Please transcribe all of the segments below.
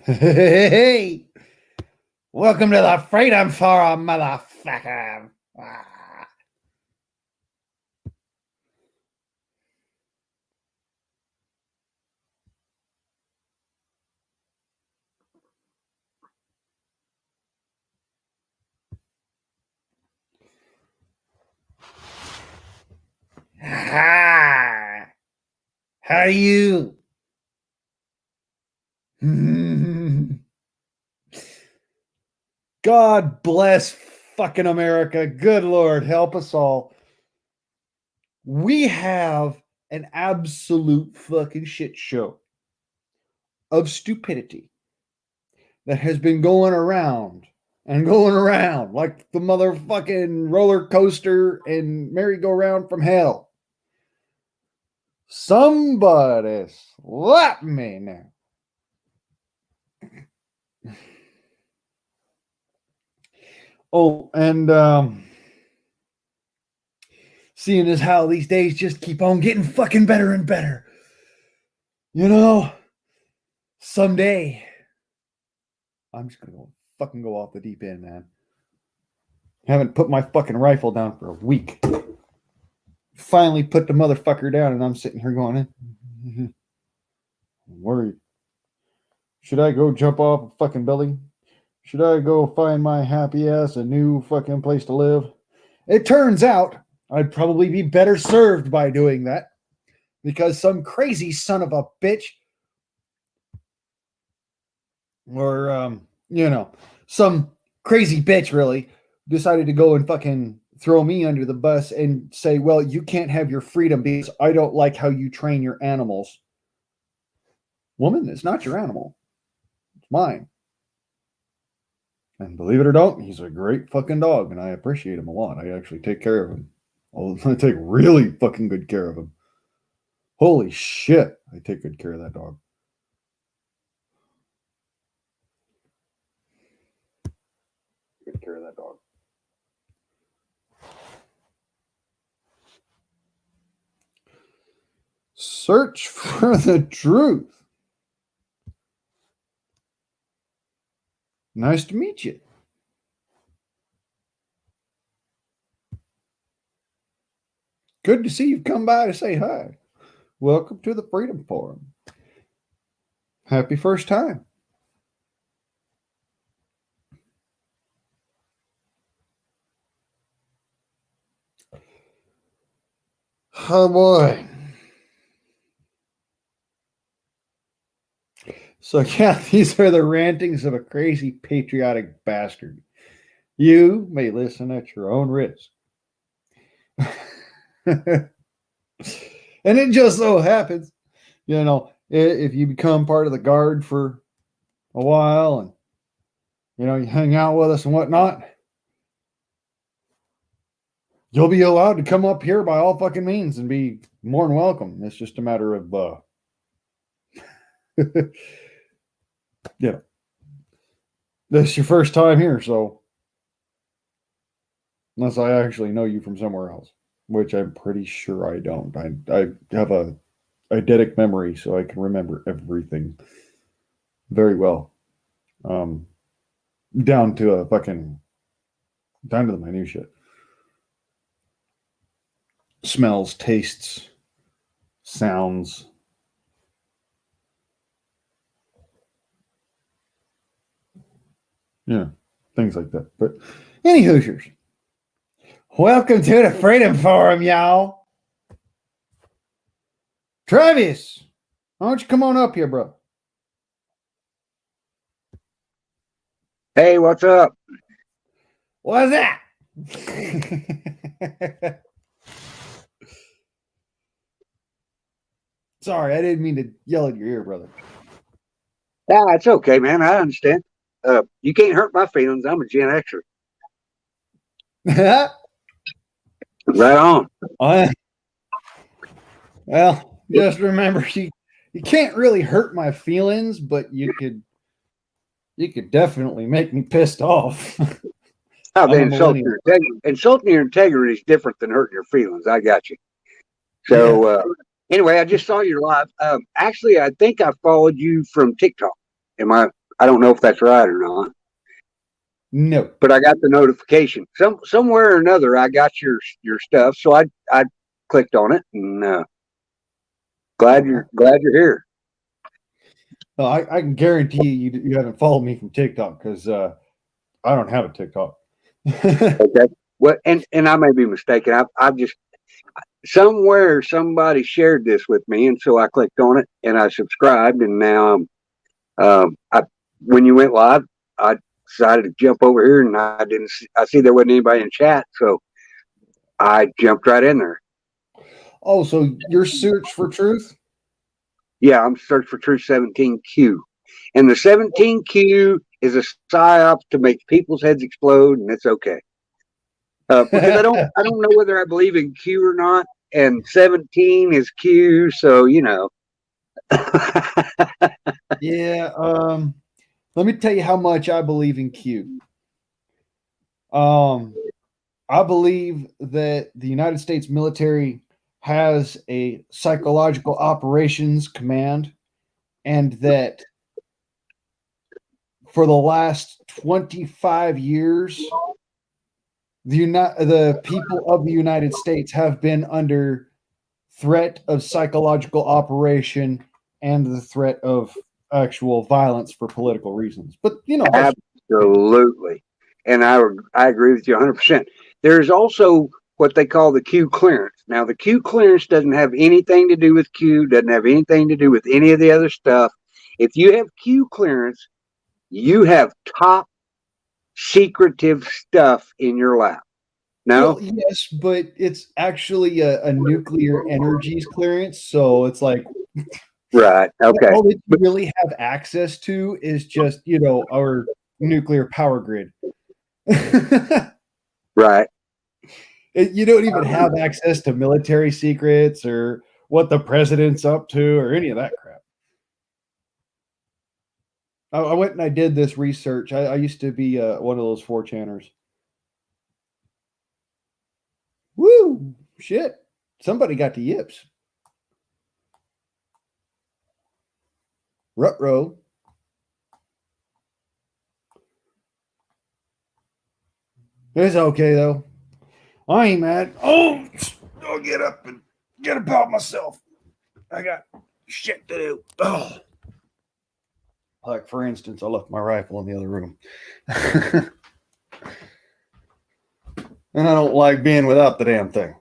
Hey, welcome to the Freedom Forum, motherfucker. Ah. Ah. How are you? God bless fucking America. Good Lord, help us all. We have an absolute fucking shit show of stupidity that has been going around and going around like the motherfucking roller coaster and merry-go-round from hell. Somebody slap me now. Oh, and seeing as how these days just keep on getting fucking better and better. You know, someday I'm just gonna fucking go off the deep end, man. Haven't put my fucking rifle down for a week. Finally put the motherfucker down, and I'm sitting here going, I'm worried. Should I go jump off a fucking building? Should I go find my happy ass a new fucking place to live? It turns out I'd probably be better served by doing that because some crazy son of a bitch or, some crazy bitch really decided to go and fucking throw me under the bus and say, well, you can't have your freedom because I don't like how you train your animals. Woman, it's not your animal. It's mine. And believe it or not, he's a great fucking dog, and I appreciate him a lot. I actually take care of him. I take really fucking good care of him. Holy shit, I take good care of that dog. Good care of that dog. Search for the truth. Nice to meet you. Good to see you've come by to say hi. Welcome to the Freedom Forum. Happy first time. Oh boy. So yeah, these are the rantings of a crazy patriotic bastard. You may listen at your own risk. And it just so happens, if you become part of the guard for a while and, you hang out with us and whatnot, you'll be allowed to come up here by all fucking means and be more than welcome. It's just a matter of, this is your first time here, so unless I actually know you from somewhere else, which I'm pretty sure I don't. I have a eidetic memory, so I can remember everything very well, down to the minutia. Smells, tastes, sounds. Yeah, things like that. But any Hoosiers, welcome to the Freedom Forum, y'all. Travis, why don't you come on up here, bro? Hey, what's up? What's that? Sorry, I didn't mean to yell at your ear, brother. Yeah, it's okay, man. I understand. You can't hurt my feelings. I'm a Gen Xer. Right on. Well, just remember, you can't really hurt my feelings, but you could definitely make me pissed off. Oh, the insulting your integrity is different than hurting your feelings. I got you. So anyway, I just saw your live. Actually, I think I followed you from TikTok. Am I I don't know if that's right or not. No. But I got the notification. Somewhere or another, I got your stuff, so I clicked on it, and glad you're here. No, I can guarantee you haven't followed me from TikTok because I don't have a TikTok. Okay. Well, and I may be mistaken. I've just somewhere somebody shared this with me, and so I clicked on it and I subscribed, and now when you went live, I decided to jump over here, and I see there wasn't anybody in chat, so I jumped right in there. Oh, so your search for truth? Yeah, I'm searching for Truth 17Q, and the 17Q is a psyop to make people's heads explode, and it's okay. Because I don't know whether I believe in Q or not, and 17 is Q, so you know. Yeah. Let me tell you how much I believe in Q. I believe that the United States military has a psychological operations command, and that for the last 25 years, the people of the United States have been under threat of psychological operation and the threat of actual violence for political reasons. But you know, absolutely, and I agree with you 100%. There's also what they call the Q clearance. Now, the Q clearance doesn't have anything to do with Q, doesn't have anything to do with any of the other stuff. If you have Q clearance, you have top secretive stuff in your lap. No? Well, yes, but it's actually a nuclear energies clearance. So it's like, right. Okay. All that you really have access to is just, our nuclear power grid. Right. You don't even have access to military secrets or what the president's up to or any of that crap. I went and I did this research. I used to be one of those 4chaners. Woo! Shit. Somebody got the yips. Ruh-roh. It's okay, though. I ain't mad. Oh, I'll get up and get about myself. I got shit to do. Oh. Like, for instance, I left my rifle in the other room. And I don't like being without the damn thing.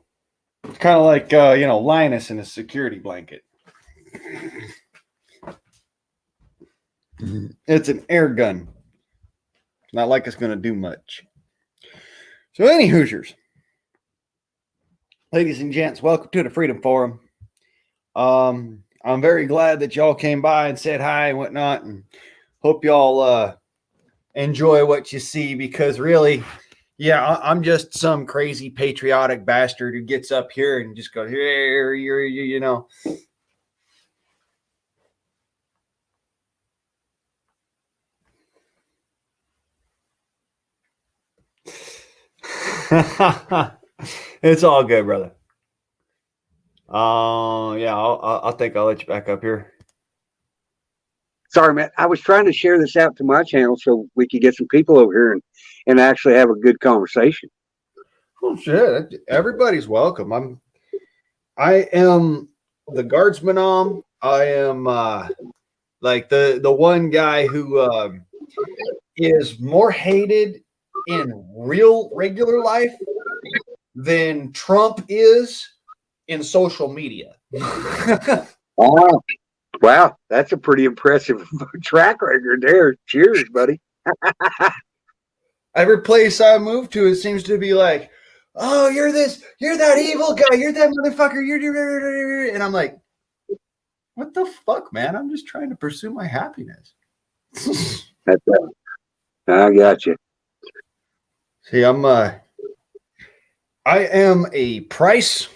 It's kind of like, Linus in a security blanket. It's an air gun. It's not like it's going to do much. So, any Hoosiers, ladies and gents, welcome to the Freedom Forum. I'm very glad that y'all came by and said hi and whatnot, and hope y'all enjoy what you see, because really, yeah, I'm just some crazy patriotic bastard who gets up here and just goes, here, you know. It's all good, brother. Yeah, I think I'll let you back up here. Sorry, man. I was trying to share this out to my channel so we could get some people over here and actually have a good conversation. Oh shit! Everybody's welcome. I am the guardsman. I am like the one guy who is more hated in real regular life than Trump is in social media. Oh, wow. That's a pretty impressive track record there. Cheers, buddy. Every place I move to, it seems to be like, oh, you're that evil guy, you're that motherfucker, and I'm like, what the fuck, man? I'm just trying to pursue my happiness. I got you. See, I am a Price,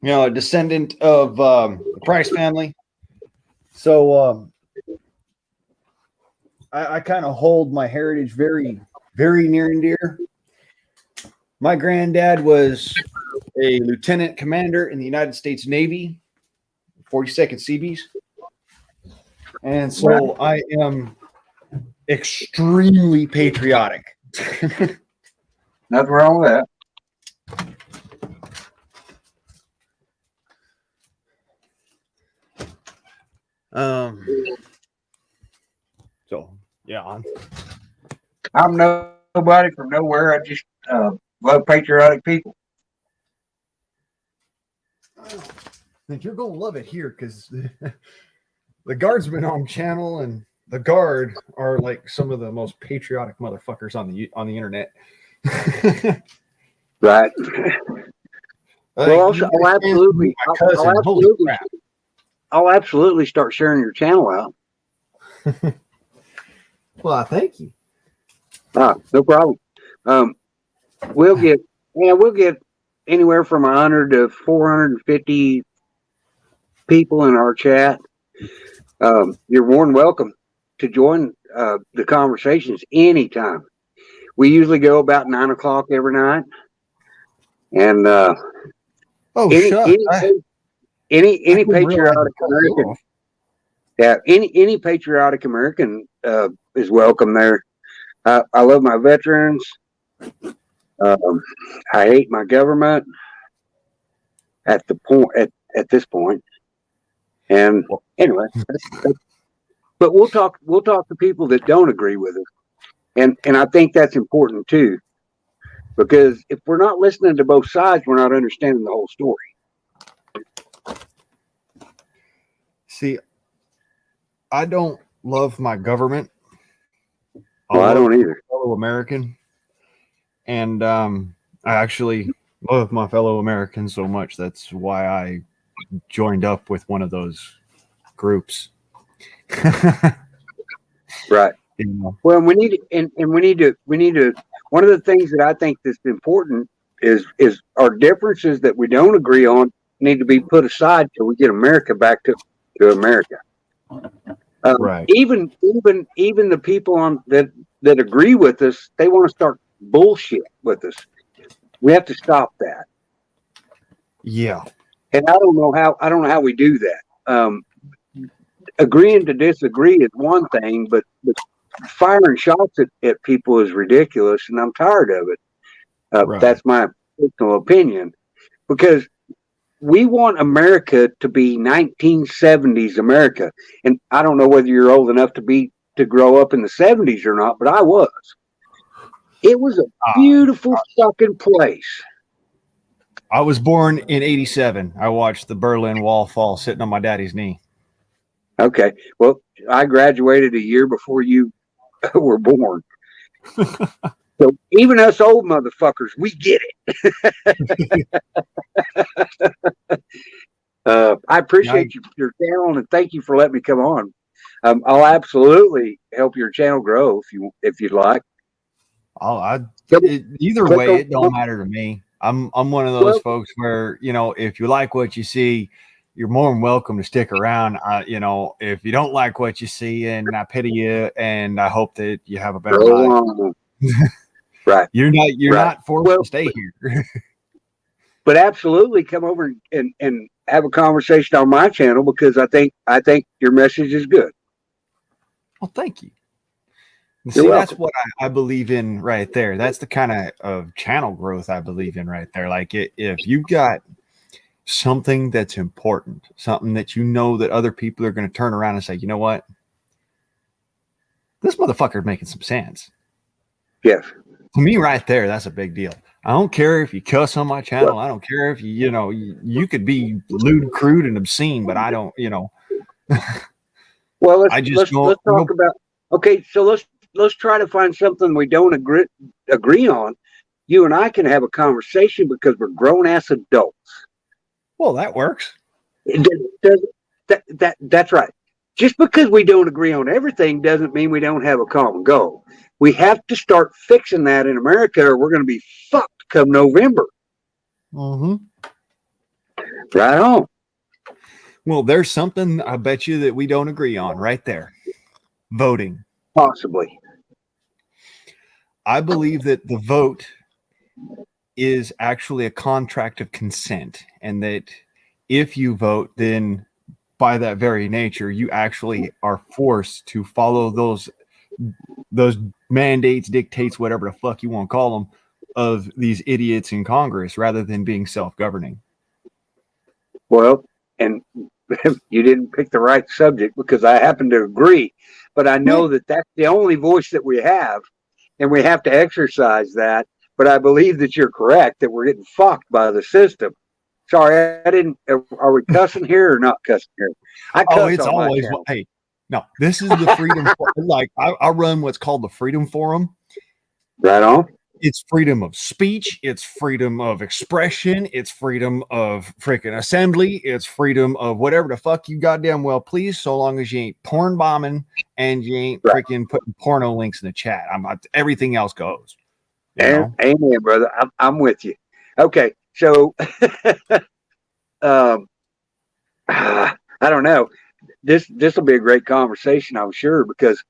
a descendant of the Price family. So I kind of hold my heritage very, very near and dear. My granddad was a lieutenant commander in the United States Navy, 42nd Seabees. And so I am extremely patriotic. Nothing wrong with that. So yeah, I'm nobody from nowhere. I just love patriotic people. I think you're gonna love it here because the Guardsman on channel and the Guard are like some of the most patriotic motherfuckers on the internet. Right. Well, also, I'll absolutely, I'll absolutely start sharing your channel out. Well, thank you. No problem. We'll get anywhere from 100 to 450 people in our chat. You're more than welcome to join the conversations anytime. We usually go about 9 o'clock every night, and any patriotic American, any patriotic American is welcome there. I love my veterans. I hate my government at this point. And anyway, but we'll talk to people that don't agree with us, and I think that's important too, because if we're not listening to both sides, we're not understanding the whole story. See, I don't love my government. Well, I don't either. Fellow American, and I actually love my fellow Americans so much. That's why I joined up with one of those groups. Right. You know. Well, we need to. One of the things that I think that's important is our differences that we don't agree on need to be put aside till we get America back to America. Right. Even the people that agree with us, they want to start bullshit with us. We have to stop that. Yeah. And I don't know how we do that. Agreeing to disagree is one thing, but firing shots at people is ridiculous, and I'm tired of it. Right. That's my personal opinion, because we want America to be 1970s America. And I don't know whether you're old enough to grow up in the 70s or not, but I was. It was a beautiful fucking place. I was born in 87. I watched the Berlin Wall fall sitting on my daddy's knee. Okay. Well, I graduated a year before you were born. So even us old motherfuckers, we get it. I appreciate your channel, and thank you for letting me come on. I'll absolutely help your channel grow if you'd like. Either way, it don't matter to me. I'm one of those folks where, you know, if you like what you see, you're more than welcome to stick around. You know, if you don't like what you see, and I pity you, and I hope that you have a better life. Right. You're not forced to stay here. But absolutely come over and have a conversation on my channel, because I think your message is good. Well, thank you. See, that's what I believe in right there. That's the kind of channel growth I believe in right there. Like if you've got something that's important, something that you know that other people are going to turn around and say, you know what? This motherfucker's making some sense. Yes. To me right there, that's a big deal. I don't care if you cuss on my channel. I don't care if you could be lewd, crude, and obscene, but I don't, Well, let's talk about, okay, so let's try to find something we don't agree on. You and I can have a conversation because we're grown ass adults. Well, that works. That's right. Just because we don't agree on everything doesn't mean we don't have a common goal. We have to start fixing that in America, or we're going to be fucked come November. Mm-hmm. Right on. Well, there's something I bet you that we don't agree on right there. Voting. Possibly. I believe that the vote is actually a contract of consent, and that if you vote, then by that very nature, you actually are forced to follow those mandates, dictates, whatever the fuck you want to call them, of these idiots in Congress rather than being self-governing. Well, and you didn't pick the right subject because I happen to agree, but I know that that's the only voice that we have, and we have to exercise that. But I believe that you're correct that we're getting fucked by the system. Sorry, I didn't. Are we cussing here or not cussing here? I cuss It's on my always channel. hey. No, this is the freedom. Like I run what's called the Freedom Forum. Right on. It's freedom of speech. It's freedom of expression. It's freedom of freaking assembly. It's freedom of whatever the fuck you goddamn well please, so long as you ain't porn bombing and you ain't freaking putting porno links in the chat. Everything else goes. Amen, brother. I'm with you. Okay, so I don't know. This will be a great conversation, I'm sure, because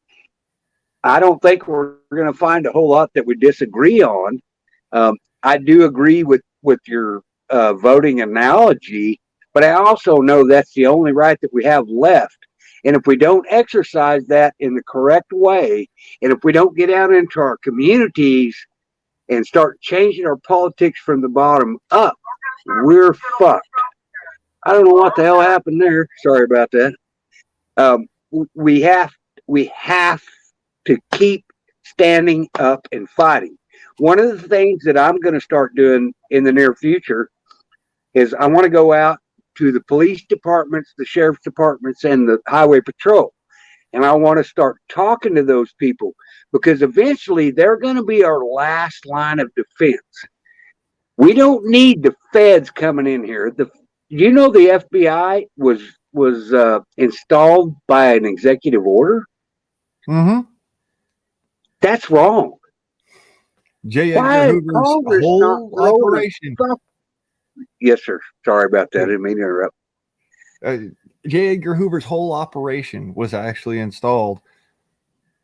I don't think we're going to find a whole lot that we disagree on. I do agree with your voting analogy, but I also know that's the only right that we have left. And if we don't exercise that in the correct way, and if we don't get out into our communities and start changing our politics from the bottom up, we're fucked. I don't know what the hell happened there. Sorry about that. We have to keep standing up and fighting. One of the things that I'm going to start doing in the near future is I want to go out to the police departments, the sheriff's departments, and the highway patrol. And I want to start talking to those people because eventually they're going to be our last line of defense. We don't need the feds coming in here. The FBI was installed by an executive order? Mm-hmm. That's wrong. J. Edgar Hoover's whole operation. Yes, sir. Sorry about that. I didn't mean to interrupt. J. Edgar Hoover's whole operation was actually installed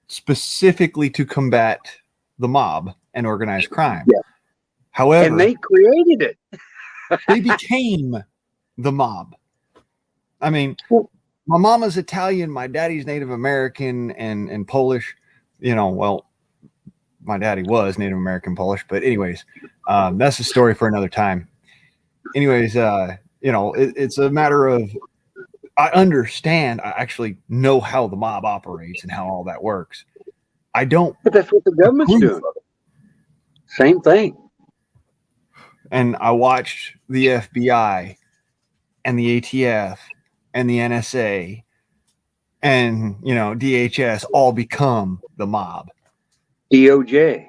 specifically to combat the mob and organized crime. Yeah. However, and they created it. They became the mob. I mean, my mama's Italian, my daddy's Native American and Polish. Well, my daddy was Native American Polish, but anyways, that's a story for another time. Anyways, it's a matter of, I understand, I actually know how the mob operates and how all that works. I don't. But that's what the government's doing. Same thing. And I watched the FBI and the ATF and the NSA and, DHS all become the mob. DOJ.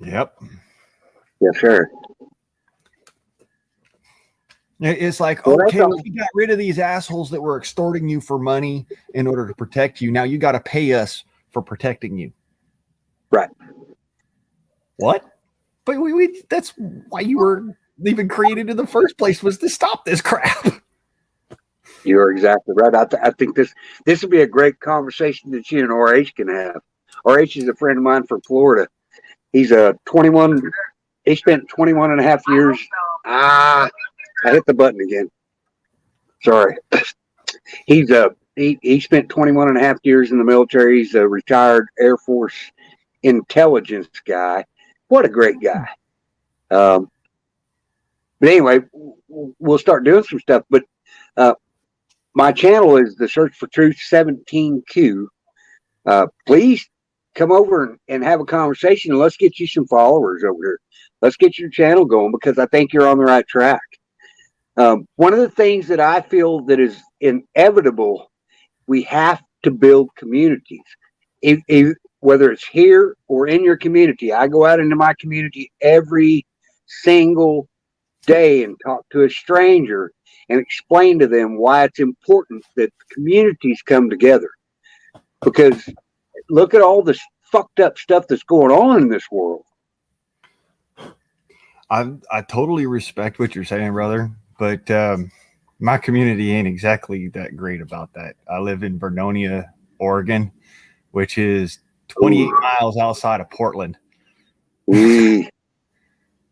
Yep. Yes, sir. It's like, okay, we got rid of these assholes that were extorting you for money in order to protect you. Now you got to pay us for protecting you. Right. What? But that's why you were even created in the first place, was to stop this crap. You're exactly right. I think this would be a great conversation that you and RH can have. RH is a friend of mine from Florida. He's a 21. He spent 21 and a half years. I hit the button again. Sorry. He spent 21 and a half years in the military. He's a retired Air Force intelligence guy. What a great guy. But anyway, we'll start doing some stuff. But my channel is the Search for Truth 17Q. Please come over and have a conversation, and let's get you some followers over here. Let's get your channel going, because I think you're on the right track. One of the things that I feel that is inevitable, we have to build communities. Whether it's here or in your community, I go out into my community every single day and talk to a stranger and explain to them why it's important that communities come together. Because look at all this fucked up stuff that's going on in this world. I totally respect what you're saying, brother, but my community ain't exactly that great about that. I live in Vernonia, Oregon, which is 28 miles outside of Portland.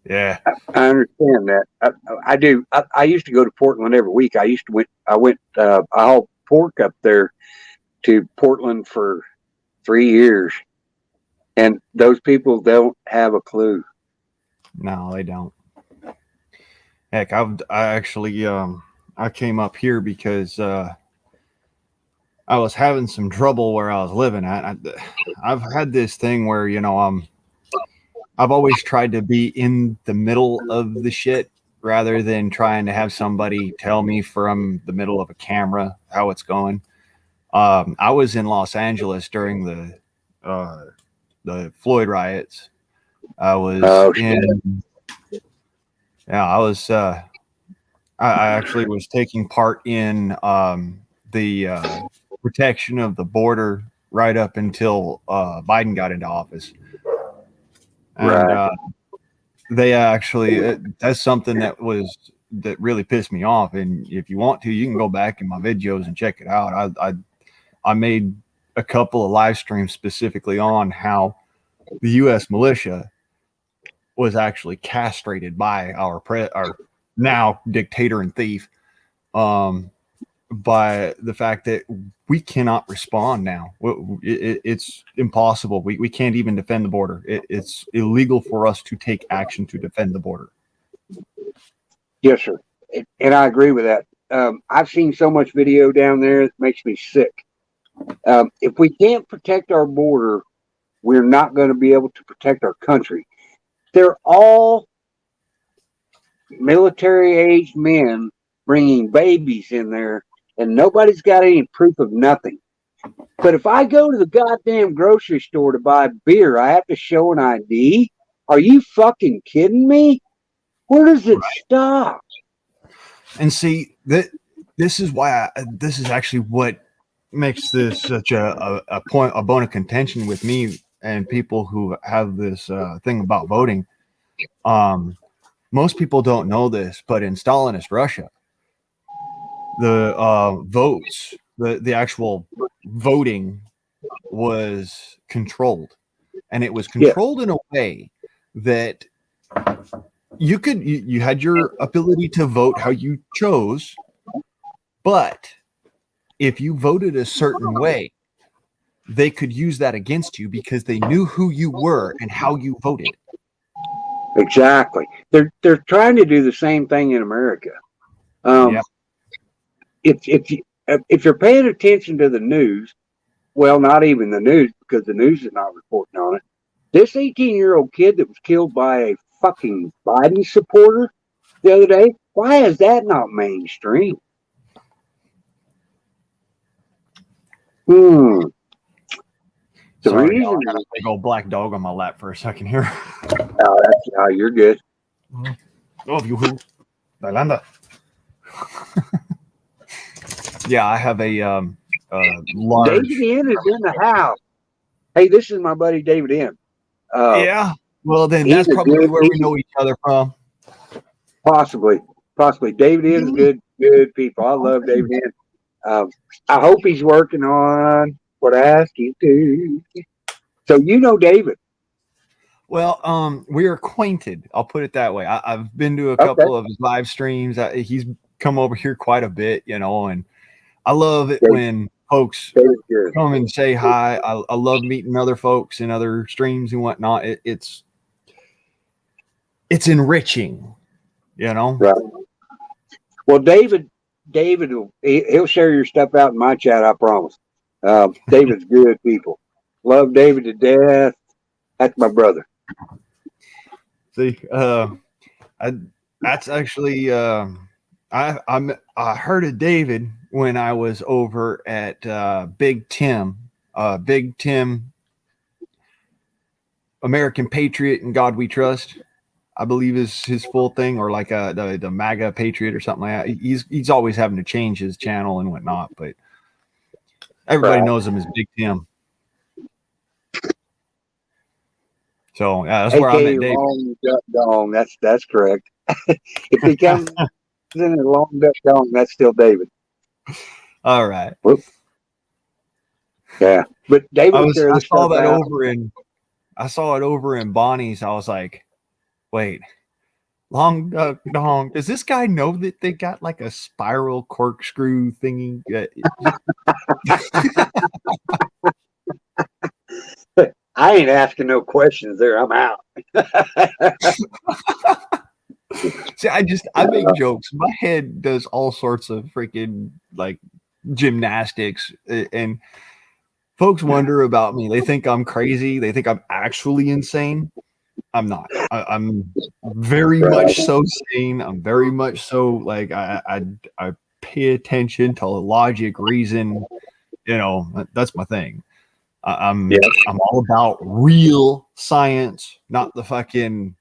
Yeah, I understand that. I do. I used to go to Portland every week. I hauled pork up there to Portland for 3 years, and those people don't have a clue. No, they don't. Heck, I actually I came up here because I was having some trouble where I was living at. I've had this thing where, you know, I've always tried to be in the middle of the shit rather than trying to have somebody tell me from the middle of a camera how it's going. I was in Los Angeles during the Floyd riots. I was in, yeah, I was, I actually was taking part in the protection of the border right up until Biden got into office. And Right. they actually, that's something that really pissed me off. And if you want to, you can go back in my videos and check it out. I made a couple of live streams specifically on how the U.S. militia was actually castrated by our now dictator and thief, by the fact that we cannot respond now. It's impossible. We can't even defend the border. It's illegal for us to take action to defend the border. Yes, sir. And I agree with that. I've seen so much video down there that makes me sick. If we can't protect our border, we're not going to be able to protect our country. They're all military-aged men bringing babies in there, and nobody's got any proof of nothing. But if I go to the goddamn grocery store to buy beer, I have to show an ID? Are you fucking kidding me? Where does it stop? And see, this is why this is actually what makes this such a bone of contention with me and people who have this thing about voting. Most people don't know this, but in Stalinist Russia, the votes, the actual voting was controlled, and it was controlled in a way that you had your ability to vote how you chose, but if you voted a certain way, they could use that against you because they knew who you were and how you voted. Exactly. They're trying to do the same thing in America. If you're paying attention to the news, well, not even the news, because the news is not reporting on it. This 18-year-old kid that was killed by a fucking Biden supporter the other day, why is that not mainstream? Sorry, y'all, I got a big old black dog on my lap for a second here. You're good. Oh, you who? Yolanda. Yeah, I have a large. David N is in the house. Hey, this is my buddy David N. Yeah. Well, then that's probably where we know each other from. Possibly. David N is good people. I love David N. I hope he's working on what I asked you to. So you know David. Well, we're acquainted. I'll put it that way. I've been to a couple of his live streams. He's come over here quite a bit, you know, and I love it when folks come and say hi. I love meeting other folks in other streams and whatnot. It's enriching, you know. Right. Well, David, he'll share your stuff out in my chat. I promise. David's good people. Love David to death. That's my brother. See, that's actually I heard of David when I was over at Big Tim, American Patriot and God We Trust, I believe is his full thing, or like the MAGA Patriot or something like that. He's always having to change his channel and whatnot, but everybody knows him as Big Tim. So that's where I met David. Long duck dong. That's correct. If he comes in a long duck dong, that's still David. All right. Whoop. Yeah, but David. I saw it over in Bonnie's. I was like, wait, Long duck dong. Does this guy know that they got like a spiral corkscrew thingy? I ain't asking no questions there. I'm out. See, I make jokes. My head does all sorts of freaking like gymnastics, and folks wonder about me. They think I'm crazy. They think I'm actually insane. I'm not. I'm very much so sane. I'm very much so like I pay attention to logic, reason. You know, that's my thing. Yeah. I'm all about real science, not the fucking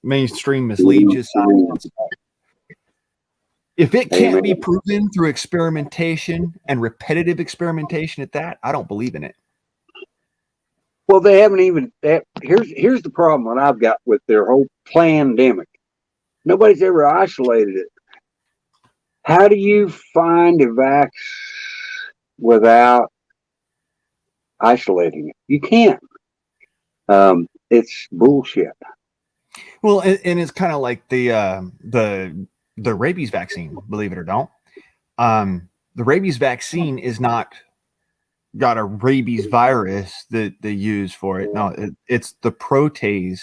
mainstream mislegious science. If it can't Amen. be proven through experimentation and repetitive experimentation at that, I don't believe in it. Well, they haven't even. Here's the problem that I've got with their whole pandemic. Nobody's ever isolated it. How do you find a vax without isolating it? You can't. It's bullshit. Well, and it's kind of like the rabies vaccine, believe it or don't. The rabies vaccine is not got a rabies virus that they use for it. No, it's the protease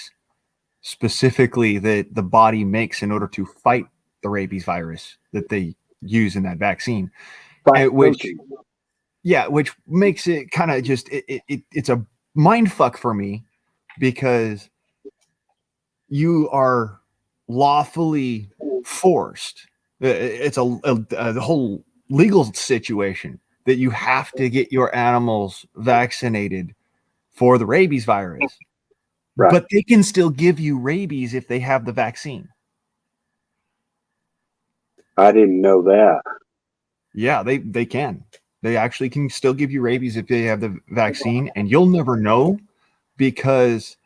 specifically that the body makes in order to fight the rabies virus that they use in that vaccine. Which which makes it kind of just it's a mind fuck for me because you are lawfully forced. It's a whole legal situation that you have to get your animals vaccinated for the rabies virus. Right. But they can still give you rabies if they have the vaccine. I didn't know that. Yeah, they can. They actually can still give you rabies if they have the vaccine, and you'll never know because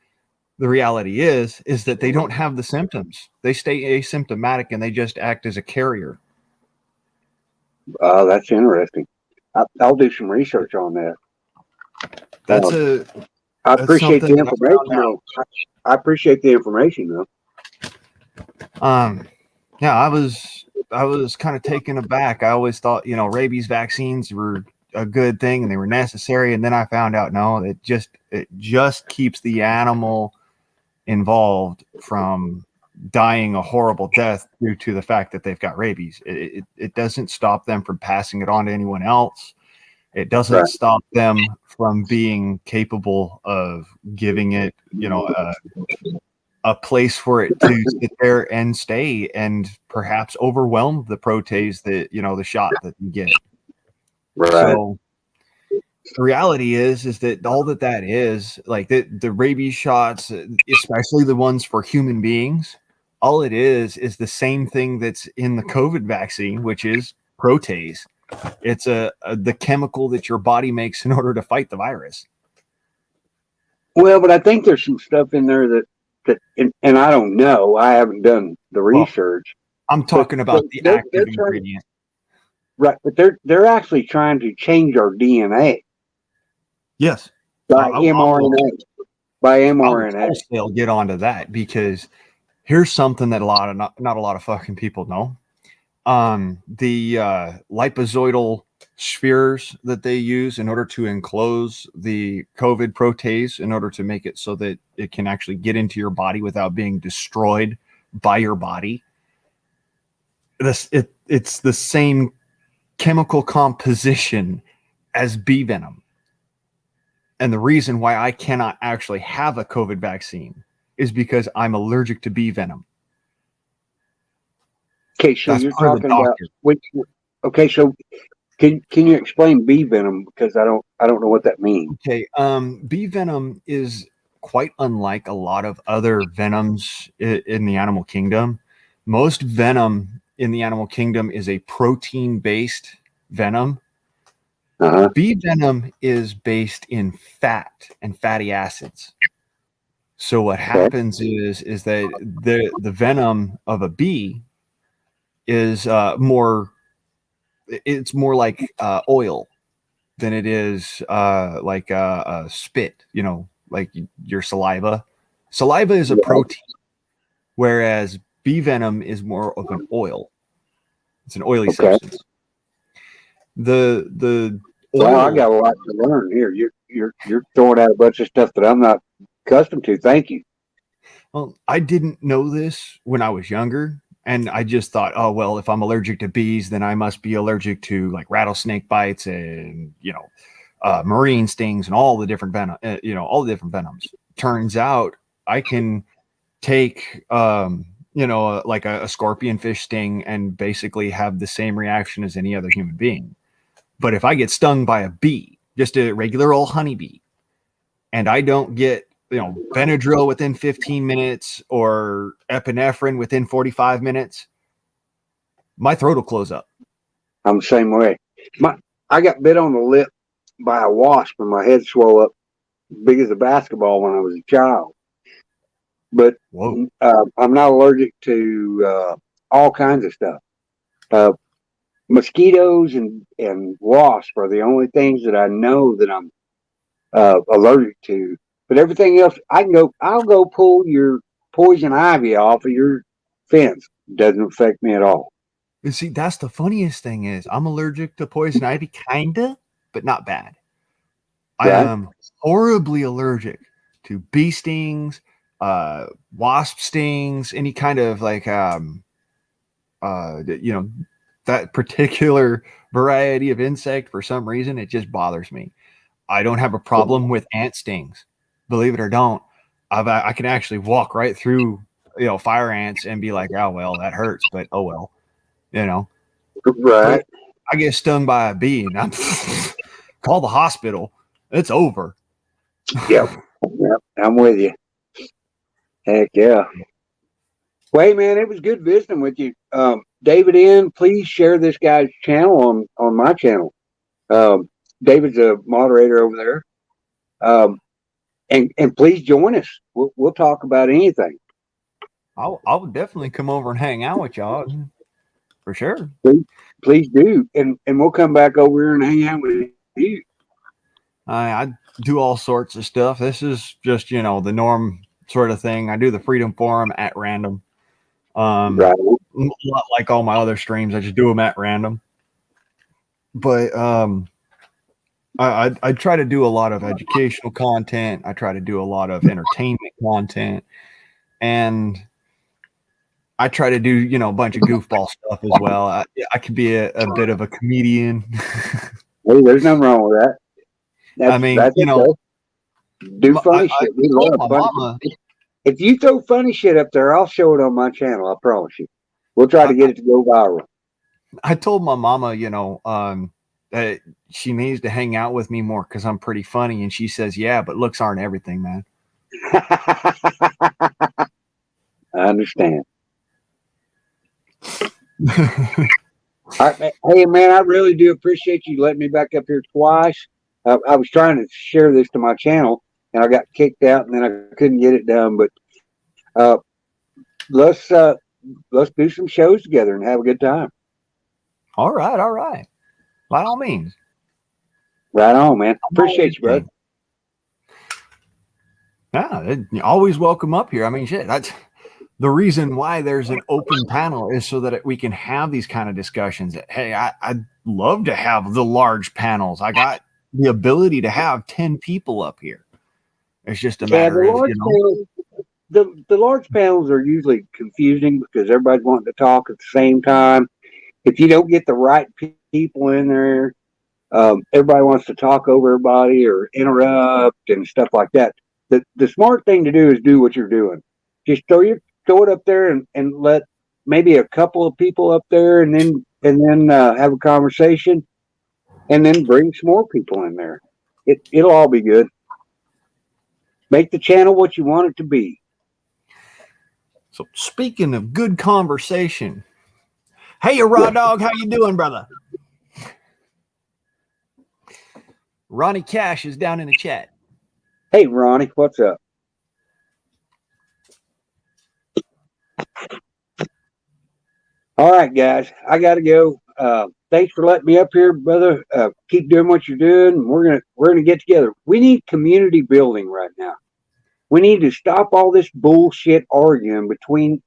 the reality is that they don't have the symptoms. They stay asymptomatic and they just act as a carrier. That's interesting. I'll do some research on that. I appreciate the information, though. I appreciate the information, though. Yeah, I was kind of taken aback. I always thought, rabies vaccines were a good thing and they were necessary, and then I found out no, it just keeps the animal involved from dying a horrible death due to the fact that they've got rabies. It doesn't stop them from passing it on to anyone else. It doesn't stop them from being capable of giving it, a place for it to sit there and stay and perhaps overwhelm the protease that, the shot that you get. Right. So the reality is that all that is like the rabies shots, especially the ones for human beings, all it is the same thing that's in the COVID vaccine, which is protease. It's the chemical that your body makes in order to fight the virus. Well, but I think there's some stuff in there that and I don't know. I haven't done the research. I'm talking about the active ingredient. Right, but they're actually trying to change our DNA. Yes. By mRNA. By mRNA. They'll get onto that because here's something that not a lot of fucking people know. The liposoidal spheres that they use in order to enclose the COVID protease in order to make it so that it can actually get into your body without being destroyed by your body. It's the same chemical composition as bee venom. And the reason why I cannot actually have a COVID vaccine is because I'm allergic to bee venom. Okay, so you're talking about which? Okay, so can you explain bee venom, because I don't know what that means. Okay, bee venom is quite unlike a lot of other venoms in the animal kingdom. Most venom in the animal kingdom is a protein-based venom. Bee venom is based in fat and fatty acids. So what happens is that the venom of a bee is more like oil than it is like spit, like your saliva. Saliva is a protein, whereas bee venom is more of an oil. It's an oily Okay. substance. The Well, I oil. got a lot to learn here. You're throwing out a bunch of stuff that I'm not accustomed to. Thank you. Well, I didn't know this when I was younger, and I just thought, oh well, if I'm allergic to bees, then I must be allergic to like rattlesnake bites and marine stings and all the different venom, all the different venoms. Turns out I can take like a scorpion fish sting and basically have the same reaction as any other human being. But if I get stung by a bee, just a regular old honeybee, and I don't get Benadryl within 15 minutes or epinephrine within 45 minutes, my throat will close up. I'm the same way. I got bit on the lip by a wasp and my head swelled up big as a basketball when I was a child. But I'm not allergic to all kinds of stuff. Mosquitoes and wasps are the only things that I know that I'm allergic to. But everything else, I'll go pull your poison ivy off of your fence. It doesn't affect me at all. You see, that's the funniest thing is I'm allergic to poison ivy, kinda, but not bad. I Right? am horribly allergic to bee stings, wasp stings, any kind of like that particular variety of insect. For some reason, it just bothers me. I don't have a problem with ant stings, believe it or don't. I can actually walk right through fire ants and be like, oh well, that hurts, but oh well, you know. Right. But I get stung by a bee and I'm call the hospital. It's over. Yep. Yep. I'm with you. Heck yeah. Wait, man, it was good visiting with you. David N, please share this guy's channel on my channel. David's a moderator over there. And please join us. We'll talk about anything. I would definitely come over and hang out with y'all for sure. Please do, and we'll come back over here and hang out with you. I do all sorts of stuff. This is just the norm sort of thing. I do the Freedom Forum at random. Right. Not like all my other streams. I just do them at random. But I try to do a lot of educational content. I try to do a lot of entertainment content, and I try to do a bunch of goofball stuff as well. I could be a bit of a comedian. Hey, there's nothing wrong with that. That's do funny shit. We love funny. If you throw funny shit up there, I'll show it on my channel. I promise you. We'll try to get it to go viral. I told my mama, that she needs to hang out with me more because I'm pretty funny, and she says, "Yeah, but looks aren't everything, man." I understand. Hey, man, I really do appreciate you letting me back up here twice. I was trying to share this to my channel, and I got kicked out, and then I couldn't get it done. But let's do some shows together and have a good time. All right. By all means. Right on, man. Appreciate you, bud. Yeah, you're always welcome up here. I mean, shit, that's the reason why there's an open panel is so that we can have these kind of discussions. Hey, I'd love to have the large panels. I got the ability to have 10 people up here. It's just a matter of, the large panels are usually confusing because everybody's wanting to talk at the same time. If you don't get the right people in there, everybody wants to talk over everybody or interrupt and stuff like that. The smart thing to do is do what you're doing. Just throw it up there and let maybe a couple of people up there and then have a conversation and then bring some more people in there. It'll all be good. Make the channel what you want it to be. So speaking of good conversation, hey, Raw Dog, how you doing, brother? Ronnie Cash is down in the chat. Hey, Ronnie, what's up? All right, guys, I got to go. Thanks for letting me up here, brother. Keep doing what you're doing. We're gonna get together. We need community building right now. We need to stop all this bullshit arguing between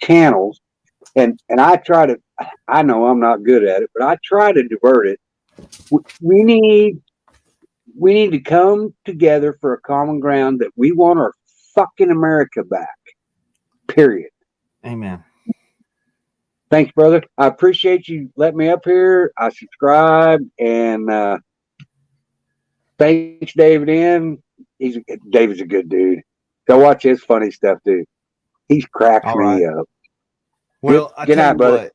channels, and I try to. I know I'm not good at it, but I try to divert it. We need to come together for a common ground that we want our fucking America back. Period. Amen. Thanks, brother. I appreciate you letting me up here. I subscribe, and thanks, David. David's a good dude. Go watch his funny stuff, dude. He cracks All me right. up. Well, I Good tell night, you brother. what.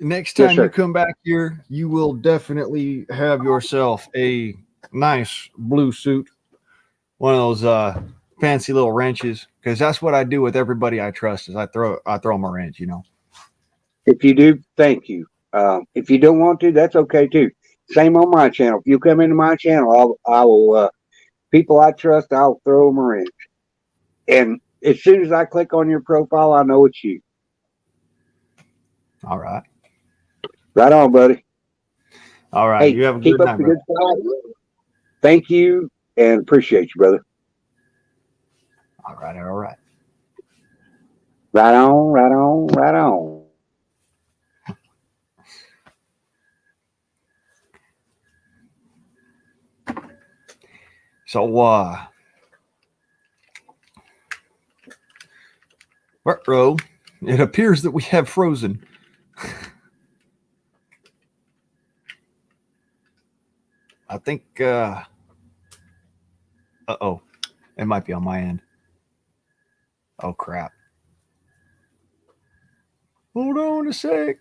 Next Yes, time sir. you come back here, you will definitely have yourself a nice blue suit, one of those fancy little wrenches, because that's what I do with everybody I trust. Is I throw them a wrench, you know. If you do, thank you. If you don't want to, that's okay too. Same on my channel. If you come into my channel, I will. People I trust, I'll throw them a wrench. And as soon as I click on your profile, I know it's you. All right. Right on, buddy. All right. Hey, You have a keep good up night, the bro. good fight. Thank you and appreciate you, brother. All right. All right. Right on, right on, right on. So, bro, it appears that we have frozen. I think, uh-oh, it might be on my end. Oh, crap. Hold on a sec.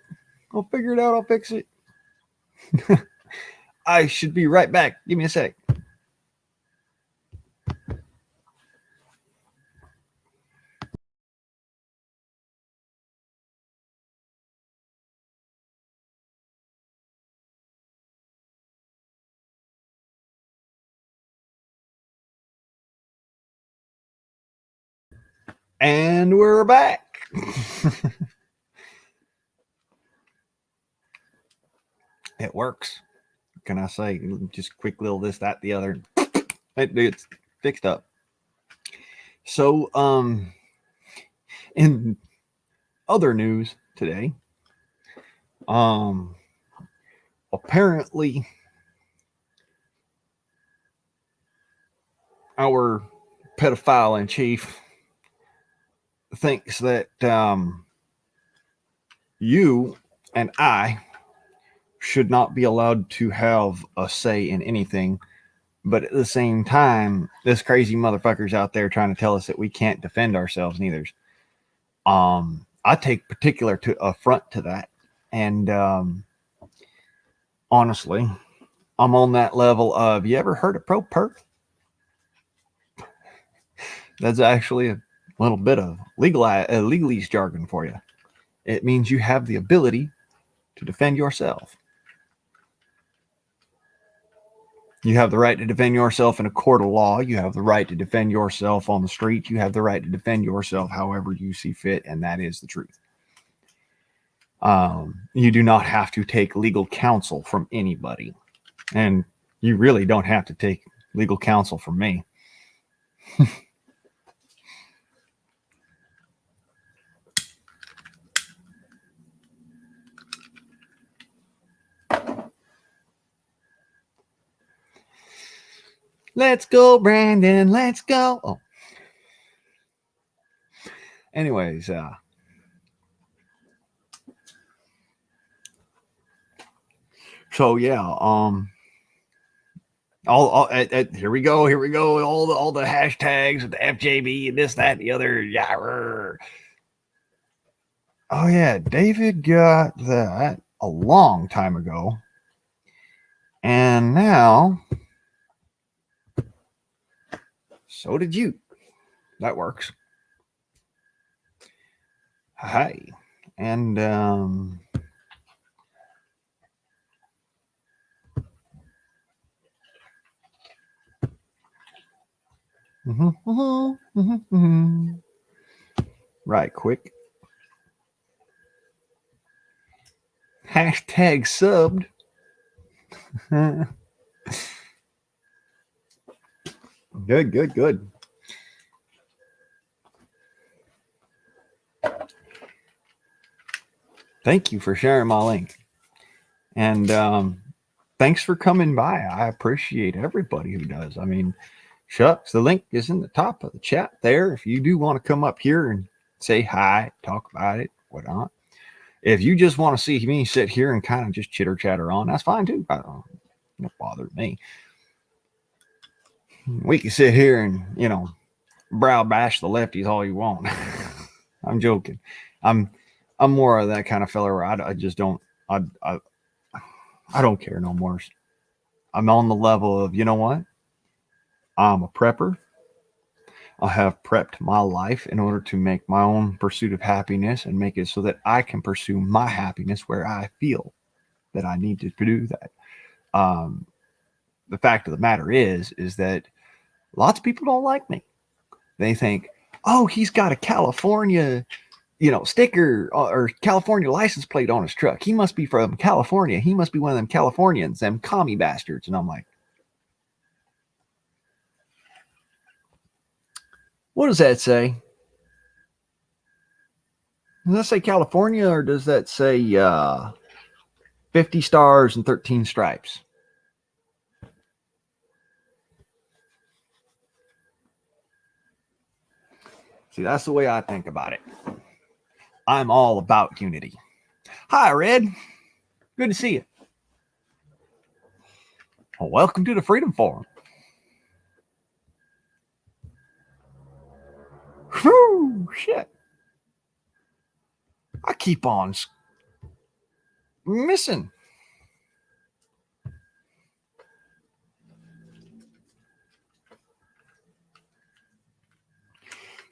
I'll figure it out. I'll fix it. I should be right back. Give me a sec. And we're back. It works. Can I say just quick little this, that, the other? It's fixed up. So, in other news today, apparently our pedophile in chief thinks that you and I should not be allowed to have a say in anything. But at the same time, this crazy motherfucker's out there trying to tell us that we can't defend ourselves neither. I take particular to affront to that. And honestly, I'm on that level of, you ever heard of pro perk? That's actually a little bit of legalese jargon for you. It means you have the ability to defend yourself. You have the right to defend yourself in a court of law. You have the right to defend yourself on the street. You have the right to defend yourself however you see fit, and that is the truth. You do not have to take legal counsel from anybody, and you really don't have to take legal counsel from me. Let's go, Brandon. Let's go. Oh. Anyways, so yeah, here we go, all the hashtags with the FJB and this, that, and the other. Yeah. Oh yeah, David got that a long time ago, and now so did you. That works. Hi, and right quick. Hashtag subbed. Good. Thank you for sharing my link. And thanks for coming by. I appreciate everybody who does. I mean, shucks, the link is in the top of the chat there. If you do want to come up here and say hi, talk about it, whatnot. If you just want to see me sit here and kind of just chitter chatter on, that's fine too. It don't bother me. We can sit here and, brow bash the lefties all you want. I'm joking. I'm more of that kind of fella where I just don't I don't care no more. I'm on the level of, you know what? I'm a prepper. I have prepped my life in order to make my own pursuit of happiness and make it so that I can pursue my happiness where I feel that I need to do that. The fact of the matter is that lots of people don't like me. They think, oh, he's got a California, sticker or California license plate on his truck. He must be from California. He must be one of them Californians, them commie bastards. And I'm like, what does that say? Does that say California or does that say 50 stars and 13 stripes? See, that's the way I think about it. I'm all about unity. Hi, Red. Good to see you. Well, welcome to the Freedom Forum. Whew, shit. I keep on missing.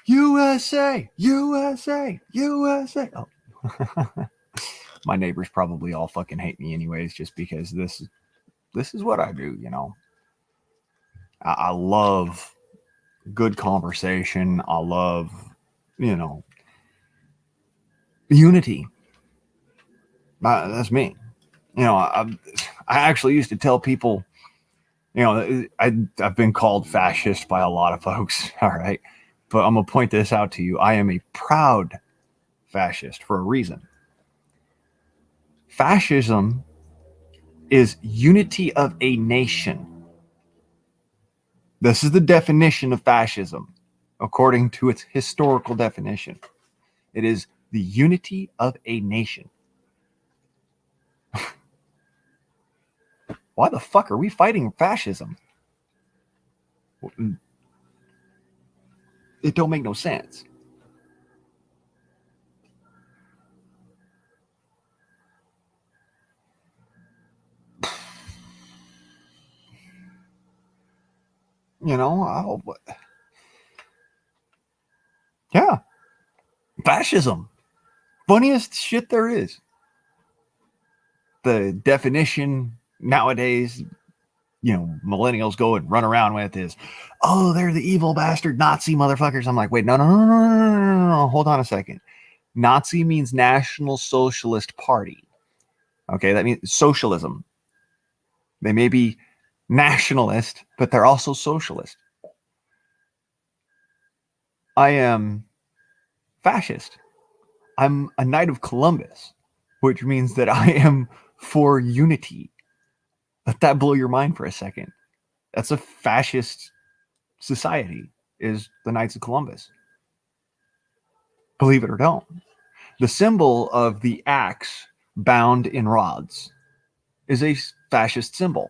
USA, USA, USA. Oh. My neighbors probably all fucking hate me anyways, just because this is what I do, I love good conversation. I love, unity. That's me. I actually used to tell people, I've been called fascist by a lot of folks. All right. But I'm going to point this out to you. I am a proud fascist for a reason. Fascism is unity of a nation. This is the definition of fascism, according to its historical definition. It is the unity of a nation. Why the fuck are we fighting fascism? It don't make no sense. Yeah. Fascism. Funniest shit there is. The definition nowadays, millennials go and run around with is, oh, they're the evil bastard Nazi motherfuckers. I'm like, wait, no. Hold on a second. Nazi means National Socialist Party. Okay, that means socialism. They may be nationalist, but they're also socialist. I am fascist. I'm a Knight of Columbus, which means that I am for unity. Let that blow your mind for a second. That's a fascist society, is the Knights of Columbus. Believe it or don't. The symbol of the axe bound in rods is a fascist symbol.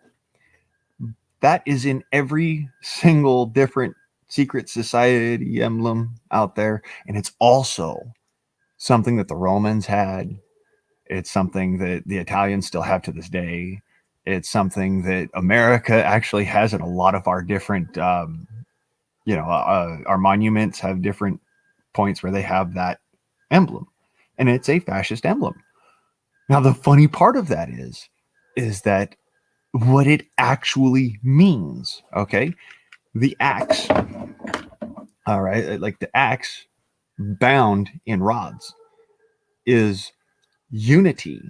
That is in every single different secret society emblem out there. And it's also something that the Romans had. It's something that the Italians still have to this day. It's something that America actually has in a lot of our different, our monuments have different points where they have that emblem. And it's a fascist emblem. Now, the funny part of that is that what it actually means, okay? The axe, all right, like the axe bound in rods is unity.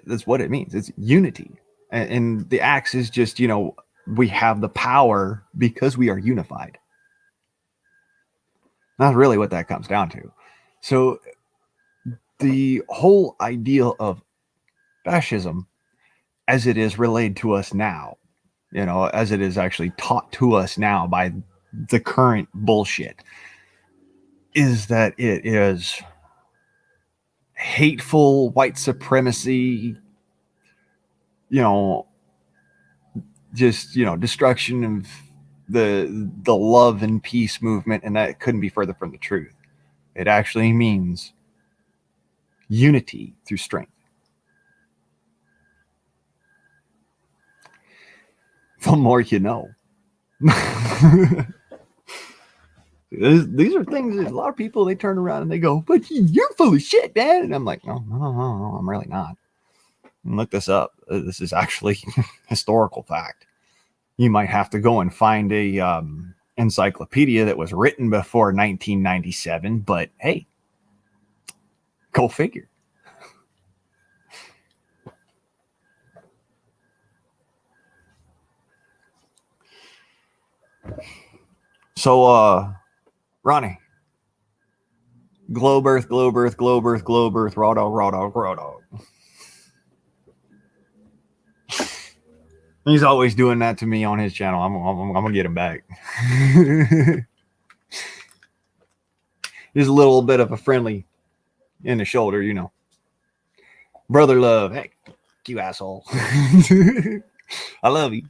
That's what it means. It's unity. And the axe is just, we have the power because we are unified. That's really what that comes down to. So the whole ideal of fascism, as it is relayed to us now, as it is actually taught to us now by the current bullshit, is that it is hateful white supremacy, just destruction of the love and peace movement, and that couldn't be further from the truth. It actually means unity through strength. The more you know. These are things that a lot of people, they turn around and they go, but you're full of shit, man. And I'm like, no, I'm really not. And look this up. This is actually historical fact. You might have to go and find a encyclopedia that was written before 1997, but hey, go figure. So, Ronnie, globe earth, globe earth, globe earth, globe earth, raw dog, raw dog, raw dog. He's always doing that to me on his channel. I'm gonna get him back. He's a little bit of a friendly in the shoulder, brother love. Hey, you asshole. I love you.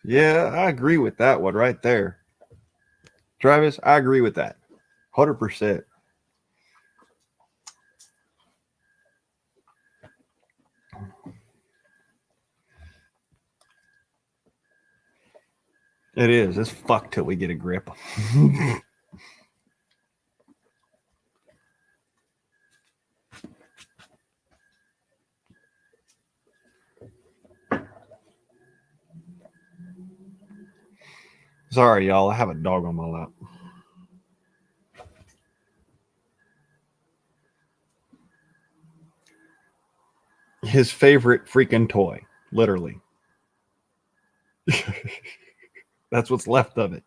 Yeah, I agree with that one right there. Travis, I agree with that. 100%. It is. It's fucked till we get a grip. Sorry, y'all. I have a dog on my lap. His favorite freaking toy, literally. That's what's left of it.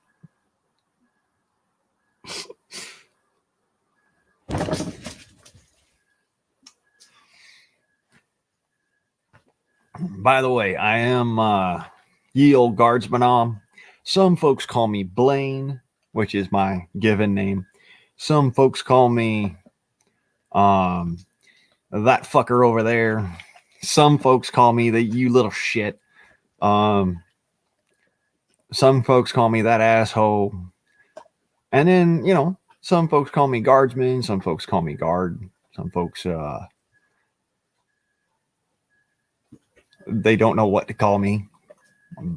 By the way, I am ye old guardsman. Some folks call me Blaine, which is my given name. Some folks call me that fucker over there. Some folks call me the you little shit. Some folks call me that asshole. And then, some folks call me guardsman. Some folks call me guard. Some folks, they don't know what to call me.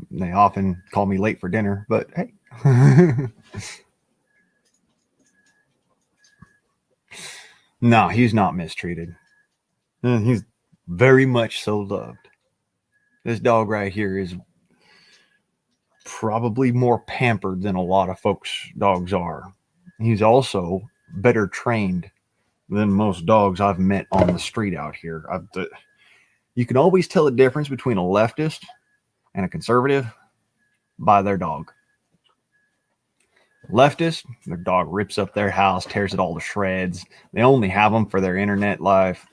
They often call me late for dinner, but hey. No, he's not mistreated. He's very much so loved. This dog right here is probably more pampered than a lot of folks' dogs are. He's also better trained than most dogs I've met on the street out here. You can always tell the difference between a leftist and a conservative by their dog. Leftist, their dog rips up their house, tears it all to shreds. They only have them for their internet life.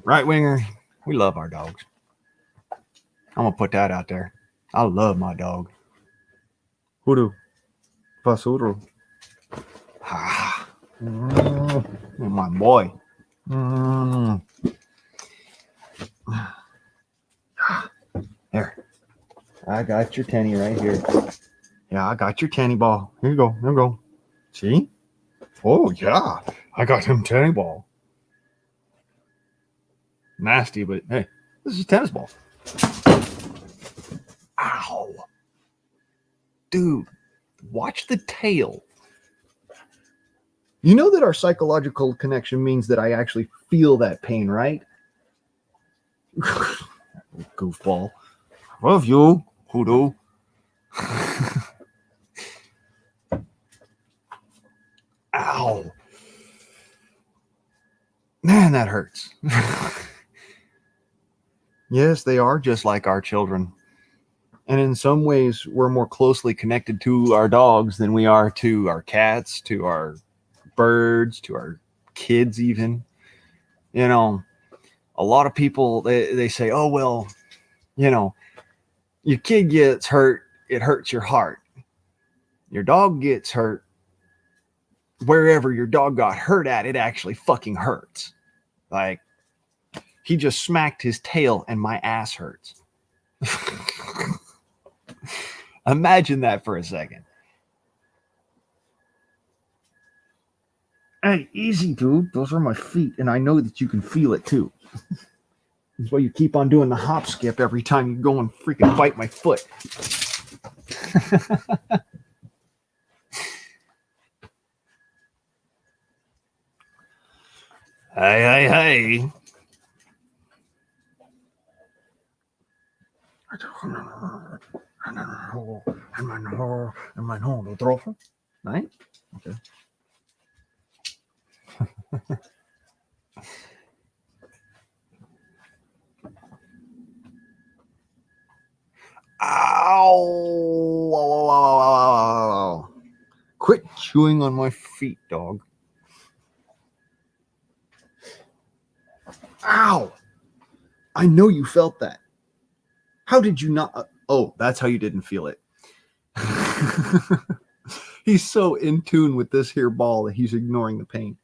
Right winger, we love our dogs. I'm gonna put that out there. I love my dog. Hoodoo. Pasuro. My boy. Here. I got your tenny right here. Yeah, I got your tenny ball. Here you go. Here you go. See? Oh, yeah. I got him tenny ball. Nasty, but hey, this is a tennis ball. Ow. Dude, watch the tail. You know that our psychological connection means that I actually feel that pain, right? Goofball. Love you, Hoodoo. that hurts. Yes, they are just like our children. And in some ways, we're more closely connected to our dogs than we are to our cats, to our birds, to our kids, even. You know, a lot of people, they say, oh, well, you know, your kid gets hurt, it hurts your heart. Your dog gets hurt, wherever your dog got hurt at, it actually fucking hurts. Like, he just smacked his tail and my ass hurts. Imagine that for a second. Hey, easy, dude. Those are my feet, and I know that you can feel it too. That's why you keep on doing the hop skip every time you go and freaking bite my foot. Hey, hey, hey. Right? Okay. Ow! Quit chewing on my feet, dog. Ow! I know you felt that. How did you not? Oh, that's how you didn't feel it. He's so in tune with this here ball that he's ignoring the pain.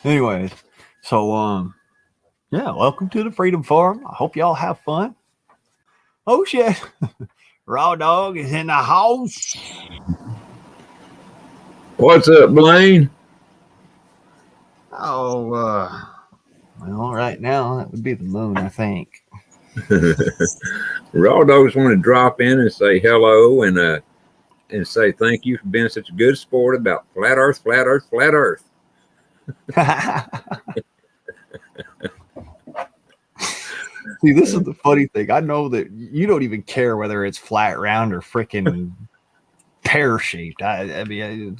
Anyways, so yeah, welcome to the Freedom Farm. I hope y'all have fun. Oh shit. Raw Dog is in the house. What's up, Blaine? Oh, well, right now that would be the moon, I think. Raw Dogs want to drop in and say hello and say thank you for being such a good sport about flat Earth, flat Earth, flat Earth. See, this is the funny thing. I know that you don't even care whether it's flat, round, or freaking pear-shaped. I mean,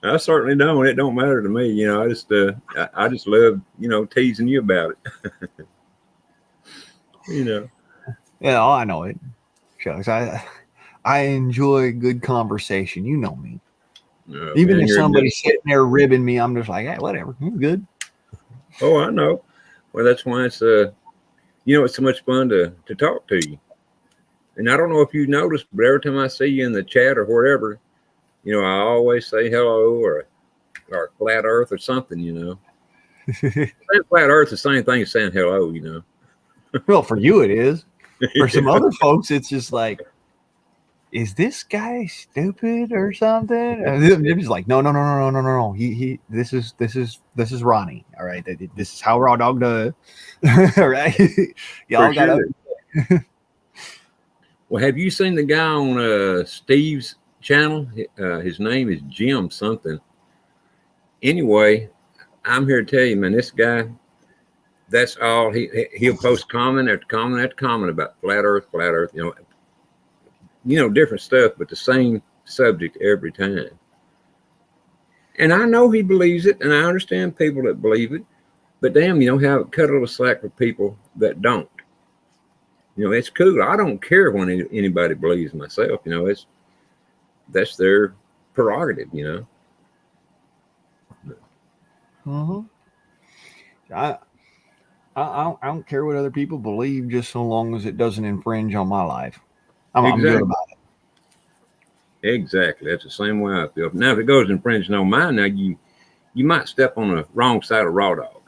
I certainly don't. It don't matter to me. You know, I just love, teasing you about it. Yeah, I know it. Shucks, I enjoy good conversation. You know me. Even if somebody's sitting there ribbing me, I'm just like, hey, whatever. I'm good. Oh, I know. Well, that's why it's it's so much fun to talk to you. And I don't know if you noticed, but every time I see you in the chat or wherever, I always say hello or flat Earth or something. Saying flat Earth is the same thing as saying hello. Well, for you it is. For some other folks, it's just like, is this guy stupid or something? And they're just like, no. This is Ronnie. All right, this is how Raw Dog does. All right, y'all got sure. Well, have you seen the guy on Steve's channel? His name is Jim something. Anyway, I'm here to tell you, man, this guy, that's all he'll post comment after comment after comment about flat Earth, different stuff, but the same subject every time. And I know he believes it, and I understand people that believe it, but damn, cut a little slack for people that don't. It's cool. I don't care when anybody believes myself. That's their prerogative. Mm-hmm. I don't care what other people believe, just so long as it doesn't infringe on my life. I'm good about it. Exactly. That's the same way I feel. Now, if it goes infringing on mine, now you might step on the wrong side of Raw Dog.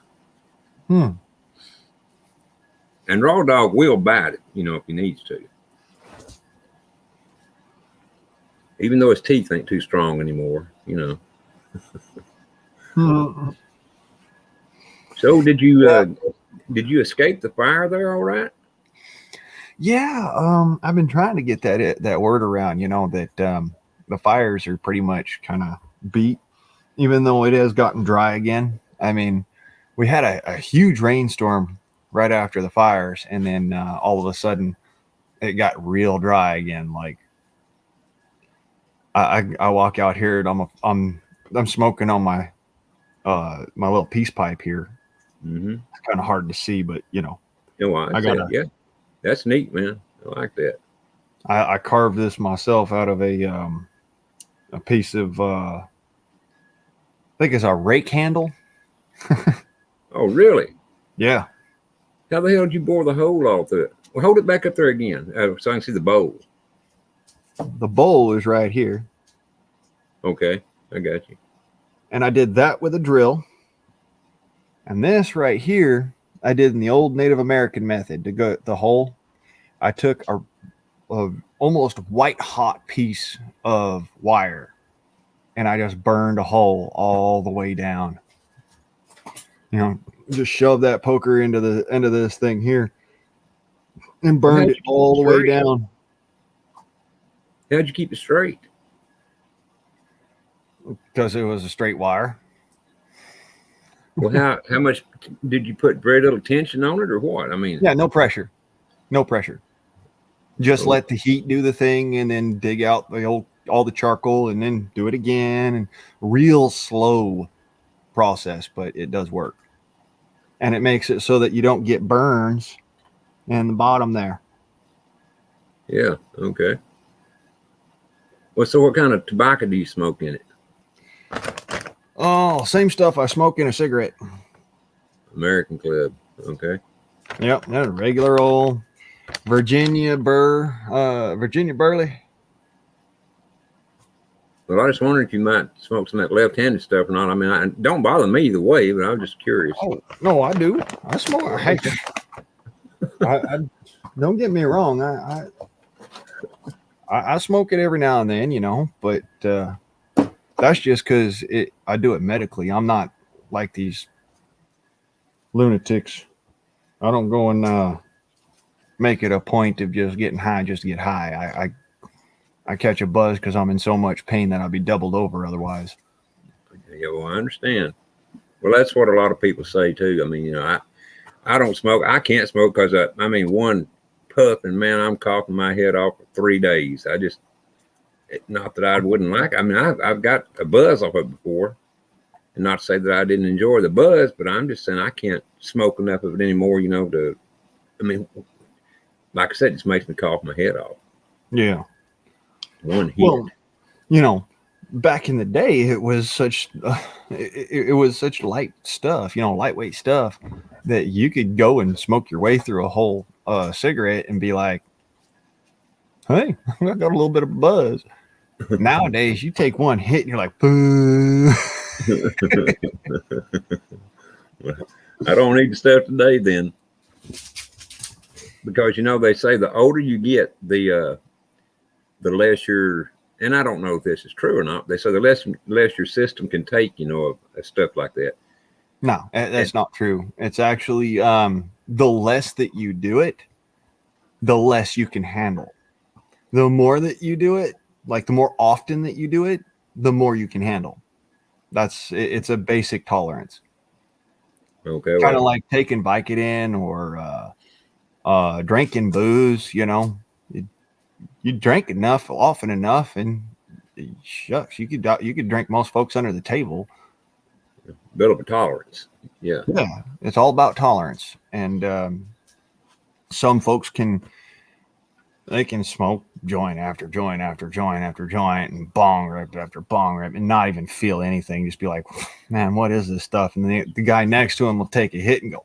And Raw Dog will bite it, if he needs to. Even though his teeth ain't too strong anymore, So did you escape the fire there all right? Yeah, I've been trying to get that word around, that the fires are pretty much kind of beat, even though it has gotten dry again. I mean, we had a huge rainstorm right after the fires, and then all of a sudden it got real dry again. Like I walk out here and I'm smoking on my my little peace pipe here. Mm-hmm. It's kind of hard to see, but you know, You know, I I said, gotta yeah, that's neat, man. I like that. I carved this myself out of a piece of I think it's a rake handle. Oh, really? Yeah, How the hell did you bore the hole all through it? Well, hold it back up there again so I can see the bowl. the bowl is right here, Okay, I got you. and I did that with a drill. And this right here, I did in the old Native American method to go the hole. I took a almost white hot piece of wire, and I just burned a hole all the way down. You know, just shoved that poker into the end of this thing here and Well, burned it all the way down. How'd you keep it straight? Because it was a straight wire. Well, how much did you put very little tension on it or what? I mean, Yeah, no pressure. No pressure. Just oh, let the heat do the thing and then dig out all the charcoal and then do it again, and real slow process, but it does work. And it makes it so that you don't get burns in the bottom there. yeah, okay. Well, so what kind of tobacco do you smoke in it? Oh, same stuff I smoke in a cigarette. American Club. Okay. Yep, that's a regular old Virginia Burley. Well, I just wondered if you might smoke some of that left-handed stuff or not. I mean, it don't bother me either way, but I was just curious. Oh no, I do. I smoke. Hey, I don't get me wrong. I smoke it every now and then, you know, but that's just because I do it medically. I'm not like these lunatics. I don't go and make it a point of just getting high just to get high. I catch a buzz because I'm in so much pain that I'll be doubled over otherwise. Yeah, well, I understand. Well, that's what a lot of people say too. I mean, you know, I don't smoke. I can't smoke because I mean, one puff and man, I'm coughing my head off for 3 days. Not that I wouldn't like it. I mean, I've got a buzz off it before, and not to say that I didn't enjoy the buzz, but I'm just saying I can't smoke enough of it anymore. You know, I mean, like I said, it just makes me cough my head off. Yeah. One hit. Well, you know, back in the day, it was such it was such light stuff, you know, lightweight stuff that you could go and smoke your way through a whole cigarette and be like, "Hey, I got a little bit of buzz." Nowadays, you take one hit and you're like, "Boo." I don't need the stuff today then, because you know they say the older you get, the less your, and I don't know if this is true or not. They say the less your system can take, you know, of stuff like that. No, that's not true. It's actually the less that you do it, the less you can handle. The more that you do it, like the more often that you do it, the more you can handle. It's a basic tolerance. Okay, Kind of well, like taking Vicodin or drinking booze. You know, you drink enough, often enough, and shucks, you could drink most folks under the table. build up a tolerance. Yeah. Yeah, it's all about tolerance, and some folks can smoke joint after joint after joint after joint and bong rip after bong rip and not even feel anything. Just be like, man, what is this stuff? And the guy next to him will take a hit and go.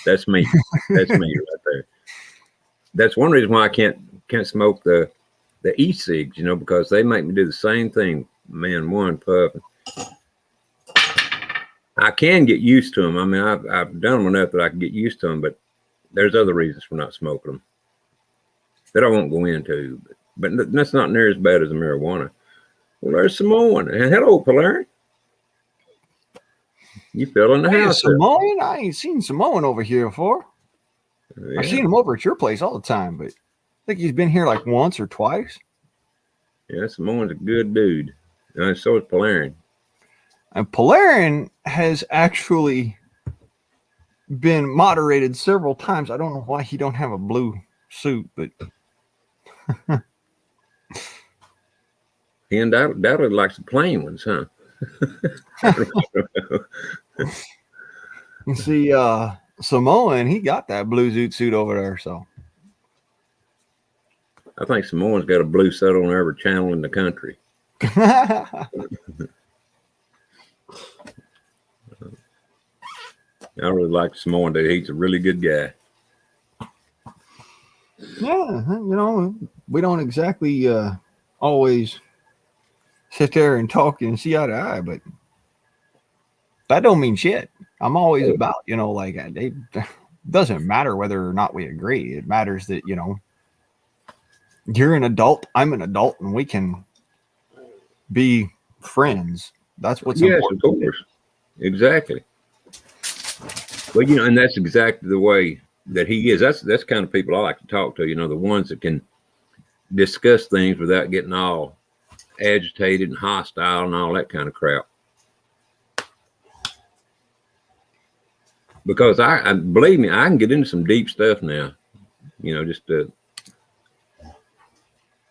That's me. That's me right there. That's one reason why I can't smoke the e-cigs, you know, because they make me do the same thing. Man, one puff. I can get used to them. I mean, I've done them enough that I can get used to them, but there's other reasons for not smoking them that I won't go into. But that's not near as bad as the marijuana. Well, there's Samoan. And hello, Polari. You fell in the Hey, house. Samoan? I ain't seen Samoan over here before. Yeah. I've seen him over at your place all the time, but I think he's been here like once or twice. Yeah, Samoan's a good dude. And so is Polari. And Polarin has actually been moderated several times. I don't know why he don't have a blue suit, but he undoubtedly likes the plain ones, huh? you see, Samoan, he got that blue suit over there. So I think Samoa's got a blue set on every channel in the country. I really like Samoan dude. He's a really good guy. Yeah, we don't exactly always sit there and talk and see eye to eye, but that don't mean shit. I'm always about, like it doesn't matter whether or not we agree. It matters that, you're an adult, I'm an adult, and we can be friends. That's what's important. Yes, of course. Exactly. Well, and that's exactly the way that he is. That's kind of people I like to talk to, the ones that can discuss things without getting all agitated and hostile and all that kind of crap. Because I believe me, I can get into some deep stuff now.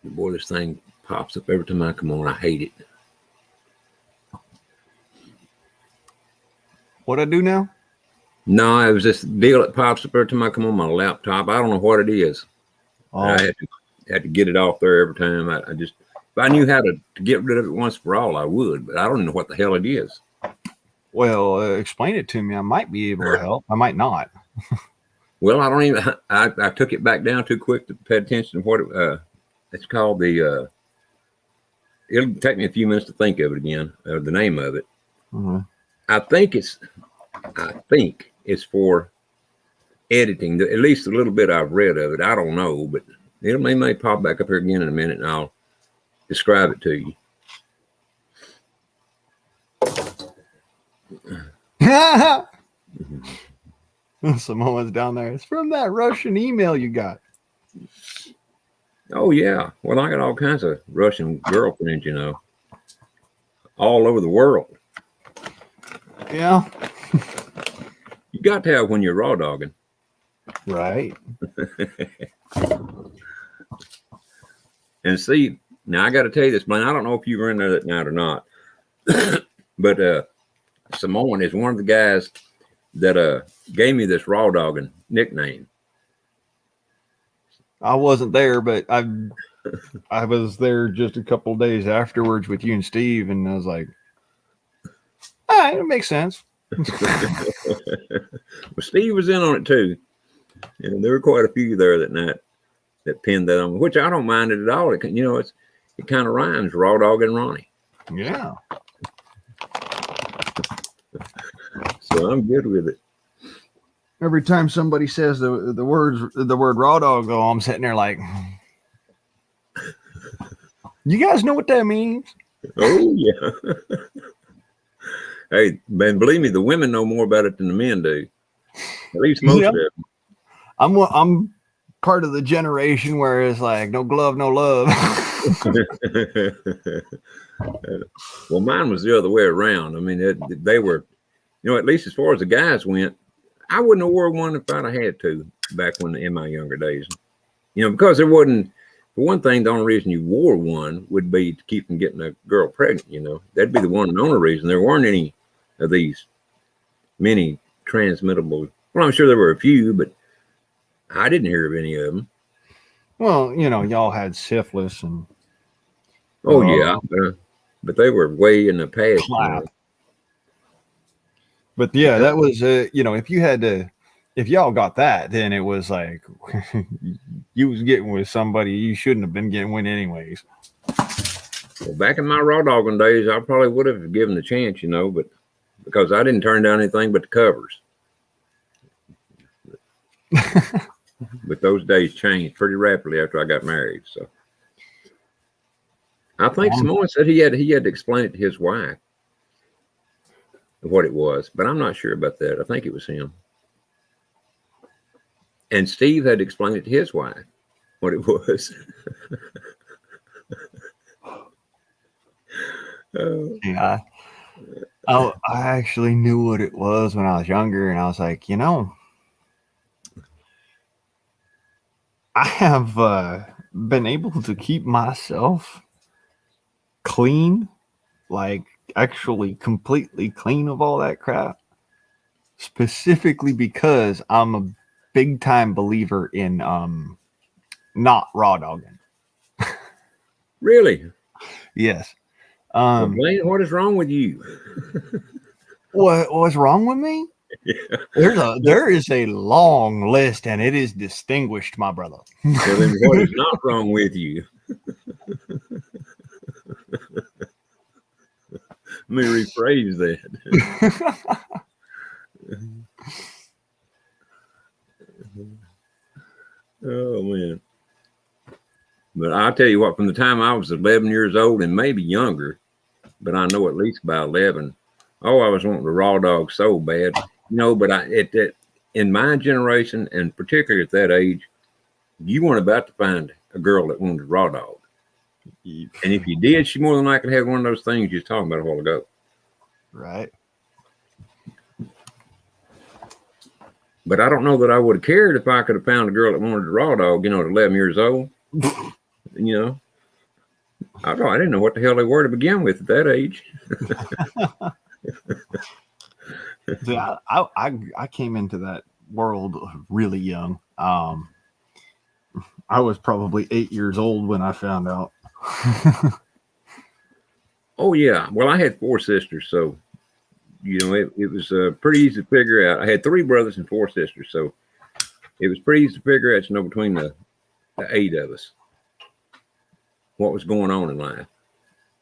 Boy, this thing pops up every time I come on. I hate it. What I do now? No, it was this deal that pops up every time I come on my laptop. I don't know what it is. Oh. I had to get it off there every time. I just, if I knew how to get rid of it once for all, I would. But I don't know what the hell it is. Well, explain it to me. I might be able to help. I might not. Well, I don't even. I took it back down too quick to pay attention to what it's called. It'll take me a few minutes to think of it again. The name of it. Mm-hmm. I think it's for editing. At least a little bit I've read of it. I don't know, but it may pop back up here again in a minute, and I'll describe it to you. Samoa's down there. It's from that Russian email you got. Oh yeah. Well, I got all kinds of Russian girlfriends, all over the world. Yeah. You got to have when you're raw dogging. Right. And see, now I got to tell you this, Blaine. I don't know if you were in there that night or not, but Samoan is one of the guys that gave me this raw dogging nickname. I wasn't there, but I was there just a couple of days afterwards with you and Steve, and I was like, all right, it makes sense. Well, Steve was in on it too. And there were quite a few there that night that pinned that on, which I don't mind it at all. It kind of rhymes, raw dog and Ronnie. Yeah. So I'm good with it. Every time somebody says the word raw dog, though, I'm sitting there like, you guys know what that means? Oh yeah. Hey, man, believe me, the women know more about it than the men do. At least most of them. I'm part of the generation where it's like no glove, no love. Well, mine was the other way around. I mean, they were, at least as far as the guys went, I wouldn't have worn one if I'd have had to back in my younger days. Because there wasn't, for one thing, the only reason you wore one would be to keep from getting a girl pregnant. That'd be the one and only reason. There weren't any of these many transmittable. Well, I'm sure there were a few, but I didn't hear of any of them. Well, y'all had syphilis and. Oh yeah, but they were way in the past. But yeah, that was if y'all got that, then it was like you was getting with somebody you shouldn't have been getting with anyways. Well, back in my raw dogging days, I probably would have given the chance, but because I didn't turn down anything but the covers. But those days changed pretty rapidly after I got married. So I think Samoan said he had to explain it to his wife what it was, but I'm not sure about that. I think it was him. And Steve had to explain it to his wife what it was. Yeah. I actually knew what it was when I was younger, and I was like, I have been able to keep myself clean, like actually completely clean of all that crap, specifically because I'm a big time believer in not raw dogging. Really? Yes. Well, Blaine, what is wrong with you? What's wrong with me? Yeah. There is a long list, and it is distinguished, my brother. Well, then what is not wrong with you? Let me rephrase that. Oh man. But I'll tell you what, from the time I was 11 years old and maybe younger, but I know at least about 11, oh, I was wanting a raw dog so bad. But in my generation, and particularly at that age, you weren't about to find a girl that wanted a raw dog. And if you did, she more than likely had one of those things you was talking about a while ago. Right. But I don't know that I would have cared if I could have found a girl that wanted a raw dog, at 11 years old. I didn't know what the hell they were to begin with at that age. See, I came into that world really young. I was probably 8 years old when I found out. Oh yeah. Well, I had 4 sisters, so it was pretty easy to figure out. I had 3 brothers and 4 sisters, so it was pretty easy to figure out, between the 8 of us, what was going on in life.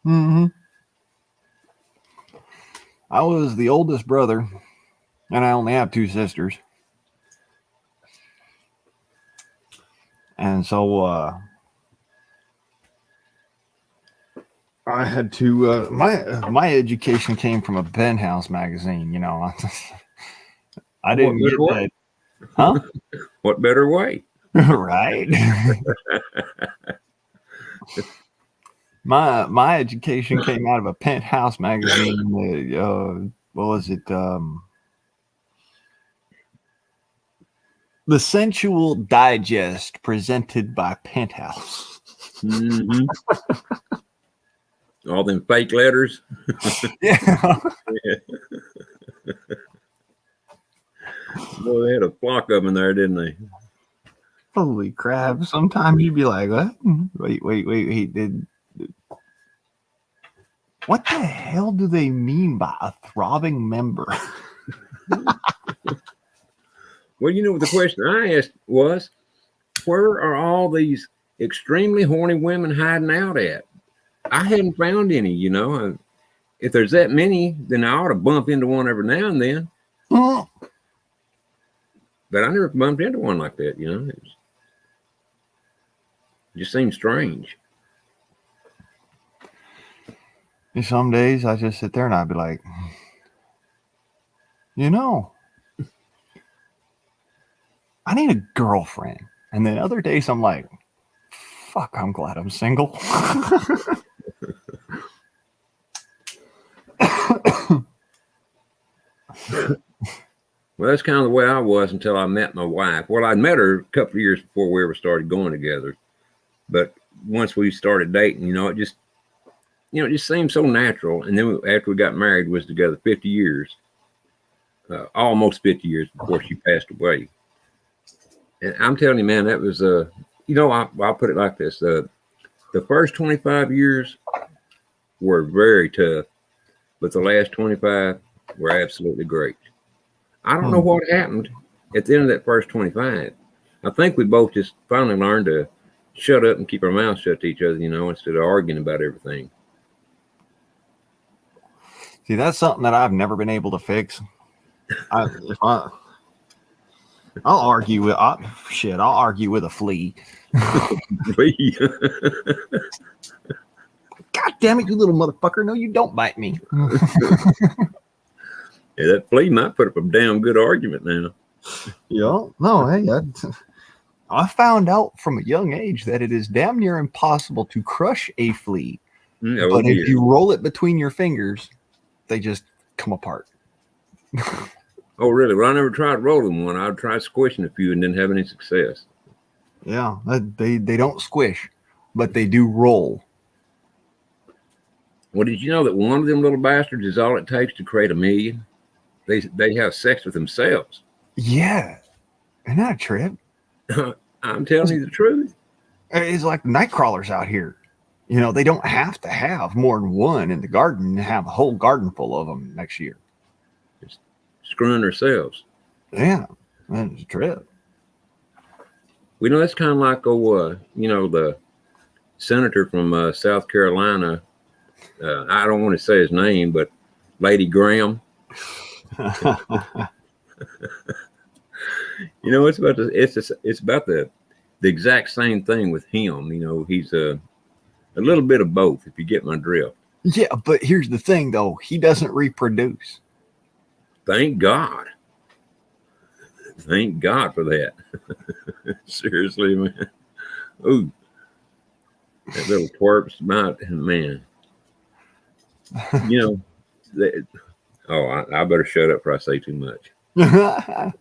Mm-hmm. I was the oldest brother, and I only have 2 sisters. And so I had to my education came from a penthouse magazine, I didn't get that. Huh? What better way? Right. My education came out of a penthouse magazine. What was it? The Sensual Digest, presented by Penthouse. Mm-hmm. All them fake letters. Yeah. Boy, they had a flock of them in there, didn't they? Holy crap. Sometimes you'd be like, what? Wait. What the hell do they mean by a throbbing member? Well, the question I asked was, where are all these extremely horny women hiding out at? I hadn't found any, If there's that many, then I ought to bump into one every now and then. But I never bumped into one like that, It just seems strange. Some days I just sit there and I'd be like, I need a girlfriend. And then other days I'm like, fuck, I'm glad I'm single. Well, that's kind of the way I was until I met my wife. Well, I met her a couple of years before we ever started going together. But once we started dating, it just seemed so natural. And then after we got married, we was together 50 years, almost 50 years before she passed away. And I'm telling you, man, that was, I'll put it like this. The first 25 years were very tough, but the last 25 were absolutely great. I don't know what happened at the end of that first 25. I think we both just finally learned to shut up and keep our mouths shut to each other, instead of arguing about everything. See, that's something that I've never been able to fix. I'll argue with I'll argue with a flea. God damn it, you little motherfucker! No, you don't bite me. Yeah, that flea might put up a damn good argument now. Yeah, no, hey, I found out from a young age that it is damn near impossible to crush a flea. But if you roll it between your fingers, they just come apart. Oh, really? Well, I never tried rolling one. I tried squishing a few and didn't have any success. Yeah, they don't squish, but they do roll. Well, did you know that one of them little bastards is all it takes to create a million? They have sex with themselves. Yeah, isn't that a trip? I'm telling you the truth. It's like night crawlers out here. You know, they don't have to have more than one in the garden and have a whole garden full of them next year. Just screwing themselves. Yeah, that's a trip. We know that's kind of like the senator from South Carolina. I don't want to say his name, but Lady Graham. You know, it's about the exact same thing with him. You know, he's a little bit of both, if you get my drift. Yeah, but here's the thing, though. He doesn't reproduce. Thank God. Thank God for that. Seriously, man. Ooh. That little twerp's about, man. You know, I better shut up before I say too much. I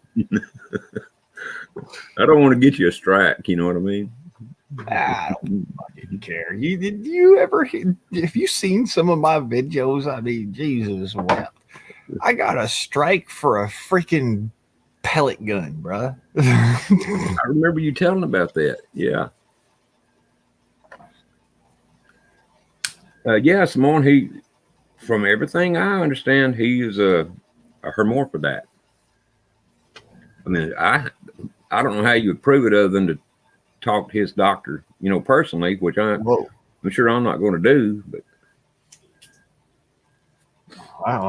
don't want to get you a strike, you know what I mean? I don't fucking care. Did you ever, if you seen some of my videos, I mean, Jesus wept. I got a strike for a freaking pellet gun, bruh. I remember you telling about that. Yeah. Yeah, Simone, from everything I understand, he is a hermaphrodite. I mean, I don't know how you would prove it other than to talk to his doctor, you know, personally, which I'm sure I'm not going to do. But I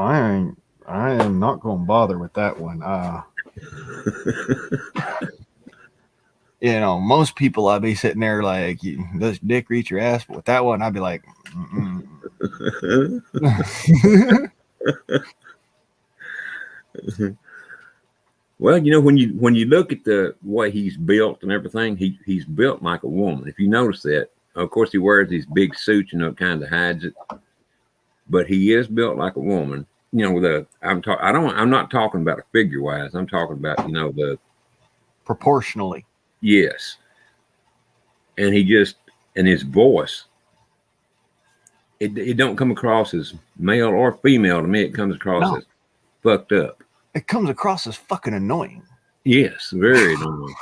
am not going to bother with that one. You know, most people I'd be sitting there like, does dick reach your ass? But with that one, I'd be like, well, you know, when you look at the way he's built and everything, he's built like a woman. If you notice that, of course, he wears these big suits, you know, it kind of hides it. But he is built like a woman. You know, I'm not talking about a figure wise. I'm talking about, you know, the proportionally. Yes. And and his voice, it don't come across as male or female to me. It comes across as fucked up. It comes across as fucking annoying. Yes, very annoying.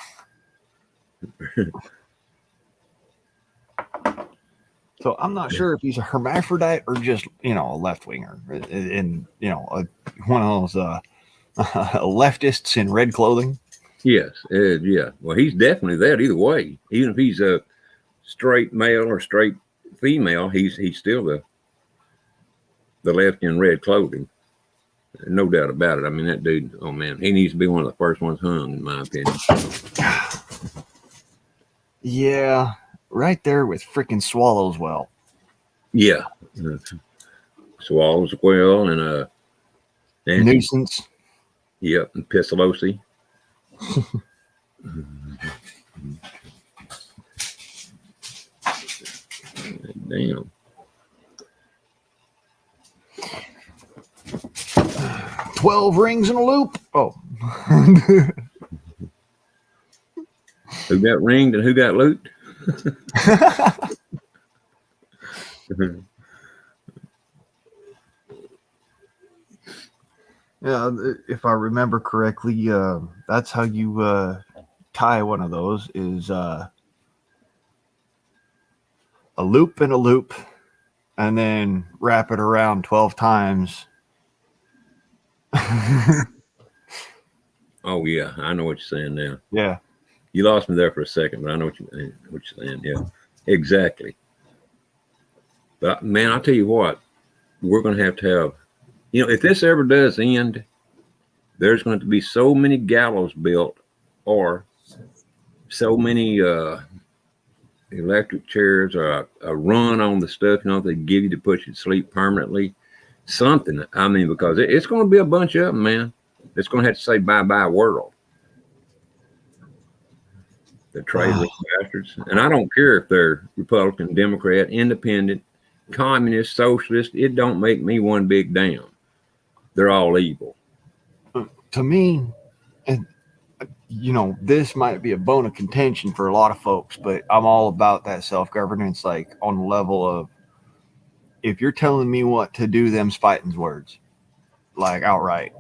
So I'm not sure if he's a hermaphrodite or just, you know, a left winger, and you know, one of those leftists in red clothing. Yes, yeah. Well, he's definitely that either way. Even if he's a straight male or straight female, he's still the left in red clothing. No doubt about it. I mean, that dude, oh man, he needs to be one of the first ones hung, in my opinion. Yeah, right there with freaking Swallows Well. Yeah. Swallows Well and Nuisance. Yep, and Pissalosi. Damn. 12 rings in a loop. Oh. Who got ringed and who got looped? Yeah, if I remember correctly, that's how you tie one of those is a loop and a loop, and then wrap it around 12 times. Oh yeah, I know what you're saying now. Yeah, you lost me there for a second, but I know what you're saying. Yeah, exactly. But man, I'll tell you what, we're going to have, you know, if this ever does end, there's going to be so many gallows built, or so many electric chairs, or a run on the stuff, you know, they give you to put you to sleep permanently. Something, I mean, because it's going to be a bunch of them, man. It's going to have to say bye-bye world. The traitorous bastards. And I don't care if they're Republican, Democrat, Independent, Communist, Socialist. It don't make me one big damn. they're all evil. To me, and this might be a bone of contention for a lot of folks, but I'm all about that self-governance, like on the level of, if you're telling me what to do, them's fighting's words, like outright.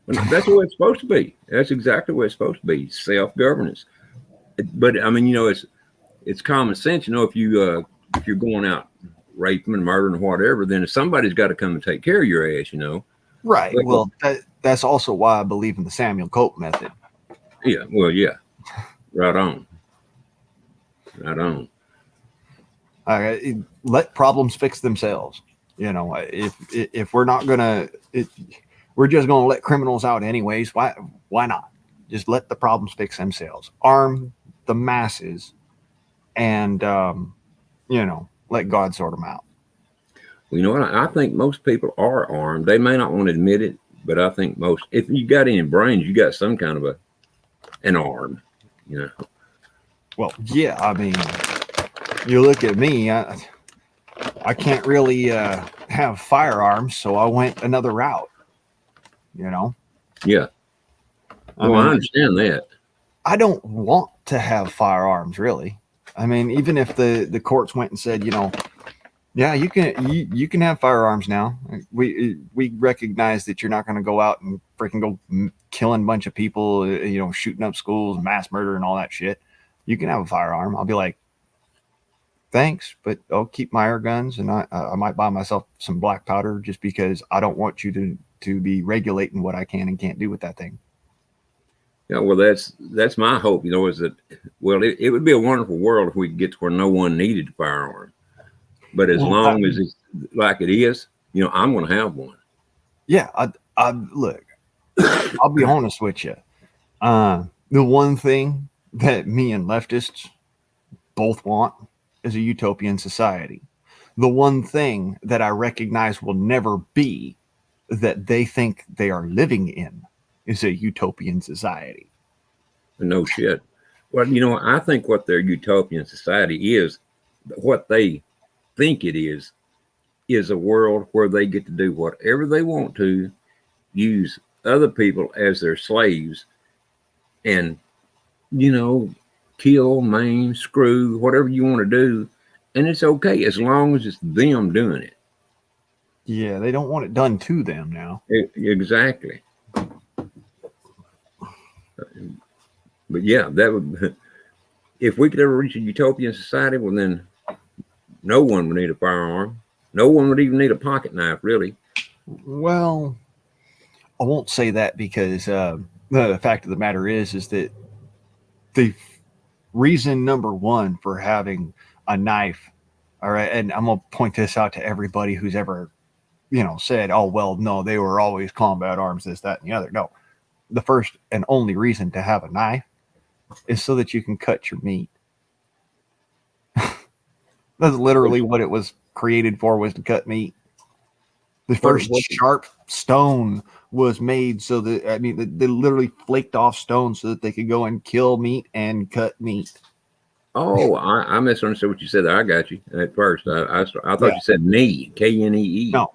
That's the way it's supposed to be. That's exactly what it's supposed to be, self-governance. But I mean, it's common sense. If you're going out raping and murdering or whatever, then somebody's got to come and take care of your ass. Right. Like, well, that's also why I believe in the Samuel Cope method. Yeah. Well, yeah. Right on. Right on. Let problems fix themselves. If we're not gonna, we're just gonna let criminals out anyways. Why not? Just let the problems fix themselves. Arm the masses, and let God sort them out. Well, you know what? I think most people are armed. They may not want to admit it, but I think most. If you got any brains, you got some kind of an arm. Well, yeah. I mean, you look at me. I can't really have firearms, so I went another route. Yeah. I understand that. I don't want to have firearms, really. I mean, even if the courts went and said, yeah, you can have firearms now. We recognize that you're not going to go out and freaking go killing a bunch of people, shooting up schools, mass murder, and all that shit. You can have a firearm. I'll be like, thanks, but I'll keep my air guns, and I might buy myself some black powder just because I don't want you to be regulating what I can and can't do with that thing. Yeah, well, that's my hope. Is that it would be a wonderful world if we could get to where no one needed a firearm. But as long as it's like it is, I'm going to have one. Yeah, I look. I'll be honest with you. The one thing that me and leftists both want is a utopian society. The one thing that I recognize will never be that they think they are living in is a utopian society. No shit. Well, I think what their utopian society is, what they think it is a world where they get to do whatever they want to, use other people as their slaves, and kill, maim, screw, whatever you want to do, and it's okay as long as it's them doing it. Yeah, they don't want it done to them now. Exactly. But yeah, that would, if we could ever reach a utopian society, well, then no one would need a firearm. No one would even need a pocket knife, really. Well, I won't say that because the fact of the matter is that the reason number one for having a knife, all right, and I'm going to point this out to everybody who's ever, said, oh, well, no, they were always combat arms, this, that, and the other. No, the first and only reason to have a knife is so that you can cut your meat. That's literally what it was created for, was to cut meat. The first sharp stone was made so that, they literally flaked off stone so that they could go and kill meat and cut meat. Oh, I misunderstood what you said there. I got you at first. I thought you said knee, Knee. No.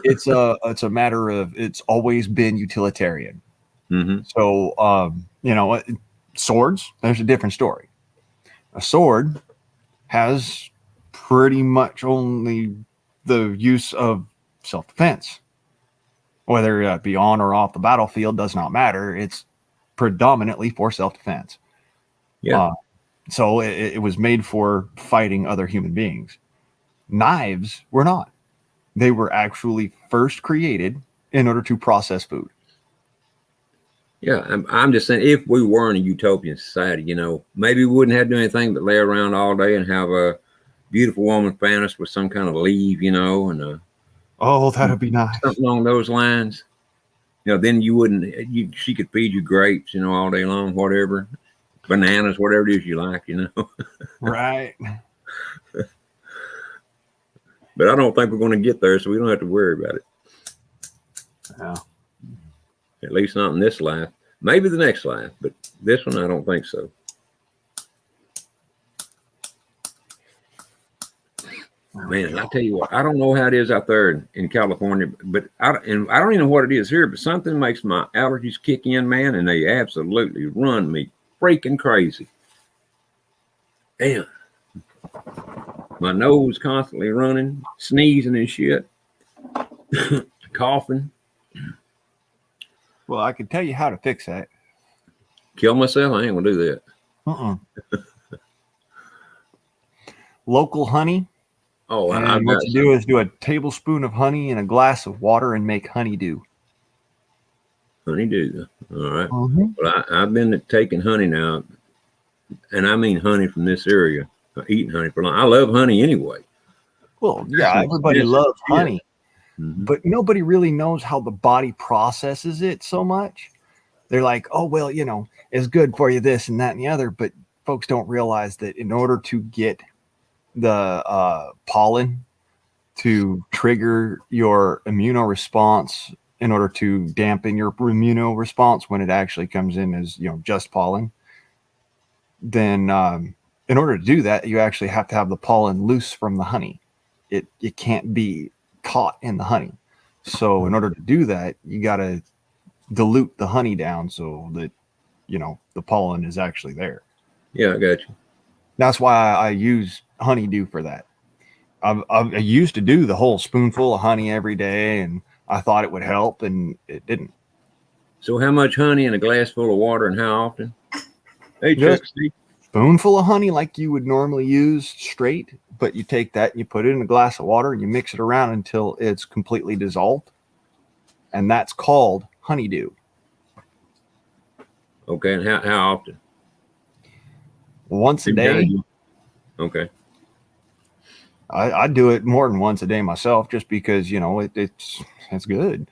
It's a matter of, it's always been utilitarian. Mm-hmm. So, swords, there's a different story. A sword has pretty much only the use of self-defense. Whether it be on or off the battlefield does not matter. It's predominantly for self-defense. Yeah. So it was made for fighting other human beings. Knives were not. They were actually first created in order to process food. Yeah, I'm just saying, if we were in a utopian society, maybe we wouldn't have to do anything but lay around all day and have a beautiful woman fan us with some kind of leave, and oh, that'd be nice. Something along those lines. Then you wouldn't. She could feed you grapes, all day long, whatever, bananas, whatever it is you like, Right. But I don't think we're going to get there, so we don't have to worry about it. Yeah. At least not in this life. Maybe the next life, but this one I don't think so. Man, I tell you what, I don't know how it is out there in California, but I don't even know what it is here, but something makes my allergies kick in, man, and they absolutely run me freaking crazy. Damn. My nose constantly running, sneezing and shit, coughing. Well, I can tell you how to fix that. Kill myself? I ain't gonna do that. Local honey. Oh, And what you do is do a tablespoon of honey in a glass of water and make honeydew. Honeydew. All right. Well, I've been taking honey now, and I mean honey from this area. Eating honey for long. I love honey anyway. Well, yeah, everybody loves honey, but nobody really knows how the body processes it so much. They're like, oh, well, you know, it's good for you, this and that and the other. But folks don't realize that in order to get the pollen to trigger your immunoresponse, in order to dampen your immunoresponse when it actually comes in as, you know, just pollen, then in order to do that, you actually have to have the pollen loose from the honey. It can't be caught in the honey. So in order to do that, you got to dilute the honey down so that, you know, the pollen is actually there. Yeah, I got you. That's why I use honeydew for that. I used to do the whole spoonful of honey every day, and I thought it would help, and it didn't. So how much honey in a glass full of water, and how often? Hey, Chuck, spoonful of honey like you would normally use straight, but you take that and you put it in a glass of water and you mix it around until it's completely dissolved, and that's called honeydew. Okay, and how often? Once a day. Okay. I do it more than once a day myself, just because, you know, it's good.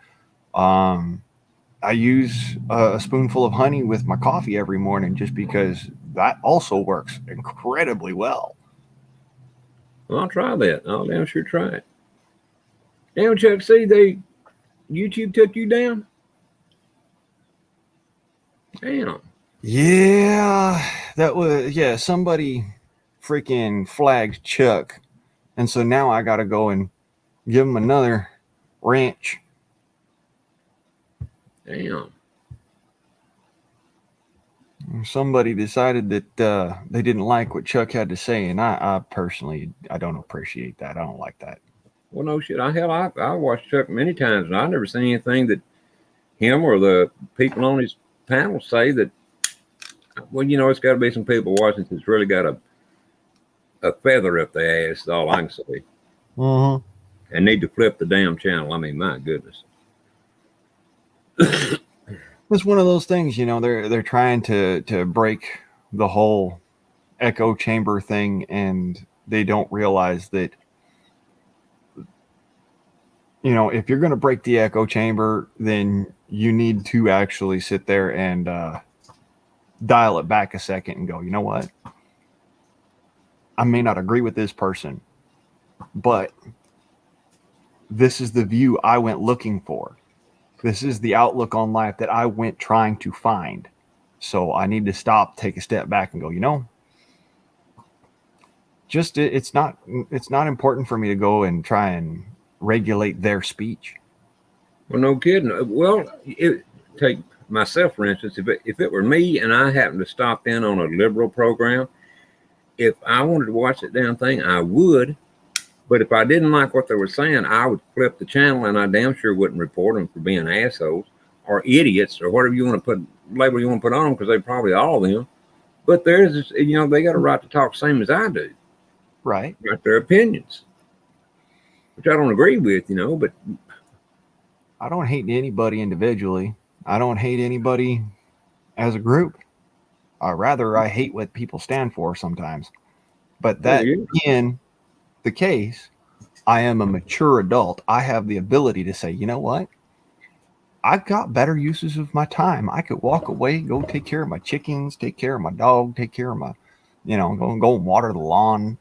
I use a spoonful of honey with my coffee every morning, just because that also works incredibly well. Well, I'll try that. I'll damn sure try it. Damn, Chuck, see, YouTube took you down? Damn. Yeah, that was, somebody freaking flagged Chuck. And so now I got to go and give him another wrench. Damn. Somebody decided that they didn't like what Chuck had to say, and I personally, I don't appreciate that. I don't like that. Well, no shit. I watched Chuck many times, and I never seen anything that him or the people on his panel say that. Well, you know, it's got to be some people watching that's really got a feather up their ass. That's all I can say. And need to flip the damn channel. I mean, my goodness. It's one of those things, you know, they're trying to break the whole echo chamber thing, and they don't realize that, you know, if you're going to break the echo chamber, then you need to actually sit there and dial it back a second and go, you know what? I may not agree with this person, but this is the view I went looking for. This is the outlook on life that I went trying to find. So I need to stop, take a step back and go, you know, just it's not important for me to go and try and regulate their speech. Well, no kidding. Well, take myself, for instance, if it were me and I happened to stop in on a liberal program, if I wanted to watch that damn thing, I would. But if I didn't like what they were saying, I would flip the channel, and I damn sure wouldn't report them for being assholes or idiots or whatever you want to put label you want to put on them, because they probably all of them. But there's, you know, they got a right to talk same as I do. Right. Got their opinions, which I don't agree with, you know, but I don't hate anybody individually. I don't hate anybody as a group. Rather, I hate what people stand for sometimes. But that being the case, I am a mature adult. I have the ability to say, you know what? I've got better uses of my time. I could walk away, go take care of my chickens, take care of my dog, take care of my, you know, go and water the lawn.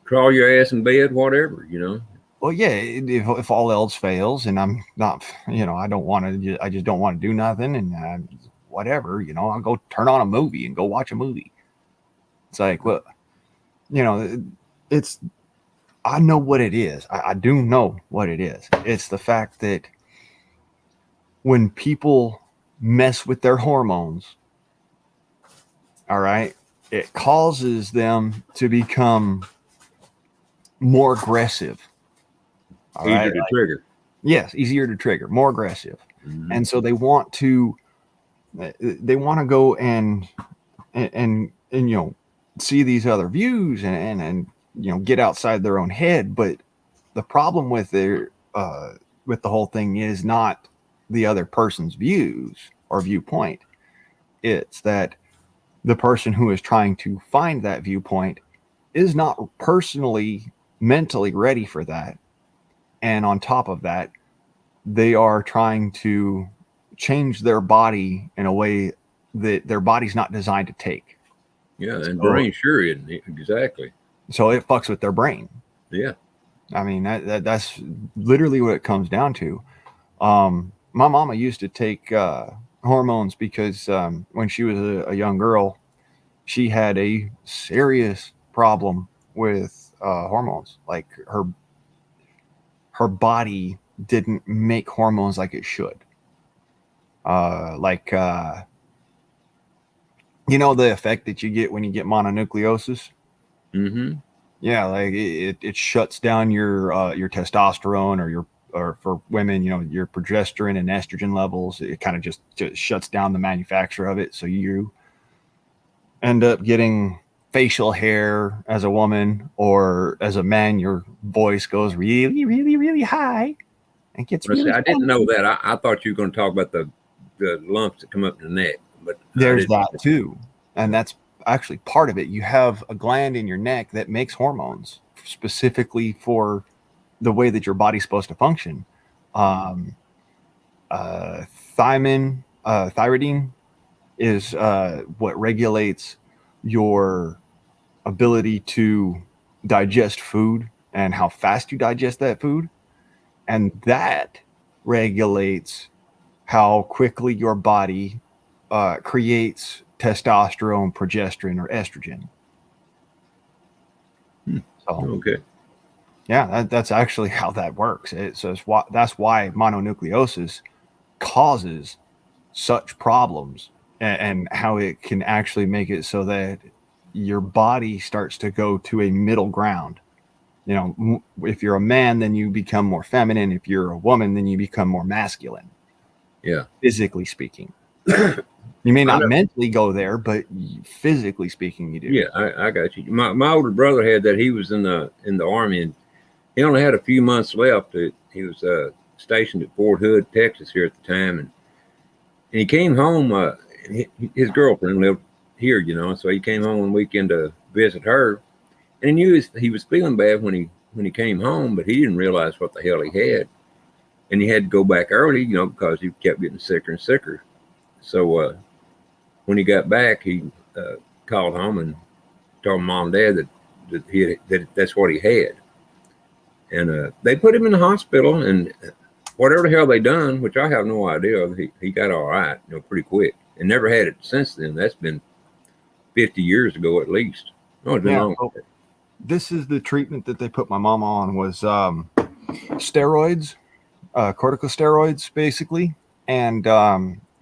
Crawl your ass in bed, whatever, you know. Well, yeah, if all else fails and I'm not, you know, I just don't want to do nothing, and whatever, you know, I'll go turn on a movie and go watch a movie. It's like, well, you know, it's I know what it is. I do know what it is. It's the fact that when people mess with their hormones, all right, it causes them to become more aggressive. All Easier right. to trigger. Yes, easier to trigger, more aggressive. Mhm. And so they want to go and see these other views and get outside their own head. But the problem with the whole thing is not the other person's views or viewpoint. It's that the person who is trying to find that viewpoint is not personally mentally ready for that. And on top of that, they are trying to change their body in a way that their body's not designed to take. Yeah, and So, brain sure isn't. Exactly. so it fucks with their brain. Yeah. I mean, that's literally what it comes down to. My mama used to take hormones because when she was a young girl, she had a serious problem with hormones. Like her body didn't make hormones like it should. Like the effect that you get when you get mononucleosis. Mm-hmm. Yeah, like it shuts down your testosterone or for women, your progesterone and estrogen levels. It kind of just shuts down the manufacture of it. So you end up getting facial hair as a woman, or as a man, your voice goes really, really, really high and gets really. I didn't know that. I thought you were going to talk about the lumps that come up in the neck, but There's that too, and that's actually part of it. You have a gland in your neck that makes hormones specifically for the way that your body's supposed to function. Um, thyroidine is what regulates your ability to digest food and how fast you digest that food, and that regulates how quickly your body creates testosterone, progesterone, or estrogen. So, Okay. yeah, that's actually how that works. That's why mononucleosis causes such problems, and how it can actually make it so that your body starts to go to a middle ground. If you're a man, then you become more feminine. If you're a woman, then you become more masculine. Yeah. Physically speaking. You may not mentally go there, but physically speaking, you do. Yeah, I got you. My older brother had that. He was in the army, and he only had a few months left. He was stationed at Fort Hood, Texas, here at the time, and he came home. His girlfriend lived here, so he came home one weekend to visit her, and he knew he was feeling bad when he came home, but he didn't realize what the hell he had, and he had to go back early, because he kept getting sicker and sicker. So when he got back, he called home and told mom and dad that that's what he had, and they put him in the hospital, and whatever the hell they done, which I have no idea, he got all right, pretty quick, and never had it since then. That's been 50 years ago at least. No, it's been long. So this is the treatment that they put my mom on, was steroids, corticosteroids, basically, and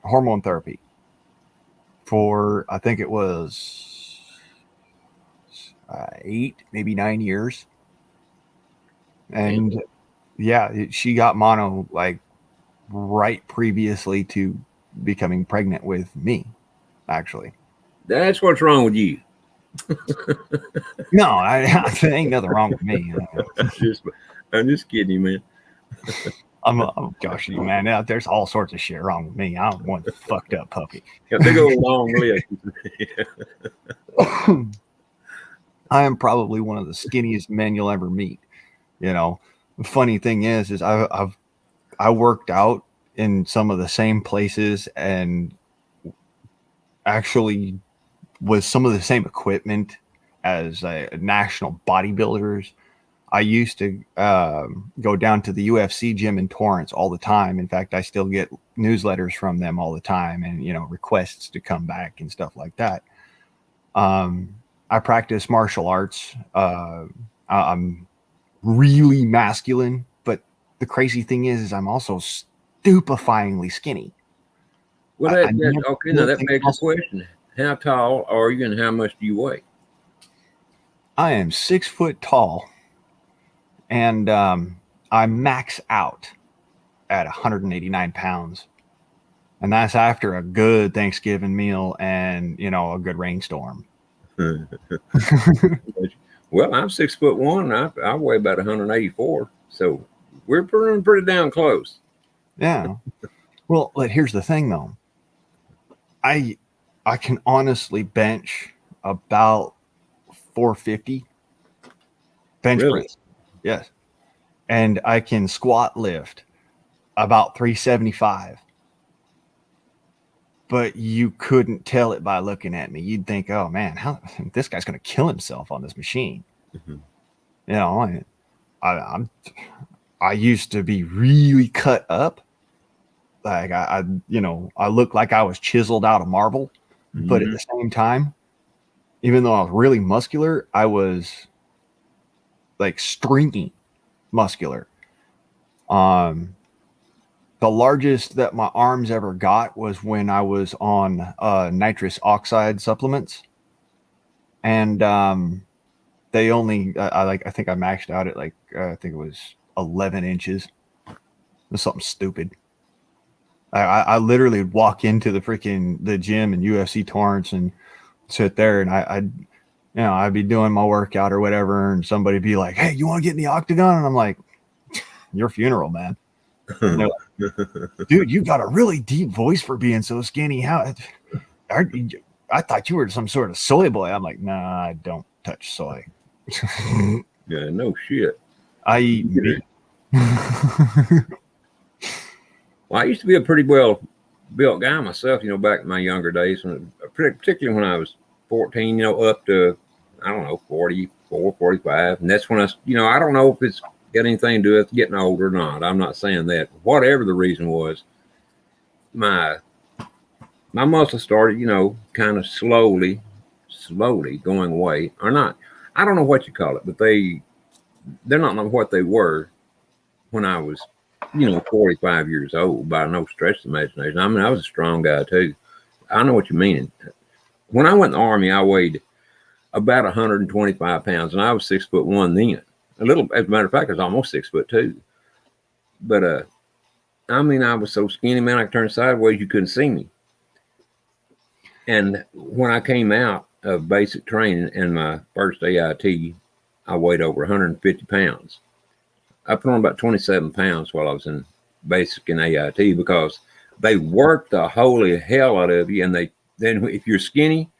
hormone therapy for, I think it was 8, maybe 9 years. And yeah, she got mono like right previously to becoming pregnant with me, actually. That's what's wrong with you. No, there ain't nothing wrong with me. I'm just kidding you, man. Gosh, man, there's all sorts of shit wrong with me. I'm one fucked up puppy. Yeah, big old long list. I am probably one of the skinniest men you'll ever meet. The funny thing is I worked out in some of the same places, and actually with some of the same equipment as national bodybuilders. I used to go down to the UFC gym in Torrance all the time. In fact, I still get newsletters from them all the time, and requests to come back and stuff like that. I practice martial arts. I'm really masculine, but the crazy thing is I'm also stupefyingly skinny. Well, I never okay. Now built that any begs the muscle. question: how tall are you, and how much do you weigh? I am 6 foot tall, and I max out at 189 pounds. And that's after a good Thanksgiving meal and, a good rainstorm. Well, I'm 6'1". I weigh about 184, so we're pretty down close. Yeah. Well, but here's the thing, though. I can honestly bench about 450 bench Really? press. Yes. And I can squat lift about 375. But you couldn't tell it by looking at me. You'd think, oh man, how this guy's going to kill himself on this machine. Mhm. I'm I used to be really cut up. Like I looked like I was chiseled out of marble. But at Mhm. the same time, even though I was really muscular, I was like stringy muscular. Um, the largest that my arms ever got was when I was on nitrous oxide supplements, and they only I think I maxed out at like I think it was 11 inches. It was something stupid. I literally would walk into the gym in UFC Torrance and sit there, and I'd be doing my workout or whatever, and somebody'd be like, "Hey, you want to get in the octagon?" And I'm like, "Your funeral, man." And they're like, "Dude, you got a really deep voice for being so skinny. I thought you were some sort of soy boy." I'm like, "Nah, I don't touch soy. Yeah, no shit. I eat meat." Well, I used to be a pretty well built guy myself, back in my younger days, particularly when I was 14, up to, I don't know, 44, 45. And that's when I don't know if it's got anything to do with getting older or not. I'm not saying that. Whatever the reason was, my muscles started, kind of slowly going away, or not. I don't know what you call it, but they're not what they were when I was, 45 years old by no stretch of the imagination. I mean, I was a strong guy too. I know what you mean. When I went in the Army, I weighed about 125 pounds, and I was 6'1" then. A little, as a matter of fact, I was almost 6'2". But I mean, I was so skinny, man, I could turn sideways, you couldn't see me. And when I came out of basic training in my first AIT, I weighed over 150 pounds. I put on about 27 pounds while I was in basic and AIT because they work the holy hell out of you. And then if you're skinny,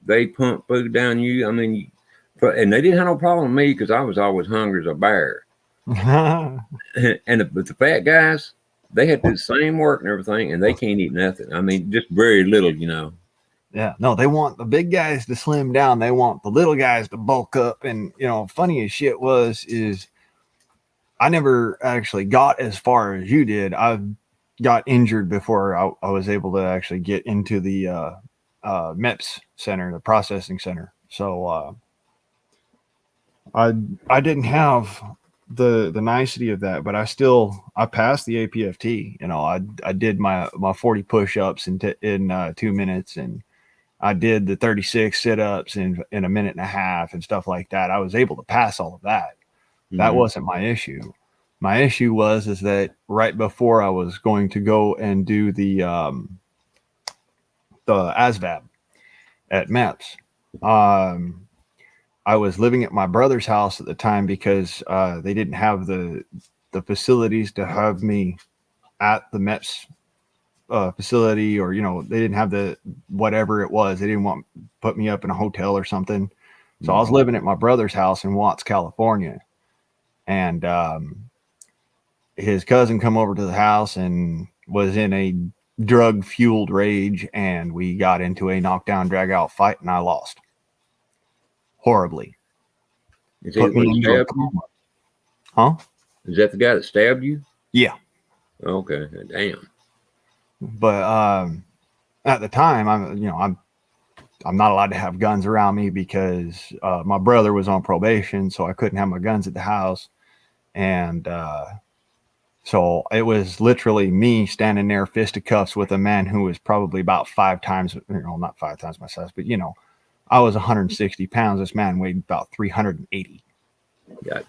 they pump food down you. I mean, and they didn't have no problem with me because I was always hungry as a bear. But the fat guys, they had to do the same work and everything, and they can't eat nothing. I mean, just very little, Yeah, no, they want the big guys to slim down. They want the little guys to bulk up. And funny as shit is I never actually got as far as you did. I got injured before I was able to actually get into the MEPS center, the processing center. So I didn't have the nicety of that, but I passed the APFT. I did my 40 push-ups in 2 minutes, and I did the 36 sit-ups in a minute and a half and stuff like that. I was able to pass all of that. That wasn't my issue. My issue is that right before I was going to go and do the ASVAB at MEPS, I was living at my brother's house at the time because they didn't have the facilities to have me at the MEPS facility, or they didn't have the whatever it was. They didn't put me up in a hotel or something. So I was living at my brother's house in Watts, California, and his cousin come over to the house and was in a drug fueled rage, and we got into a knockdown drag out fight, and I lost horribly. Is Put me into a coma. Huh? Is that the guy that stabbed you? Yeah. Okay. Damn. But at the time, I'm not allowed to have guns around me because my brother was on probation, so I couldn't have my guns at the house. And so it was literally me standing there fisticuffs with a man who was probably about 5 times, not 5 times my size, but I was 160 pounds. This man weighed about 380.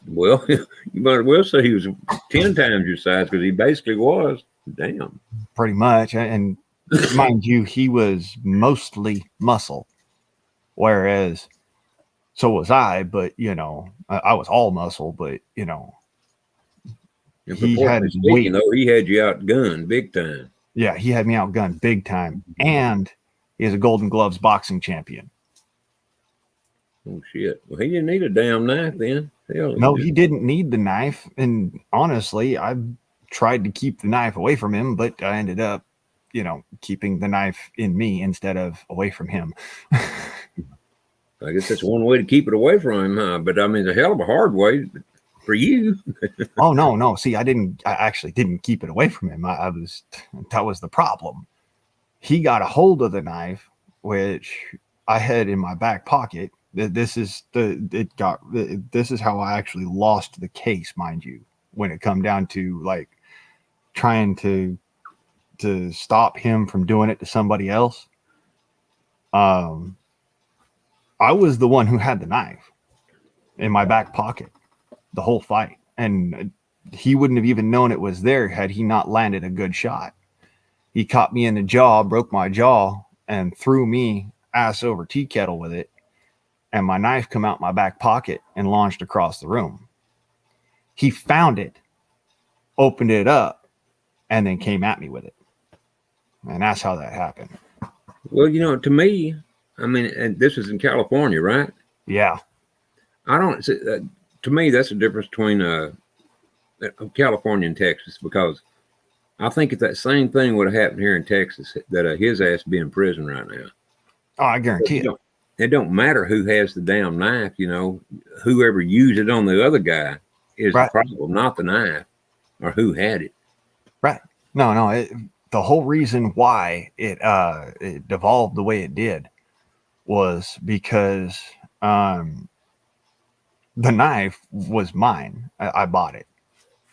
Well, you might well say he was 10 times your size, because he basically was. Damn. Pretty much. And mind you, he was mostly muscle, whereas so was I, but I was all muscle, but he had weight. Though, he had you outgunned big time. Yeah, he had me outgunned big time, and he is a Golden Gloves boxing champion. Oh shit! Well, he didn't need a damn knife then. Hell, No, he didn't need the knife, and honestly, I tried to keep the knife away from him, but I ended up, keeping the knife in me instead of away from him. I guess that's one way to keep it away from him, huh? But I mean, it's a hell of a hard way for you. Oh no! See, I actually didn't keep it away from him. That was the problem. He got a hold of the knife, which I had in my back pocket. This is how I actually lost the case, mind you, when it come down to like trying to stop him from doing it to somebody else. I was the one who had the knife in my back pocket the whole fight, and he wouldn't have even known it was there had he not landed a good shot. He caught me in the jaw, broke my jaw, and threw me ass over tea kettle with it. And my knife come out my back pocket and launched across the room. He found it, opened it up, and then came at me with it. And that's how that happened. Well, to me, I mean, and this is in California, right? Yeah. I don't. To me, that's the difference between California and Texas, because I think if that same thing would have happened here in Texas, that his ass would be in prison right now. Oh, I guarantee it. It don't matter who has the damn knife, whoever used it on the other guy is right. The problem, not the knife or who had it. Right. No. The whole reason why it devolved the way it did was because the knife was mine. I bought it.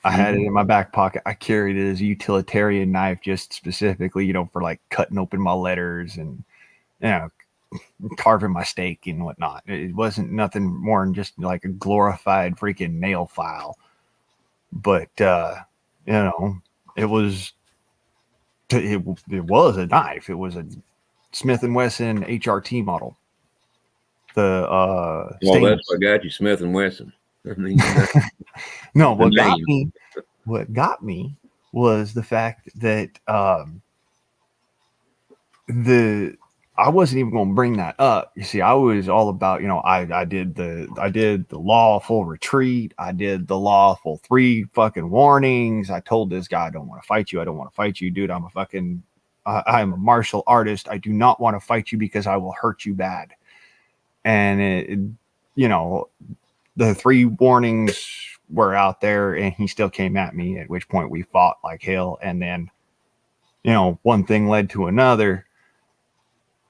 I had it in my back pocket. I carried it as a utilitarian knife, just specifically, for like cutting open my letters and, carving my steak and whatnot. It wasn't nothing more than just like a glorified freaking nail file. But, it was a knife. It was a Smith & Wesson HRT model. Well, that's what got you, Smith & Wesson. I mean, no, what got me was the fact that I wasn't even going to bring that up. You see, I was all about, I did the lawful retreat. I did the lawful 3 fucking warnings. I told this guy, I don't want to fight you. I don't want to fight you, dude. I'm a martial artist. I do not want to fight you because I will hurt you bad. And the 3 warnings were out there, and he still came at me, at which point we fought like hell. And then, one thing led to another.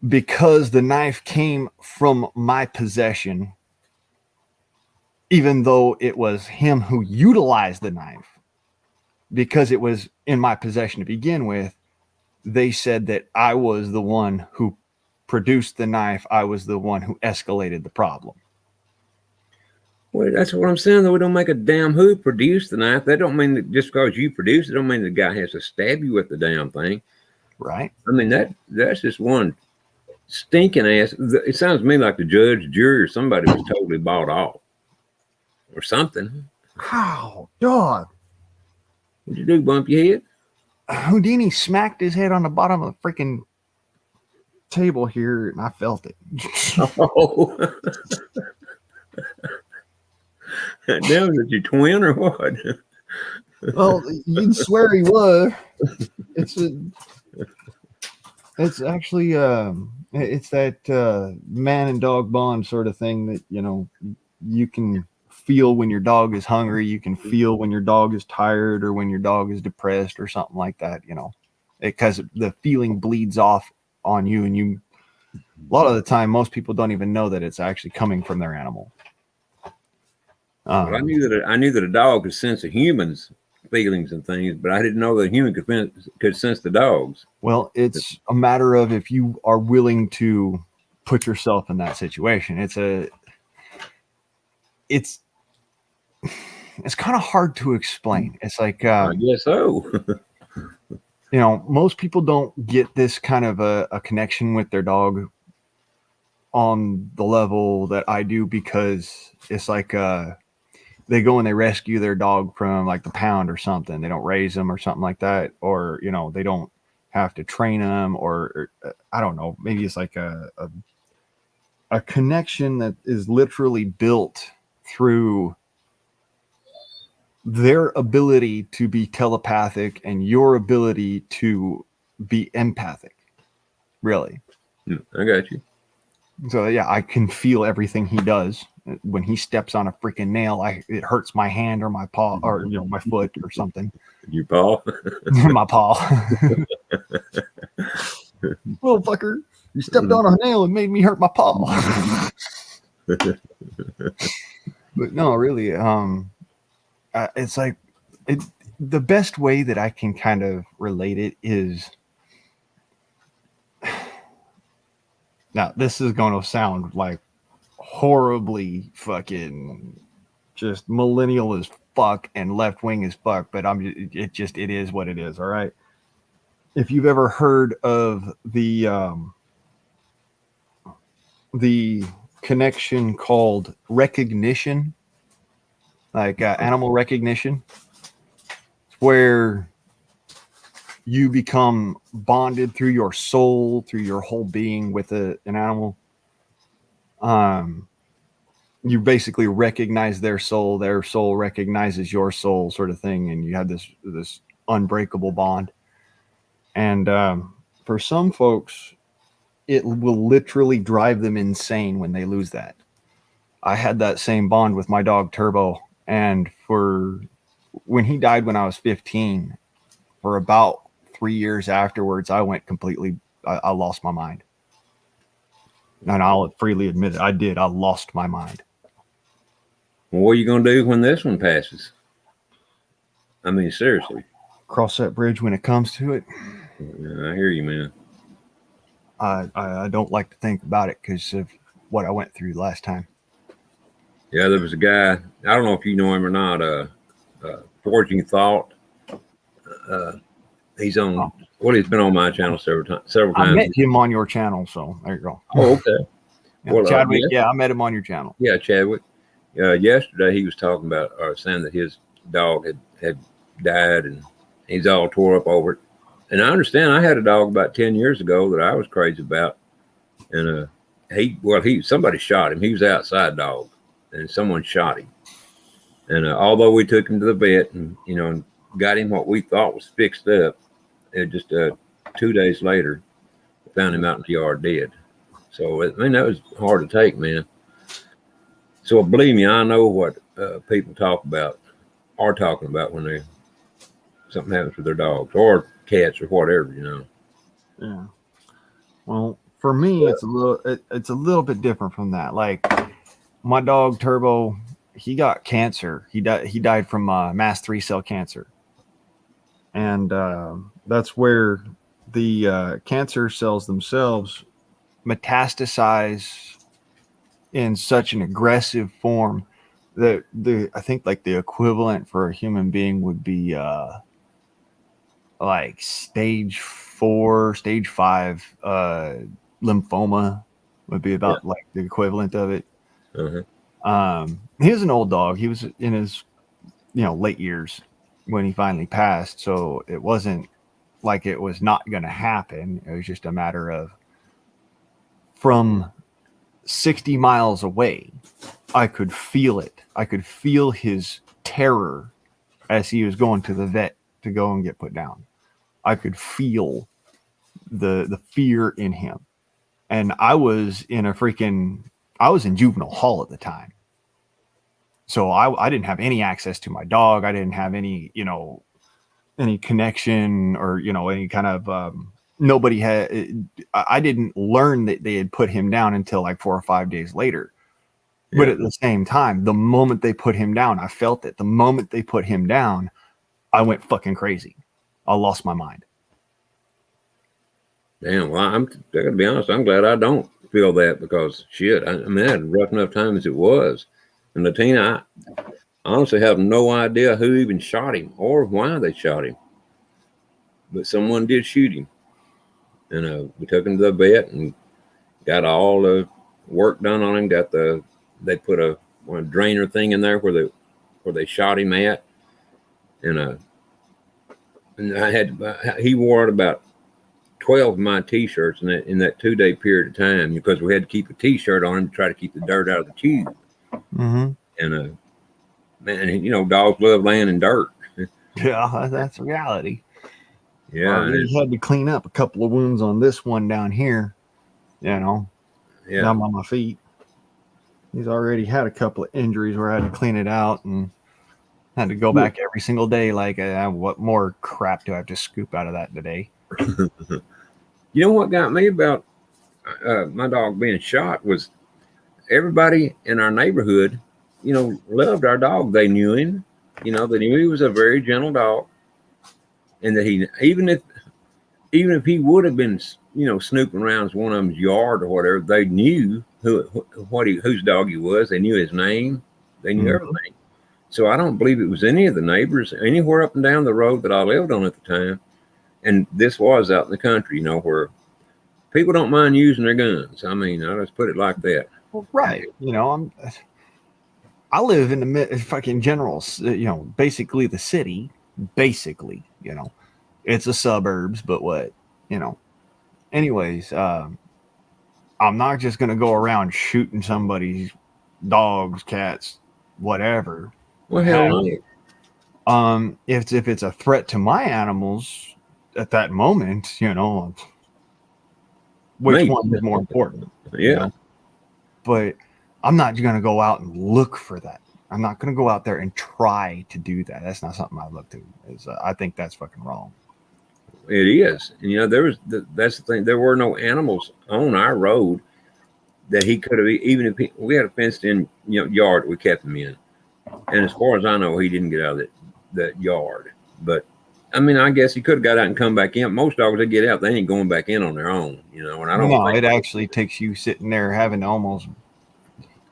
Because the knife came from my possession, even though it was him who utilized the knife, because it was in my possession to begin with, they said that I was the one who produced the knife. I was the one who escalated the problem. Well, that's what I'm saying, though. We don't make a damn who produced the knife. That don't mean that just because you produced it, don't mean the guy has to stab you with the damn thing. Right. I mean, that's just one stinking ass. It sounds to me like the judge, jury, or somebody was totally bought off or something. How, dog? What'd you do, bump your head? Houdini smacked his head on the bottom of the freaking table here, and I felt it. Oh. Now, is it your twin or what? Well, you'd swear he was. It's actually it's that man and dog bond sort of thing that you can feel when your dog is hungry. You can feel when your dog is tired or when your dog is depressed or something like that. Because the feeling bleeds off on you, and a lot of the time most people don't even know that it's actually coming from their animal. Well, I knew that a dog could sense a human's feelings and things, but I didn't know that a human could sense the dog's. Well, it's a matter of if you are willing to put yourself in that situation. It's kind of hard to explain. It's like I guess so. most people don't get this kind of a connection with their dog on the level that I do, because it's like they go and they rescue their dog from like the pound or something. They don't raise them or something like that, or they don't have to train them, or I don't know. Maybe it's like a connection that is literally built through their ability to be telepathic and your ability to be empathic. Really. I got you. So yeah, I can feel everything he does. When he steps on a freaking nail, it hurts my hand or my paw, or my foot or something. Your paw? My paw. Little fucker, you stepped on a nail and made me hurt my paw. But no, really, it's like the best way that I can kind of relate it is. Now, this is going to sound like horribly fucking just millennial as fuck and left wing as fuck, but it is what it is. All right. If you've ever heard of the connection called recognition, like animal recognition, where you become bonded through your soul, through your whole being with an animal. You basically recognize their soul recognizes your soul, sort of thing, and you have this unbreakable bond. And for some folks, it will literally drive them insane when they lose that. I had that same bond with my dog Turbo, and when he died when I was 15, for about 3 years afterwards, I went completely. I lost my mind. And I'll freely admit it. I did. I lost my mind. Well, what are you going to do when this one passes? I mean, seriously. Cross that bridge when it comes to it. Yeah, I hear you, man. I don't like to think about it because of what I went through last time. Yeah, there was a guy. I don't know if you know him or not. Forging Thought. He's on. Well, he's been on my channel several times. I met him on your channel, so there you go. Oh, okay. Yeah, well, Chadwick. Yeah, I met him on your channel. Yeah, Chadwick. Yesterday he was talking about or saying that his dog had died and he's all tore up over it. And I understand. I had a dog about 10 years ago that I was crazy about, and somebody shot him. He was an outside dog, and someone shot him. And although we took him to the vet and and got him what we thought was fixed up, it just 2 days later found him out in the yard dead. So I mean that was hard to take, man. So believe me, I know what people are talking about when something happens with their dogs or cats or whatever, Yeah. Well, for me, it's a little bit different from that. Like my dog Turbo, he got cancer. He died from mast 3 cell cancer, and that's where the cancer cells themselves metastasize in such an aggressive form that I think like the equivalent for a human being would be like stage 4, stage 5 lymphoma would be about like the equivalent of it. Uh-huh. He was an old dog. He was in his late years when he finally passed, so it wasn't like it was not going to happen. It was just a matter of from 60 miles away, I could feel it. I could feel his terror as he was going to the vet to go and get put down. I could feel the fear in him. And I was in juvenile hall at the time. So I didn't have any access to my dog. I didn't have any, any connection or, any kind of, nobody had, I didn't learn that they had put him down until like 4 or 5 days later. But Yeah. at the same time, the moment they put him down, I felt it. The moment they put him down, I went fucking crazy. I lost my mind. Damn. Well, I gotta be honest. I'm glad I don't feel that because shit. I mean, I had a rough enough time as it was. And Latina, I honestly have no idea who even shot him or why they shot him. But someone did shoot him, and we took him to the vet and got all the work done on him. They put a one drainer thing in there where they shot him at, and he wore out about 12 of my t-shirts in that 2-day period of time because we had to keep a t-shirt on him to try to keep the dirt out of the tube. Mm-hmm. And man, you know, dogs love laying in dirt. Yeah, that's reality. Yeah, I already had to clean up a couple of wounds on this one down here, down on my feet. He's already had a couple of injuries where I had to clean it out and had to go back every single day. Like, what more crap do I have to scoop out of that today? You know what got me about my dog being shot was everybody in our neighborhood, you know, loved our dog. They knew him. You know, they knew he was a very gentle dog, and that he even if he would have been, you know, snooping around one of them's yard or whatever, they knew whose dog he was. They knew his name. They knew everything. So I don't believe it was any of the neighbors anywhere up and down the road that I lived on at the time. And this was out in the country, you know, where people don't mind using their guns. I mean, I just put it like that. Well, right. You know, I live in the fucking general, you know, basically the city. Basically, you know, it's the suburbs, but what, you know. Anyways, I'm not just gonna go around shooting somebody's dogs, cats, whatever. Well, hell no. If it's a threat to my animals at that moment, you know, which one is more important? Yeah. You know? But I'm not going to go out and look for that. I'm not going to go out there and try to do that. That's not something I look to. I think that's fucking wrong. It is. And, you know, that's the thing. There were no animals on our road that he could have, even if we had a fenced in, you know, yard we kept him in. And as far as I know, he didn't get out of that yard. But I mean, I guess he could have got out and come back in. Most dogs that get out, they ain't going back in on their own, you know. And I don't. No, it actually takes you sitting there having to almost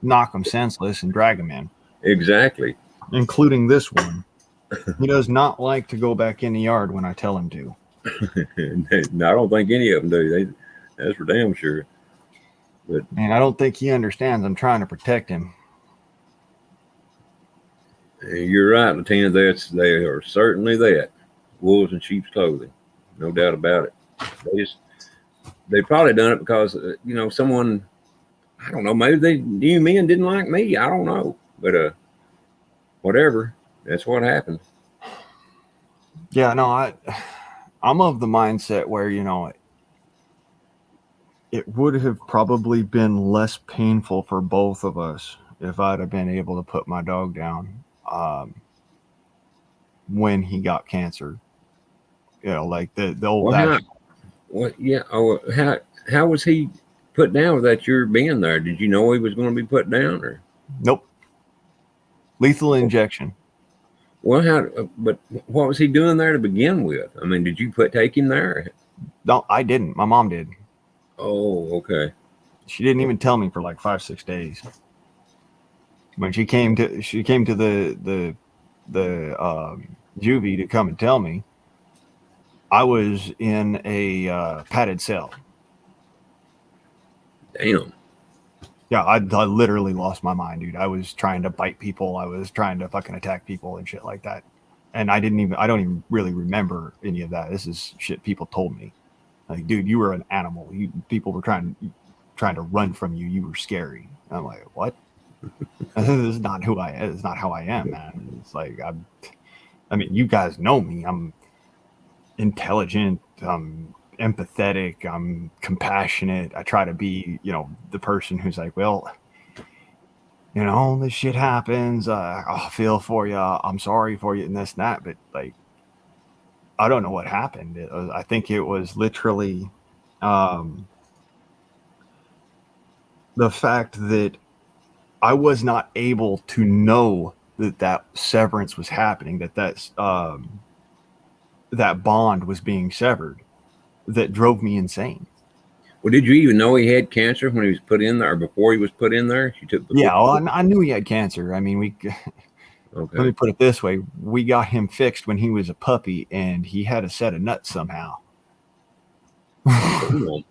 knock them senseless and drag them in. Exactly. Including this one. He does not like to go back in the yard when I tell him to. I don't think any of them do. That's for damn sure. But and I don't think he understands I'm trying to protect him. You're right, Latina. They are certainly that. Wolves in sheep's clothing, no doubt about it. They probably done it because you know, someone, I don't know, maybe they knew me and didn't like me. I don't know, but whatever. That's what happened. Yeah, no, I'm of the mindset where, you know, it would have probably been less painful for both of us if I'd have been able to put my dog down when he got cancer. You know, like the old. How was he put down without your being there? Did you know he was going to be put down, or? Nope. Lethal injection. Well, but what was he doing there to begin with? I mean, did you take him there? No, I didn't. My mom did. Oh, okay. She didn't even tell me for like 5-6 days. When she came to the juvie to come and tell me, I was in a padded cell. Damn. Yeah, I literally lost my mind, dude. I was trying to bite people. I was trying to fucking attack people and shit like that. And I don't even really remember any of that. This is shit people told me. Like, dude, you were an animal. People were trying to run from you. You were scary. And I'm like, what? This is not who I am. It's not how I am, man. It's like, I mean, you guys know me. I'm intelligent. I'm empathetic. I'm compassionate. I try to be, you know, the person who's like, well, you know, this shit happens. I'll feel for you. I'm sorry for you and this and that. But like, I don't know what happened. I think it was literally the fact that I was not able to know that severance was happening, that bond was being severed, that drove me insane. Well, did you even know he had cancer when he was put in there, or before he was put in there? You took the Yeah, well, I knew he had cancer. I mean, let me okay. put it this way: we got him fixed when he was a puppy, and he had a set of nuts somehow. Cool.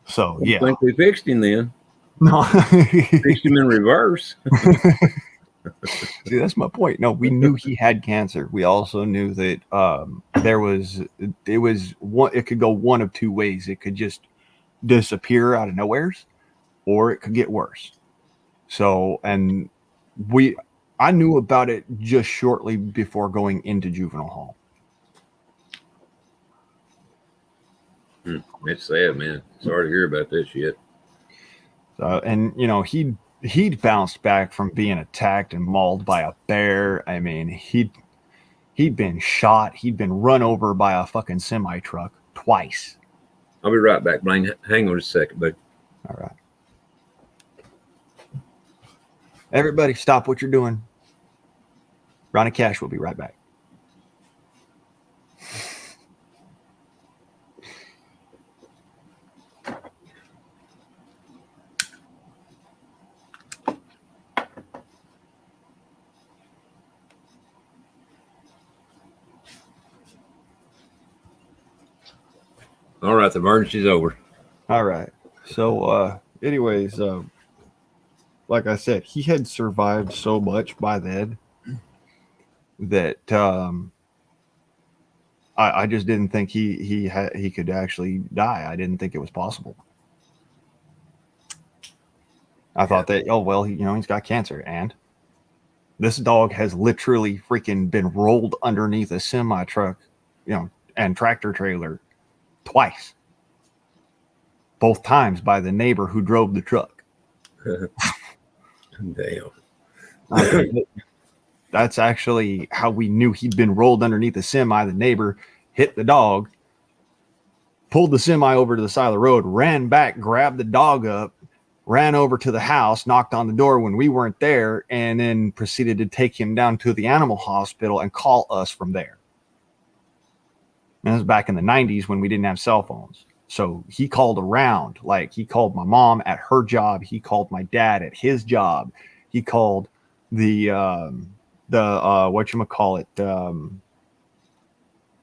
So I yeah, think we fixed him then. no. Fixed him in reverse. See, that's my point. No, we knew he had cancer. We also knew that it could go one of two ways. It could just disappear out of nowheres, or it could get worse. So, and I knew about it just shortly before going into juvenile hall. It's sad, man. Sorry to hear about this shit. And he'd bounced back from being attacked and mauled by a bear. I mean, he'd been shot. He'd been run over by a fucking semi truck twice. I'll be right back, Blaine. Hang on a second, bud. All right. Everybody, stop what you're doing. Ronnie Cash will be right back. All right, the emergency's over. All right. So, anyways, like I said, he had survived so much by then that I just didn't think he could actually die. I didn't think it was possible. I thought that, oh well, he's got cancer, and this dog has literally freaking been rolled underneath a semi truck, and tractor trailer twice. Both times by the neighbor who drove the truck. Damn. That's actually how we knew he'd been rolled underneath a semi. The neighbor hit the dog, pulled the semi over to the side of the road, ran back, grabbed the dog up, ran over to the house, knocked on the door when we weren't there, and then proceeded to take him down to the animal hospital and call us from there. And this was back in the 90s when we didn't have cell phones. So he called around, like he called my mom at her job. He called my dad at his job. He called the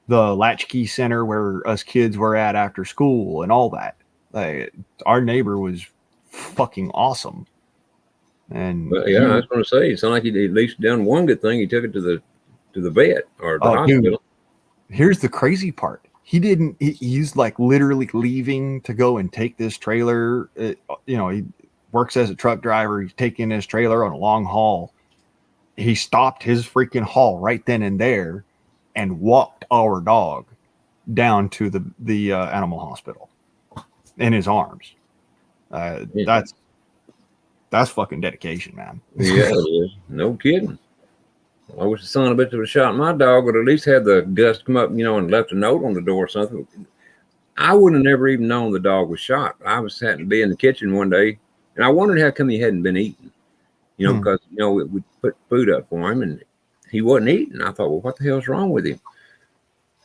latchkey center where us kids were after school and all that. Like, our neighbor was fucking awesome. And But yeah, I was going to say, it sounded like he at least done one good thing. He took it to the vet or the hospital. Dude, here's the crazy part. He's like literally leaving to go and take this trailer. He works as a truck driver. He's taking his trailer on a long haul. He stopped his freaking haul right then and there and walked our dog down to the animal hospital in his arms. Yeah. That's fucking dedication, man. Yeah, it is. No kidding. I wish the son of a bitch would have shot my dog, but at least had the guts to come up, and left a note on the door or something. I would have never even known the dog was shot. I was happened to be in the kitchen one day, and I wondered how come he hadn't been eating. Because we put food up for him, and he wasn't eating. I thought, well, what the hell's wrong with him?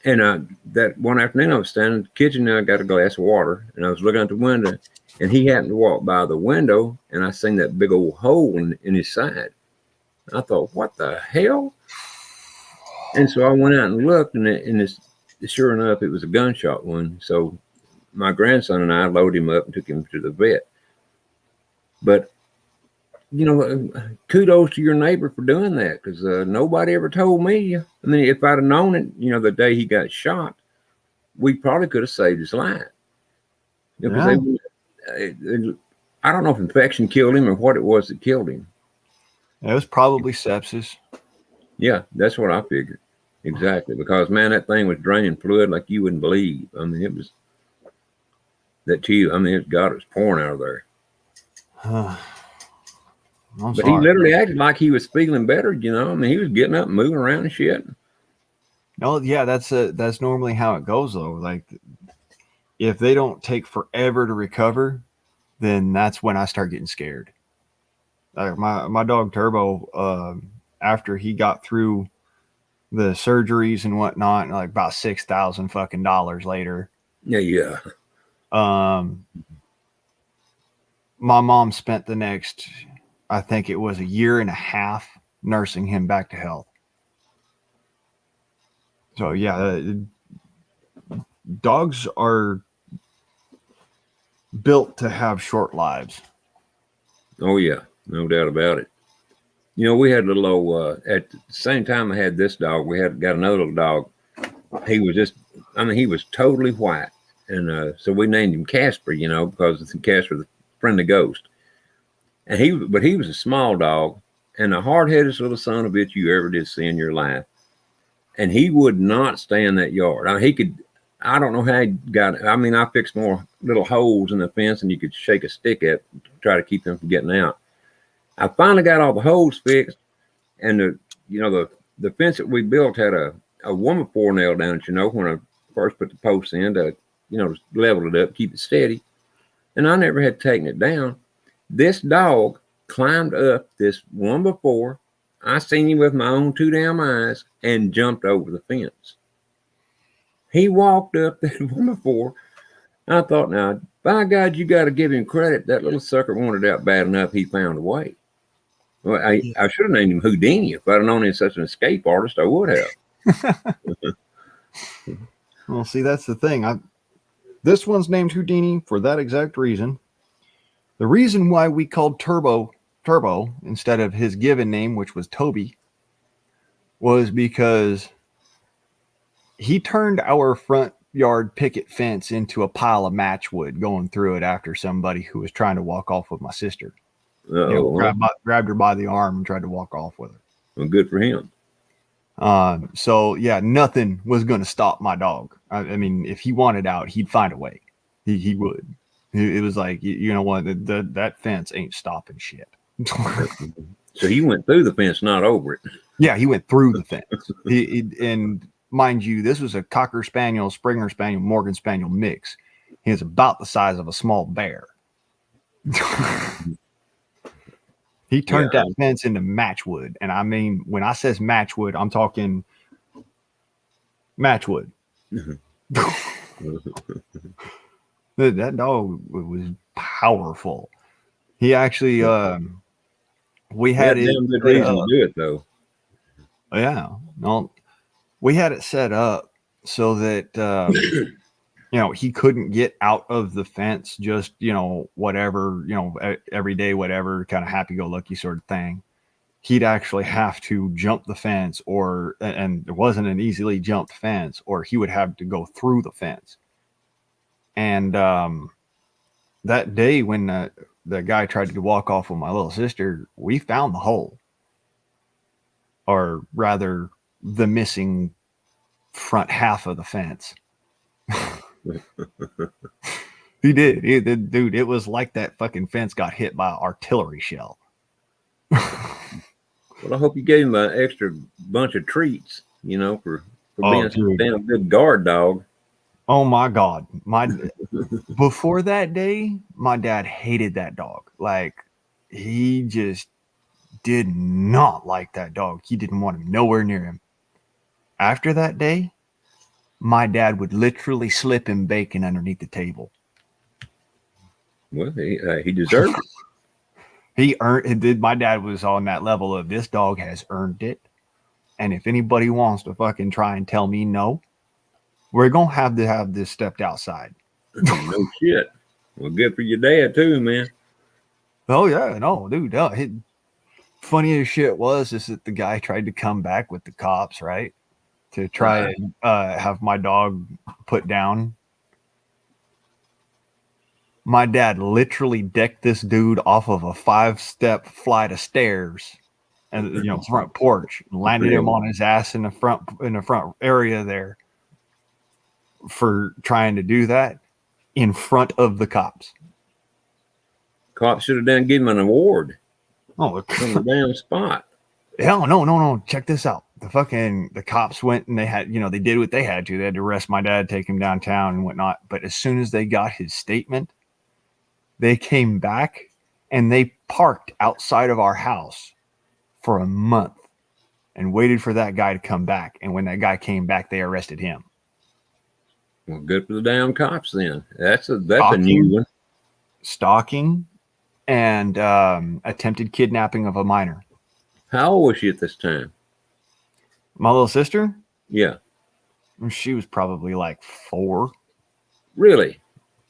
And that one afternoon, I was standing in the kitchen, and I got a glass of water, and I was looking out the window, and he happened to walk by the window, and I seen that big old hole in his side. I thought, what the hell? And so I went out and looked, and sure enough, it was a gunshot wound. So my grandson and I loaded him up and took him to the vet. But, kudos to your neighbor for doing that, because nobody ever told me. I mean, if I'd have known it, the day he got shot, we probably could have saved his life. I don't know if infection killed him or what it was that killed him. It was probably sepsis. Yeah, that's what I figured. Exactly. Because, man, that thing was draining fluid like you wouldn't believe. I mean, it was that tube. I mean, it was pouring out of there. But he literally acted like he was feeling better, I mean, he was getting up and moving around and shit. Oh, yeah, that's normally how it goes, though. Like, if they don't take forever to recover, then that's when I start getting scared. My dog Turbo, after he got through the surgeries and whatnot, like about $6,000 fucking dollars later, Yeah. my mom spent the next, I think it was a year and a half, nursing him back to health. So yeah, dogs are built to have short lives. Oh yeah, no doubt about it. You know, we had a little old, at the same time I had this dog, we had got another little dog. He was just, I mean, he was totally white. And so we named him Casper, you know, because Casper, the friendly ghost. And he was a small dog and the hard-headed little son of a bitch you ever did see in your life. And he would not stay in that yard. I mean, I don't know how he got it. I mean, I fixed more little holes in the fence than you could shake a stick at to try to keep him from getting out. I finally got all the holes fixed, and the fence that we built had a woman four nail down it, you know, when I first put the posts in to, you know, level it up, keep it steady. And I never had taken it down. This dog climbed up this one before. I seen him with my own two damn eyes and jumped over the fence. He walked up that one before. I thought, now, by God, you got to give him credit. That little sucker wanted out bad enough. He found a way. Well, I should have named him Houdini. If I'd have known he's such an escape artist, I would have. Well, see, that's the thing. This one's named Houdini for that exact reason. The reason why we called Turbo instead of his given name, which was Toby, was because he turned our front yard picket fence into a pile of matchwood going through it after somebody who was trying to walk off with my sister. Grabbed her by the arm and tried to walk off with her. Well, good for him. So yeah, nothing was going to stop my dog. I mean, if he wanted out, he'd find a way. He would. It was like, you know what, that fence ain't stopping shit. So he went through the fence, not over it. Yeah, he went through the fence. And mind you, this was a Cocker Spaniel, Springer Spaniel, Morgan Spaniel mix. He was about the size of a small bear. He turned that fence into matchwood. And I mean, when I says matchwood, I'm talking matchwood. That dog was powerful. He actually, we had it. Damn good reason to do it, though. Yeah. No, we had it set up so that, you know, he couldn't get out of the fence, just, you know, whatever, you know, every day, whatever, kind of happy-go-lucky sort of thing. He'd actually have to jump the fence, and it wasn't an easily jumped fence, or he would have to go through the fence. And that day when the guy tried to walk off with my little sister, we found the hole, or rather the missing front half of the fence. He did. Dude, it was like that fucking fence got hit by an artillery shell. Well, I hope you gave him an extra bunch of treats, you know, for being such a damn good guard dog. Oh my God. Before that day, my dad hated that dog. Like, he just did not like that dog. He didn't want him nowhere near him. After that day, my dad would literally slip him bacon underneath the table. Well, he deserved it. He earned it. My dad was on that level of, this dog has earned it. And if anybody wants to fucking try and tell me no, we're going to have this stepped outside. No shit. Well, good for your dad too, man. Oh yeah, no, dude. No, funny as shit was is that the guy tried to come back with the cops, right? To try and have my dog put down. My dad literally decked this dude off of a 5-step flight of stairs, and you know, front porch, landed him on his ass in the front area there for trying to do that in front of the cops. Cops should have give him an award. Oh, on the damn spot. Hell no. Check this out. The cops went and they did what they had to. They had to arrest my dad, take him downtown and whatnot. But as soon as they got his statement, they came back and they parked outside of our house for a month and waited for that guy to come back. And when that guy came back, they arrested him. Well, good for the damn cops then. That's a Stalking. new one. Stalking and attempted kidnapping of a minor. How old was she at this time? My little sister, Yeah. she was probably like 4. Really?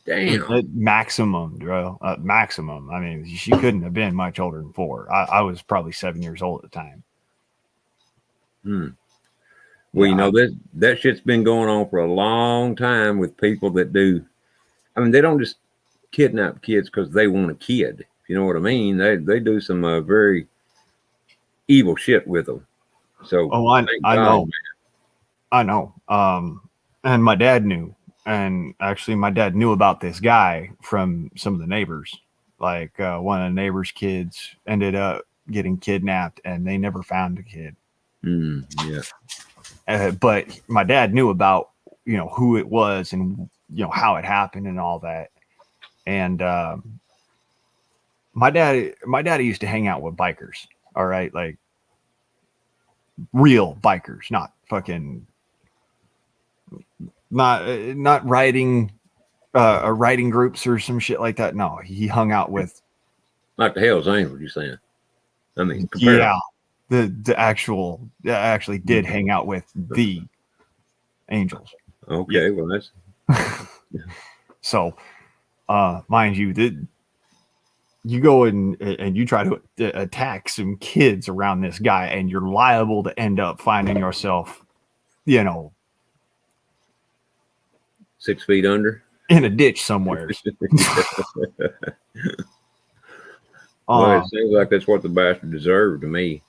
Damn. Maximum, bro. Maximum. I mean, she couldn't have been much older than 4. I was probably 7 years old at the time. Well, you know, that shit's been going on for a long time with people that do. I mean, they don't just kidnap kids because they want a kid. You know what I mean? They do some very evil shit with them. So, I know. I know. And my dad knew. And actually, my dad knew about this guy from some of the neighbors. Like one of the neighbors' kids ended up getting kidnapped, and they never found the kid. Yeah. But my dad knew about, you know, who it was and, you know, how it happened and all that. And my dad used to hang out with bikers. All right, like real bikers, not fucking, not riding riding groups or some shit like that. No, he hung out with like the Hell's Angels, you saying? I mean, yeah, the actually did hang out with the Angels. Okay, well that's so mind you, that you go and you try to attack some kids around this guy, and you're liable to end up finding yourself, you know, 6 feet under in a ditch somewhere. Well, it seems like that's what the bastard deserved to me.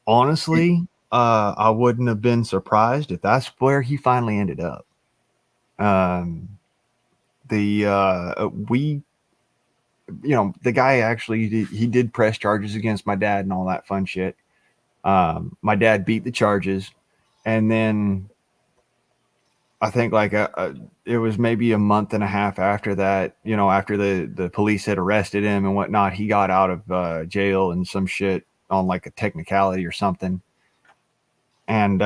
Honestly, I wouldn't have been surprised if that's where he finally ended up. The guy actually he did press charges against my dad and all that fun shit. My dad beat the charges, and then I think like it was maybe a month and a half after that, you know, after the police had arrested him and whatnot, he got out of jail and some shit on like a technicality or something. And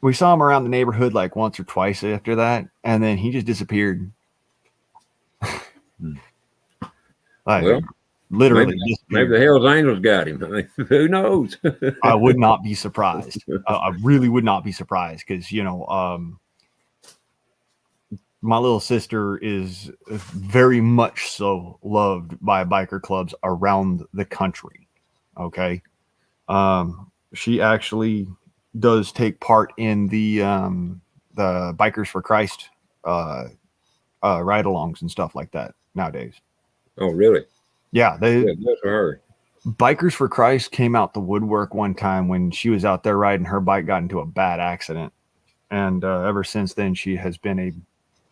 we saw him around the neighborhood like once or twice after that, and then he just disappeared. Like, well, literally maybe the Hell's Angels got him. I mean, who knows? I would not be surprised. I really would not be surprised because, you know, my little sister is very much so loved by biker clubs around the country. Okay. She actually does take part in the Bikers for Christ ride-alongs and stuff like that nowadays. Oh, really? Yeah, good for her. Bikers for Christ came out the woodwork one time when she was out there riding her bike, got into a bad accident, and ever since then she has been a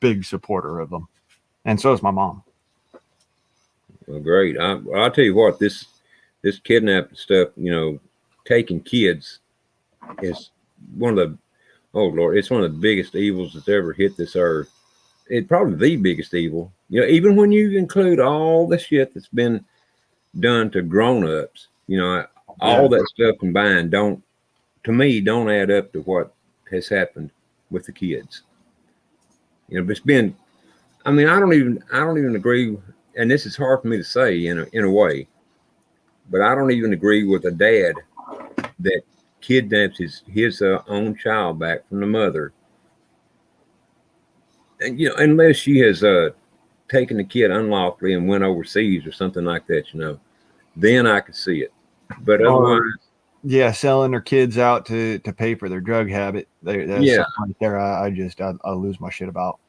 big supporter of them, and so is my mom. Well, great. I'll tell you what, this kidnapping stuff, you know, taking kids is one of the, oh Lord, it's one of the biggest evils that's ever hit this earth. It's probably the biggest evil. You know, even when you include all the shit that's been done to grown-ups, you know, all that stuff combined don't add up to what has happened with the kids. You know, it's been, I mean, I don't even agree, and this is hard for me to say in a way, but I don't even agree with a dad that kidnaps his own child back from the mother. And, you know, unless she has taken the kid unlawfully and went overseas or something like that, you know, then I could see it. But otherwise, yeah, selling their kids out to pay for their drug habit. That's something right there. I lose my shit about.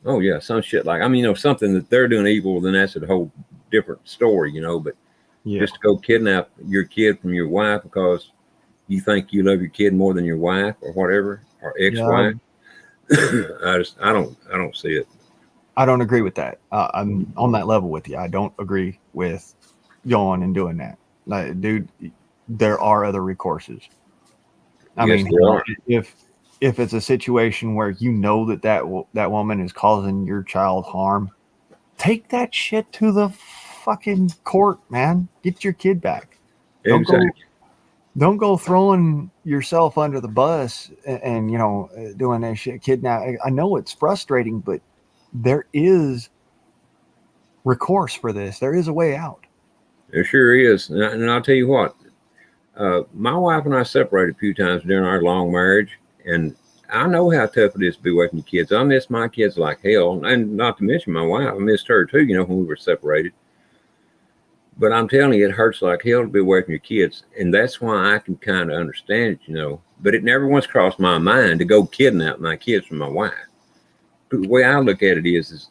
Oh yeah, some shit like, I mean, you know, something that they're doing evil, then that's a whole different story, you know. But just to go kidnap your kid from your wife because you think you love your kid more than your wife or whatever, or ex-wife. I don't see it. I don't agree with that. I'm on that level with you. I don't agree with going and doing that. Like, dude, there are other recourses. I mean, if it's a situation where you know that woman is causing your child harm, take that shit to the fucking court, man. Get your kid back. Don't Exactly. don't go throwing yourself under the bus and doing that shit, kidnap. I know it's frustrating, but there is recourse for this. There is a way out. There sure is. And I'll tell you what, my wife and I separated a few times during our long marriage, and I know how tough it is to be away from your kids. I miss my kids like hell, and not to mention my wife. I missed her too, when we were separated. But I'm telling you, it hurts like hell to be away from your kids, and that's why I can kind of understand it, But it never once crossed my mind to go kidnap my kids from my wife. The way I look at it is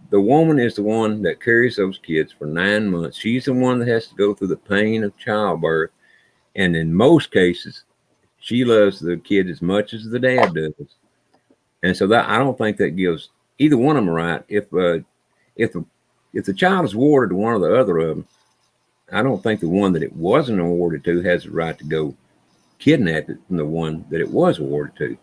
the woman is the one that carries those kids for 9 months. She's the one that has to go through the pain of childbirth, and in most cases, she loves the kid as much as the dad does. And so that I don't think that gives either one of them a right. If the child is awarded to one or the other of them, I don't think the one that it wasn't awarded to has the right to go kidnap it from the one that it was awarded to.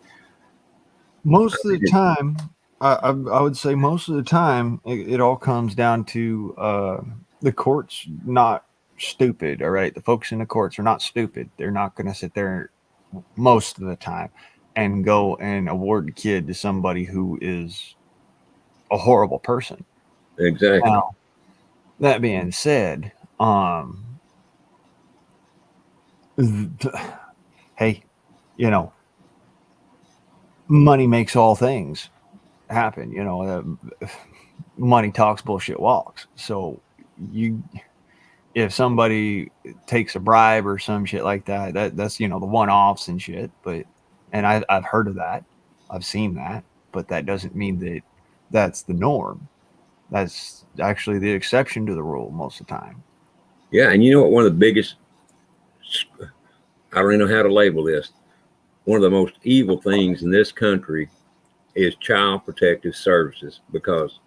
Most of the time, I would say most of the time, it all comes down to the courts not stupid. All right, the folks in the courts are not stupid. They're not going to sit there most of the time and go and award the kid to somebody who is a horrible person. Exactly. Now, that being said, hey, money makes all things happen. Money talks, bullshit walks. So if somebody takes a bribe or some shit like that's the one-offs and shit. And I've heard of that, I've seen that, but that doesn't mean that that's the norm. That's actually the exception to the rule most of the time. Yeah, and you know what? One of the biggest, I don't even know how to label this. One of the most evil things in this country is child protective services, because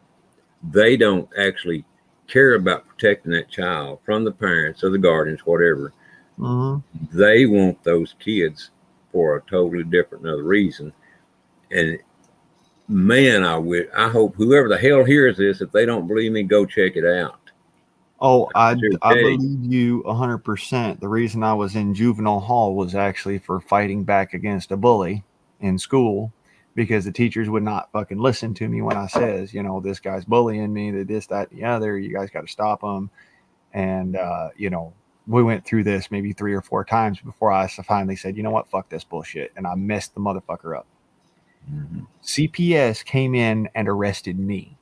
they don't actually care about protecting that child from the parents or the guardians, whatever. Mm-hmm. They want those kids for a totally different another reason. And man, I hope whoever the hell hears this, if they don't believe me, go check it out. Oh, I believe you 100%. The reason I was in juvenile hall was actually for fighting back against a bully in school, because the teachers would not fucking listen to me when I says, this guy's bullying me, this, that, the other, you guys got to stop him. And, we went through this maybe 3 or 4 times before I finally said, you know what, fuck this bullshit. And I messed the motherfucker up. Mm-hmm. CPS came in and arrested me.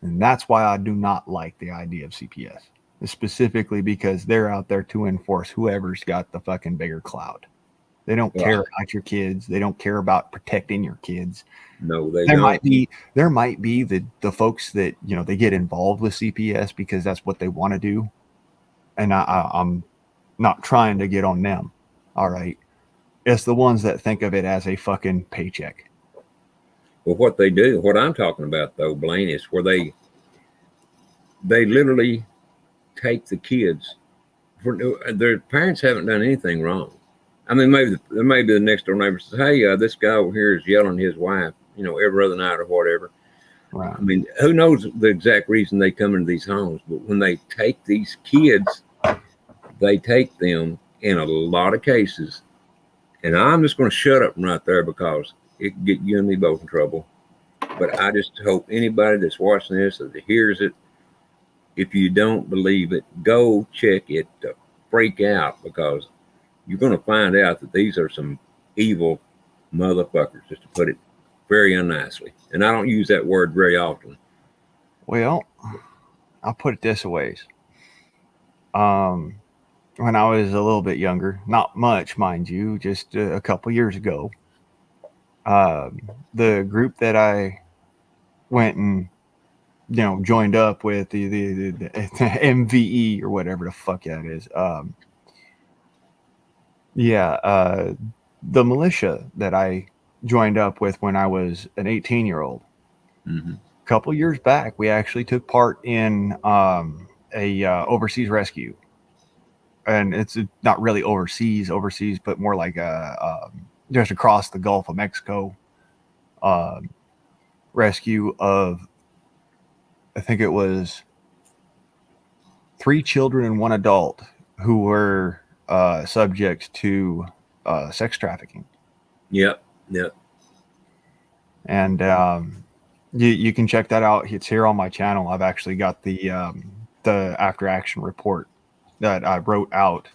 And that's why I do not like the idea of CPS, specifically because they're out there to enforce whoever's got the fucking bigger clout. They don't care about your kids. They don't care about protecting your kids. No, they there don't. There might be the folks that, they get involved with CPS because that's what they want to do. And I'm not trying to get on them. All right. It's the ones that think of it as a fucking paycheck. Well, what they do, what I'm talking about though, Blaine, is where they literally take the kids. Their parents haven't done anything wrong. I mean, maybe the next door neighbor says, "Hey, this guy over here is yelling at his wife, every other night or whatever." Right. I mean, who knows the exact reason they come into these homes? But when they take these kids, they take them in a lot of cases. And I'm just going to shut up right there because it can get you and me both in trouble. But I just hope anybody that's watching this or that hears it, if you don't believe it, go check it to freak out, because you're going to find out that these are some evil motherfuckers, just to put it very unnicely. And I don't use that word very often. Well, I'll put it this ways. When I was a little bit younger, not much, mind you, just a couple years ago, the group that I went and joined up with, the MVE or whatever the fuck that is, the militia that I joined up with when I was an 18-year-old. Mm-hmm. A couple years back, we actually took part in a overseas rescue. And it's not really overseas, but more like just across the Gulf of Mexico rescue of I think it was 3 children and 1 adult who were subject to sex trafficking. Yep. Yep. And you can check that out. It's here on my channel. I've actually got the after action report that I wrote out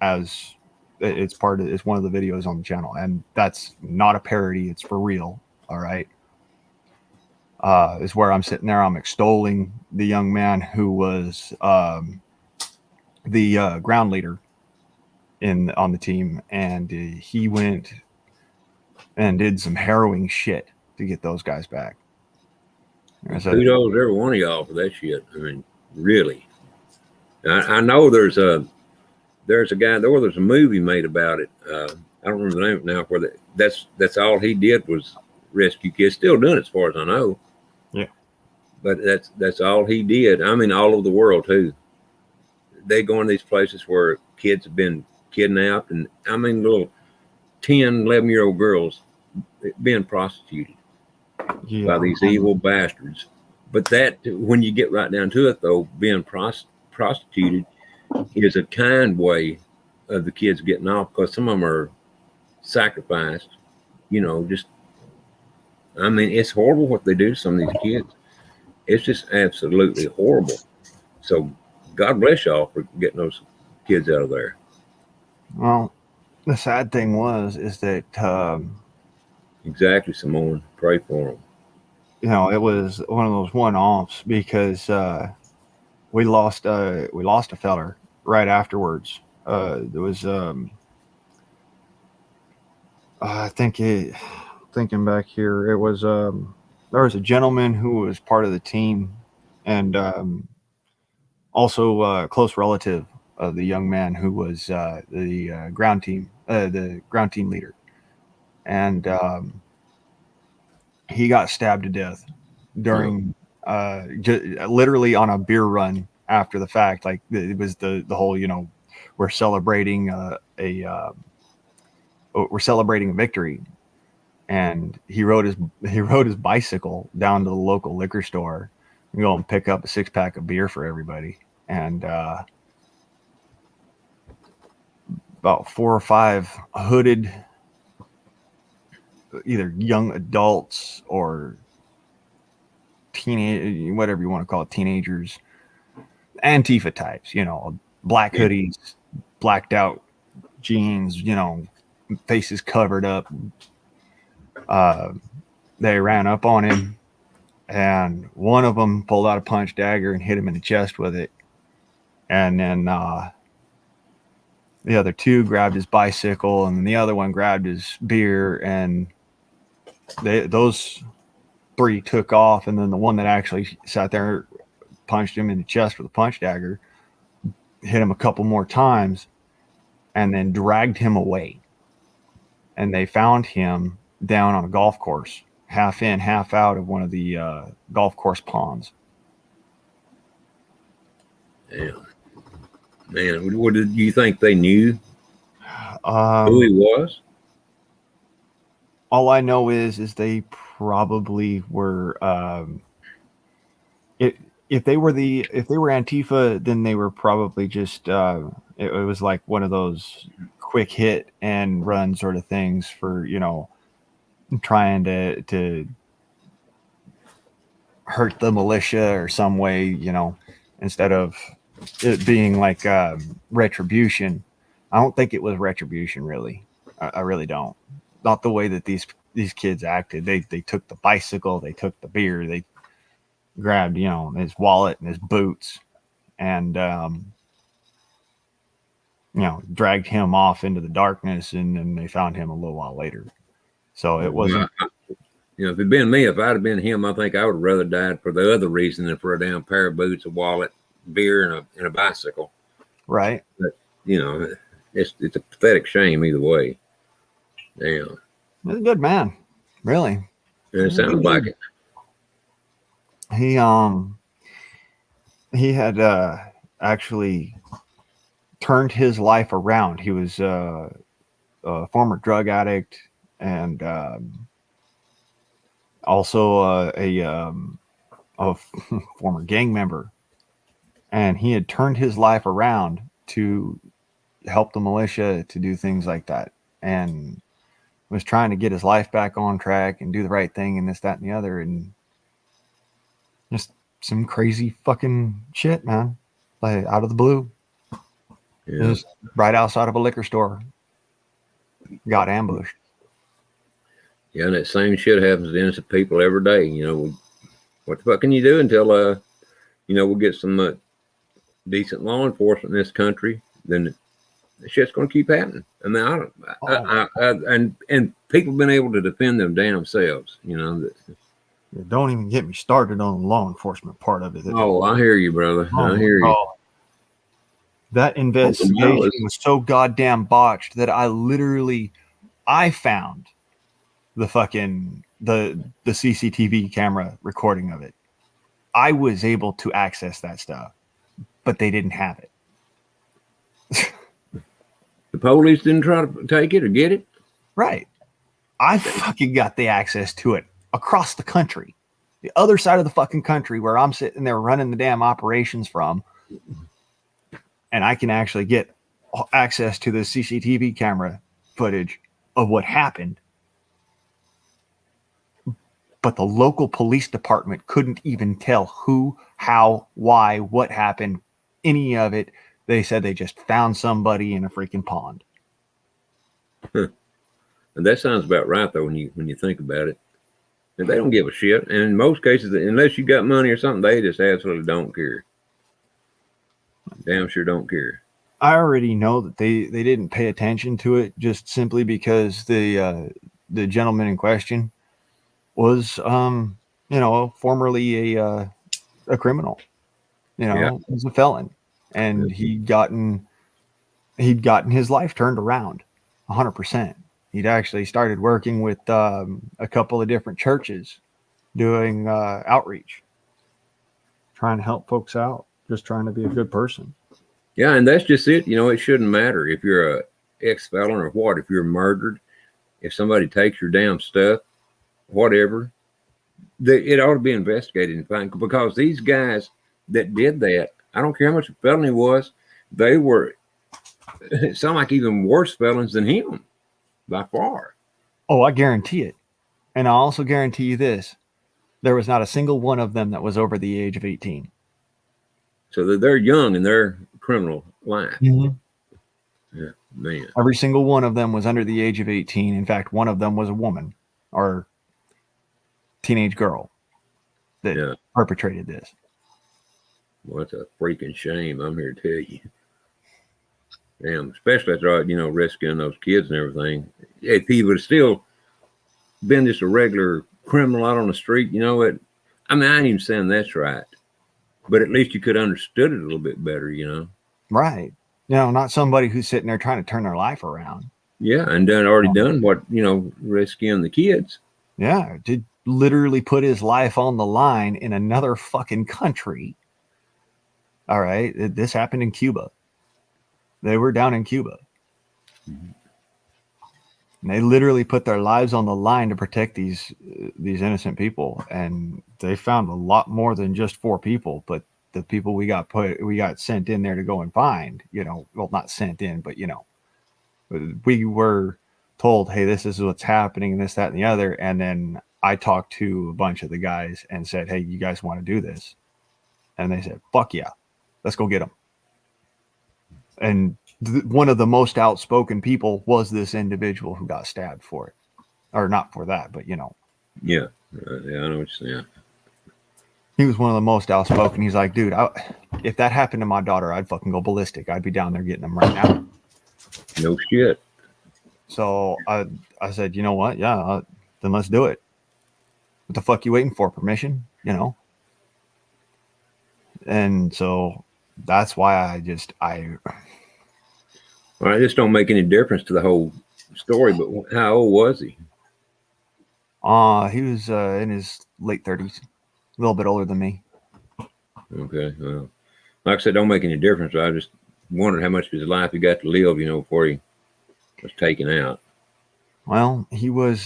as it's one of the videos on the channel, and that's not a parody. It's for real. All right. Is where I'm sitting there. I'm extolling the young man who was the ground leader on the team, and he went and did some harrowing shit to get those guys back. Kudos every one of y'all for that shit. I mean, really. I know there's a guy there. There's a movie made about it. I don't remember the name of it now. Where that's all he did was rescue kids. Still doing it, as far as I know. Yeah. But that's all he did. I mean, all over the world too. They go in these places where kids have been kidnapped, and I mean, little 10, 11-year-old girls being prostituted by these evil bastards. But that, when you get right down to it, though, being prostituted is a kind way of the kids getting off, because some of them are sacrificed. Just, I mean, it's horrible what they do to some of these kids. It's just absolutely horrible. So God bless y'all for getting those kids out of there. Well, the sad thing is that Exactly, Simone. Pray for them. It was one of those one-offs, because we lost a feller right afterwards. There was thinking back here, it was there was a gentleman who was part of the team, and also a close relative of the young man who was the ground team leader, and he got stabbed to death during literally on a beer run after the fact. Like, it was the whole, we're celebrating we're celebrating a victory, and he rode his bicycle down to the local liquor store and go and pick up a 6-pack of beer for everybody. And about 4 or 5 hooded, either young adults or whatever you want to call it, teenagers, Antifa types, black hoodies, blacked out jeans, faces covered up. They ran up on him, and one of them pulled out a punch dagger and hit him in the chest with it. And then the other 2 grabbed his bicycle, and the other one grabbed his beer, and those 3 took off. And then the one that actually sat there punched him in the chest with a punch dagger, hit him a couple more times, and then dragged him away. And they found him down on a golf course, half in, half out of one of the golf course ponds. Damn. Man, what did you think they knew who he was? All I know is they probably were. If they were Antifa, then they were probably just. It was like one of those quick hit and run sort of things for trying to hurt the militia or some way, instead of it being like retribution. I don't think it was retribution, really. I really don't. Not the way that these kids acted. They took the bicycle, they took the beer, they grabbed his wallet and his boots, and dragged him off into the darkness, and then they found him a little while later. So it wasn't. If it'd been me, if I'd have been him, I think I would have rather died for the other reason than for a damn pair of boots, a wallet, beer, and a bicycle. Right. But it's a pathetic shame either way. Damn. He's a good man, really. And it sounds like it. He had actually turned his life around. He was a former drug addict, and also a a former gang member, and he had turned his life around to help the militia to do things like that, and was trying to get his life back on track and do the right thing and this, that, and the other, and just some crazy fucking shit, man. Like out of the blue. Yeah. Just right outside of a liquor store. Got ambushed. Yeah, and that same shit happens to innocent people every day. You know, what the fuck can you do until you know, we'll get some decent law enforcement in this country? Then the shit's going to keep happening. I mean, and people have been able to defend them damn selves. You know. Don't even get me started on the law enforcement part of it. Oh, I hear you, brother. Oh, I hear you. oh. That investigation was so goddamn botched that I found the fucking the CCTV camera recording of it. I was able to access that stuff, but they didn't have it. The police didn't try to take it or get it? Right. I fucking got the access to it across the country. The other side of the fucking country where I'm sitting there running the damn operations from. And I can actually get access to the CCTV camera footage of what happened. But the local police department couldn't even tell who, how, why, what happened, any of it. They said they just found somebody in a freaking pond. Huh. And that sounds about right, though, when you think about it. And they don't give a shit. And in most cases, unless you got money or something, they just absolutely don't care. Damn sure don't care. I already know that they didn't pay attention to it just simply because the gentleman in question was formerly a criminal. Was a felon, and he'd gotten his life turned around 100%. He'd actually started working with a couple of different churches doing outreach, trying to help folks out, just trying to be a good person. Yeah, and that's just it. You know, it shouldn't matter if you're a ex-felon or what. If you're murdered, if somebody takes your damn stuff, whatever, it ought to be investigated and found, because these guys that did that, I don't care how much a felony was, they were some like even worse felons than him by far. Oh, I guarantee it. And I also guarantee you this: there was not a single one of them that was over the age of 18. So they're young in their criminal life. Mm-hmm. Yeah, man. Every single one of them was under the age of 18. In fact, one of them was a woman or teenage girl that perpetrated this. Well, it's a freaking shame. I'm here to tell you. Damn, especially after, rescuing those kids and everything. If he would have still been just a regular criminal out on the street, you know what? I mean, I ain't even saying that's right, but at least you could have understood it a little bit better, you know? Right. Not somebody who's sitting there trying to turn their life around. Yeah, and already done what, rescuing the kids. Yeah, to literally put his life on the line in another fucking country. All right, this happened in Cuba. They were down in Cuba. Mm-hmm. And they literally put their lives on the line to protect these innocent people, and they found a lot more than just 4 people. But the people we got sent in there to go and find, well, not sent in, but we were told, hey, this is what's happening, and this, that, and the other. And then I talked to a bunch of the guys and said, hey, you guys want to do this? And they said, fuck yeah, let's go get them. And one of the most outspoken people was this individual who got stabbed for it. Or not for that, but Yeah. Yeah, I know what you're saying. He was one of the most outspoken. He's like, dude, if that happened to my daughter, I'd fucking go ballistic. I'd be down there getting them right now. No shit. So I said, you know what? Yeah, then let's do it. What the fuck you waiting for? Permission? And so that's why I just don't make any difference to the whole story, but how old was he? He was in his late 30s, a little bit older than me. Okay, well, like I said, don't make any difference. I just wondered how much of his life he got to live, before he was taken out. Well, he was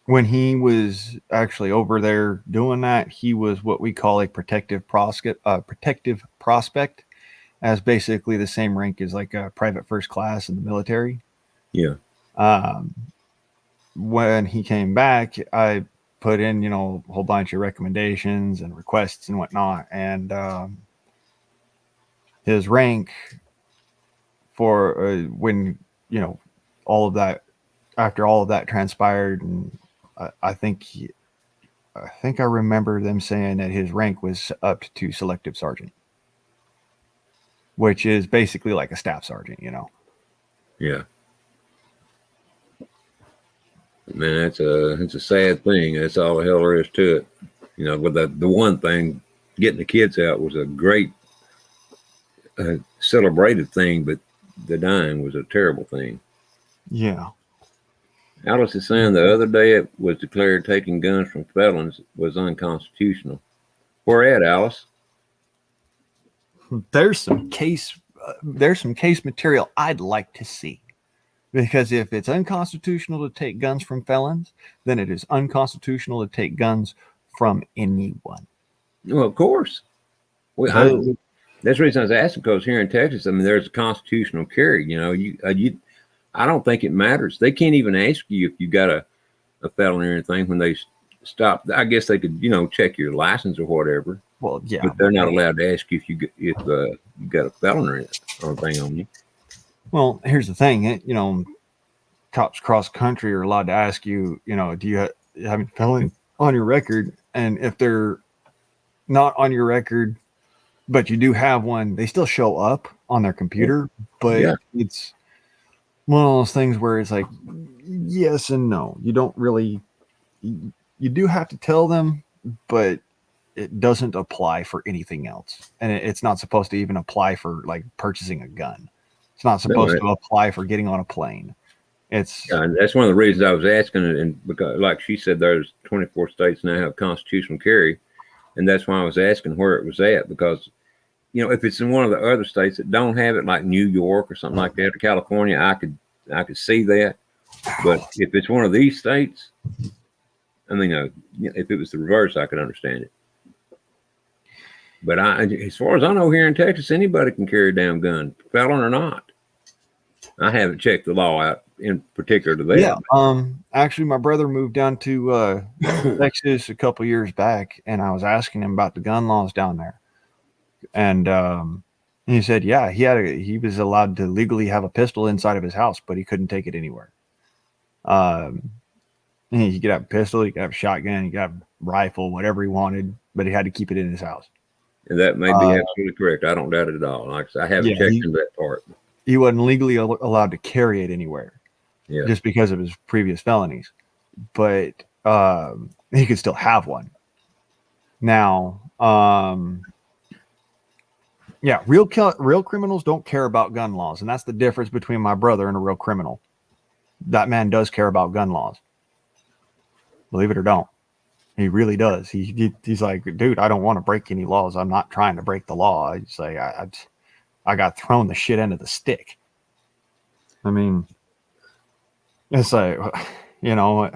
when he was actually over there doing that, he was what we call a protective prospect, as basically the same rank as like a private first class in the military. Yeah. Um, when he came back, I put in, you know, a whole bunch of recommendations and requests and whatnot, and his rank for when, you know, all of that, after all of that transpired, and I think I remember them saying that his rank was up to selective sergeant, which is basically like a staff sergeant, you know. Yeah. Man, it's a sad thing. That's all the hell there is to it. You know, but the one thing, getting the kids out was a great celebrated thing, but the dying was a terrible thing. Yeah. Alice is saying the other day it was declared taking guns from felons was unconstitutional. Where at, Alice? There's some case material I'd like to see. Because if it's unconstitutional to take guns from felons, then it is unconstitutional to take guns from anyone. Well, of course. That's the reason I was asking, because here in Texas, I mean, there's a constitutional carry. You know, I don't think it matters. They can't even ask you if you got a felony or anything when they stop. I guess they could, you know, check your license or whatever. Well, yeah, but they're not allowed to ask you if you got a felony or anything on you. Well, here's the thing, you know, cops cross country are allowed to ask you, you know, do you have any felony on your record? And if they're not on your record, but you do have one, they still show up on their computer. But it's one of those things where it's like yes and no. You don't really, you do have to tell them, but it doesn't apply for anything else. And it's not supposed to even apply for like purchasing a gun. It's not supposed to apply for getting on a plane. It's that's one of the reasons I was asking, and because, like she said, there's 24 states now have constitutional carry, and that's why I was asking where it was at, because, you know, if it's in one of the other states that don't have it, like New York or something like that, or California, I could see that. But if it's one of these states, I mean, if it was the reverse, I could understand it. But as far as I know, here in Texas, anybody can carry a damn gun, felon or not. I haven't checked the law out in particular to that. Yeah. Actually, my brother moved down to Texas a couple years back, and I was asking him about the gun laws down there. And he said, yeah, he was allowed to legally have a pistol inside of his house, but he couldn't take it anywhere. He could have a pistol, he could have a shotgun, he could have a rifle, whatever he wanted, but he had to keep it in his house. And that may be absolutely correct. I don't doubt it at all. Like I said, I haven't checked into that part. He wasn't legally allowed to carry it anywhere, just because of his previous felonies. But he could still have one. Now, real criminals don't care about gun laws, and that's the difference between my brother and a real criminal. That man does care about gun laws. Believe it or don't. He really does. He's like, dude, I don't want to break any laws. I'm not trying to break the law. It's like I got thrown the shit end of the stick. I mean, it's like, you know.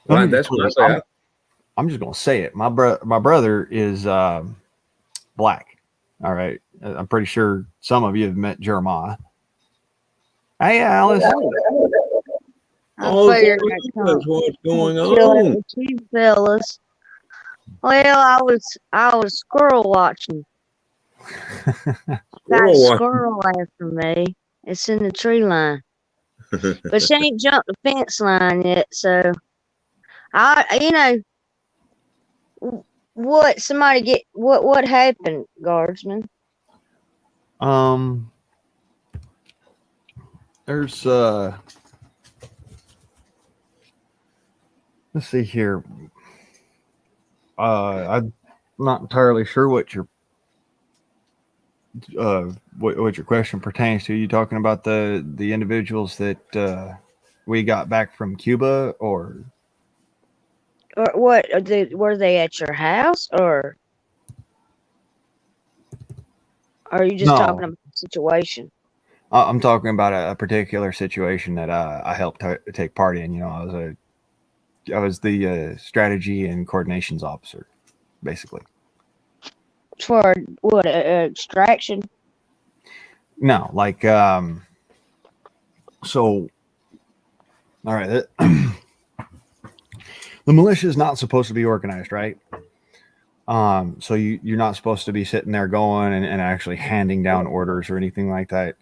Well, that's what I say. I'm just gonna say it. My brother is black. All right. I'm pretty sure some of you have met Jeremiah. Hey, Alice. I figured what's going on. You fellas. Well, I was squirrel watching. Got a squirrel after me. It's in the tree line, but she ain't jumped the fence line yet. So, what happened, guardsman? There's let's see here. I'm not entirely sure what your question pertains to. You talking about the individuals that we got back from Cuba, or what? Were they at your house, or are you just talking about the situation? I'm talking about a particular situation that I helped take part in. You know, I was the strategy and coordinations officer, basically. For what, extraction? No, like so. All right, the militia is not supposed to be organized, right? So you're not supposed to be sitting there going and actually handing down orders or anything like that.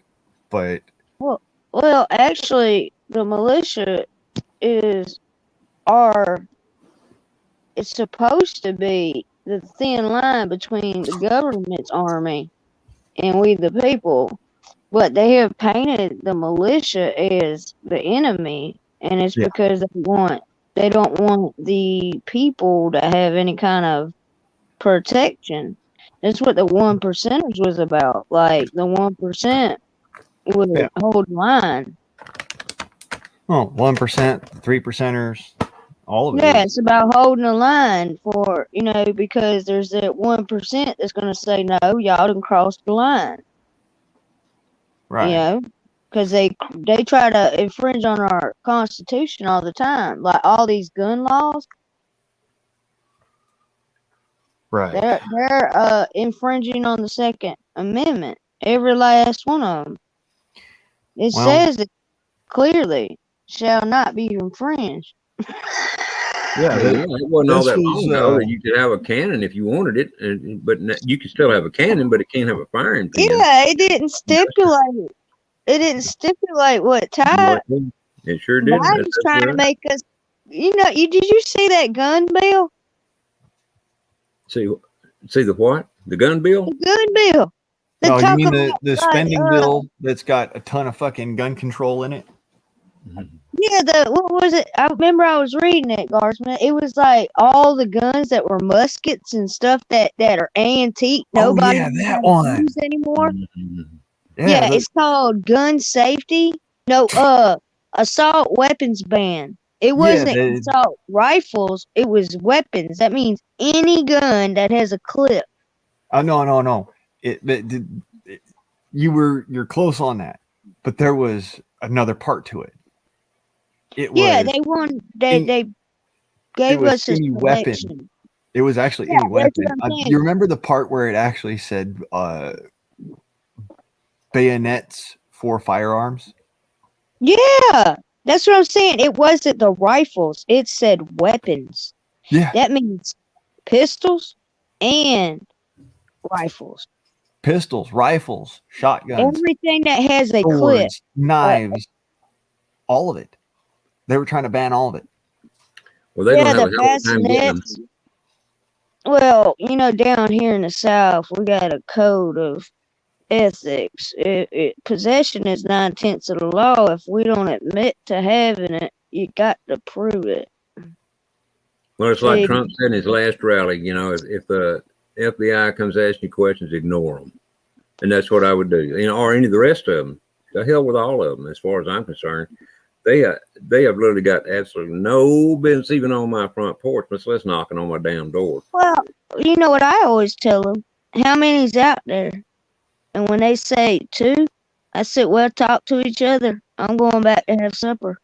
But Well, actually, the militia is our. It's supposed to be the thin line between the government's army and we the people, but they have painted the militia as the enemy, and it's Yeah. because they don't want the people to have any kind of protection. That's what the 1%ers was about. Like the 1% would Yeah. hold the line. oh, 1%, 3%ers, all of it. Yeah, is. it's about holding the line for, because there's that 1% that's going to say, no, y'all done crossed the line. Right. Because they try to infringe on our Constitution all the time. Like all these gun laws, Right. they're infringing on the Second Amendment. Every last one of them. It Well- says it clearly shall not be infringed. Yeah. It wasn't all this that was, long ago that you could have a cannon if you wanted it, but you could still have a cannon, but it can't have a firing pin. Yeah, it didn't stipulate. It didn't stipulate what type. It sure didn't. Biden's trying to make us. Did you see that gun bill? See the what? The gun bill? The gun bill. They No, you talk mean about, the spending bill that's got a ton of fucking gun control in it? Yeah, what was it? I remember I was reading it, Garsman. It was like all the guns that were muskets and stuff that are antique. Nobody that one. use anymore. Yeah, Yeah, it's called gun safety. No, assault weapons ban. It wasn't assault rifles. It was weapons. That means any gun that has a clip. No. You're close on that, but there was another part to it. They gave us this any weapon. selection. It was actually Yeah, any weapon. that's what I'm saying. You remember the part where it actually said bayonets for firearms? Yeah, that's what I'm saying. It wasn't the rifles. It said weapons. Yeah. That means pistols and rifles. Pistols, rifles, shotguns, Everything that has a swords, clip. knives, all of it. They were trying to ban all of it. Well, they don't have the a hell of a time getting them. bassinets. Well, down here in the South, we got a code of ethics. Possession is 9/10 of the law. If we don't admit to having it, you got to prove it. Well, it's like Trump said in his last rally, if the FBI comes asking you questions, ignore them. And that's what I would do, or any of the rest of them. The hell with all of them, as far as I'm concerned. They have literally got absolutely no business even on my front porch, much less knocking on my damn door. Well, you know what I always tell them? How many's out there? And when they say 2, I said, well, talk to each other. I'm going back to have supper.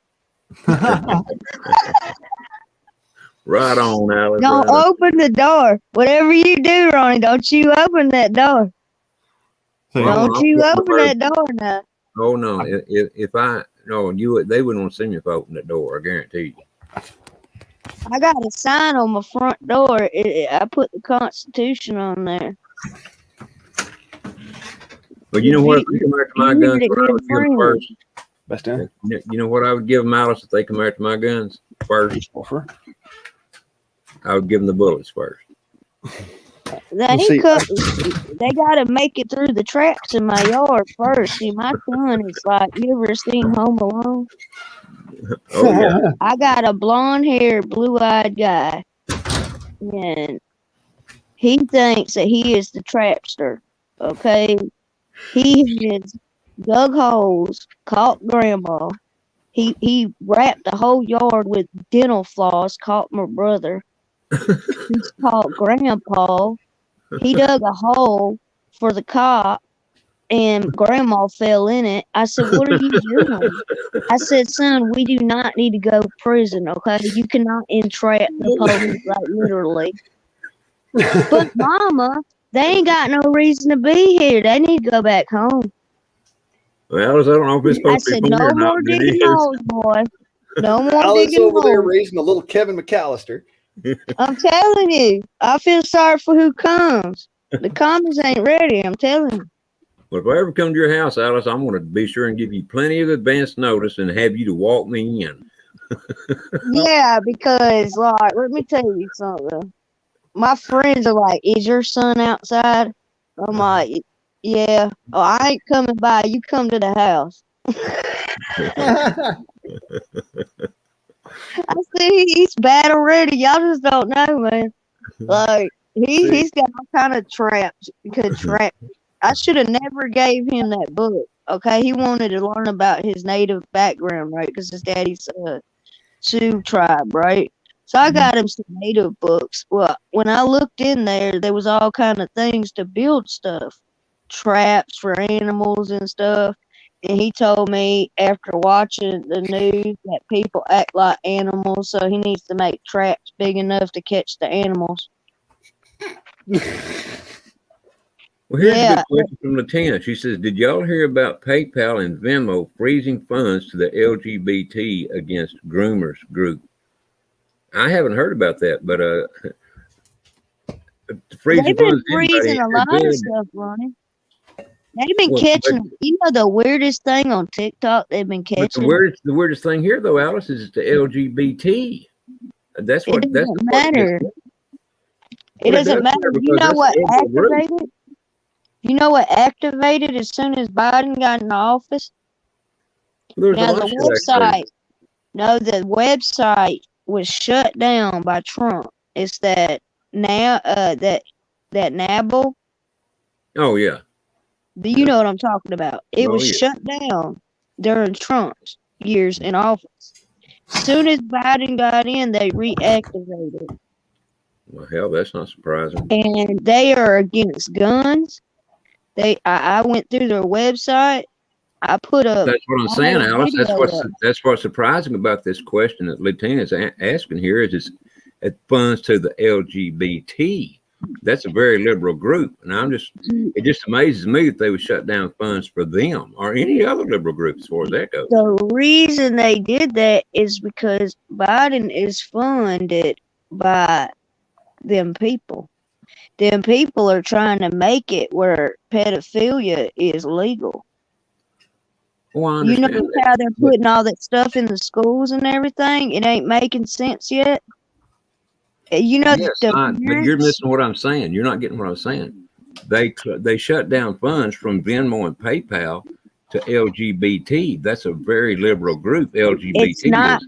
Right on, Alice. Don't open the door. Whatever you do, Ronnie, don't you open that door. Don't you open that door now. Oh, no. They wouldn't want to see me if I opened that door, I guarantee you. I got a sign on my front door. I put the Constitution on there. But you know what? If they come after my guns, what I would give them first. Best down. You know what I would give them, Alice, if they come after my guns first? I would give them the bullets first. They got to make it through the traps in my yard first. See, my son is like, you ever seen Home Alone? Oh, yeah. I got a blonde-haired, blue-eyed guy, and he thinks that he is the trapster. Okay, he has dug holes, caught grandma. He wrapped the whole yard with dental floss, caught my brother. He's caught grandpa. He dug a hole for the cop. and grandma fell in it. I said, what are you doing? I said, son, we do not need to go to prison, okay? You cannot entrap the police, like literally. But mama, they ain't got no reason to be here. They need to go back home. Well, Alice, I don't know if it's I supposed to said, be funny no or not, more but it digging is. holes, boy. No more Alex digging over there holes. raising a little Kevin McAllister. I'm telling you, I feel sorry for who comes. The commies ain't ready, I'm telling you. Well, if I ever come to your house, Alice, I'm going to be sure and give you plenty of advance notice and have you to walk me in. Yeah, because, like, let me tell you something. My friends are like, is your son outside? I'm like, yeah. Oh, I ain't coming by. You come to the house. I said, he's bad already. Y'all just don't know, man. Like, he's got all kind of traps. I should have never gave him that book. Okay, he wanted to learn about his native background, right? Because his daddy's Sioux tribe, right? So I got him some native books. Well, when I looked in there, there was all kind of things to build stuff, traps for animals and stuff. And he told me after watching the news that people act like animals, so he needs to make traps big enough to catch the animals. Well, here's a Yeah, good question from Latina. She says, did y'all hear about PayPal and Venmo freezing funds to the LGBT against groomers group? I haven't heard about that, but freezing they've been funds to anybody freezing a is lot of good. stuff, Ronnie. They've been Well, catching, you know, the weirdest thing on TikTok they've been but catching. the weirdest thing here, though, Alice, is the LGBT. That's It what that's doesn't the part that gets matter. me. It Well, it doesn't does matter. matter You because know that's what a liberal group. activated? You know what activated as soon as Biden got in office? There's a Now lot the of shit activated. the website was shut down by Trump. It's that now that Nabble. Oh yeah. Do you know what I'm talking about? It Oh was yeah. shut down during Trump's years in office. Soon as Biden got in, they reactivated. Well, hell, that's not surprising. And they are against guns. I went through their website. I put up That's what I'm I saying, had a Alice. video up. That's what's surprising about this question that Latina's asking here is it funds to the LGBT. That's a very liberal group, and it just amazes me that they would shut down funds for them or any other liberal group as far as that goes. The reason they did that is because Biden is funded by them people. Them people are trying to make it where pedophilia is legal. Well, I You know understand that. how they're putting all that stuff in the schools and everything? It ain't making sense yet. You know Yes, the but you're parents. missing what I'm saying. You're not getting what I'm saying. They shut down funds from Venmo and PayPal to LGBT. That's a very liberal group. It's LGBT not. is.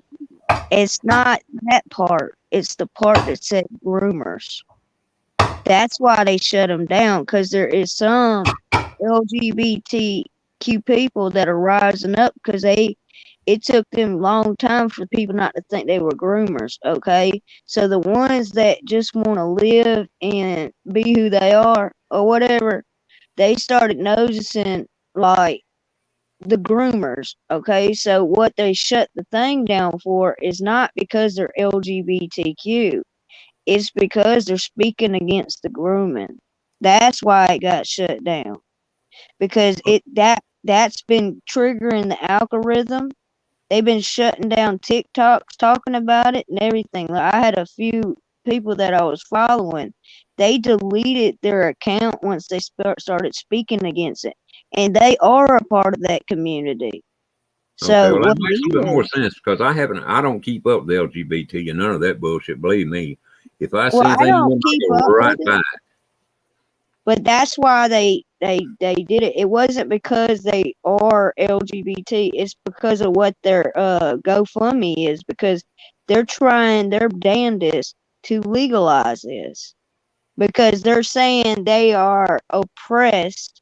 It's not that part. It's the part that said groomers. That's why they shut them down, because there is some LGBTQ people that are rising up because it took them a long time for people not to think they were groomers, okay? So the ones that just want to live and be who they are or whatever, they started noticing like the groomers, okay? So what they shut the thing down for is not because they're LGBTQ. It's because they're speaking against the grooming. That's why it got shut down. Because that's been triggering the algorithm. They've been shutting down TikToks talking about it and everything. Like, I had a few people that I was following. They deleted their account once they started speaking against it. And they are a part of that community. Okay, So well, what that makes a it little bit more is, sense because I don't keep up with the LGBT and none of that bullshit. Believe me, if I see well, I anything, don't I keep go up right with it. by. But that's why they did it. It wasn't because they are LGBT. It's because of what their GoFundMe is, because they're trying their damnedest to legalize this, because they're saying they are oppressed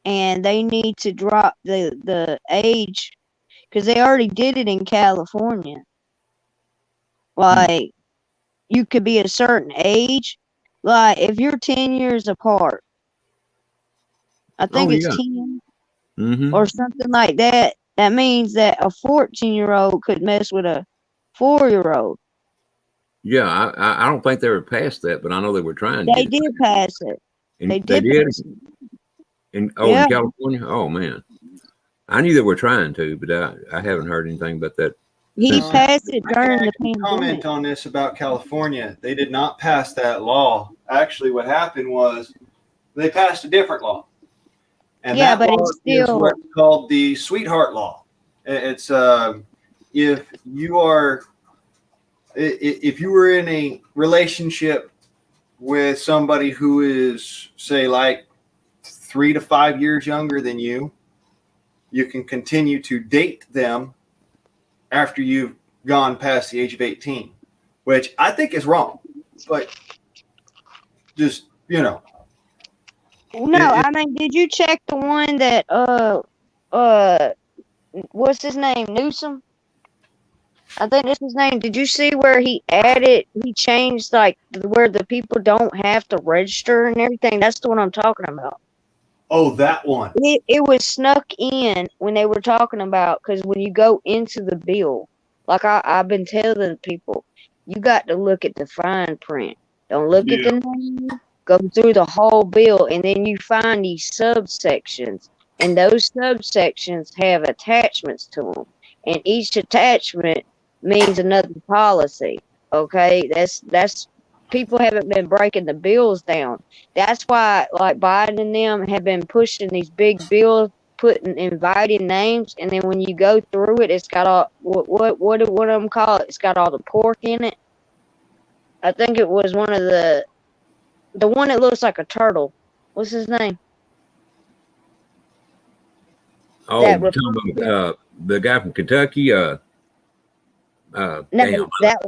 and they need to drop the age, because they already did it in California. Like, you could be a certain age, like if you're 10 years apart. I Oh think it's yeah, 10. Mm-hmm. or something like that, that means that a 14-year-old could mess with a 4-year-old. Yeah, I don't think they were past that, but I know they were trying to They get it. did pass it. And They they did did pass it. in Yeah. California. Oh man, I knew they were trying to, but I haven't heard anything about that. He Since passed it I can during the actually comment pandemic. on this about California. They did not pass that law. Actually, what happened was they passed a different law. And Yeah, that but law it's is still what's called the sweetheart law. It's if you are if you were in a relationship with somebody who is, say, like 3 to 5 years younger than you, you can continue to date them after you've gone past the age of 18, which I think is wrong. But just, you know, no. I mean, did you check the one that what's his name, Newsom? I think that's his name. Did you see where he changed like where the people don't have to register and everything? That's the one I'm talking about. oh, that one. It was snuck in when they were talking about, because when you go into the bill, like I've been telling people, you got to look at the fine print. Don't look at the name. Go through the whole bill, and then you find these subsections, and those subsections have attachments to them, and each attachment means another policy. Okay, that's people haven't been breaking the bills down. That's why, like Biden and them have been pushing these big bills, inviting names, and then when you go through it, it's got all what of them call it? It's got all the pork in it. I think it was one of the one that looks like a turtle. What's his name? oh, That you're talking Republican. about the guy from Kentucky. No, Damn. that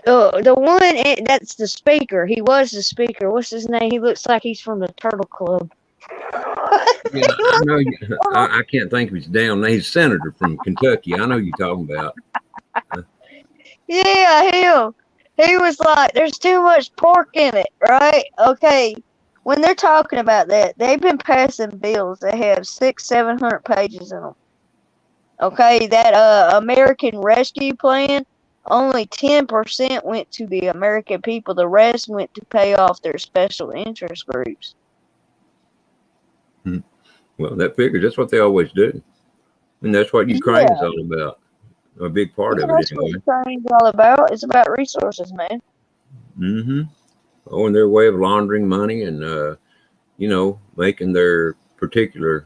the one that's the speaker. He was the speaker. What's his name? He looks like he's from the Turtle Club. Yeah, I know. I can't think of his damn name. He's a senator from Kentucky. I know you're talking about. Yeah, him. He was like, "There's too much pork in it," right? Okay. When they're talking about that, they've been passing bills that have 600-700 pages in them. Okay, that American Rescue Plan, only 10% went to the American people. The rest went to pay off their special interest groups. Well, that figures. That's what they always do, and that's what Ukraine is all about. A big part of it, That's what anyway. Ukraine's all about. It's about resources, man. Mm-hmm. Oh, and their way of laundering money and making their particular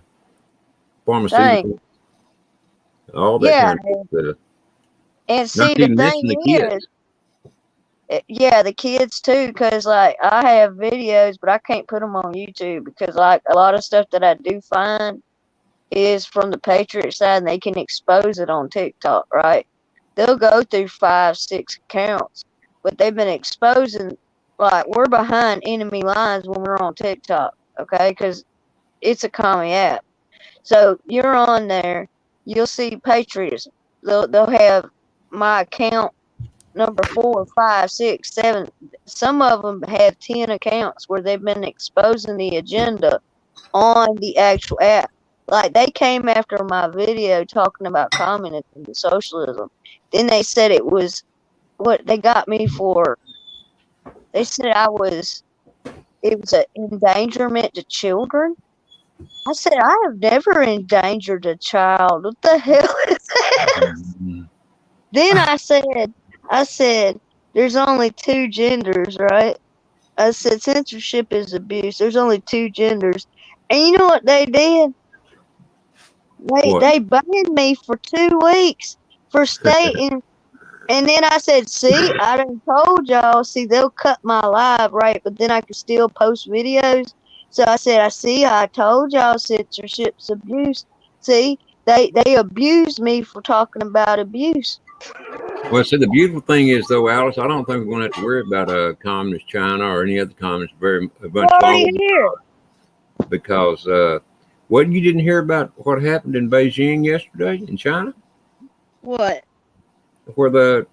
pharmaceutical, all that Yeah, kind of stuff. and see, Not to the even mention the thing kids. is, yeah, the kids too, because like I have videos, but I can't put them on YouTube because like a lot of stuff that I do find is from the Patriot side, and they can expose it on TikTok, right? They'll go through 5, 6 accounts, but they've been exposing, like, we're behind enemy lines when we're on TikTok, okay? Because it's a commie app. So you're on there, you'll see Patriots. They'll have my account number 4, 5, 6, 7. Some of them have 10 accounts where they've been exposing the agenda on the actual app. Like they came after my video talking about communism and socialism. Then they said it was what they got me for. They said it was an endangerment to children. I said, I have never endangered a child. What the hell is this? Mhm. Then I said, there's only 2 genders, right? I said, censorship is abuse. There's only 2 genders. And you know what they did? What? They banned me for 2 weeks for stating. And then I said, see, I done told y'all. See, they'll cut my live, right? But then I can still post videos. So I said, I told y'all censorship's abuse. See, they abused me for talking about abuse. Well, see, the beautiful thing is, though, Alice, I don't think we're going to have to worry about communist China or any other communist very much Already longer here. because what, you didn't hear about what happened in Beijing yesterday in China, What? where the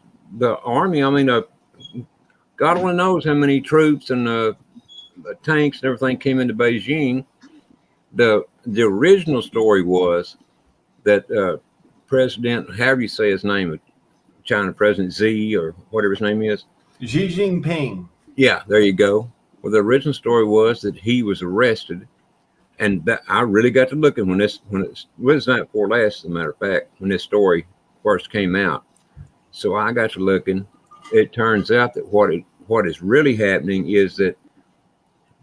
army, I mean, God only knows how many troops and tanks and everything came into Beijing. the original story was that President, however you say his name, China President Z or whatever his name is. Xi Jinping. Yeah, there you go. Well, the original story was that he was arrested, and that I really got to looking when it's night before last, as a matter of fact, when this story first came out. So I got to looking. It turns out that what is really happening is that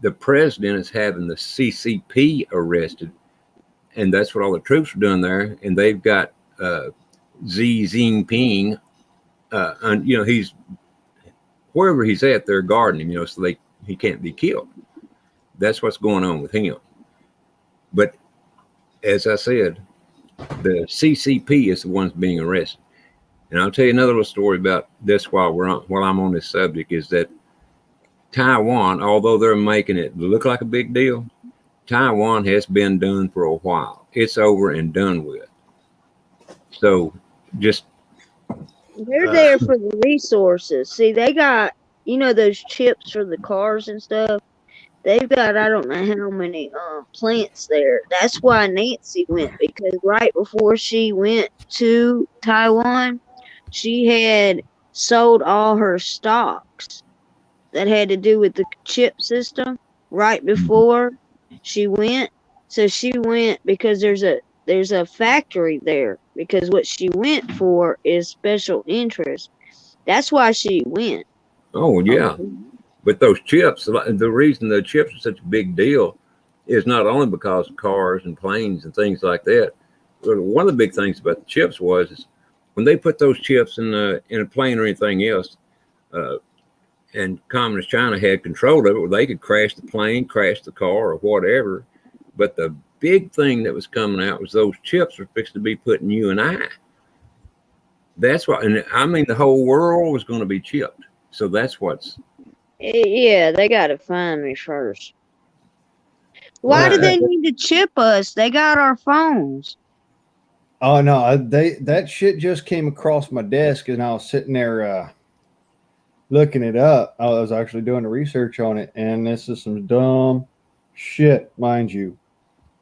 the president is having the CCP arrested, and that's what all the troops are doing there. And they've got Xi Jinping, and he's wherever he's at, they're guarding him, so he can't be killed. That's what's going on with him. But as I said, the CCP is the ones being arrested. And I'll tell you another little story about this while I'm on this subject, is that Taiwan, although they're making it look like a big deal, Taiwan has been done for a while. It's over and done with. So just They're there for the resources. See, they got, those chips for the cars and stuff. They've got, I don't know how many plants there. That's why Nancy went, because right before she went to Taiwan, she had sold all her stocks that had to do with the chip system right before she went. So she went because there's a factory there, because what she went for is special interest. That's why she went. Oh, yeah. But those chips, the reason the chips are such a big deal is not only because of cars and planes and things like that. But one of the big things about the chips is when they put those chips in a plane or anything else, and Communist China had control of it, where they could crash the plane, crash the car, or whatever. But the big thing that was coming out was those chips were fixed to be put in you and I. That's why, and I mean, the whole world was going to be chipped. So that's what's. Yeah, they got to find me first. Why do they need to chip us? They got our phones. Oh no, that shit just came across my desk, and I was sitting there looking it up. I was actually doing the research on it, and this is some dumb shit, mind you.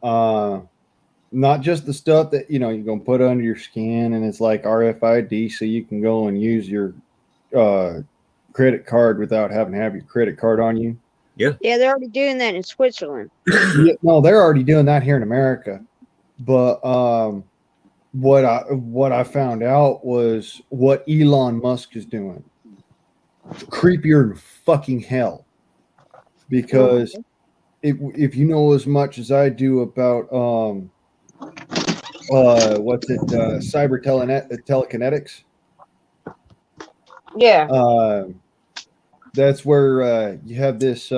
Not just the stuff that you're gonna put under your skin, and it's like RFID, so you can go and use your credit card without having to have your credit card on you. Yeah, they're already doing that in Switzerland. Yeah, no, they're already doing that here in America. But what I found out was what Elon Musk is doing. It's creepier than fucking hell. Because if you know as much as I do about cyber telekinetics. Yeah. That's where you have this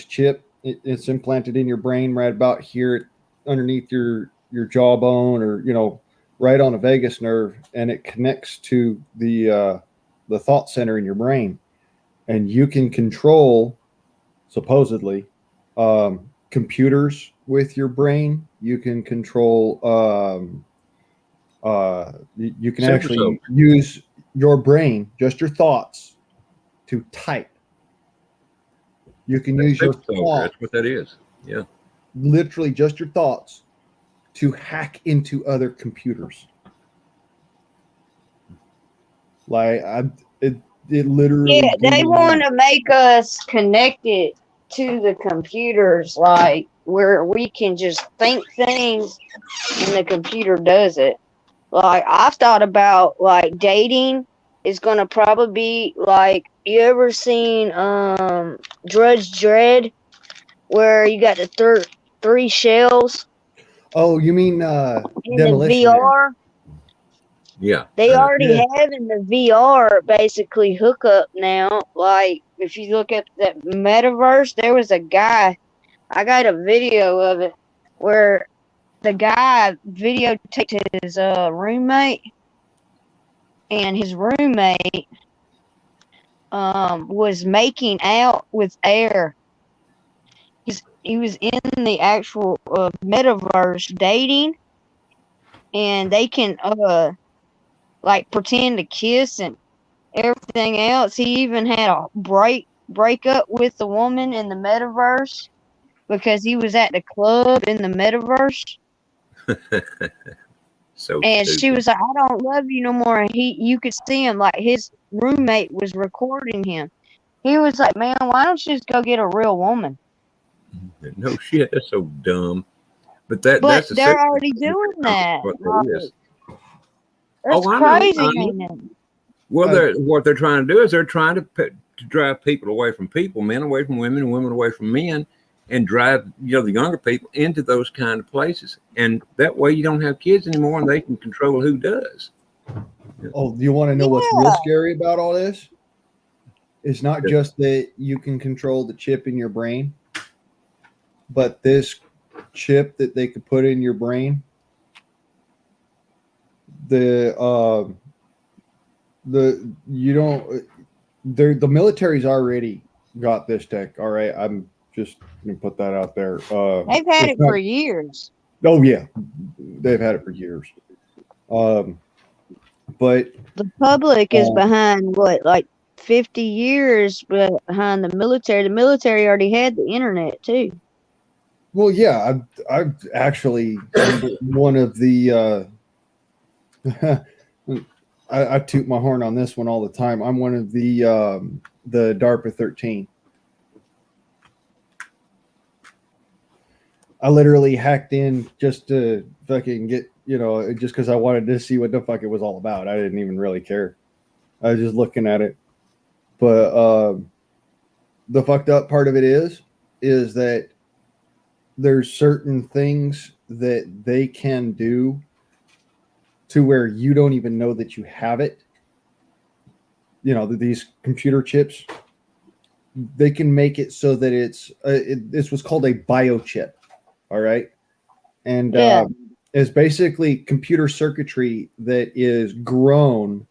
chip. It's implanted in your brain right about here, underneath your jawbone, or right on the vagus nerve, and it connects to the thought center in your brain, and you can control, supposedly, computers with your brain. You can control. You can actually use your brain, just your thoughts, to type. You can use your thoughts. That's what that is. Yeah. Literally just your thoughts to hack into other computers. Like it literally. Yeah, they want to make us connected to the computers, like where we can just think things and the computer does it. Like I've thought about like dating is gonna probably be like, you ever seen Judge Dredd, where you got the three shells? Oh, you mean in Demolition the VR? Man. Yeah. They already have in the VR basically hookup now. Like if you look at that metaverse, there was a guy, I got a video of it, where the guy videotaped his roommate, and his roommate was making out with air. He was in the actual metaverse dating, and they can like pretend to kiss and everything else. He even had a break up with the woman in the metaverse. because he was at the club in the metaverse. So And she stupid. was like, I don't love you no more. And you could see him, like his roommate was recording him. He was like, man, why don't you just go get a real woman? No shit, that's so dumb. But But that's they're essentially already doing that. what that Like, is. that's Oh, I know. crazy, I know. ain't it? Well, what they're trying to do is they're trying to drive people away from people, men away from women, and women away from men, and drive the younger people into those kind of places. And that way, you don't have kids anymore, and they can control who does. Oh, you want to know what's real scary about all this? It's not just that you can control the chip in your brain, but this chip that they could put in your brain, the military's already got this tech. All right, I'm just gonna put that out there. They've had it for years. Oh yeah, they've had it for years. But the public is behind what, like 50 years behind the military. The military already had the internet too. Well, yeah, I've actually one of the. I toot my horn on this one all the time. I'm one of the DARPA 13. I literally hacked in just to fucking get, just because I wanted to see what the fuck it was all about. I didn't even really care. I was just looking at it. But the fucked up part of it is that there's certain things that they can do to where you don't even know that you have it. These computer chips, they can make it so that this was called a biochip. All right. And it's basically computer circuitry that is grown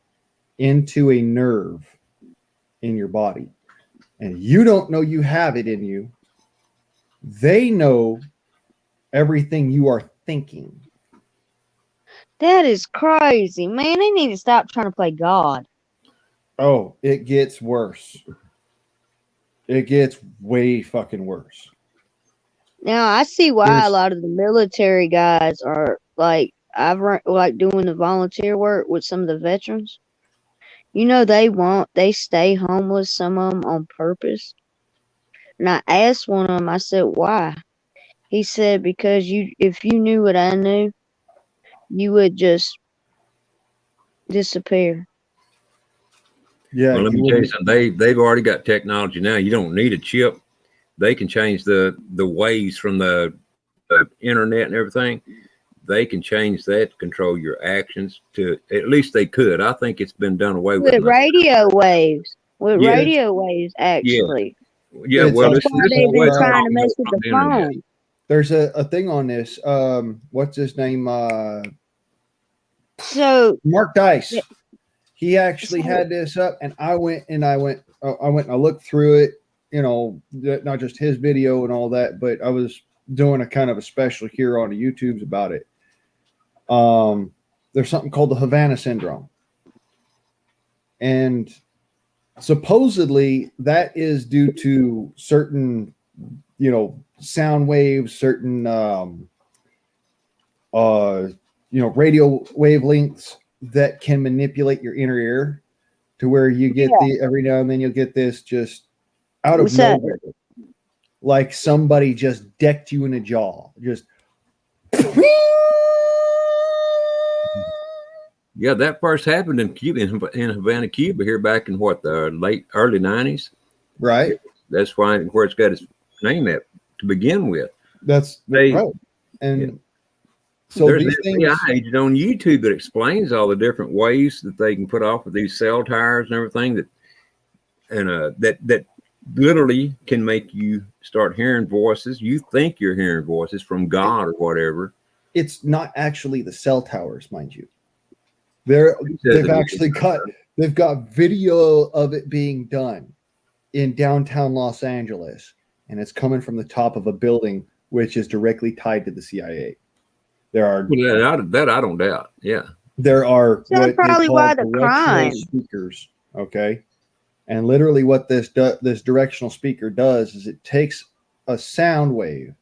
into a nerve in your body. And you don't know you have it in you. They know everything you are thinking. That is crazy, man. They need to stop trying to play God. Oh, it gets worse. It gets way fucking worse. Now I see why a lot of the military guys are like, like doing the volunteer work with some of the veterans. They stay homeless, some of them on purpose. And I asked one of them, I said, why? He said, because if you knew what I knew, you would just disappear. Yeah. Well, let me tell you something. They've already got technology now. You don't need a chip. They can change the waves from the internet and everything. They can change that to control your actions. At least they could. I think it's been done away with. With radio waves. With Yes. radio waves, actually. Yeah, well, that's why they've been trying to mess with the phone. There's a thing on this. What's his name? So Mark Dice. He actually had this up, and I went and I looked through it. Not just his video and all that, but I was doing a kind of a special here on the YouTubes about it. There's something called the Havana syndrome, and supposedly that is due to certain, sound waves, certain, radio wavelengths that can manipulate your inner ear to where you get every now and then you'll get this just out of nowhere, like somebody just decked you in the jaw, just. Yeah, that first happened in Cuba, in Havana, Cuba, here back in the early 90s. Right. That's where it's got its name at to begin with. That's right. And so there's these an AI agent on YouTube that explains all the different ways that they can put off with these cell towers and everything that literally can make you start hearing voices. You think you're hearing voices from God or whatever. It's not actually the cell towers, mind you. They've got video of it being done in downtown Los Angeles, and it's coming from the top of a building which is directly tied to the CIA. There are that I don't doubt. Yeah, there are that's probably why the crime speakers. Okay, and literally what this directional speaker does is it takes a sound wave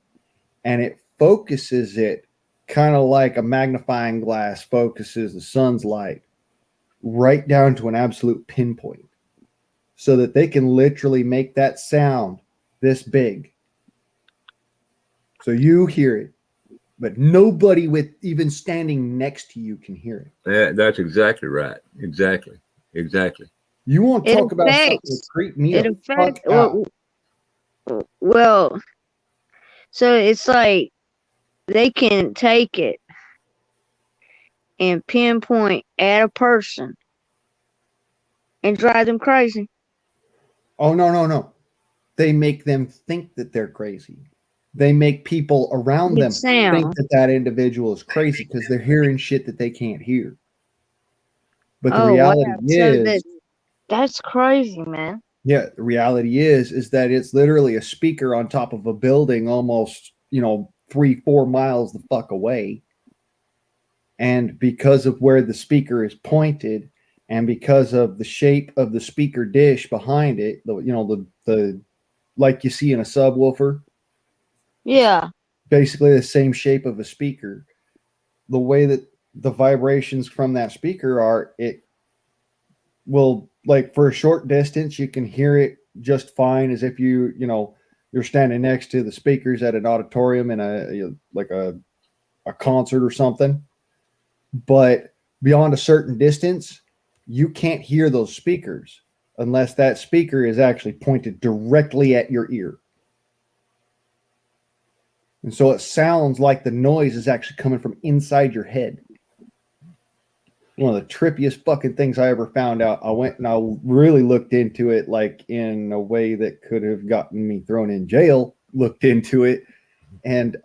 and it focuses it kind of like a magnifying glass focuses the sun's light right down to an absolute pinpoint so that they can literally make that sound this big. So you hear it, but nobody with even standing next to you can hear it. That's exactly right. Exactly. You want to It talk about something that affects. creep me It the affects. fuck out. Well, so it's like they can take it and pinpoint at a person and drive them crazy. Oh, no. They make them think that they're crazy. They make people around With them think sound. that that individual is crazy because they're hearing shit that they can't hear. But the Oh wow! reality So is, that's crazy, man. yeah, the reality is that it's literally a speaker on top of a building almost, 3-4 miles the fuck away. And because of where the speaker is pointed and because of the shape of the speaker dish behind it, the like you see in a subwoofer, Yeah. basically the same shape of a speaker, the way that the vibrations from that speaker are, it will, like, for a short distance you can hear it just fine as if you're standing next to the speakers at an auditorium in a concert or something. But beyond a certain distance, you can't hear those speakers unless that speaker is actually pointed directly at your ear. And so it sounds like the noise is actually coming from inside your head. One of the trippiest fucking things I ever found out. I went and I really looked into it, like in a way that could have gotten me thrown in jail. Looked into it, and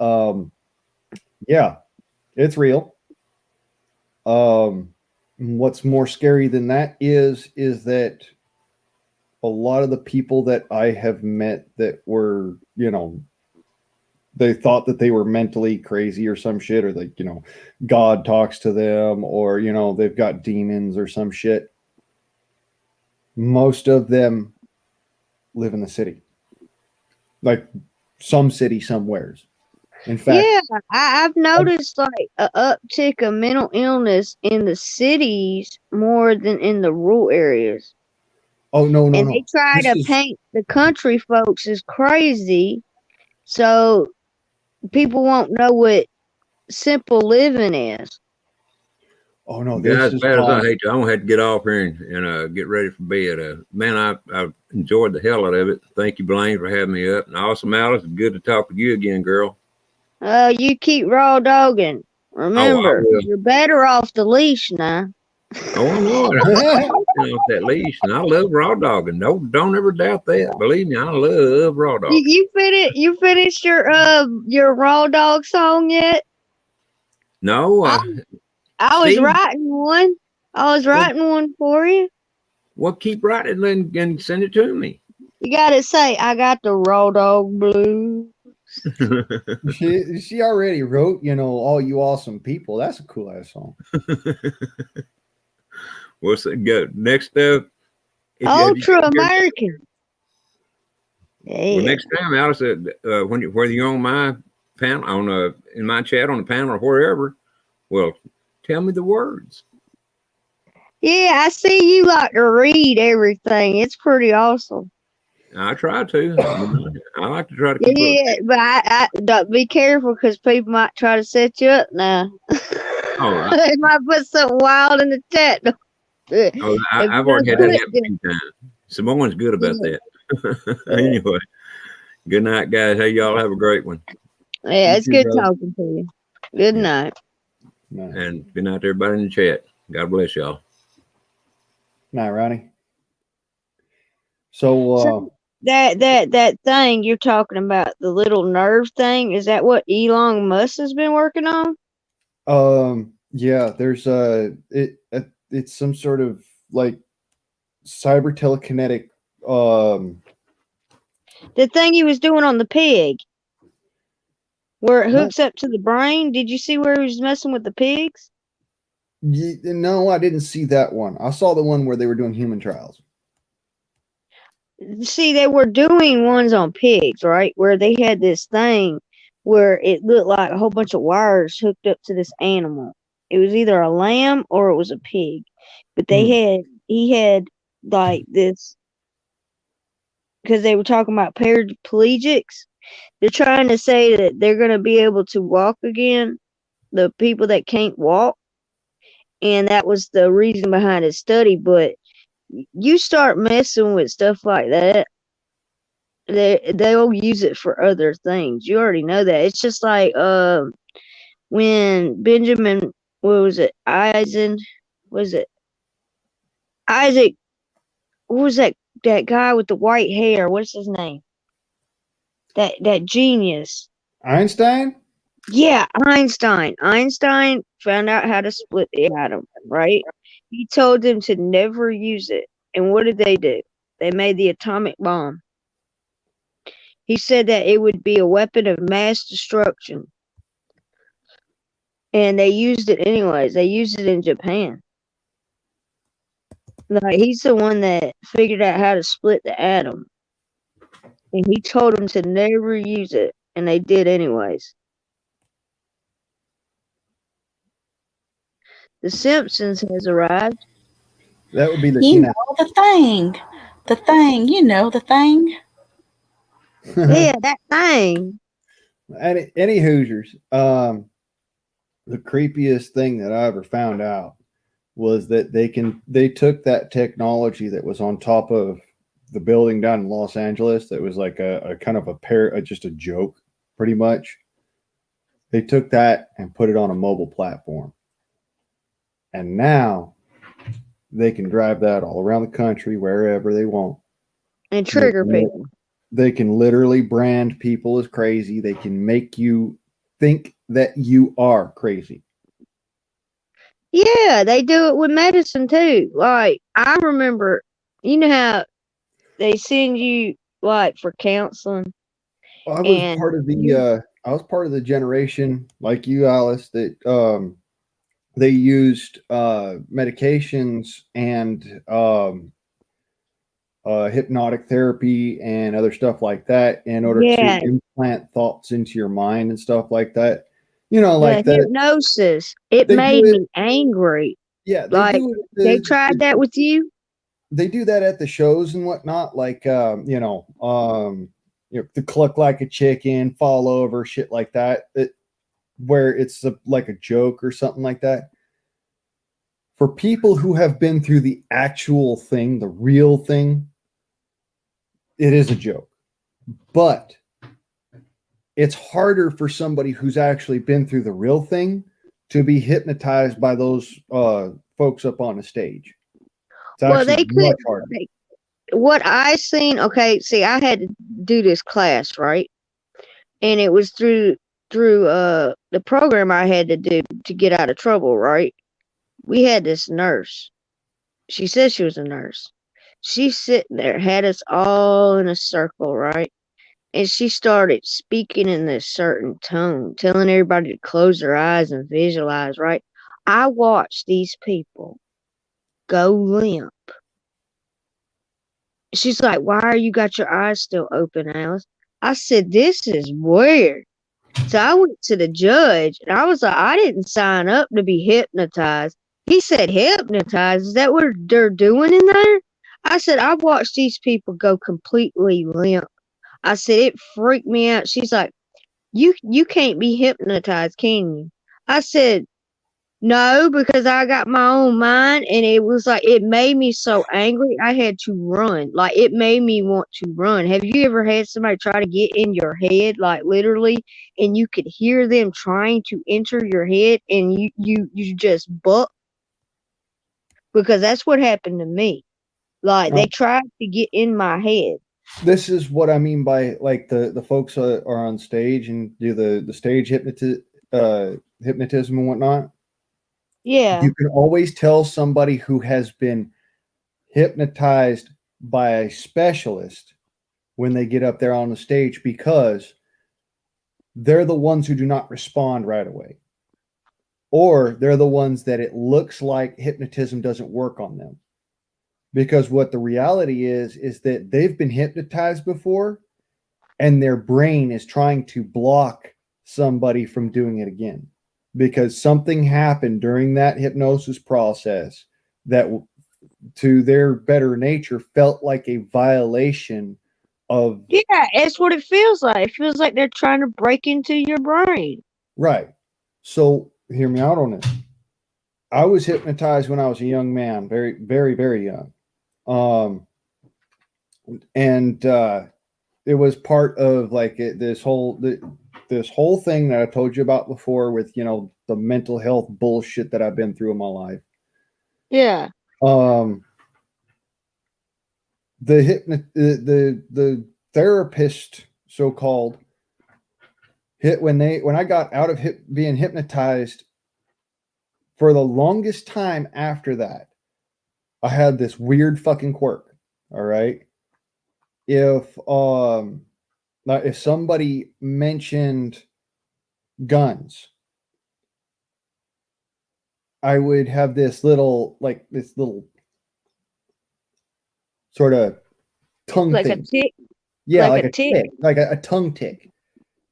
yeah, it's real. What's more scary than that is that a lot of the people that I have met that were, they thought that they were mentally crazy or some shit, or like, God talks to them, or, they've got demons or some shit. Most of them live in the city, like some city somewheres. In fact, Yeah, I've noticed like a uptick of mental illness in the cities more than in the rural areas. oh, no. And they try This to is, paint the country folks as crazy so people won't know what simple living is. oh, no, this Guys, is bad as I why. hate to, I'm gonna have to get off here and get ready for bed. Man, I enjoyed the hell out of it. Thank you, Blaine, for having me up. And awesome, Alice. It's good to talk with you again, girl. You keep raw dogging. Oh, I Remember, will. you're better off the leash now. Oh, I know it. I'm off that leash, and I love raw dogging. Don't ever doubt that. Believe me, I love raw dogging. You finished your raw dog song yet? No, I was see, writing one. I was well, writing one for you. well, keep writing and send it to me. You gotta say, I got the raw dog blues. She already wrote, all you awesome people. That's a cool ass song. What's it go? Next up, Ultra American. well, Yeah. next time, Alice, whether you're on my panel, in my chat on the panel or wherever, well, tell me the words. Yeah, I see you like to read everything. It's pretty awesome. I try to. I like to try to keep up. Yeah, but I don't be careful because people might try to set you up now. Oh, They might put something wild in the chat. I've already had that happen a few times. Samoan's good about that. Anyway, good night, guys. Hey, y'all have a great one. Yeah, it's good brother. talking to you. Good night. Night, And good night to everybody in the chat. God bless y'all. Ronnie. So, That thing you're talking about, the little nerve thing, is that what Elon Musk has been working on? yeah, there's it's some sort of like cyber telekinetic. The thing he was doing on the pig, where it No, hooks up to the brain. Did you see where he was messing with the pigs? no, I didn't see that one. I saw the one where they were doing human trials. see, they were doing ones on pigs, right? Where they had this thing where it looked like a whole bunch of wires hooked up to this animal. It was either a lamb or it was a pig. But he had like this, because they were talking about paraplegics. They're trying to say that they're going to be able to walk again, the people that can't walk. And that was the reason behind his study. But you start messing with stuff like that, they'll use it for other things. You already know that. It's just like when Benjamin, what was it, was it Isaac, what was that guy with the white hair? What's his name? That genius. Einstein? Yeah, Einstein. Einstein found out how to split the atom, right? He told them to never use it. And what did they do? They made the atomic bomb. He said that it would be a weapon of mass destruction. And they used it anyways. They used it in Japan. Like, he's the one that figured out how to split the atom. And he told them to never use it. And they did anyways. The Simpsons has arrived. That would be the You Tina. know the thing. The thing. You know the thing. Yeah, that thing. Any Hoosiers. The creepiest thing that I ever found out was that they took that technology that was on top of the building down in Los Angeles that was like a kind of just a joke, pretty much. They took that and put it on a mobile platform. And now they can drive that all around the country, wherever they want. And trigger people. They can literally brand people as crazy. They can make you think that you are crazy. Yeah, they do it with medicine too. Like, I remember, you know how they send you like for counseling. I was And part of the generation like you, Alice, that they used medications and hypnotic therapy and other stuff like that in order Yeah, to implant thoughts into your mind and stuff like that. You know, the like that. hypnosis, it They do made it. me angry. Yeah, they Like, do it. they tried that with you? They do that at the shows and whatnot, like to cluck like a chicken, fall over, shit like that. Where it's like a joke or something like that. For people who have been through the actual thing, the real thing, it is a joke. But it's harder for somebody who's actually been through the real thing to be hypnotized by those folks up on the stage. It's Well, actually they could. much harder. What I seen, okay, see, I had to do this class, right? And it was through the program I had to do to get out of trouble, right? We had this nurse. She said she was a nurse. She's sitting there, had us all in a circle, right? And she started speaking in this certain tone, telling everybody to close their eyes and visualize, right? I watched these people go limp. She's like, why are you got your eyes still open, Alice? I said, this is weird. So I went to the judge and I was like, I didn't sign up to be hypnotized. He said, hypnotized? Is that what they're doing in there? I said, I've watched these people go completely limp. I said, it freaked me out. She's like, you can't be hypnotized, can you? I said, no, because I got my own mind, and it was like, it made me so angry I had to run. Like, it made me want to run. Have you ever had somebody try to get in your head, like literally, and you could hear them trying to enter your head and you just buck? Because that's what happened to me. Like, they tried to get in my head. This is what I mean by like the folks are on stage and do the stage hypnotism and whatnot. Yeah. You can always tell somebody who has been hypnotized by a specialist when they get up there on the stage, because they're the ones who do not respond right away, or they're the ones that it looks like hypnotism doesn't work on them. Because what the reality is that they've been hypnotized before and their brain is trying to block somebody from doing it again because something happened during that hypnosis process that to their better nature felt like a violation of Yeah, it's what it feels like. It feels like they're trying to break into your brain. right. So hear me out on this. I was hypnotized when I was a young man, very, very, very young. And it was part of like this whole thing that I told you about before with the mental health bullshit that I've been through in my life. Yeah. The therapist, so called, when I got out of being hypnotized, for the longest time after that, I had this weird fucking quirk. All right, if somebody mentioned guns, I would have this little sort of tongue Like a thing. tick. Yeah, like like a a tick. tick, like a tongue tick.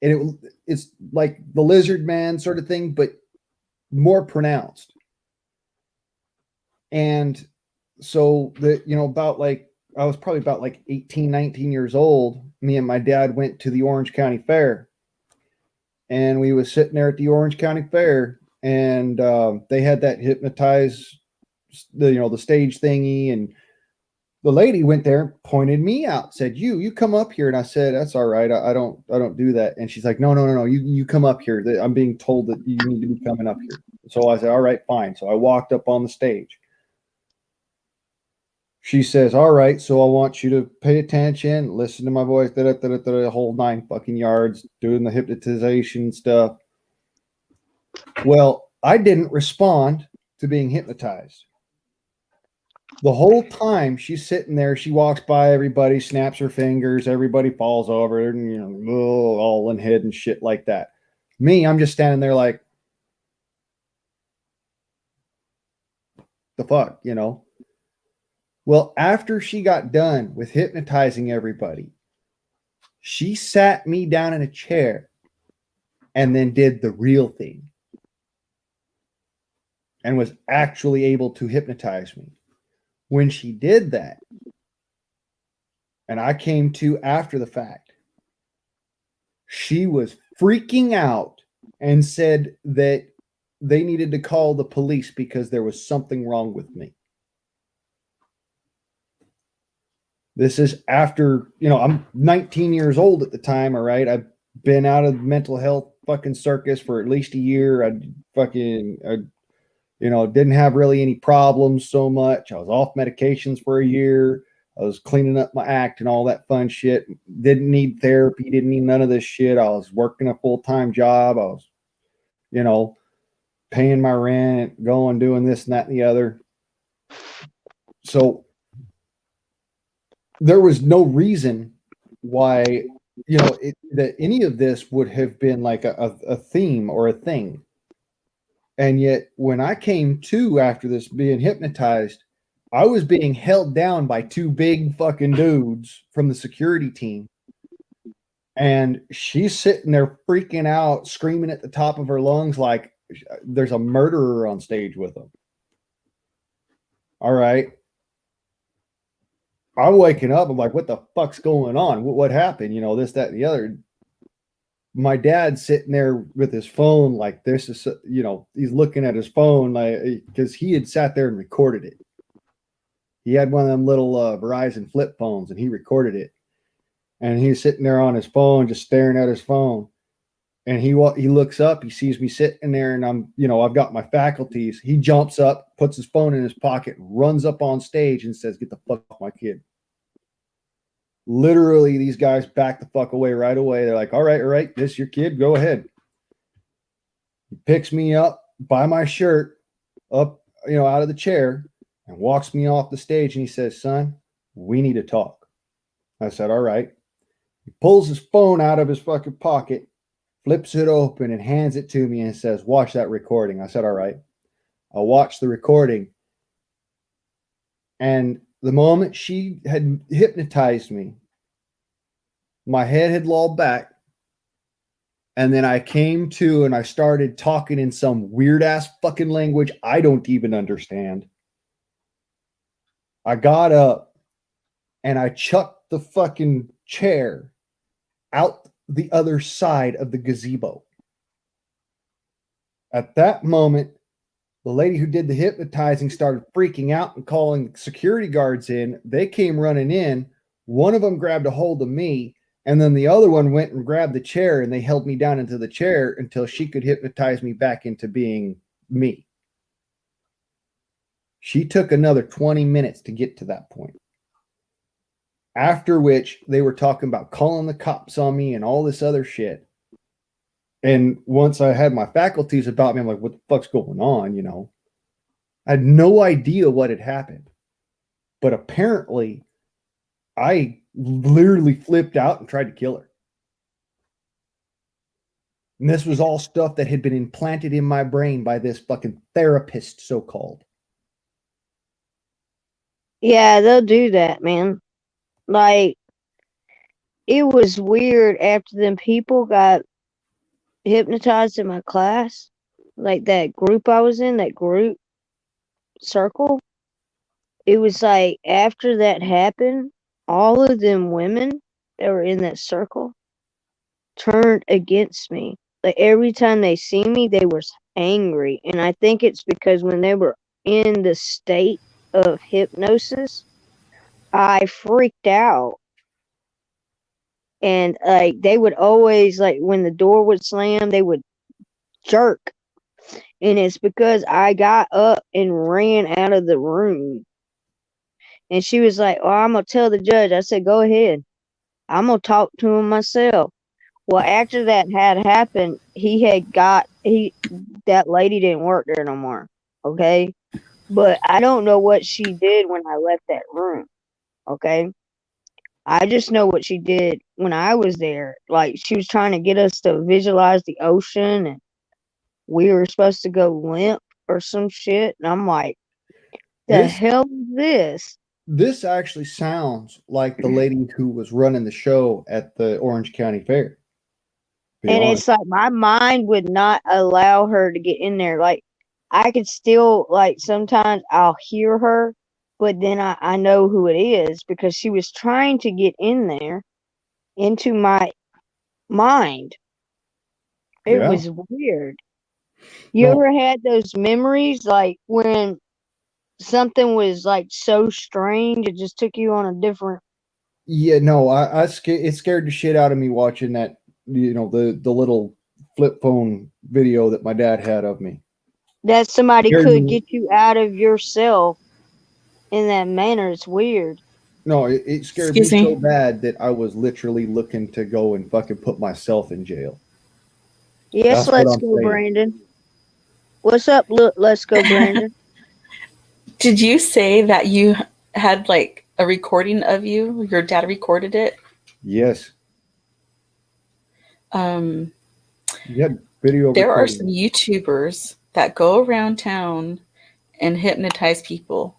And it's like the lizard man sort of thing, but more pronounced. And so about like I was probably about like 18, 19 years old. Me and my dad went to the Orange County Fair, and we was sitting there at the Orange County Fair, and they had that hypnotize the stage thingy, and the lady went there and pointed me out, said, you come up here. And I said, that's all right. I don't do that. And she's like, no. You come up here. I'm being told that you need to be coming up here. So I said, all right, fine. So I walked up on the stage. She says, all right, so I want you to pay attention, listen to my voice, the whole 9 fucking yards, doing the hypnotization stuff. Well, I didn't respond to being hypnotized. The whole time she's sitting there, she walks by everybody, snaps her fingers, everybody falls over, and all in head and shit like that. Me, I'm just standing there like, the fuck, Well, after she got done with hypnotizing everybody, she sat me down in a chair and then did the real thing and was actually able to hypnotize me. When she did that, and I came to after the fact, she was freaking out and said that they needed to call the police because there was something wrong with me. This is after, I'm 19 years old at the time, all right? I've been out of mental health fucking circus for at least a year. I didn't have really any problems so much. I was off medications for a year. I was cleaning up my act and all that fun shit. Didn't need therapy, didn't need none of this shit. I was working a full-time job. I was, paying my rent, doing this and that and the other. So there was no reason why, that any of this would have been like a theme or a thing. And yet when I came to after this being hypnotized, I was being held down by 2 big fucking dudes from the security team. And she's sitting there freaking out, screaming at the top of her lungs like there's a murderer on stage with them. All right. I'm waking up. I'm like, what the fuck's going on? What happened? This, that, and the other. My dad's sitting there with his phone like this is, he's looking at his phone like because he had sat there and recorded it. He had one of them little Verizon flip phones and he recorded it. And he's sitting there on his phone, just staring at his phone. And he looks up, he sees me sitting there and I'm, I've got my faculties. He jumps up, puts his phone in his pocket, runs up on stage and says, get the fuck off my kid. Literally, these guys back the fuck away right away. They're like, all right, this is your kid, go ahead. He picks me up by my shirt, up, out of the chair and walks me off the stage and he says, son, we need to talk. I said, all right. He pulls his phone out of his fucking pocket, flips it open and hands it to me and says, watch that recording. I said, all right. I watched the recording and The moment she had hypnotized me, my head had lolled back, and then I came to and I started talking in some weird ass fucking language I don't even understand. I got up and I chucked the fucking chair out the other side of the gazebo. At that moment, the lady who did the hypnotizing started freaking out and calling security guards in. They came running in. One of them grabbed a hold of me, and then the other one went and grabbed the chair, and they held me down into the chair until she could hypnotize me back into being me. She took another 20 minutes to get to that point. After which, they were talking about calling the cops on me and all this other shit. And once I had my faculties about me, I'm like, what the fuck's going on? You know, I had no idea what had happened. But apparently, I literally flipped out and tried to kill her. And this was all stuff that had been implanted in my brain by this fucking therapist, so-called. Yeah, they'll do that, man. Like, it was weird after them people got hypnotized in my class. Like, that group I was in, that group circle. It was like, after that happened, all of them women that were in that circle turned against me. Like, every time they see me, they were angry. And I think it's because when they were in the state of hypnosis, I freaked out. And like, they would always, like, when the door would slam, they would jerk. And it's because I got up and ran out of the room. And she was like, "Oh, I'm gonna tell the judge." I said, "Go ahead. I'm gonna talk to him myself." Well, after that had happened, that lady didn't work there no more. Okay. But I don't know what she did when I left that room. Okay. I just know what she did when I was there. Like, she was trying to get us to visualize the ocean, and we were supposed to go limp or some shit. And I'm like, the This hell is this? this actually sounds like the lady who was running the show at the Orange County Fair. To be And honest. it's like my mind would not allow her to get in there. Like, I could still, like, sometimes I'll hear her, but then I know who it is because she was trying to get in there into my mind. It Yeah. was weird. You No, ever had those memories, like, when something was, like, so strange, it just took you on a different. yeah, no, it scared the shit out of me watching that, the little flip phone video that my dad had of me. That somebody Scared could me. get you out of yourself in that manner. It's weird. No, it scared me Excuse so me. bad that I was literally looking to go and fucking put myself in jail. Yes, That's what let's I'm go, saying. Brandon. What's up? Look, let's go, Brandon. Did you say that you had like a recording of you? Your dad recorded it? Yes. Um, You had video there are some recording. YouTubers that go around town and hypnotize people.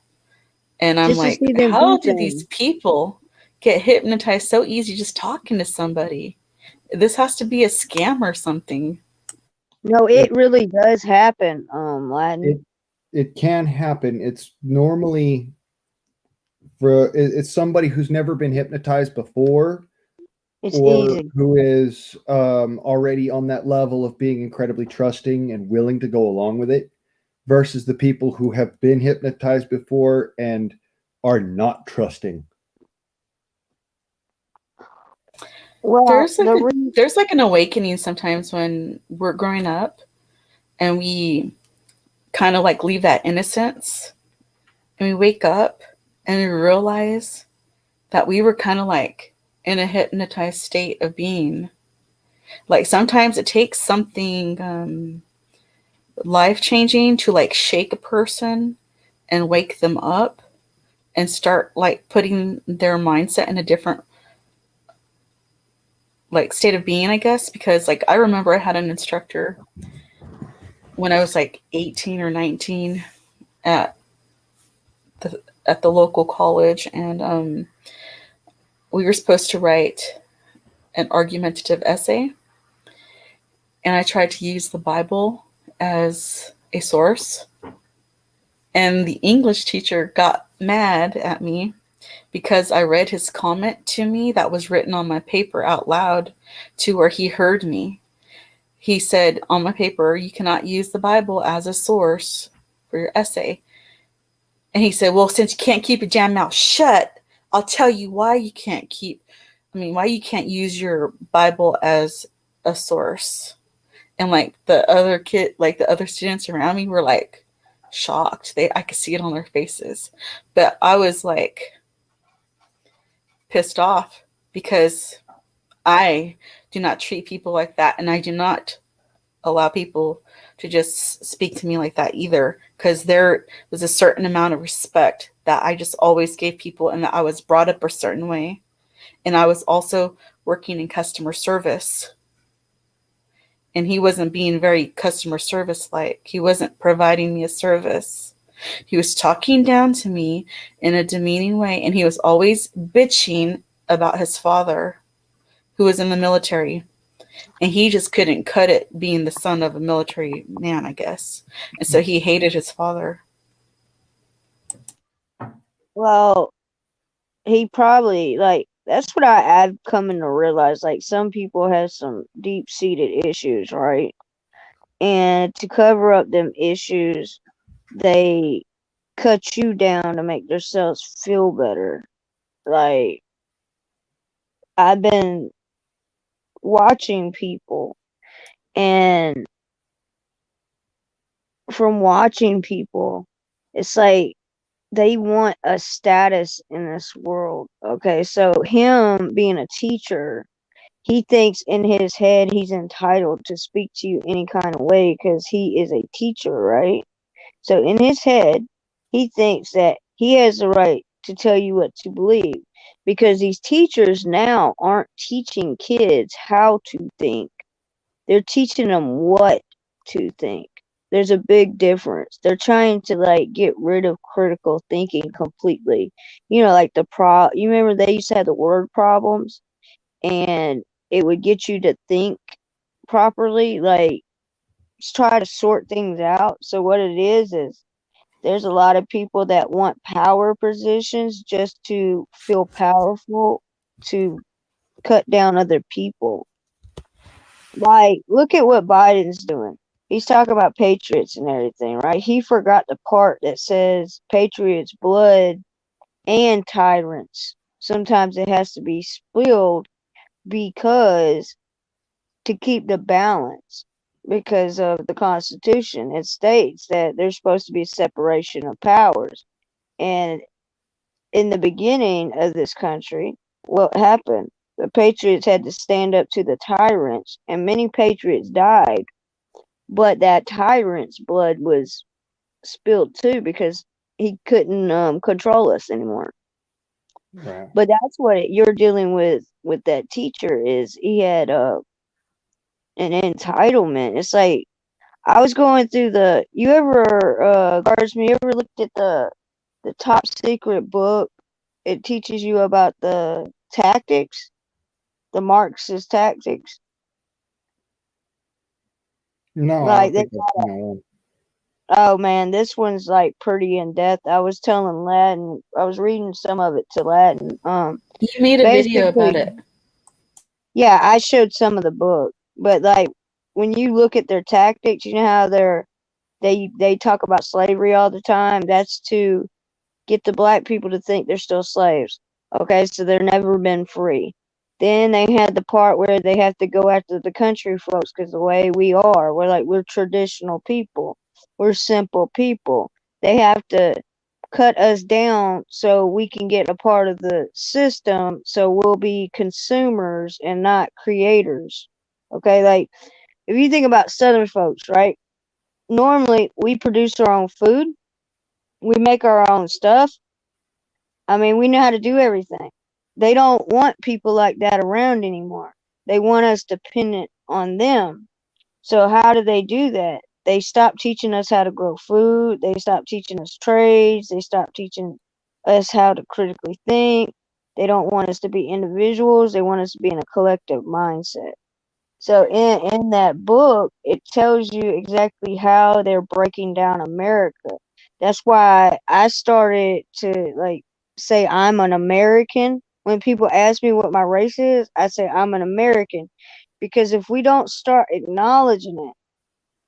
And I'm Just to like, see them how do do these things. people get hypnotized so easy just talking to somebody? This has to be a scam or something. No, It it really does happen, Latin. it it can happen. It's normally it's somebody who's never been hypnotized before, It's or easy. who is already on that level of being incredibly trusting and willing to go along with it, versus the people who have been hypnotized before and are not trusting. Well, There's like there's like an awakening sometimes when we're growing up and we kind of like leave that innocence and we wake up and we realize that we were kind of like in a hypnotized state of being. Like sometimes it takes something life changing to like shake a person and wake them up and start like putting their mindset in a different like state of being, I guess. Because like I remember I had an instructor when I was like 18 or 19 at at the local college, and we were supposed to write an argumentative essay, and I tried to use the Bible as a source. And the English teacher got mad at me because I read his comment to me that was written on my paper out loud to where he heard me. He said on my paper, you cannot use the Bible as a source for your essay. And he said, well, since you can't keep your damn mouth shut, I'll tell you why you can't why you can't use your Bible as a source. And like the other students around me were like shocked. I could see it on their faces. But I was like pissed off because I do not treat people like that, and I do not allow people to just speak to me like that either, because there was a certain amount of respect that I just always gave people, and that I was brought up a certain way. And I was also working in customer service, and he wasn't being very customer service like. He wasn't providing me a service. He was talking down to me in a demeaning way, and he was always bitching about his father, who was in the military. And he just couldn't cut it being the son of a military man, I guess. And so he hated his father. Well, he probably, like, that's what I've coming to realize. Like, some people have some deep-seated issues, right? And to cover up them issues, they cut you down to make themselves feel better. Like, I've been watching people, and from watching people, it's like they want a status in this world. Okay, so him being a teacher, he thinks in his head he's entitled to speak to you any kind of way because he is a teacher, right? So in his head, he thinks that he has the right to tell you what to believe, because these teachers now aren't teaching kids how to think. They're teaching them what to think. There's a big difference. They're trying to like get rid of critical thinking completely. You know, like you remember they used to have the word problems, and it would get you to think properly, like try to sort things out. So what it is there's a lot of people that want power positions just to feel powerful, to cut down other people. Like, look at what Biden's doing. He's talking about patriots and everything, right? He forgot the part that says patriots' blood and tyrants. Sometimes it has to be spilled because to keep the balance, because of the Constitution. It states that there's supposed to be a separation of powers. And in the beginning of this country, what happened? The patriots had to stand up to the tyrants, and many patriots died. But that tyrant's blood was spilled too because he couldn't control us anymore. Right. But that's what you're dealing with that teacher is he had an entitlement. It's like I was going through you ever Guardsman, you ever looked at the top secret book? It teaches you about the tactics, the Marxist tactics. No, I Like don't think that's one. oh man, this one's like pretty in depth. I was telling Latin, I was reading some of it to Latin. You made a video about Basically, it. yeah, I showed some of the book, but like when you look at their tactics, you know how they talk about slavery all the time. That's to get the black people to think they're still slaves. Okay, so they're never been free. Then they had the part where they have to go after the country folks because the way we're traditional people. We're simple people. They have to cut us down so we can get a part of the system, so we'll be consumers and not creators. Okay, like if you think about Southern folks, right? Normally we produce our own food, we make our own stuff. I mean, we know how to do everything. They don't want people like that around anymore. They want us dependent on them. So how do they do that? They stop teaching us how to grow food. They stop teaching us trades. They stop teaching us how to critically think. They don't want us to be individuals. They want us to be in a collective mindset. So in that book, it tells you exactly how they're breaking down America. That's why I started to like say I'm an American. When people ask me what my race is, I say I'm an American. Because if we don't start acknowledging it,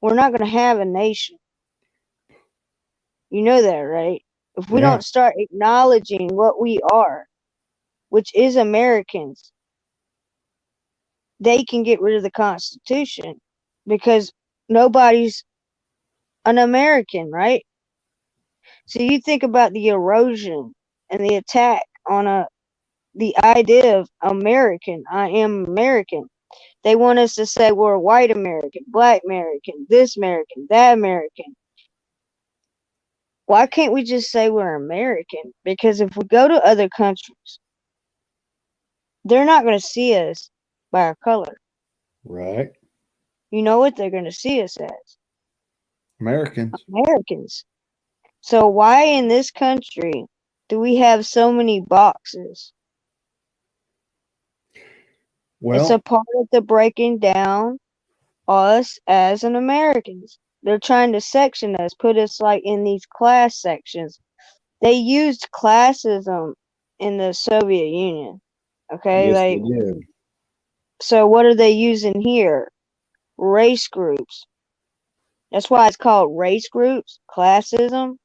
we're not going to have a nation. You know that, right? If we Yeah. don't start acknowledging what we are, which is Americans, they can get rid of the Constitution because nobody's an American, right? So you think about the erosion and the attack on the idea of American. I am American. They want us to say we're white American, black American, this American, that American. Why can't we just say we're American? Because if we go to other countries, they're not going to see us by our color. Right. You know what they're going to see us as? Americans. Americans. So why in this country do we have so many boxes? It's a Well, part of the breaking down us as an Americans. They're trying to section us, put us like in these class sections. They used classism in the Soviet Union. Okay, yes, they like did. so what are they using here? Race groups. That's why it's called race groups, classism,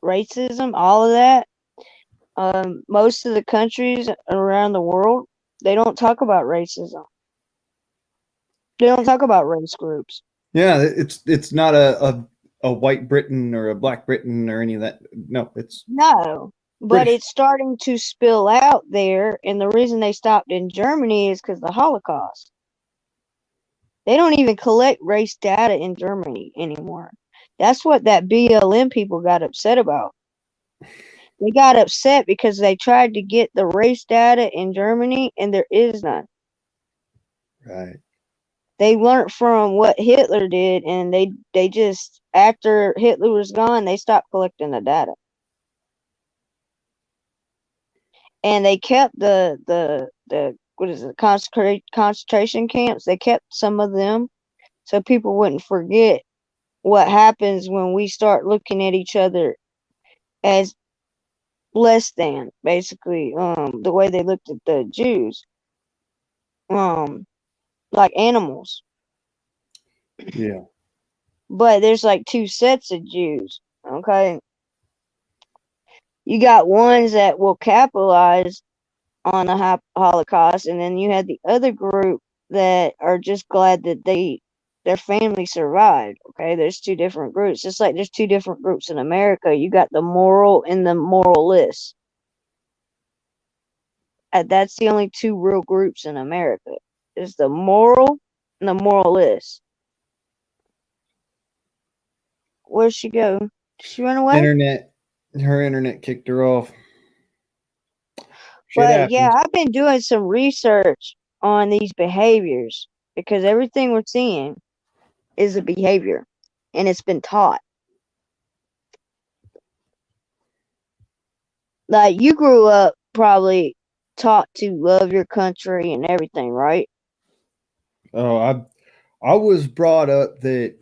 racism, all of that. Most of the countries around the world, they don't talk about racism. They don't talk about race groups. Yeah, it's not a white Britain or a black Britain or any of that. No, it's No, but British. it's starting to spill out there, and the reason they stopped in Germany is because the Holocaust. They don't even collect race data in Germany anymore. That's what that BLM people got upset about. They got upset because they tried to get the race data in Germany, and there is none. Right. They learned from what Hitler did, and they just after Hitler was gone, they stopped collecting the data. And they kept the what is it, concentration camps. They kept some of them so people wouldn't forget what happens when we start looking at each other as less than, basically, the way they looked at the Jews, like animals. Yeah. But there's like two sets of Jews. Okay, you got ones that will capitalize on the Holocaust, and then you had the other group that are just glad that their family survived. Okay, there's two different groups, just like there's two different groups in America. You got the moral and the moralists. And that's the only two real groups in America. Is the moral and the moralist. Where'd she go? Did she run away? Her internet kicked her off. Shit But yeah, happens. I've been doing some research on these behaviors because everything we're seeing is a behavior and it's been taught. Like you grew up probably taught to love your country and everything, right? Oh, I was brought up that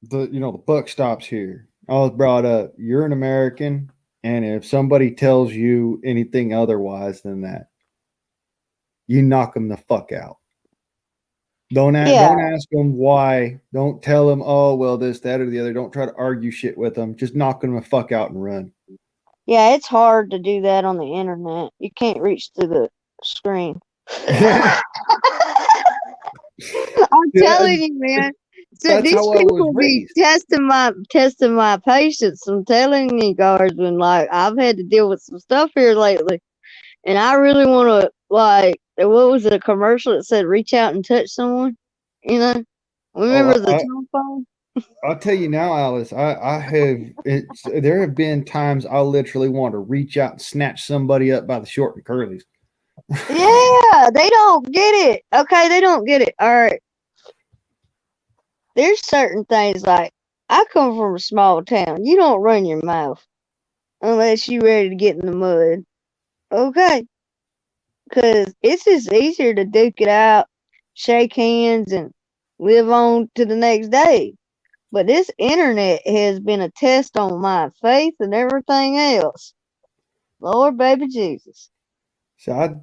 the buck stops here. I was brought up, you're an American, and if somebody tells you anything otherwise than that, you knock them the fuck out. Don't Yeah, ask them why. Don't tell them, oh well, this, that, or the other. Don't try to argue shit with them. Just knock them the fuck out and run. yeah, it's hard to do that on the internet. You can't reach through the screen. Yeah, I'm telling you, man. So that's these how I was people be raised. testing my patience. I'm telling you guys, when like I've had to deal with some stuff here lately, and I really want to like, what was it, a commercial that said reach out and touch someone? You know, Oh, remember the telephone? I'll tell you now, Alice. I have. There have been times I literally want to reach out and snatch somebody up by the short and curlies. Yeah, they don't get it. Okay, they don't get it. All right. There's certain things like I come from a small town. You don't run your mouth unless you ready to get in the mud. Okay? Because it's just easier to duke it out, shake hands, and live on to the next day. But this internet has been a test on my faith and everything else. Lord baby Jesus. So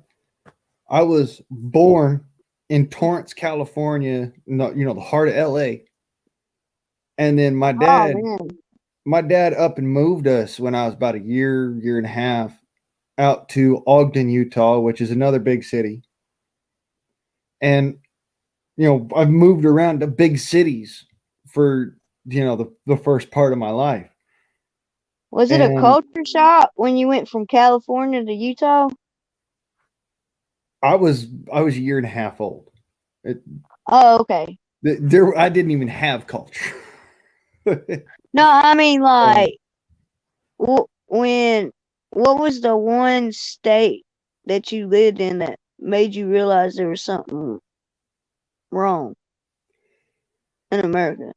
I was born in Torrance, California, the heart of LA. And then Oh man. my dad up and moved us when I was about a year and a half out to Ogden, Utah, which is another big city. And I've moved around to big cities for the first part of my life. Was it a And culture shock when you went from California to Utah? I was a year and a half old. Oh, okay. I didn't even have culture. No, I mean Um, like when what was the one state that you lived in that made you realize there was something wrong in America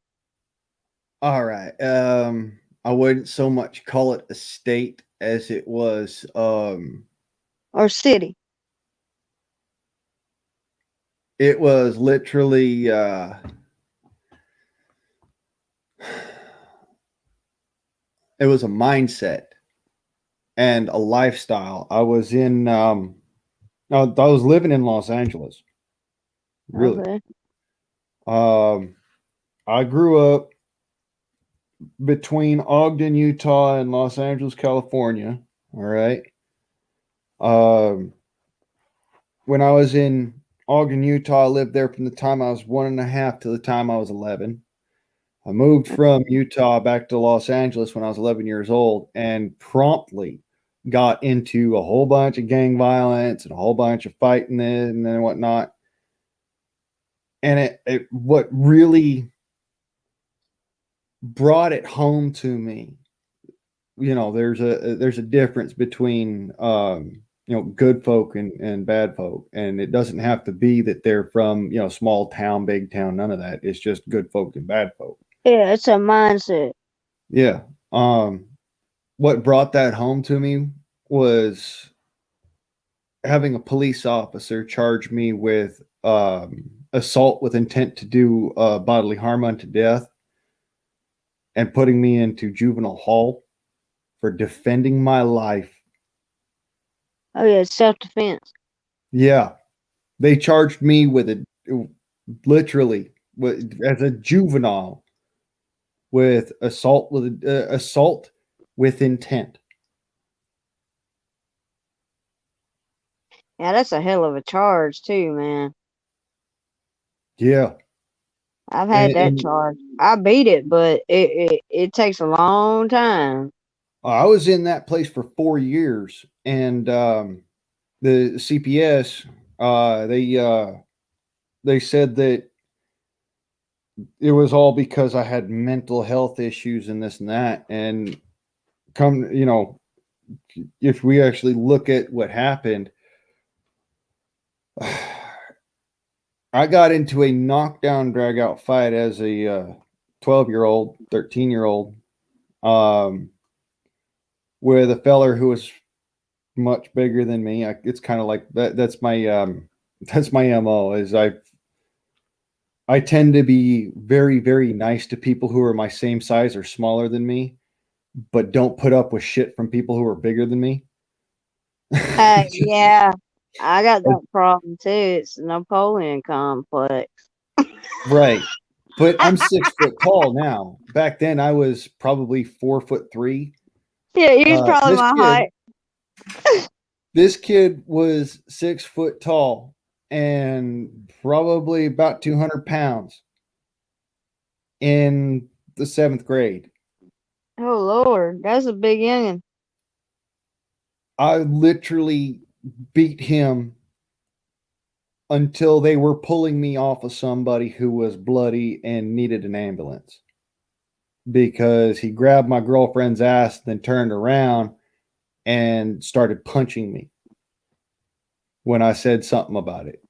all right. I wouldn't so much call it a state as it was or city? it was literally it was a mindset and a lifestyle. I was I was living in Los Angeles. Really. Okay. Um I grew up between Ogden, Utah and Los Angeles, California. All right. Um when I was in Ogden, Utah, I lived there from the time I was 1.5 to the time I was 11. I moved from Utah back to Los Angeles when I was 11 years old and promptly got into a whole bunch of gang violence and a whole bunch of fighting and whatnot. And what really brought it home to me, there's a difference between good folk and bad folk, and it doesn't have to be that they're from small town, big town, none of that. It's just good folk and bad folk. Yeah, it's a mindset. Yeah. What brought that home to me was having a police officer charge me with assault with intent to do bodily harm unto death and putting me into juvenile hall for defending my life. Oh yeah, self-defense. Yeah. They charged me with it literally as a juvenile with assault with intent. Yeah, that's a hell of a charge too, man. Yeah. I've had that And charge. I beat it, but it takes a long time. I was in that place for 4 years, and the CPS they said that it was all because I had mental health issues and this and that. And if we actually look at what happened, I got into a knockdown, drag out fight as a 12-year-old, 13-year-old, with a feller who was much bigger than me. It's kind of like that. That's my MO. Is I tend to be very, very nice to people who are my same size or smaller than me, but don't put up with shit from people who are bigger than me. Yeah, I got that problem too. It's the Napoleon complex. Right. But I'm 6 foot tall now. Back then I was probably 4'3". Yeah, he's probably This my kid, height. this kid was 6 foot tall and probably about 200 pounds in the seventh grade. Oh Lord, that's a big youngin. I literally beat him until they were pulling me off of somebody who was bloody and needed an ambulance because he grabbed my girlfriend's ass, then turned around and started punching me when I said something about it.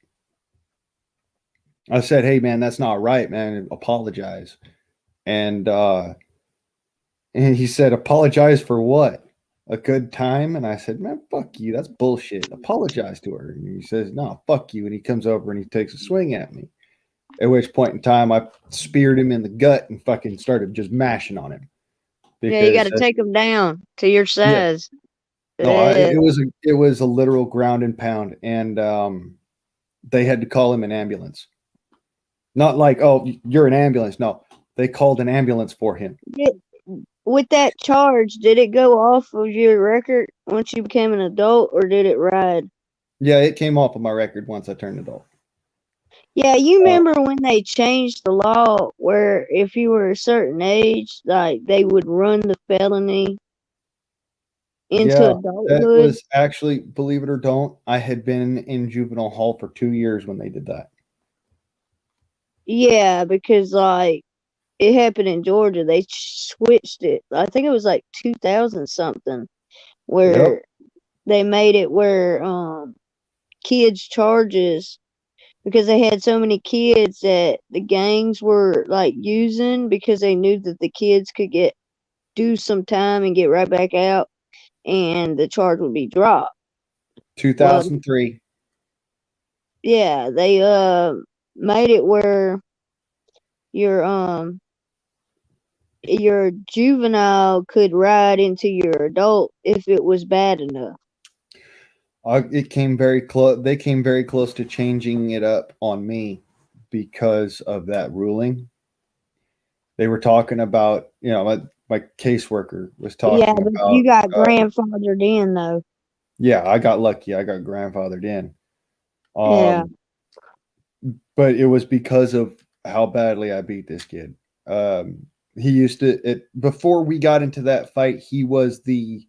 I said, "Hey, man, that's not right, man. Apologize." And he said, apologize for what? A good time? And I said, man, fuck you. That's bullshit. Apologize to her. And he says, no, fuck you. And he comes over and he takes a swing at me. At which point in time, I speared him in the gut and fucking started just mashing on him. Yeah, you got to Because take them down to your size. no, Yeah. it was a literal ground and pound, and they had to call him an ambulance. Not like, oh, you're an ambulance. No, they called an ambulance for him. With that charge, did it go off of your record once you became an adult, or did it ride? Yeah, it came off of my record once I turned adult. Yeah, you remember when they changed the law where if you were a certain age, like they would run the felony into Yeah, that adulthood? was actually, believe it or don't, I had been in juvenile hall for 2 years when they did that. Yeah, because like it happened in Georgia. They switched it. I think it was like 2000 something where they made it where kids charges because they had so many kids that the gangs were like using because they knew that the kids could do some time and get right back out and the charge would be dropped. 2003. Yeah, they made it where your your juvenile could ride into your adult if it was bad enough. It came very close. They came very close to changing it up on me because of that ruling. They were talking about, my caseworker was talking Yeah, but about. you got grandfathered in though. Yeah, I got lucky. I got grandfathered in. Yeah. But it was because of how badly I beat this kid. He used to before we got into that fight. He was the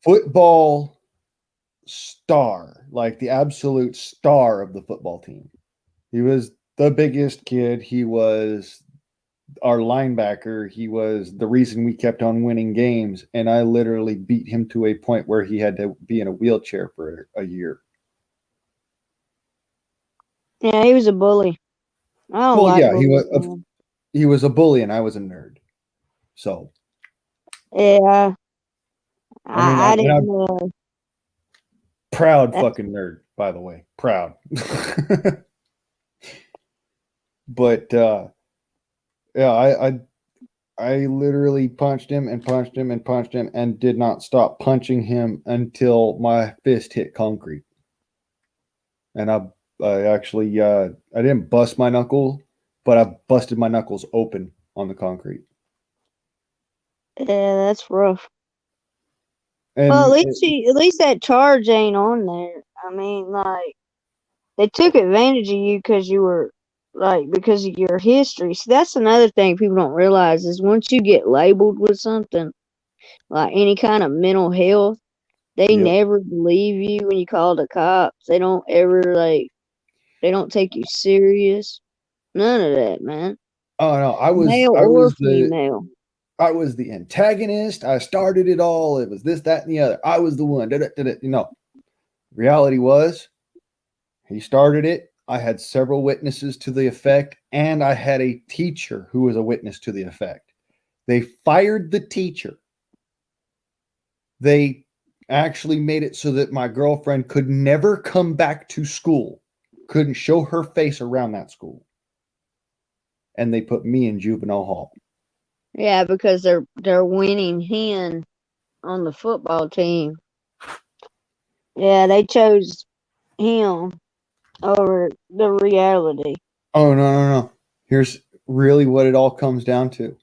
football star, like the absolute star of the football team. He was the biggest kid. He was our linebacker. He was the reason we kept on winning games. And I literally beat him to a point where he had to be in a wheelchair for a year. Yeah, he was a bully. I don't Well, like yeah, bullies. he was a bully and I was a nerd. So, Yeah. I mean, I and didn't I'm know. proud fucking nerd, by the way. Proud. But yeah, I literally punched him and punched him and punched him and did not stop punching him until my fist hit concrete. And I actually I didn't bust my knuckle, but I busted my knuckles open on the concrete. Yeah, that's rough. And Well, at least that charge ain't on there. I mean, like they took advantage of you because you were because of your history. See, that's another thing people don't realize is once you get labeled with something like any kind of mental health, they never believe you when you call the cops. They don't ever they don't take you serious. None of that, man. oh no, Male or female. I was the antagonist. I started it all. It was this, that, and the other. I was the one. Reality was he started it. I had several witnesses to the effect, and I had a teacher who was a witness to the effect. They fired the teacher. They actually made it so that my girlfriend could never come back to school, couldn't show her face around that school. And they put me in juvenile hall. Yeah, because they're winning hen on the football team. Yeah, they chose him over the reality. Oh no. Here's really what it all comes down to.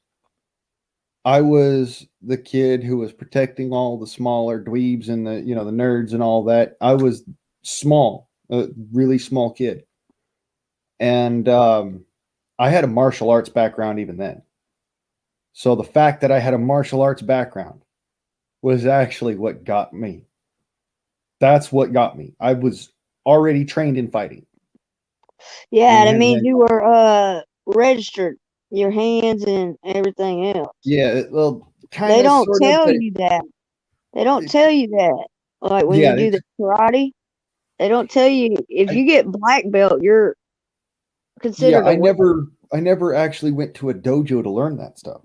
I was the kid who was protecting all the smaller dweebs and the nerds and all that. I was small, a really small kid. And I had a martial arts background even then. So the fact that I had a martial arts background was actually what got me. That's what got me. I was already trained in fighting. Yeah, that means you were registered, your hands and everything else. Yeah, well, kind of. They don't tell you that. They don't tell you that. Like when you do the karate, they don't tell you if you get black belt, considered I a weapon. never actually went to a dojo to learn that stuff.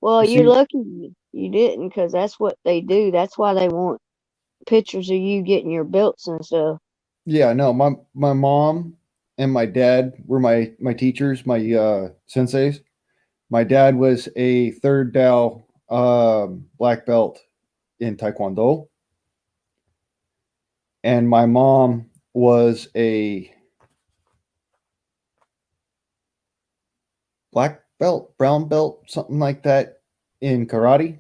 Well, You you're see, lucky you didn't, because that's what they do. That's why they want pictures of you getting your belts and stuff. yeah, no, my mom and my dad were my teachers, my senseis. My dad was a third Dao black belt in Taekwondo, and my mom was a black belt, brown belt, something like that in karate.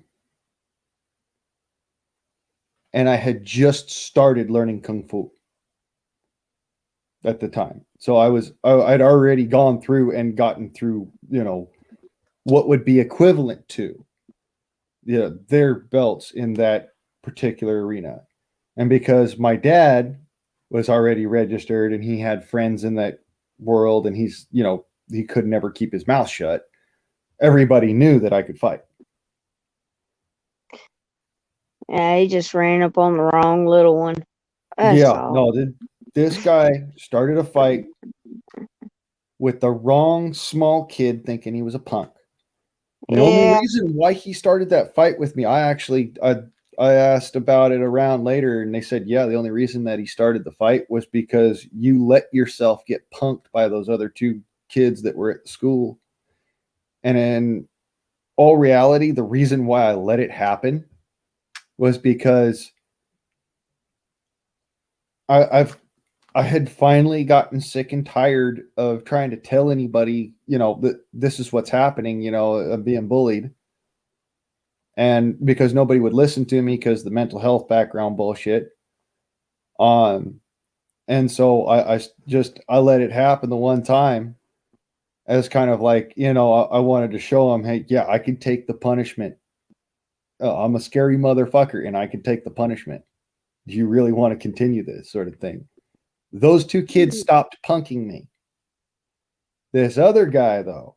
And I had just started learning kung fu at the time. So I'd already gone through and gotten through, what would be equivalent to their belts in that particular arena. And because my dad was already registered and he had friends in that world and he could never keep his mouth shut, everybody knew that I could fight. Yeah, he just ran up on the wrong little one. That's Yeah, all. no, this guy started a fight with the wrong small kid thinking he was a punk. The only Yeah, reason why he started that fight with me, I asked about it around later, and they said, yeah, the only reason that he started the fight was because you let yourself get punked by those other two kids that were at the school. And in all reality, the reason why I let it happen was because I had finally gotten sick and tired of trying to tell anybody, that this is what's happening, of being bullied. And because nobody would listen to me because the mental health background bullshit. And so I let it happen the one time as kind of like, I wanted to show him, hey, yeah, I can take the punishment. I'm a scary motherfucker and I can take the punishment. Do you really want to continue this sort of thing? Those two kids stopped punking me. This other guy, though,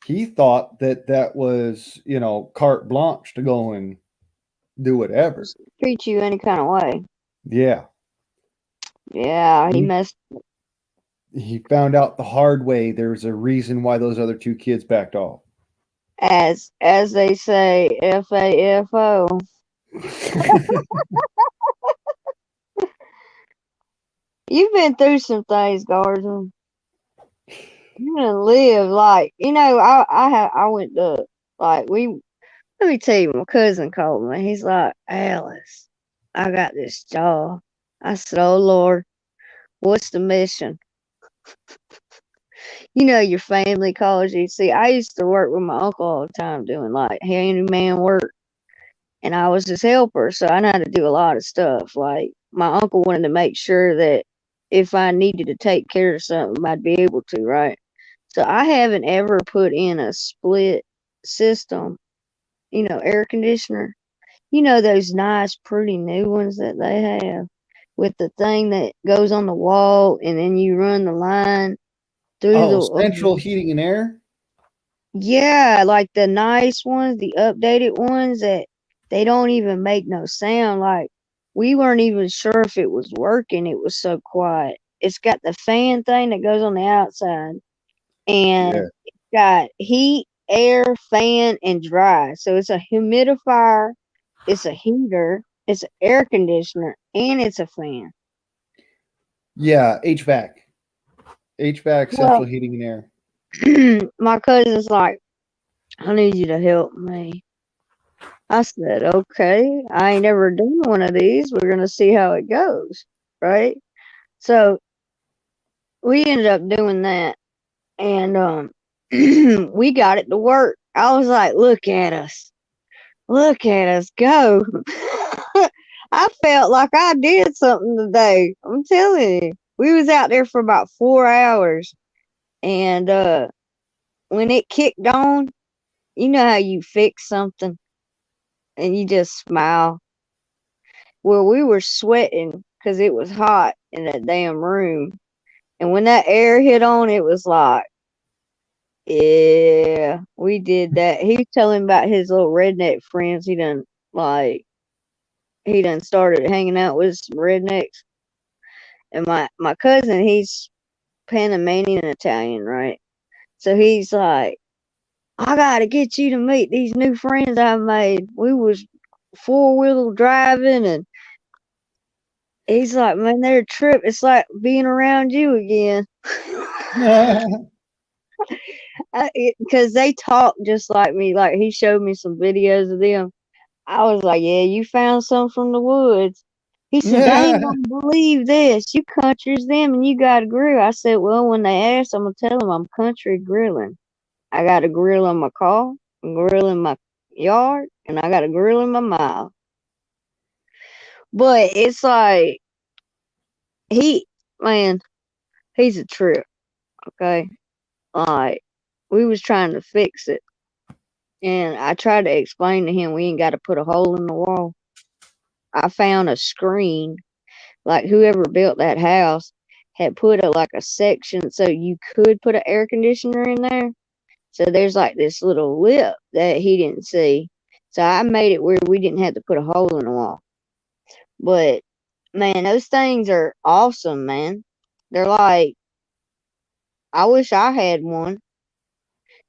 he thought that was, carte blanche to go and do whatever. treat you any kind of way. Yeah. Yeah, he He, messed. he found out the hard way there's a reason why those other two kids backed off. As they say, FAFO. You've been through some things, Gordon. You done live like, I went to, like, let me tell you, my cousin called me. He's like, Alice, I got this job. I said, oh Lord, what's the mission? Your family calls you. See, I used to work with my uncle all the time doing like handyman work, and I was his helper, so I know how to do a lot of stuff. Like, my uncle wanted to make sure that if I needed to take care of something, I'd be able to, right? So I haven't ever put in a split system, air conditioner. Those nice, pretty new ones that they have with the thing that goes on the wall and then you run the line through Oh, the. central heating and air? Yeah, like the nice ones, the updated ones that they don't even make no sound. Like, we weren't even sure if it was working. It was so quiet. It's got the fan thing that goes on the outside, and Yeah. it's got heat, air, fan, and dry. So it's a humidifier, it's a heater, it's an air conditioner, and it's a fan. Yeah, HVAC. HVAC, Well, central heating and air. my cousin's like, I need you to help me. I said, okay, I ain't never done one of these. We're gonna see how it goes, right? So we ended up doing that, and we got it to work. I was like, look at us go. I felt like I did something today. I'm telling you, we was out there for about 4 hours, and when it kicked on, you know how you fix something and you just smile. Well, we were sweating because it was hot in that damn room. And when that air hit on, it was like, yeah, we did that. He was telling about his little redneck friends. He done started hanging out with some rednecks. And my cousin, he's Panamanian Italian, right? So he's like, I gotta get you to meet these new friends I made. We was four-wheel driving, and he's like, man, they're a trip. It's like being around you again. Because they talk just like me. Like, he showed me some videos of them. I was like, yeah, you found some from the woods. He said, they ain't gonna believe this. You country's them and you got a grill. I said, well, when they ask, I'm gonna tell them I'm country grilling. I got a grill in my car, a grill in my yard, and I got a grill in my mouth. But it's like, man, he's a trip, okay? Like, we was trying to fix it. And I tried to explain to him we ain't got to put a hole in the wall. I found a screen, like whoever built that house had put a section so you could put an air conditioner in there. So there's like this little lip that he didn't see. So I made it where we didn't have to put a hole in the wall. But man, those things are awesome, man. They're like, I wish I had one.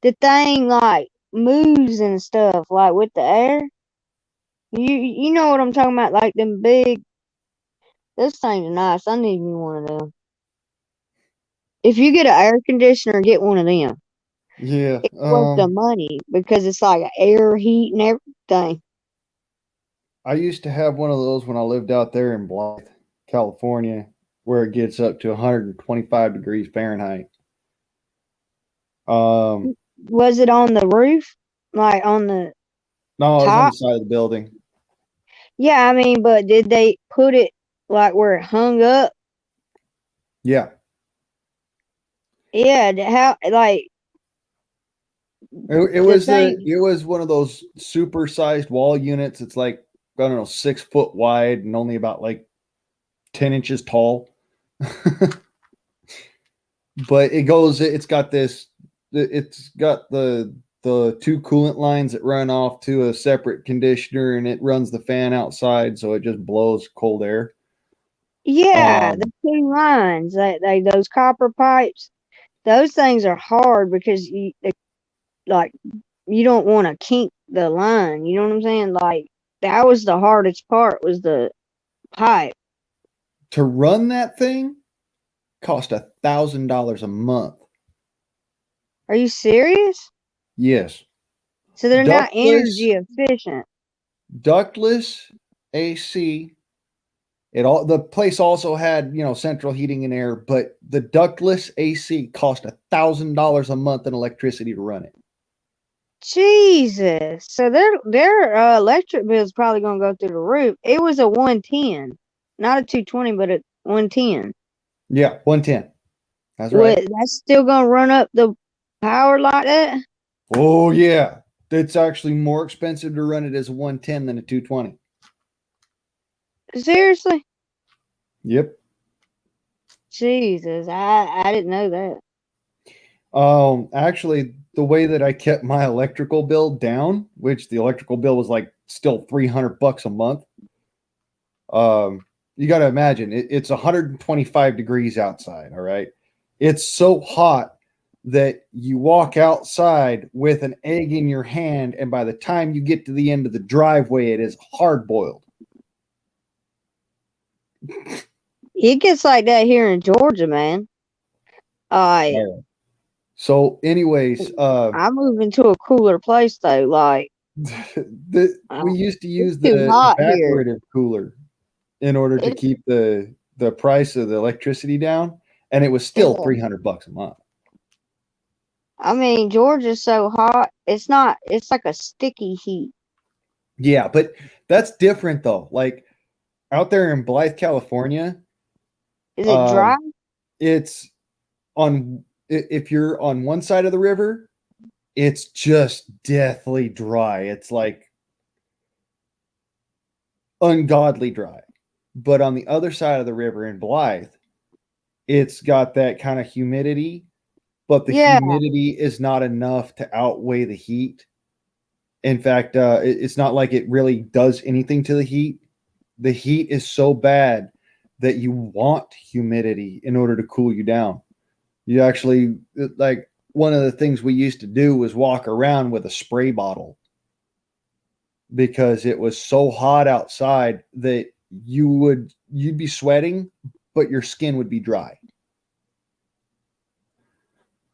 The thing like moves and stuff, like with the air. You know what I'm talking about, like them big. Those things are nice. I need me one of them. If you get an air conditioner, get one of them. Yeah. It's worth the money because it's like air, heat, and everything. I used to have one of those when I lived out there in Blythe, California, where it gets up to 125 degrees Fahrenheit. Was it on the roof? Like on the No, it was on the top? side of the building. Yeah, I mean, but did they put it like where it hung up? Yeah. Yeah, how like It was one of those super sized wall units. It's like, I don't know, 6 foot wide and only about like 10 inches tall. But it's got the two coolant lines that run off to a separate conditioner, and it runs the fan outside, so it just blows cold air. yeah, the two lines, those copper pipes, those things are hard because you don't want to kink the line. You know what I'm saying? Like that was the hardest part, was the pipe. To run that thing cost $1,000 a month. Are you serious? Yes. So they're not Ductless energy efficient. AC. The place also had, central heating and air, but the ductless AC cost $1,000 a month in electricity to run it. Jesus. So their electric bill is probably gonna go through the roof. It was a 110, not a 220, but a 110. Yeah, 110. That's right. That's still gonna run up the power like that? Oh yeah, it's actually more expensive to run it as a 110 than a 220. Seriously? Yep. Jesus, I didn't know that. Actually, the way that I kept my electrical bill down, which the electrical bill was like still $300 a month. You got to imagine it's 125 degrees outside. All right. It's so hot that you walk outside with an egg in your hand, and by the time you get to the end of the driveway, it is hard boiled. It gets like that here in Georgia, man. So, anyways, I'm moving to a cooler place though. Like we used to use it's too the hot here. evaporative cooler in order to keep the price of the electricity down, and it was still $300 a month. I mean, Georgia's so hot. It's like a sticky heat. Yeah, but that's different though. Like out there in Blythe, California, is it dry? It's if you're on one side of the river, it's just deathly dry. It's like ungodly dry. But on the other side of the river in Blythe, it's got that kind of humidity, but the humidity is not enough to outweigh the heat. In fact, it's not like it really does anything to the heat. The heat is so bad that you want humidity in order to cool you down. You actually, like, one of the things we used to do was walk around with a spray bottle because it was so hot outside that you'd be sweating, but your skin would be dry.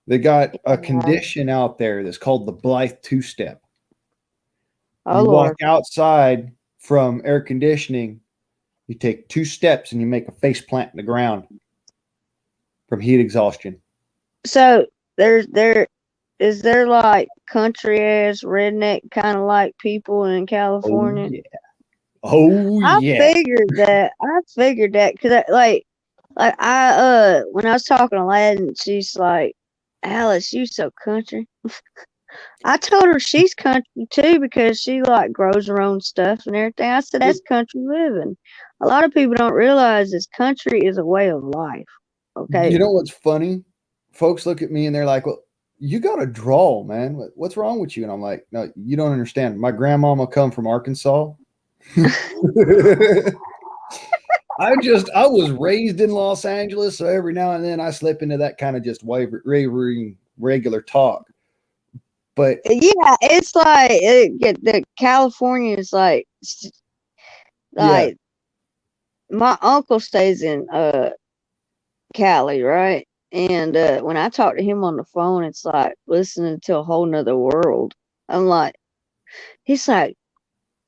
They got a condition out there that's called the Blythe two-step. Oh You walk Lord. outside from air conditioning, you take 2 steps and you make a face plant in the ground from heat exhaustion. So there is there like country ass redneck kind of like people in Oh California? yeah. Oh I yeah. figured that. I figured that because like I when I was talking to Aladdin, she's like, Alice, you so country. I told her she's country too because she like grows her own stuff and everything. I said that's country living. A lot of people don't realize this country is a way of life. Okay. You know what's funny? Folks look at me and they're like, "Well, you got a drawl, man. What's wrong with you?" And I'm like, "No, you don't understand. My grandmama come from Arkansas." I was raised in Los Angeles, so every now and then I slip into that kind of just wavering regular talk. But Yeah, it's like the California is yeah, like my uncle stays in Cali, right? And when I talk to him on the phone, it's like listening to a whole nother world. I'm like, he's like,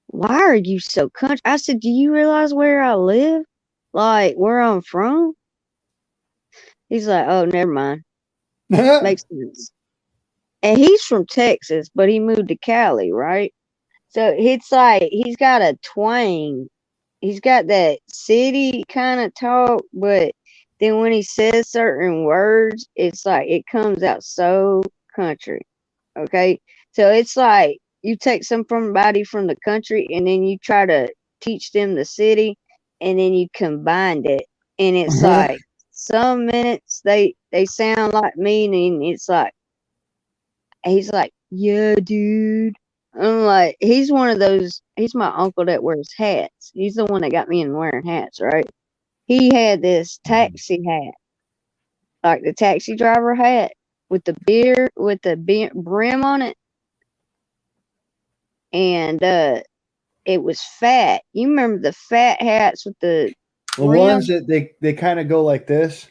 why are you so country? I said, do you realize where I live? Like where I'm from? He's like, oh, never mind. Makes sense. And he's from Texas, but he moved to Cali, right? So it's like he's got a twang. He's got that city kind of talk, but then when he says certain words, it's like it comes out so country. Okay. So it's like you take somebody from the country and then you try to teach them the city and then you combined it. And it's like some minutes they sound like me and it's like he's like, yeah, dude. I'm like, he's one of those. He's my uncle that wears hats. He's the one that got me in wearing hats, right? He had this taxi hat, like the taxi driver hat with the beard, with the brim on it, and it was fat. You remember the fat hats with the the brim? ones that they kind of go like this.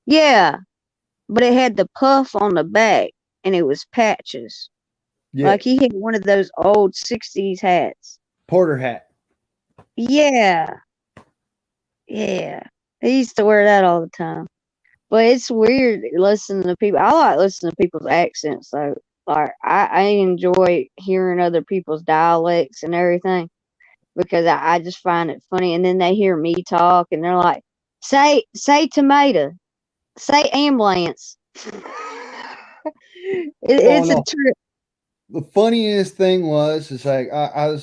Yeah, but it had the puff on the back, and it was patches. Yeah, Like he had one of those old '60s hats. Porter hat. Yeah. Yeah. He used to wear that all the time. But it's weird listening to people. I like listening to people's accents though. Like I enjoy hearing other people's dialects and everything because I just find it funny. And then they hear me talk and they're like, say tomato, say ambulance. Oh It's a no. trip. The funniest thing is like I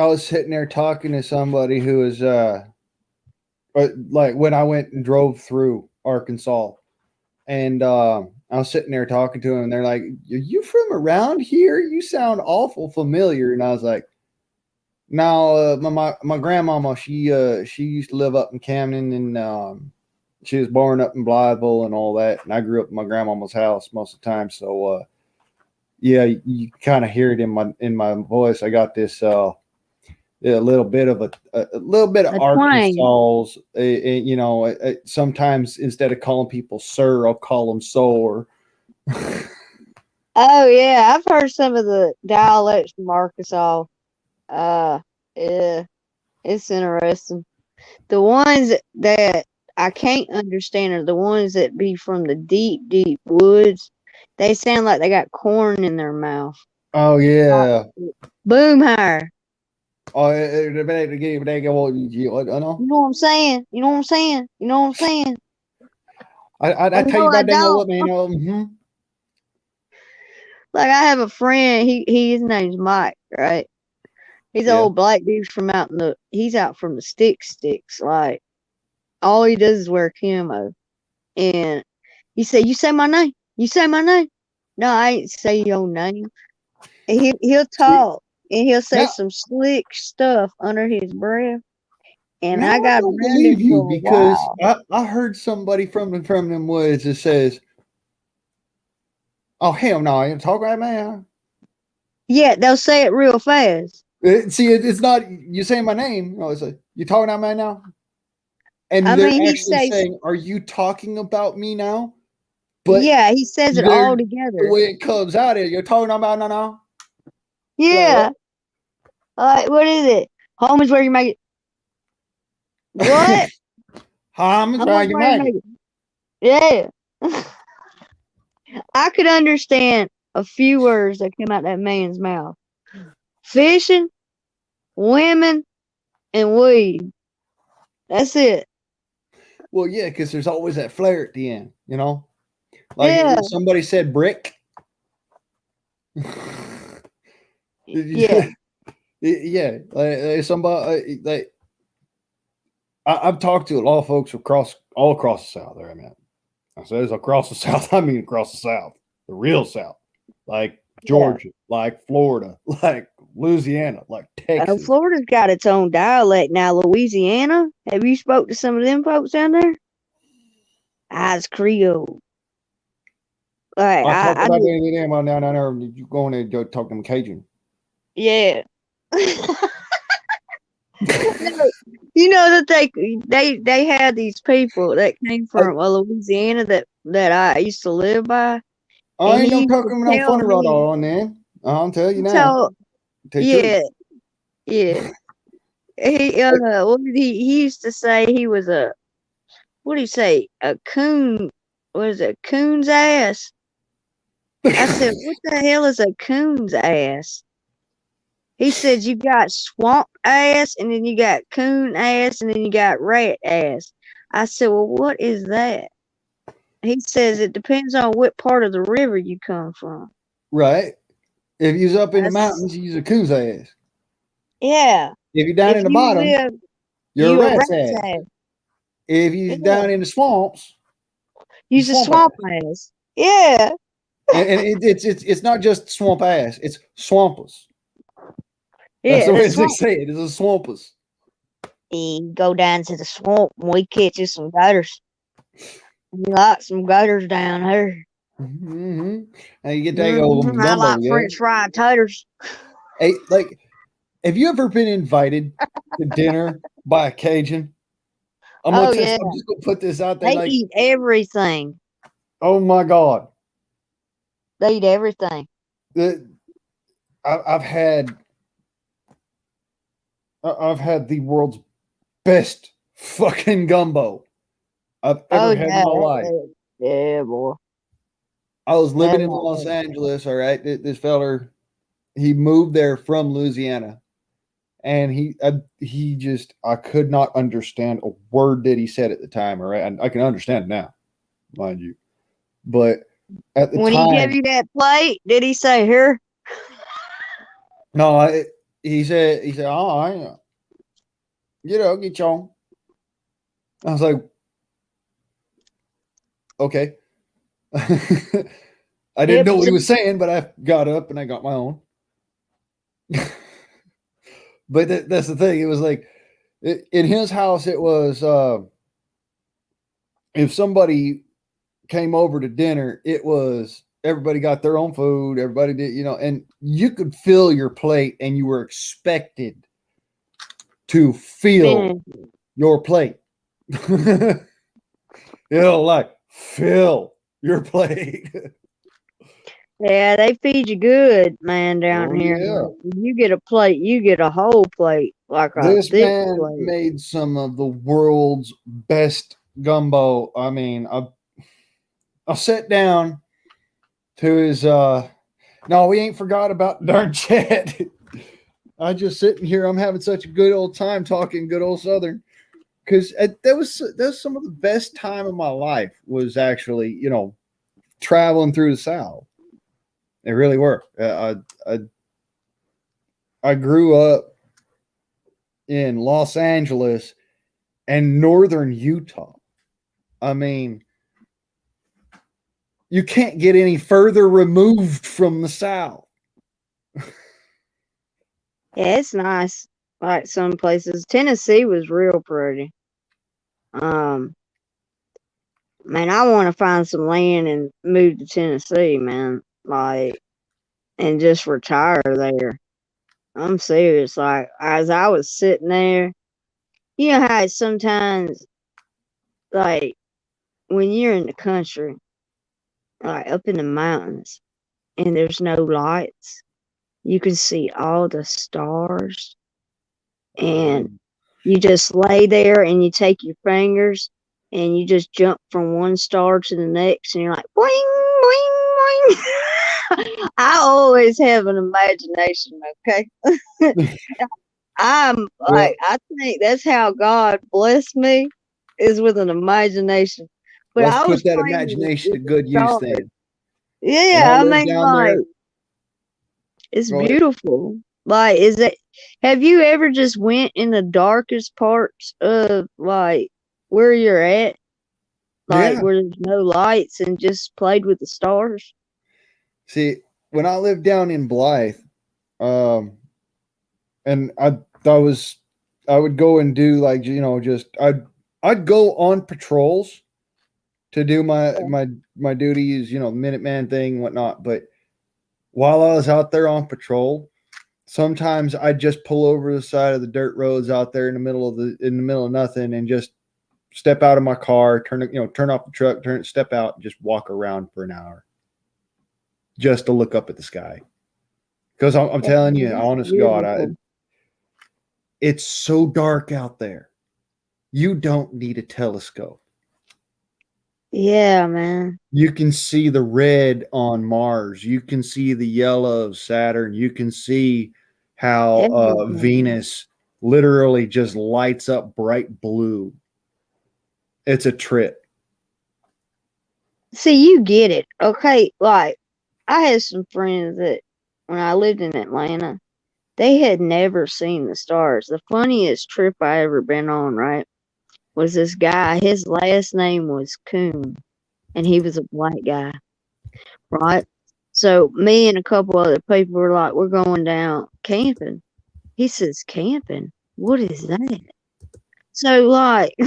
was sitting there talking to somebody who was like when I went and drove through Arkansas, and I was sitting there talking to him, and they're like, "Are you from around here? You sound awful familiar." And I was like, "No, my grandmama, she used to live up in Camden, and she was born up in Blytheville and all that, and I grew up in my grandmama's house most of the time, so." Yeah, you kind of hear it in my voice. I got this a little bit of a little bit of A twang. Arkansas. You know, sometimes instead of calling people sir, I'll call them sore. Oh yeah, I've heard some of the dialects from Arkansas. Yeah, it's interesting. The ones that I can't understand are the ones that be from the deep, deep woods. They sound like they got corn in their mouth. Oh yeah. Boom higher. Oh, they go. I know. You know what I'm saying? You know what I'm saying? You know what I'm saying? I Oh tell no, you I about that. don't. What man? Mm-hmm. Like I have a friend. His name's Mike, right? He's an Yeah. old black dude from out in the. He's out from the sticks. Like all he does is wear camo. And he said, "You say my name. You say my name." No, I ain't say your name. And he'll See talk and he'll say now. some slick stuff under his breath. and Now I got don't around him believe you for a because while. I heard somebody from them woods that says, "Oh hell no, you talk right man." Yeah, they'll say it real fast. It's not you saying my name. No, it's like you talking about me now, and I they're mean, he actually says, saying, "Are you talking about me now?" But yeah, he says it they're all the together. way it comes out is you're talking about no no. Yeah. What is it? Home is where you make it. What? I'm Home is trying to where you make make it. it. Yeah. I could understand a few words that came out that man's mouth. Fishing, women, and weed. That's it. Well, yeah, because there's always that flair at the end, you know. Like Yeah. somebody said, brick. Yeah. Yeah, like somebody like I've talked to a lot of folks all across the South. There, I mean, I says across the South. I mean across the South, the real South, like Yeah. Georgia, like Florida, like Louisiana, like Texas. Florida's got its own dialect now. Louisiana. Have you spoke to some of them folks down there? It's Creole. Like I talked I about did. any of them on down there. You go in there and go talk to them Cajun. Yeah. You know that they had these people that came I, from Louisiana that I used to live by, I and ain't he no used to talking no tell funny right me. on then. I'll tell you He now. told, Tell you the truth. yeah, yeah. He used to say he was a, what do you say, a coon? What is it, coon's ass? I said, what the hell is a coon's ass? He said, you got swamp ass, and then you got coon ass, and then you got rat ass. I said, well, what is that? He says it depends on what part of the river you come from. Right. If you's up in the That's, mountains, you's a coon's ass. yeah. If you're down If in the you bottom, live, you're a you a rat's rat's ass. ass. If you're Yeah. down in the swamps, you're You's a swamp ass. swamp ass. Yeah. And it's not just swamp ass, it's swampus. That's Yeah, the the way they swamp. say it. It's a swampus. You go down to the swamp and we catch you some gators. We like some gators down here. Mm-hmm. And you get that old I gumbo, like yeah. French fried taters. Hey, like, have you ever been invited to dinner by a Cajun? Oh yeah. I'm just gonna put this out there. They Like, eat everything. oh my God, They eat everything. the, I've had I've had the world's best fucking gumbo I've Oh ever had in yeah. my life. Yeah, boy. I was living in That- Los Angeles. All right, this feller, he moved there from Louisiana, and he just I could not understand a word that he said at the time. All right, and I can understand it now, mind you, but at the When he gave time, you that plate, did he say here? no, he said, oh, get your. I was like, okay. I didn't Yep. know what he was saying, but I got up and I got my own. But that's the thing. It was like in his house, it was if somebody came over to dinner, it was everybody got their own food. Everybody did, and you could fill your plate and you were expected to fill Man, your plate. Like fill your plate. yeah, they feed you good, man, down Oh, here. yeah. You get a plate, you get a whole plate, like a This thick man plate. made some of the world's best gumbo. I mean, I sat down to his no, we ain't forgot about darn chat. I just sitting here, I'm having such a good old time talking good old Southern. Because that was some of the best time of my life was actually, traveling through the South. It really were. I grew up in Los Angeles and northern Utah. I mean, you can't get any further removed from the South. Yeah, it's nice. like some places. Tennessee was real pretty. Man, I want to find some land and move to Tennessee, man. Like, and just retire there. I'm serious. Like, as I was sitting there, you know how sometimes, like, when you're in the country, like up in the mountains, and there's no lights, you can see all the stars, and you just lay there and you take your fingers and you just jump from one star to the next, and you're like, boing, boing, boing. I always have an imagination, okay? Well, I think that's how God blessed me, is with an imagination. But let's I was put that playing imagination with to the good use stars. then. When I Yeah, I lived mean, down like, there, it's go ahead. beautiful. Like, is it? Have you ever just went in the darkest parts of like where you're at, like Yeah. where there's no lights, and just played with the stars? See, when I lived down in Blythe, um, and I would go and do like just I'd go on patrols to do my duties, Minuteman thing, whatnot. But while I was out there on patrol, sometimes I'd just pull over the side of the dirt roads out there in the middle of nothing and just step out of my car, turn off the truck, step out, and just walk around for an hour just to look up at the sky. Because I'm telling you, It's honest to God, beautiful. it's so dark out there. You don't need a telescope. Yeah, man. You can see the red on Mars. You can see the yellow of Saturn. You can see how Everything. Venus literally just lights up bright blue. It's a trip. See, you get it, okay? Like, I had some friends that when I lived in Atlanta, they had never seen the stars. The funniest trip I ever been on, right, was this guy. His last name was Coon, and he was a black guy, right? So me and a couple other people were like, we're going down camping. He says, camping? What is that? So like, I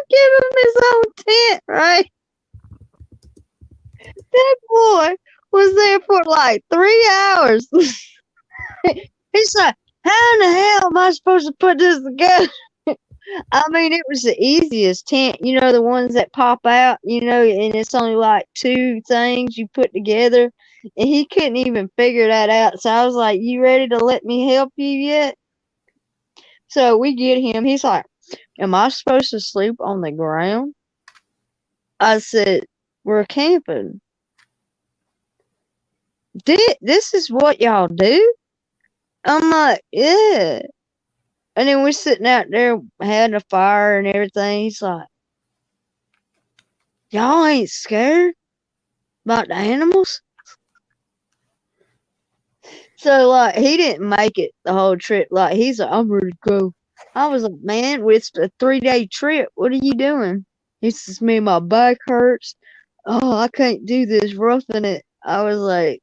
give him his own tent, right? That boy was there for like 3 hours. He's like, how in the hell am I supposed to put this together? I mean, it was the easiest tent, the ones that pop out, and it's only like two things you put together. And he couldn't even figure that out. So I was like, you ready to let me help you yet? So we get him. He's like, am I supposed to sleep on the ground? I said, we're camping. This is what y'all do? I'm like, yeah. And then we're sitting out there having a fire and everything. He's like, y'all ain't scared about the animals? So, like, he didn't make it the whole trip. Like, he's like, I'm ready to go. I was like, man, it's a 3-day trip. What are you doing? He says, me, my back hurts. Oh, I can't do this roughing it. I was like,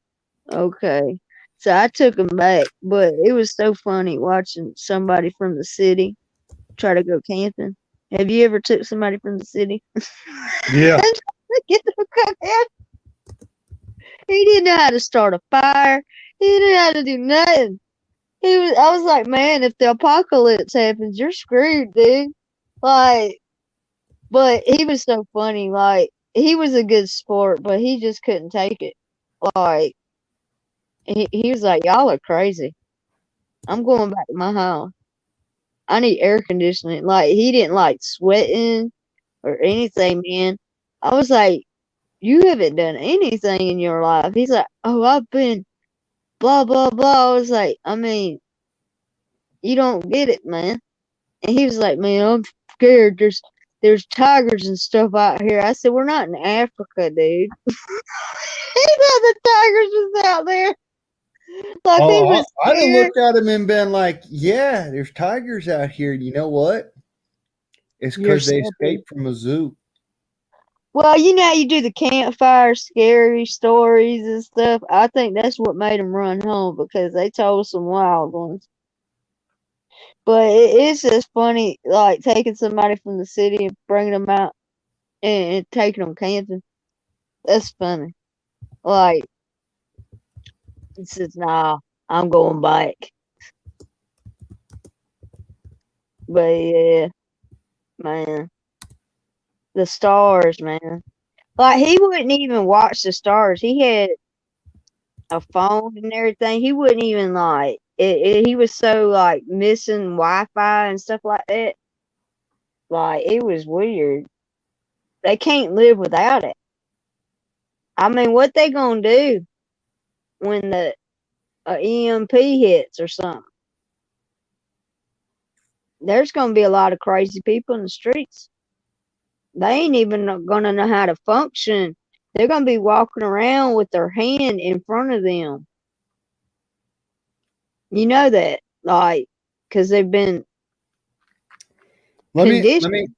okay. So I took him back, but it was so funny watching somebody from the city try to go camping. Have you ever took somebody from the city? Yeah. And tried to get them to come in? He didn't know how to start a fire. He didn't know how to do nothing. I was like, man, if the apocalypse happens, you're screwed, dude. Like, but he was so funny. Like, he was a good sport, but he just couldn't take it. Like, he was like, y'all are crazy. I'm going back to my house. I need air conditioning. Like, he didn't like sweating or anything, man. I was like, you haven't done anything in your life. He's like, oh, I've been blah, blah, blah. I was like, I mean, you don't get it, man. And he was like, man, I'm scared. There's tigers and stuff out here. I said, we're not in Africa, dude. He thought the tigers was out there. Like, he Oh, was I'd have scared. looked at him and been like, yeah, there's tigers out here. You know what? It's You're because they something. escaped from a zoo. Well, you know how you do the campfire scary stories and stuff. I think that's what made them run home, because they told some wild ones. But it's just funny, like taking somebody from the city and bringing them out and taking them camping. That's funny. Like, he says, "Nah, I'm going back." But yeah, man, the stars, man. Like he wouldn't even watch the stars. He had a phone and everything. He wouldn't even like it. He was so like missing Wi-Fi and stuff like that. Like it was weird. They can't live without it. I mean, what they gonna do when the EMP hits or something? There's gonna be a lot of crazy people in the streets. They ain't even gonna know how to function. They're gonna be walking around with their hand in front of them. You know that, like, because they've been Let me conditioned.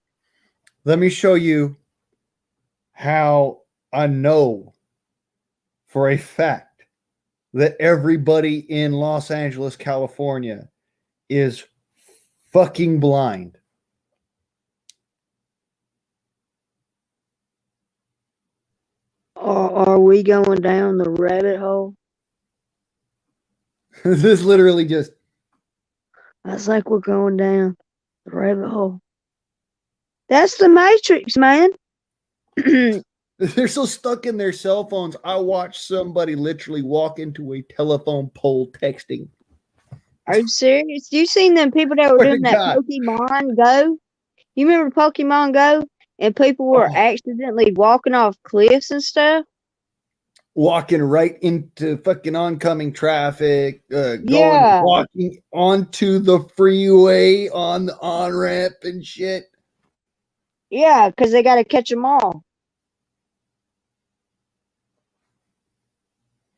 let me show you how I know for a fact that everybody in Los Angeles, California is fucking blind. Are we going down the rabbit hole? This is literally just That's like we're going down the rabbit hole. That's the Matrix, man. they're so stuck in their cell phones. I watched somebody literally walk into a telephone pole texting. Are you serious? You seen them people that were Swear to doing that God. Pokemon Go? You remember Pokemon Go? And people were Oh, accidentally walking off cliffs and stuff? walking right into fucking oncoming traffic, Yeah. walking onto the freeway on the on ramp and shit. Yeah, because they got to catch them all.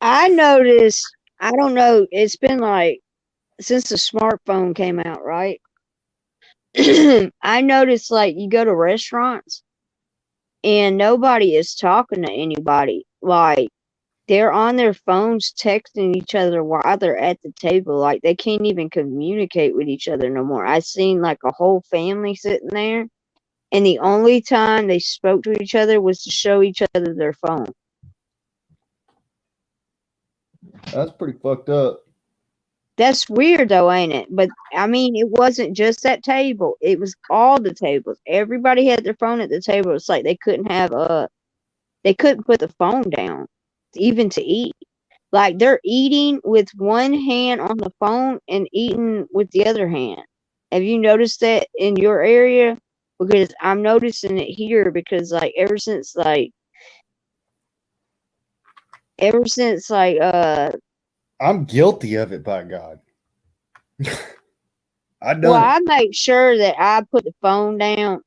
I noticed, I don't know, it's been like since the smartphone came out, right? I noticed like you go to restaurants and nobody is talking to anybody. Like they're on their phones texting each other while they're at the table. Like they can't even communicate with each other no more. I seen like a whole family sitting there, and the only time they spoke to each other was to show each other their phone. That's pretty fucked up. That's weird though, ain't it? But I mean, it wasn't just that table. It was all the tables. Everybody had their phone at the table. It's like they couldn't put the phone down even to eat. Like they're eating with one hand on the phone and eating with the other hand. Have you noticed that in your area? Because I'm noticing it here because like ever since I'm guilty of it, by God. I well, done it. I make sure that I put the phone down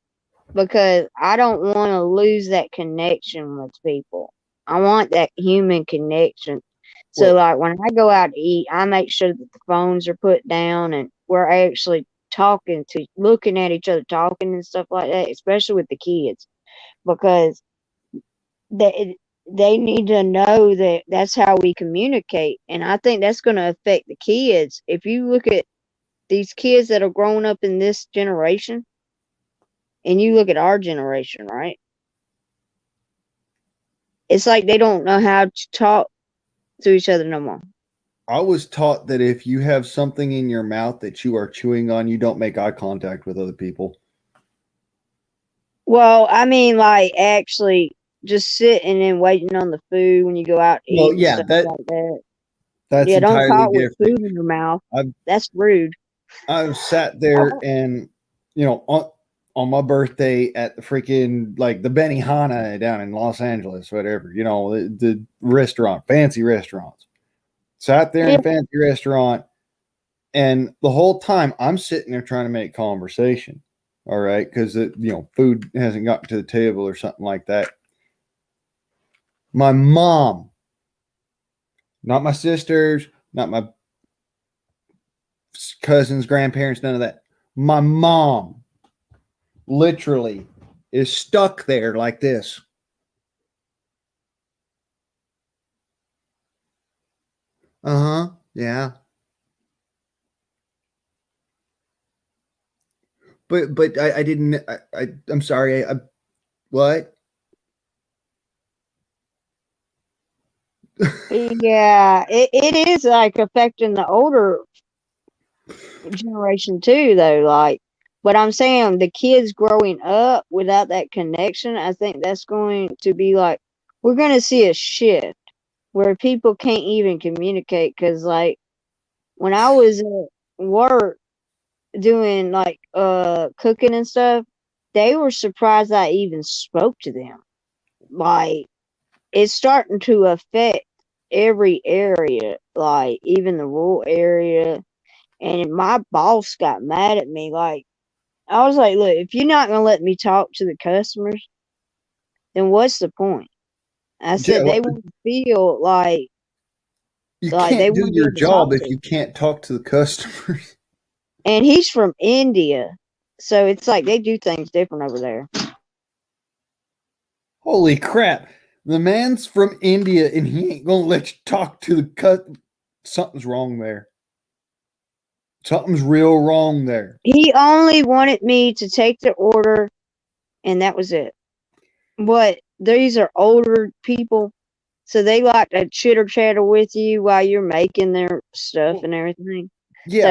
because I don't want to lose that connection with people. I want that human connection. So, Well, like, when I go out to eat, I make sure that the phones are put down and we're actually looking at each other, talking and stuff like that, especially with the kids, because they need to know that that's how we communicate. And I think that's going to affect the kids. If you look at these kids that are growing up in this generation, and you look at our generation, right? It's like they don't know how to talk to each other no more. I was taught that if you have something in your mouth that you are chewing on, you don't make eye contact with other people. Well, I mean, like actually just sitting and waiting on the food when you go out to Well, eat and yeah, stuff like that. that's Yeah, don't entirely talk with different. food in your mouth. I've That's rude. I've sat there and on my birthday at the freaking like the Benihana down in Los Angeles, whatever, the restaurant, fancy restaurants. Sat there in Yeah, a fancy restaurant, and the whole time I'm sitting there trying to make conversation. All right, because food hasn't gotten to the table or something like that. My mom, not my sisters, not my cousins, grandparents, none of that. My mom literally is stuck there like this. Uh huh. Yeah. but I didn't. I'm sorry. What? Yeah, it is like affecting the older generation too, though. Like, but I'm saying the kids growing up without that connection, I think that's going to be like, we're going to see a shift where people can't even communicate. Because, like, when I was at work doing like cooking and stuff, they were surprised I even spoke to them. Like, it's starting to affect every area, like even the rural area. And my boss got mad at me. Like, I was like, look, if you're not gonna let me talk to the customers, then what's the point? I Yeah, said they want to feel you like they can't do want to be your able to talk job if to you them. can't talk to the customers. And he's from India, so it's like they do things different over there. Holy crap! The man's from India and he ain't gonna let you talk to the. Something's wrong there. Something's real wrong there. He only wanted me to take the order, and that was it. But these are older people, so they like to chitter chatter with you while you're making their stuff and everything. So Yeah,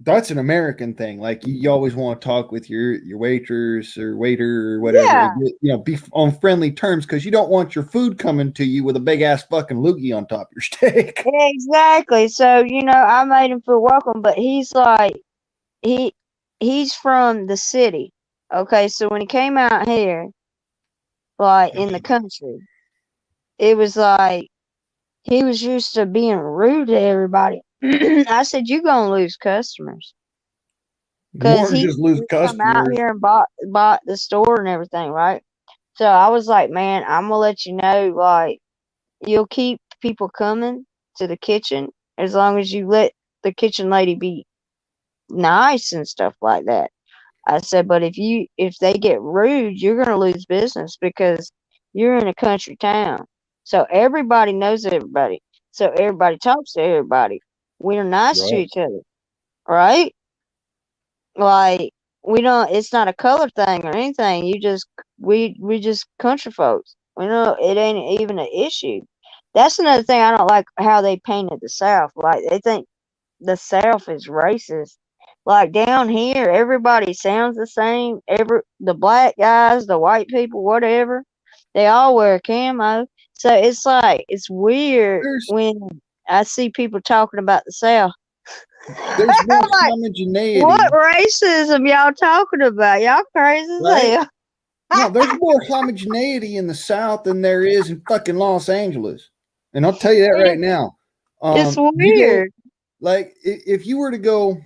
that's an American thing. Like you always want to talk with your waitress or waiter or whatever. yeah, Be on friendly terms because you don't want your food coming to you with a big ass fucking loogie on top of your steak. exactly. So I made him feel welcome, but he's like he he's from the city. Okay, so when he came out here, like in the country, it was like he was used to being rude to everybody. I said, "You gonna lose customers." Cause More than he just lose just come out customers. here and bought the store and everything, right? So I was like, man, I'm gonna let you know, like, you'll keep people coming to the kitchen as long as you let the kitchen lady be nice and stuff like that. I said, but if they get rude, you're gonna lose business because you're in a country town. So everybody knows everybody. So everybody talks to everybody. We're nice to Right. each other, right? Like, we don't, it's not a color thing or anything. We just country folks. We know it ain't even an issue. That's another thing I don't like how they painted the South. Like, they think the South is racist. Like, down here, everybody sounds the same. The black guys, the white people, whatever, they all wear camo. So it's like it's weird There's when I see people talking about the South. there's more I'm like, what homogeneity, racism y'all talking about? Y'all crazy as right? hell. No, there's more homogeneity in the South than there is in fucking Los Angeles. And I'll tell you that right now. It's You go weird. like if you were to go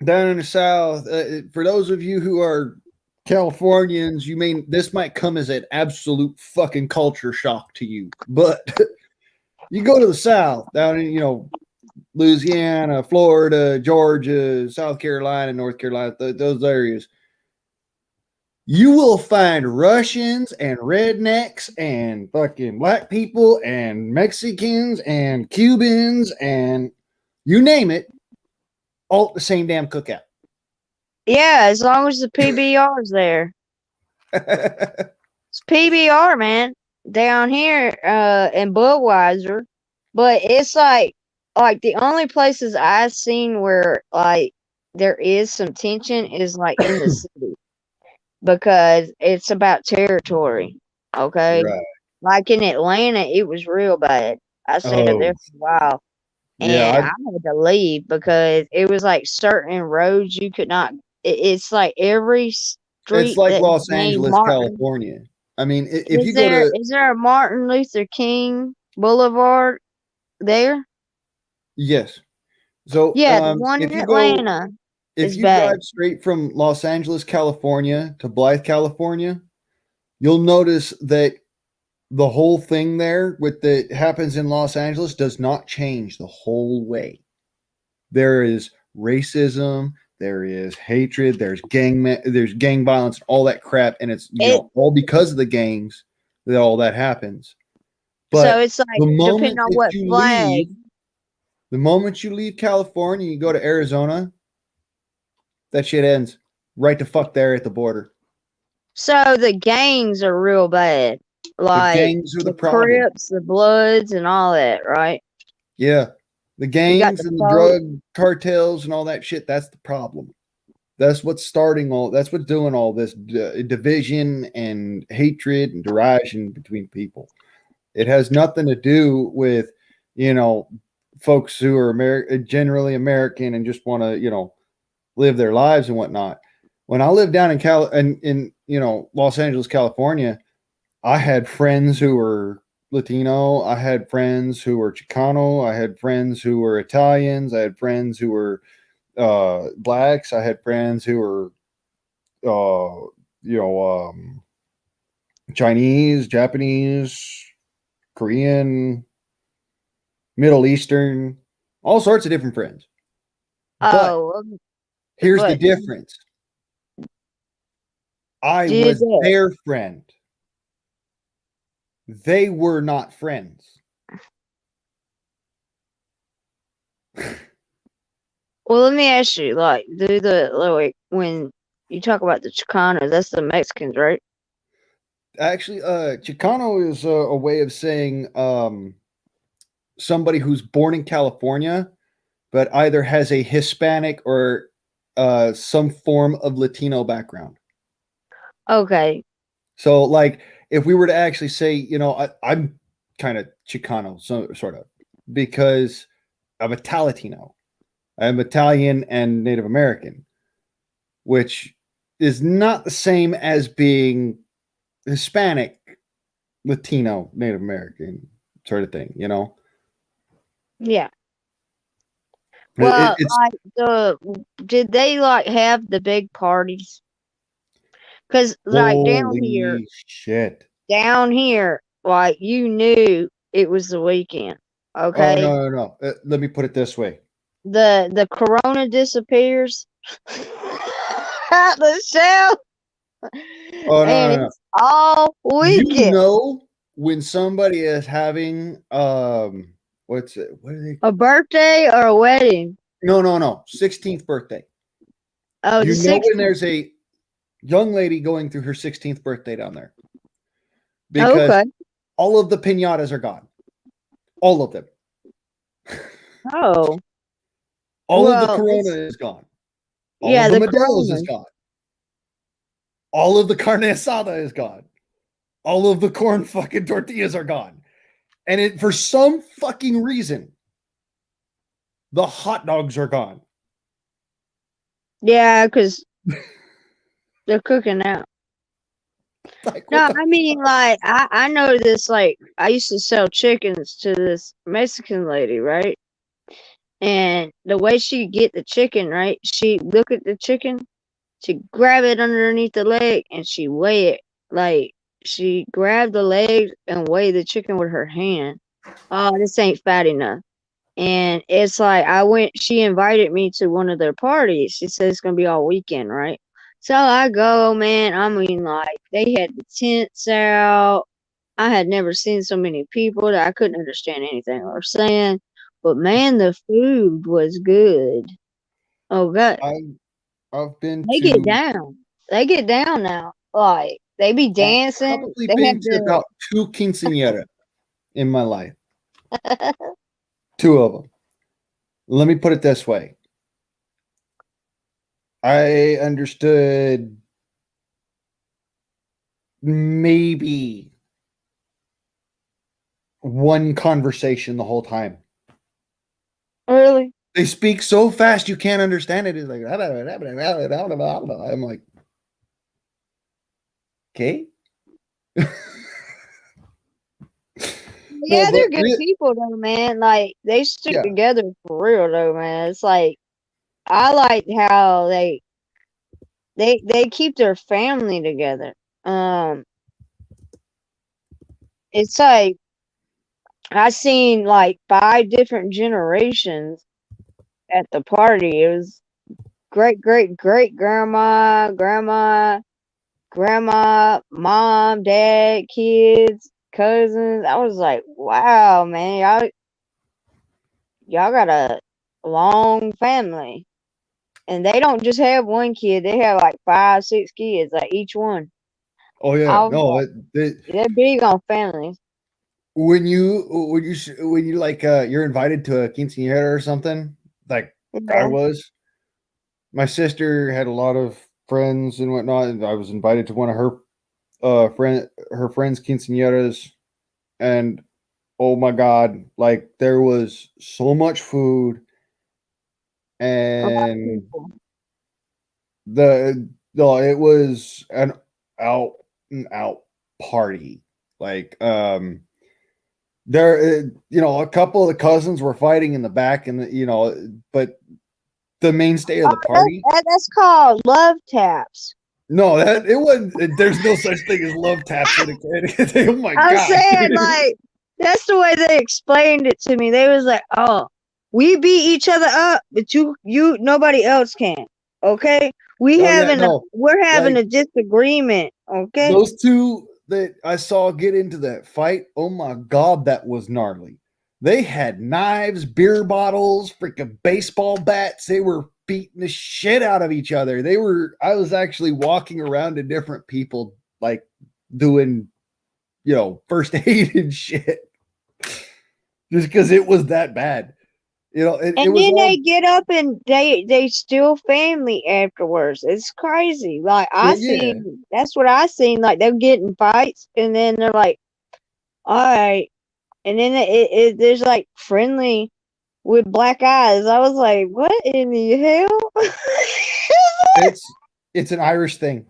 down in the South, for those of you who are Californians, this might come as an absolute fucking culture shock to you. But you go to the South, down in Louisiana, Florida, Georgia, South Carolina, North Carolina, those areas. You will find Russians and rednecks and fucking black people and Mexicans and Cubans and you name it, all at the same damn cookout. Yeah, as long as the PBR is there. It's PBR, man, down here in Budweiser. But it's like the only places I've seen where like there is some tension is like in the city because it's about territory. Okay. Right. Like in Atlanta, it was real bad. I stayed up Oh, there for a while yeah. and I had to leave because it was like certain roads you could not. It's like every It's street like that Los named Angeles, Martin. California. I mean, if you go to, Is there a Martin Luther King Boulevard there? yes. So, Yeah, the one in Atlanta if is you drive bad. straight from Los Angeles, California to Blythe, California, you'll notice that the whole thing there with the happens in Los Angeles does not change the whole way. There is racism, there is hatred, there's gang violence, all that crap, and it's It all because of the gangs that all that happens. so But it's like the depending moment on that what you flag. leave, the moment you leave California, you go to Arizona, that shit ends right the fuck there at the border. So the gangs are real bad. Like gangs are the problem. Crips, the Bloods, and all that, right? Yeah. The got gangs the and the folk. drug cartels and all that shit, that's the problem. That's what's starting that's what's doing all this division and hatred and derision between people. It has nothing to do with, folks who are generally American and just want to, live their lives and whatnot. When I lived down in Los Angeles, California, I had friends who were Latino. I had friends who were Chicano. I had friends who were Italians. I had friends who were blacks. I had friends who were, Chinese, Japanese, Korean, Middle Eastern, all sorts of different friends. But Oh, here's the but difference. I did was that. their friend. They were not friends. Well, let me ask you, like when you talk about the Chicanos, that's the Mexicans, right? Actually, Chicano is a way of saying somebody who's born in California, but either has a Hispanic or some form of Latino background. Okay. So, like, if we were to actually say, I'm kind of Chicano, so sort of, because I'm Latino. I'm Italian and Native American, which is not the same as being Hispanic, Latino, Native American sort of thing, Yeah. Well, It's did they like have the big parties? Because like holy shit. down here, like you knew it was the weekend. Oh, Okay. no. Let me put it this way. The corona disappears out the shell. Oh, and no. it's all weekend. When somebody is having what's it? What are they? A birthday or a wedding? No. 16th birthday. Oh, You the know 16th. when there's a young lady going through her 16th birthday down there. Because Okay. all of the piñatas are gone. All of them. Oh. All of the Corona is gone. All of the Modelo's is gone. All of the carne asada is gone. All of the corn fucking tortillas are gone. And for some fucking reason, the hot dogs are gone. Yeah, because they're cooking out. No, I mean, like, I know this, like, I used to sell chickens to this Mexican lady, right? And the way she get the chicken, right? She look at the chicken, she grab it underneath the leg, and she weigh it. Like, she grabbed the leg and weigh the chicken with her hand. Oh, this ain't fat enough. And it's like she invited me to one of their parties. She said it's gonna be all weekend, right? So I go, man. I mean, like, they had the tents out. I had never seen so many people that I couldn't understand anything they were saying. But man, the food was good. Oh god. I've been They get down. They get down now. Like, they be dancing. Probably They been have to about 2 quinceañeras in my life. 2 of them. Let me put it this way. I understood maybe one conversation the whole time. Really? They speak so fast you can't understand it. It's like, I'm like, okay. Yeah, they're good people though, man. Like, they stick together for real though, man. It's like, I like how they keep their family together. It's like I seen like 5 different generations at the party. It was great grandma, grandma, mom, dad, kids, cousins. I was like, wow, man, y'all got a long family. and they don't just have one kid; they have like 5, 6 kids, like each one. Oh yeah, I was no, like, they're big on families. when you like you're invited to a quinceañera or something, like I Yeah. was. My sister had a lot of friends and whatnot, and I was invited to one of her friends' quinceañeras, and oh my god, like there was so much food, A lot of and people. the no, it was an out and out party. Like there a couple of the cousins were fighting in the back, and but the mainstay of Oh, the party. that's called love taps. No, that it wasn't. There's no such thing as love taps in a kid. Oh my I'm god! saying, like, that's the way they explained it to me. They was like, "Oh, we beat each other up, but nobody else can. Okay, Oh yeah, no, we're having like a disagreement. Okay, those two that I saw get into that fight. Oh my god, that was gnarly. They had knives, beer bottles, freaking baseball bats. They were beating the shit out of each other. They were. I was actually walking around to different people, like doing, first aid and shit, just because it was that bad. It and was then all. they get up and they still family afterwards. It's crazy. Like I Yeah. seen, that's what I seen. Like they're getting fights, and then they're like, "All right," and then there's like friendly with black eyes. I was like, what in the hell? It's an Irish thing.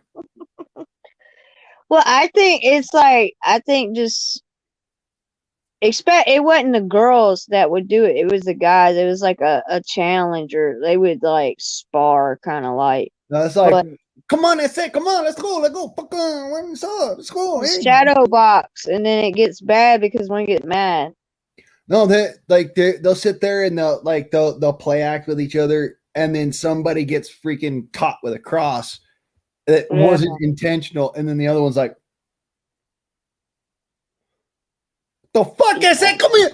Well, I think just expect it wasn't the girls that would do it. It was the guys. It was like a challenger. They would like spar kind of like, No, it's like, but come on, that's it. Come on, let's go. Fucking, what's up? Let's go. Hey. shadow box, and then it gets bad because one gets mad. No, they'll sit there and they'll play act with each other, and then somebody gets freaking caught with a cross that Yeah. wasn't intentional, and then the other one's like, "The fuck is that? Come here."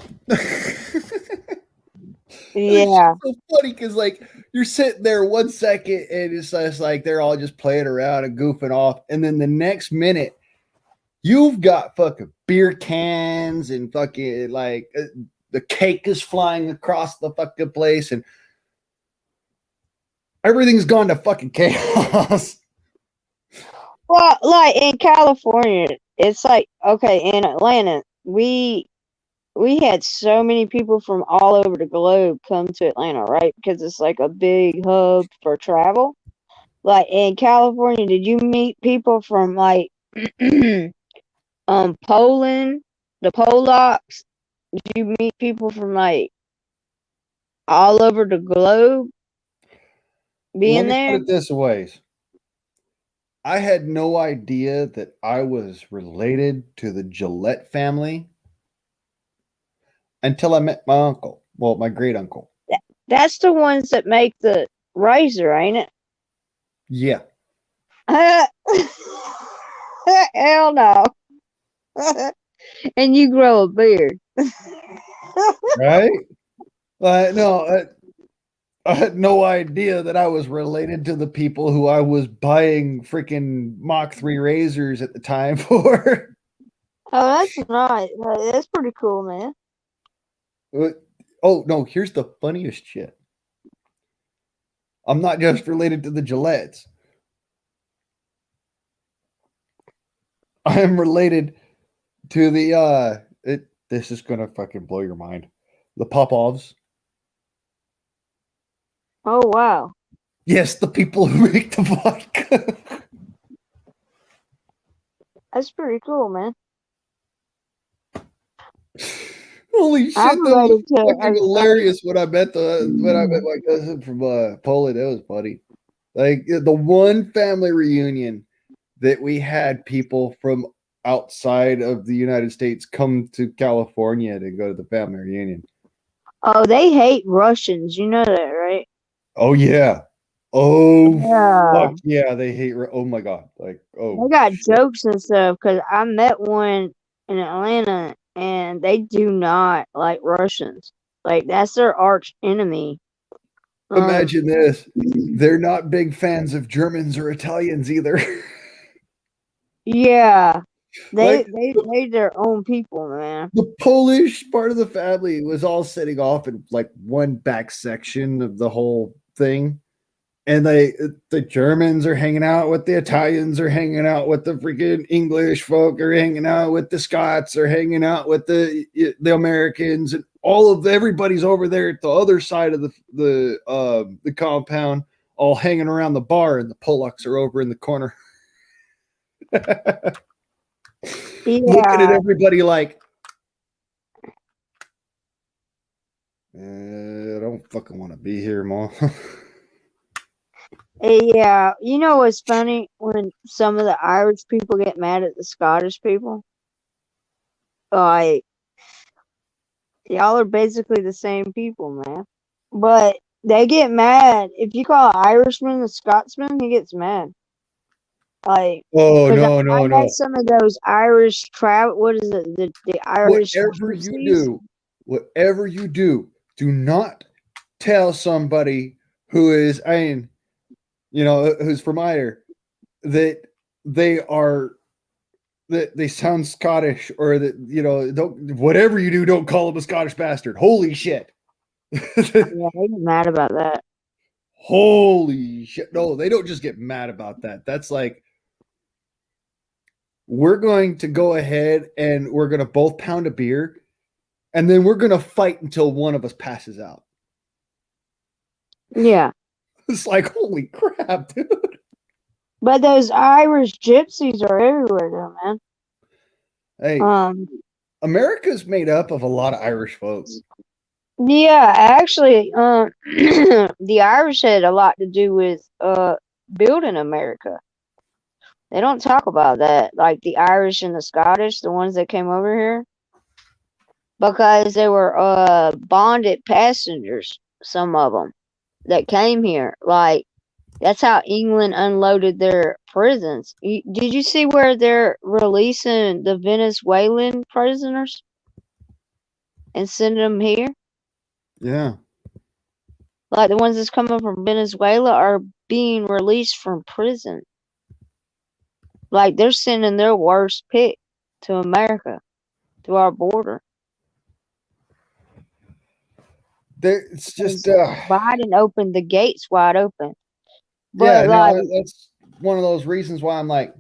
Yeah. It's so funny because like you're sitting there 1 second and it's just like they're all just playing around and goofing off, and then the next minute you've got fucking beer cans and fucking like the cake is flying across the fucking place and everything's gone to fucking chaos. Well, like in California, it's like okay, in Atlanta, we had so many people from all over the globe come to Atlanta, right? Because it's like a big hub for travel. Like in California, did you meet people from like Poland, the Polacks? Did you meet people from like all over the globe Let being me put there? it this way. I had no idea that I was related to the Gillette family until I met my uncle. Well, my great uncle. That's the ones that make the razor, ain't it? Yeah. Hell no. And you grow a beard. Right? No, I had no idea that I was related to the people who I was buying freaking Mach 3 razors at the time for. Oh, that's nice. That's pretty cool, man. Oh, no, here's the funniest shit. I'm not just related to the Gillettes. I am related to this is gonna fucking blow your mind. The Popovs. Oh, wow. Yes, the people who make the vodka. That's pretty cool, man. Holy shit, I'm that was related to fucking hilarious when I met my cousin from Poland. That was funny. Like the one family reunion that we had people from outside of the United States come to California to go to the family reunion. Oh, they hate Russians. You know that, right? Oh yeah. Oh Yeah. fuck yeah, they hate. Oh my god, like They oh got shit. jokes and stuff because I met one in Atlanta and they do not like Russians. Like, that's their arch enemy. Imagine this. They're not big fans of Germans or Italians either. Yeah. Like, They their own people, man. the Polish part of the family was all sitting off in like one back section of the whole thing. And the Germans are hanging out with the Italians, are hanging out with the freaking English folk, are hanging out with the Scots, are hanging out with the Americans, and everybody's over there at the other side of the compound, all hanging around the bar, and the Polacks are over in the corner. Looking at everybody like, I don't fucking want to be here, Mom. Yeah. You know what's funny? When some of the Irish people get mad at the Scottish people? Like, y'all are basically the same people, man. But they get mad. If you call an Irishman a Scotsman, he gets mad. Like, Oh, because I no. met some of those Irish what is it? The Irish Whatever you do, do not tell somebody who is, who's from Ire, that they sound Scottish, or that, don't, whatever you do, don't call them a Scottish bastard. Holy shit. Yeah, they get mad about that. Holy shit. No, they don't just get mad about that. That's like, we're going to go ahead and we're going to both pound a beer, and then we're going to fight until one of us passes out. Yeah. It's like, holy crap, dude. But those Irish gypsies are everywhere, though, man. Hey, America's made up of a lot of Irish folks. Yeah, actually, the Irish had a lot to do with building America. They don't talk about that, like the Irish and the Scottish, the ones that came over here, because they were bonded passengers. Some of them that came here, like that's how England unloaded their prisons. Did you see where they're releasing the Venezuelan prisoners and sending them here? Yeah. Like the ones that's coming from Venezuela are being released from prison. Like they're sending their worst pick to America, to our border. It's just, Biden opened the gates wide open. But But that's one of those reasons why I'm like,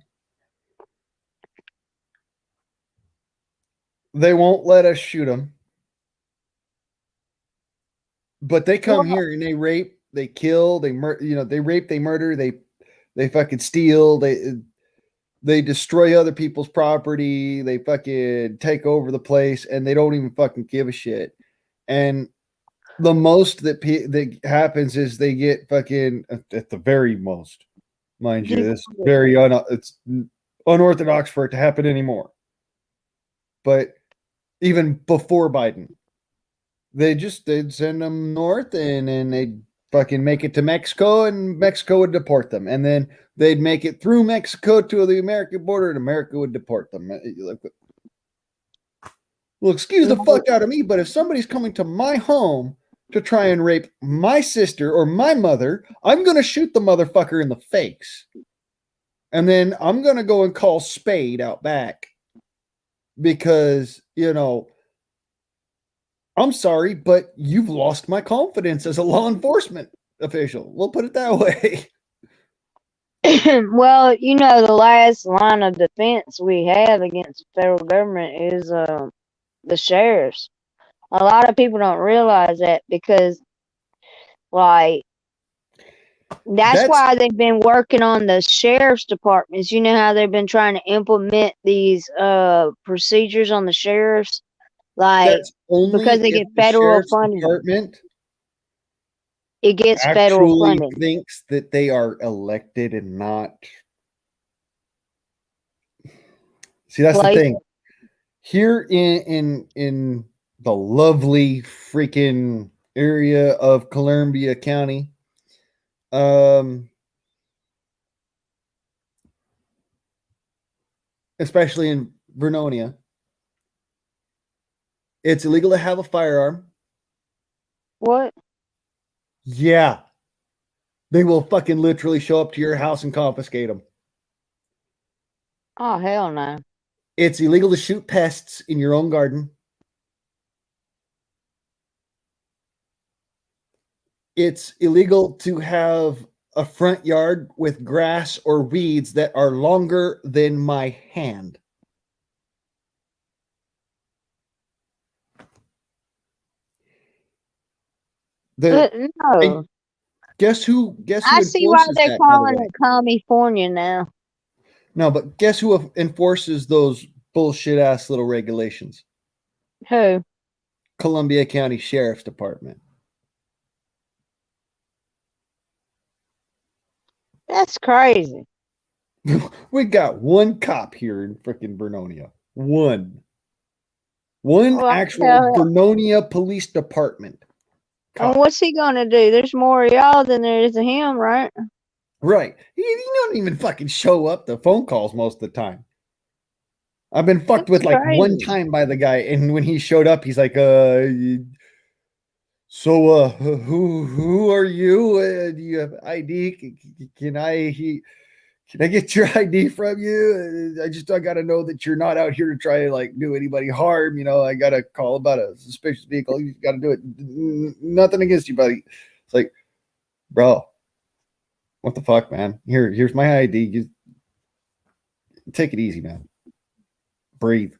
they won't let us shoot them, but they come here and they rape, they kill, they murder, they rape, they murder, they fucking steal, they destroy other people's property, they fucking take over the place, and they don't even fucking give a shit. And the most that happens is they get fucking, at the very most, mind you, it's very it's unorthodox for it to happen anymore. But even before Biden, they'd send them north, and then they'd fucking make it to Mexico, and Mexico would deport them. And then they'd make it through Mexico to the American border, and America would deport them. Well, excuse the fuck out of me, but if somebody's coming to my home to try and rape my sister or my mother, I'm going to shoot the motherfucker in the face. And then I'm going to go and call Spade out back. Because, I'm sorry, but you've lost my confidence as a law enforcement official. We'll put it that way. well, the last line of defense we have against the federal government is the sheriffs. A lot of people don't realize that because, like, that's why they've been working on the sheriff's departments. You know how they've been trying to implement these procedures on the sheriffs, like because they get federal funding. Department it gets federal funding. Thinks that they are elected and not. See, that's the thing. Here in the lovely freaking area of Columbia County, especially in Vernonia, it's illegal to have a firearm. What? Yeah. They will fucking literally show up to your house and confiscate them. Oh, hell no. It's illegal to shoot pests in your own garden. It's illegal to have a front yard with grass or weeds that are longer than my hand. The No. and guess who I see why enforces they're that, by the calling way? it California now. No, but guess who enforces those bullshit ass little regulations? Who? Columbia County Sheriff's Department. That's crazy. We got one cop here in freaking Vernonia. One actual Hell, Vernonia Police Department. and Cop. what's he gonna do? There's more of y'all than there is of him, right? Right. He don't even fucking show up to phone calls most of the time. I've been fucked with That's like one crazy. time by the guy, and when he showed up, he's like, who are you? Do you have ID? Can I get your ID from you? I got to know that you're not out here to try to like do anybody harm. You know, I got to call about a suspicious vehicle. You got to do it. Nothing against you, buddy. It's like, bro, what the fuck, man? Here's my ID. You take it easy, man. Breathe.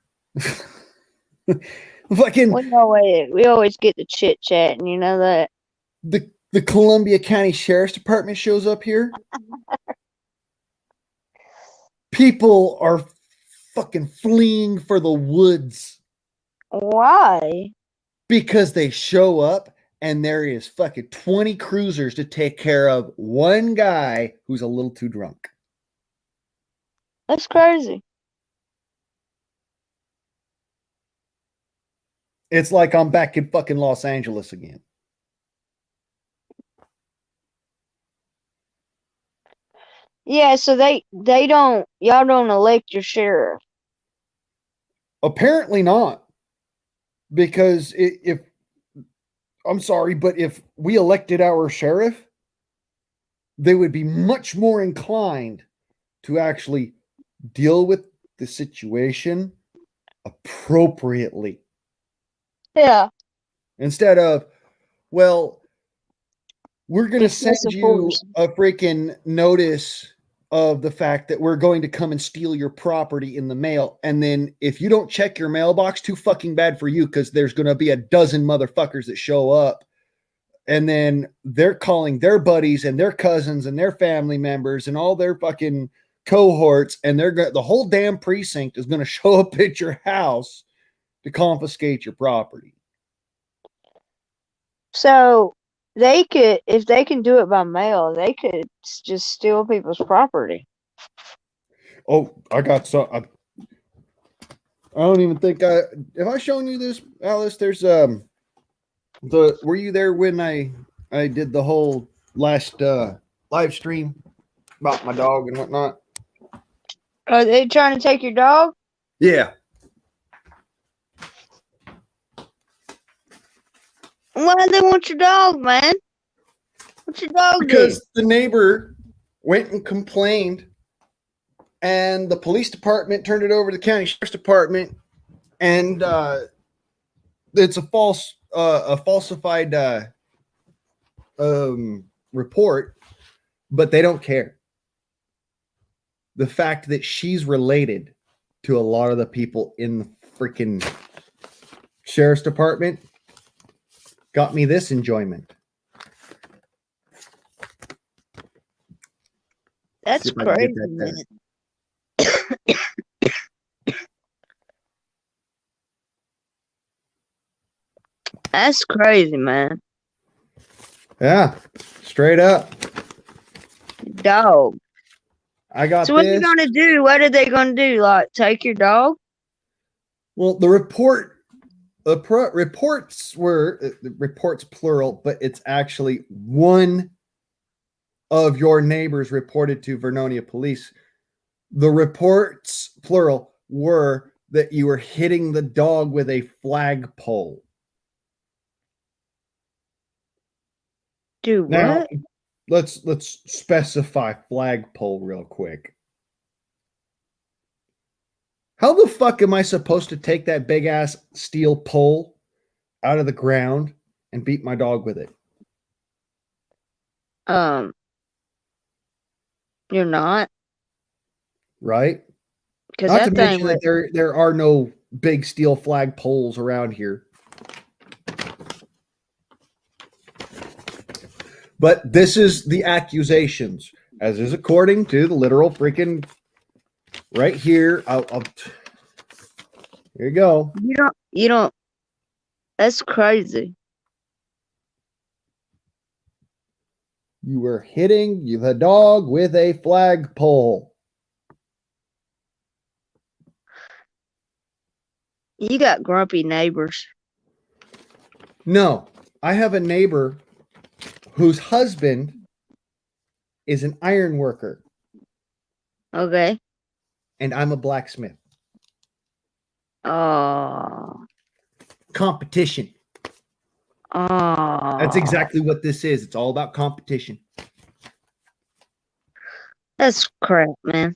Fucking We always get the chit chat, and you know that. the Columbia County Sheriff's Department shows up here. People are fucking fleeing for the woods Why? because they show up and there is fucking 20 cruisers to take care of one guy who's a little too drunk. That's crazy. It's like I'm back in fucking Los Angeles again. Yeah, so y'all don't elect your sheriff. Apparently not. Because if I'm sorry, but if we elected our sheriff, they would be much more inclined to actually deal with the situation appropriately. Yeah. Instead of, well, we're going to send Excessive you force. a freaking notice of the fact that we're going to come and steal your property in the mail. And then if you don't check your mailbox, too fucking bad for you, because there's going to be a dozen motherfuckers that show up. And then they're calling their buddies and their cousins and their family members and all their fucking cohorts. And the whole damn precinct is going to show up at your house to confiscate your property. So if they can do it by mail, they could just steal people's property. Oh, I got some. I don't even think have I shown you this, Alice? There's were you there when I did the whole last live stream about my dog and whatnot? Are they trying to take your dog? Yeah. Why do they want your dog, man? What's your dog do? Because the neighbor went and complained, and the police department turned it over to the county sheriff's department, and it's a falsified report, but they don't care. The fact that she's related to a lot of the people in the freaking sheriff's department got me this enjoyment. That's See if I can crazy, get that man. That's crazy, man. Yeah, straight up. Dog. I got So what are this. you gonna do? What are they gonna do? Like take your dog? Well, reports were reports plural, but it's actually one of your neighbors reported to Vernonia police. The reports plural were that you were hitting the dog with a flagpole. Do Now, what? let's specify flagpole real quick. How the fuck am I supposed to take that big ass steel pole out of the ground and beat my dog with it? You're not, Right? because Not to that thing mention was. that there are no big steel flag poles around here. But this is the accusations, as is according to the literal freaking right here. Here you go. You don't. That's crazy. You were hitting the dog with a flagpole. You got grumpy neighbors. No, I have a neighbor whose husband is an iron worker, Okay. and I'm a blacksmith. Oh. Competition. Oh. That's exactly what this is. It's all about competition. That's crap, man.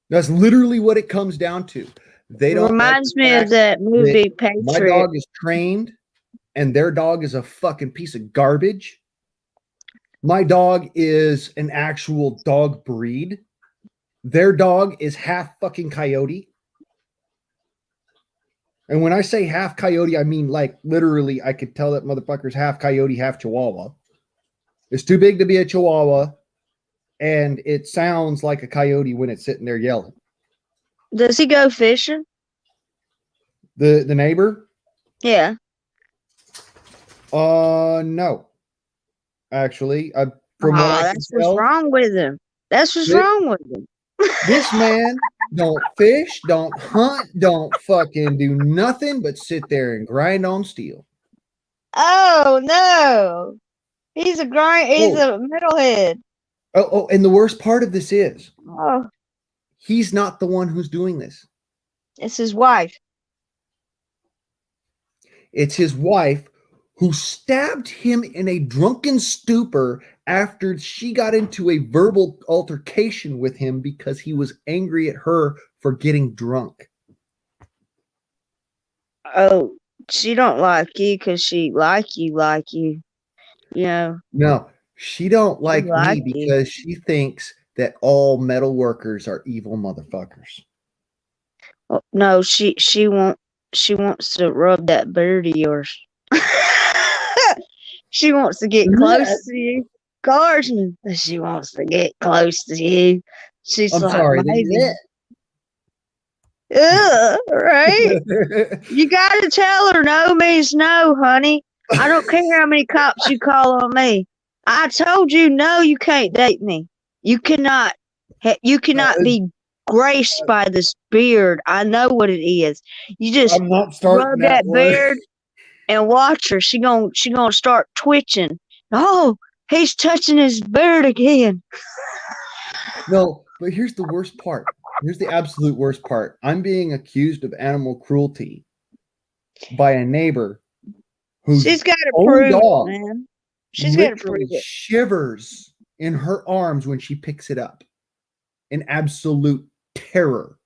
That's literally what it comes down to. They don't Reminds like the me of fact that movie that my Patriot. dog is trained and their dog is a fucking piece of garbage. My dog is an actual dog breed. Their dog is half fucking coyote. And when I say half coyote, I mean like literally I could tell that motherfucker's half coyote, half chihuahua. It's too big to be a chihuahua, and it sounds like a coyote when it's sitting there yelling. Does he go fishing? The neighbor? Yeah. No. Actually, from what I can That's what's tell, wrong with him. That's what's This- wrong with him. this man don't fish, don't hunt, don't fucking do nothing but sit there and grind on steel. Oh no. He's a metalhead. Oh, and the worst part of this is Oh, he's not the one who's doing this. it's his wife. It's his wife who stabbed him in a drunken stupor after she got into a verbal altercation with him because he was angry at her for getting drunk. Oh, she don't like you because she like you. You know, No, she don't like like me you. because she thinks that all metal workers are evil motherfuckers. Oh, no, she wants to rub that beard of yours. She wants to get close to you. Guardsman, she wants to get close to you. She's I'm like, sorry. maybe. Right? You gotta tell her no means no, honey. I don't care how many cops you call on me. I told you no, you can't date me. You cannot. You cannot be graced by this beard. I know what it is. You just I'm not rub starting that way. beard and watch her. She gonna start twitching. Oh, he's touching his beard again. No, but here's the worst part. Here's the absolute worst part. I'm being accused of animal cruelty by a neighbor whose She's got to own prove dog it, man. She's got to prove literally it. shivers in her arms when she picks it up in absolute terror.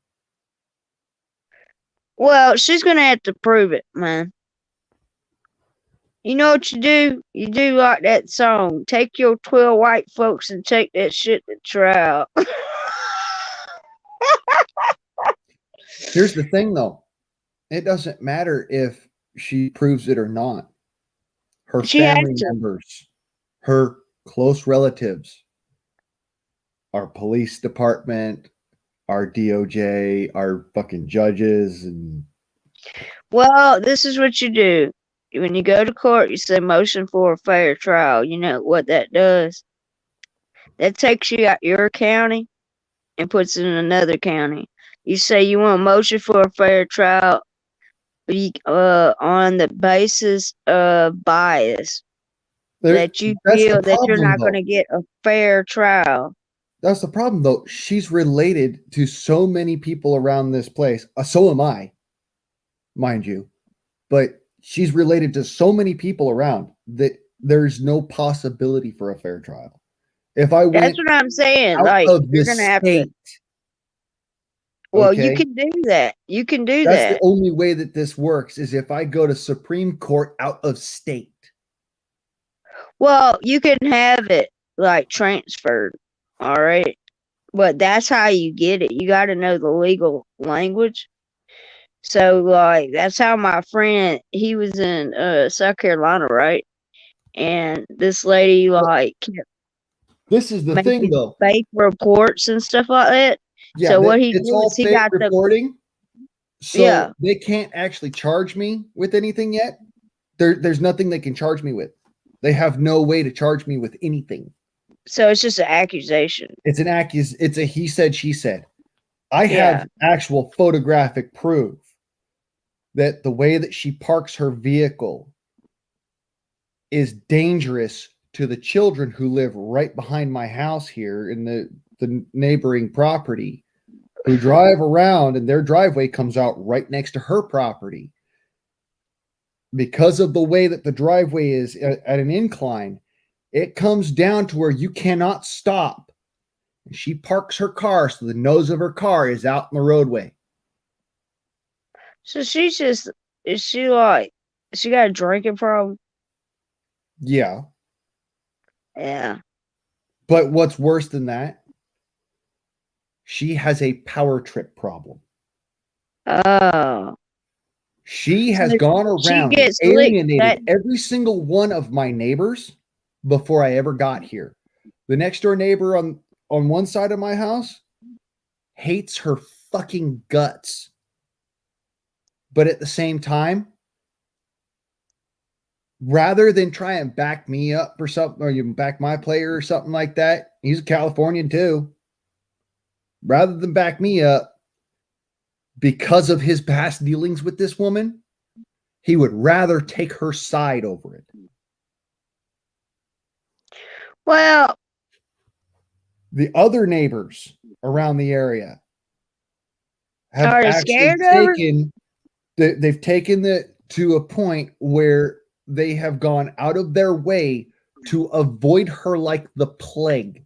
Well, she's gonna have to prove it, man. You know what you do? You do like that song. Take your 12 white folks and take that shit to trial. Here's the thing, though. It doesn't matter if she proves it or not. Her She has family to. members, her close relatives, our police department, our DOJ, our fucking judges, and Well, this is what you do. When you go to court, you say motion for a fair trial. You know what that does? That takes you out your county and puts it in another county. You say you want a motion for a fair trial on the basis of bias. That you that's feel the that you're problem, not going though. to get a fair trial. That's the problem, though. She's related to so many people around this place. So am I, mind you. But she's related to so many people around that there's no possibility for a fair trial. If I That's went what I'm saying. out Like of you're the gonna have to. state, Well, you okay, can do that. You can do that's the that. only way that this works is if I go to Supreme Court out of state. Well, you can have it like transferred. All right. But that's how you get it. You got to know the legal language. So, like, that's how my friend, he was in South Carolina, right? And this lady, like, kept This is the thing, making though. fake reports and stuff like that. Yeah, So, what he did it's was all he fake got the, reporting. So yeah. they can't actually charge me with anything yet. There's nothing they can charge me with. They have no way to charge me with anything. So, it's just an accusation. It's a he said, she said. I Yeah. have actual photographic proof that the way that she parks her vehicle is dangerous to the children who live right behind my house here in the neighboring property, who drive around and their driveway comes out right next to her property. Because of the way that the driveway is at an incline, it comes down to where you cannot stop. And she parks her car so the nose of her car is out in the roadway. So, she's just, is she like, she got a drinking problem? Yeah. Yeah. But what's worse than that? She has a power trip problem. Oh. She has So gone she around and gets licked. alienated every single one of my neighbors before I ever got here. The next door neighbor on one side of my house hates her fucking guts. But at the same time, rather than try and back me up or something, or you back my player or something like that, he's a Californian too. Rather than back me up because of his past dealings with this woman, he would rather take her side over it. Well, The other neighbors around the area have are they actually scared of her? they've taken it to a point where they have gone out of their way to avoid her like the plague.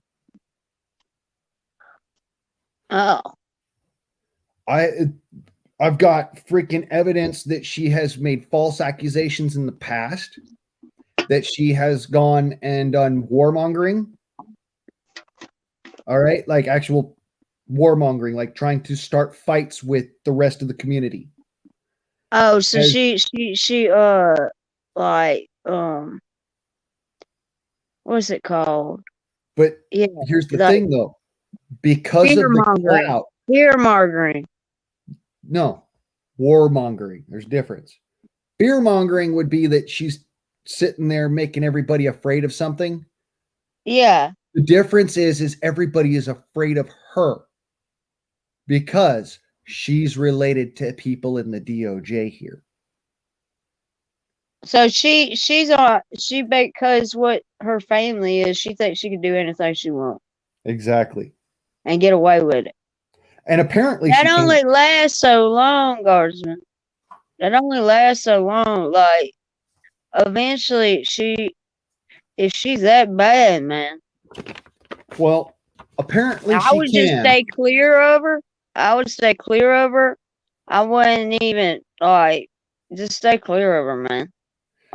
Oh. I've got freaking evidence that she has made false accusations in the past, that she has gone and done warmongering. All right, like actual warmongering, like trying to start fights with the rest of the community. Oh, so As- she like what's it called? But Yeah, here's the like thing though, because of the fear-mongering. clout, Fear-mongering. no, warmongering, there's a difference. Fear-mongering would be that she's sitting there making everybody afraid of something. Yeah. The difference is everybody is afraid of her because she's related to people in the DOJ here. So she's on she because what her family is, she thinks she can do anything she wants Exactly. and get away with it. And apparently That she only can't. lasts so long, Guardsman. That only lasts so long. Like eventually if she's that bad, man. Well, apparently I she would just can. stay clear of her. I would stay clear of her. I wouldn't even like just stay clear of her, man.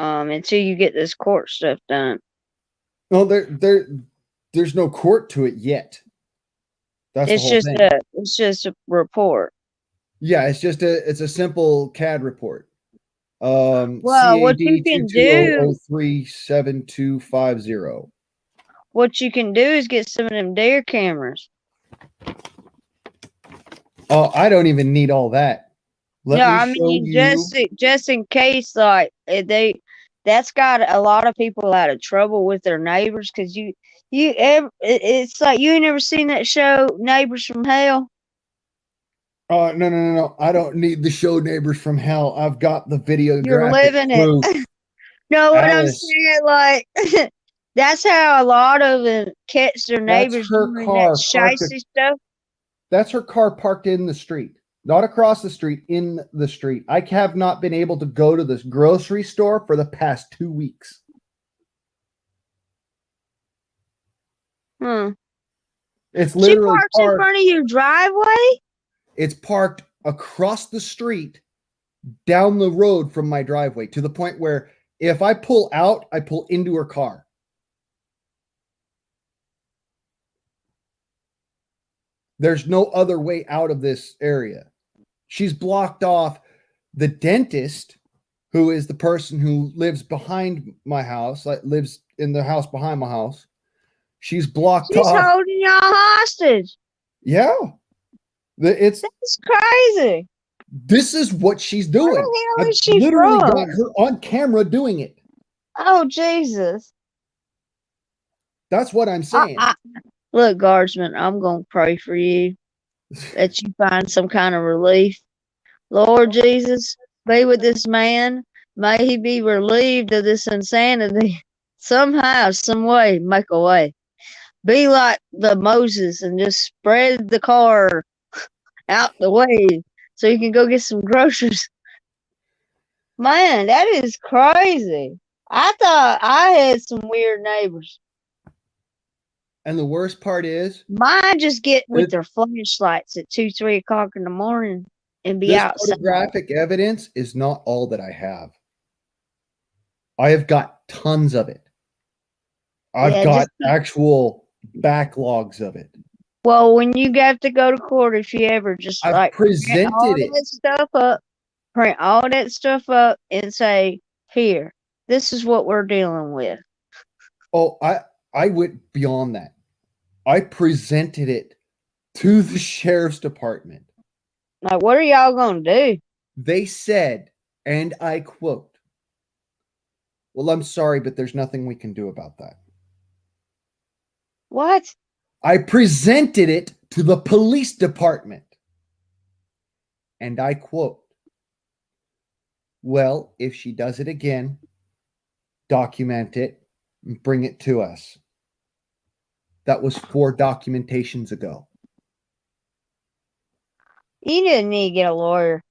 Until you get this court stuff done. No, there's no court to it yet. That's the whole thing. It's just a report. Yeah, it's a simple CAD report. Well, what you can do, CAD 2200372250. what you can do is get some of them dare cameras. Oh, I don't even need all that. Let No, me I show mean you. just in case, like that's got a lot of people out of trouble with their neighbors because it's like you ain't never seen that show Neighbors from Hell. No. I don't need the show Neighbors from Hell. I've got the video You're living proof. it. No, what I'm Alice. saying, like that's how a lot of them catch their That's neighbors her doing car that parked shicey stuff. That's her car parked in the street, not across the street, in the street. I have not been able to go to this grocery store for the past 2 weeks. Hmm. It's She literally parks in front of your driveway? It's parked across the street, down the road from my driveway, to the point where if I pull out, I pull into her car. There's no other way out of this area. She's blocked off the dentist, who is the person who lives behind my house, like lives in the house behind my house. She's blocked She's off. holding y'all hostage. Yeah. It's That's crazy. this is what she's Where doing. the hell I is she literally from? got her on camera doing it. Oh, Jesus. That's what I'm saying. Look, Guardsman, I'm going to pray for you that you find some kind of relief. Lord Jesus, be with this man. May he be relieved of this insanity. Somehow, some way, make a way. Be like the Moses and just spread the car out the way so you can go get some groceries. Man, that is crazy. I thought I had some weird neighbors. And the worst part is, Mine just get with their flashlights at 2, 3 o'clock in the morning and be this outside. photographic evidence is not all that I have. I have got tons of it. I've got actual backlogs of it. Well, when you have to go to court, if you ever just I've presented print all that stuff up and say, here, this is what we're dealing with. Oh, I went beyond that. I presented it to the sheriff's department. Like, what are y'all going to do? They said, and I quote, "Well, I'm sorry, but there's nothing we can do about that." What? I presented it to the police department. And I quote, "Well, if she does it again, document it and bring it to us." That was 4 documentations ago. You didn't need to get a lawyer.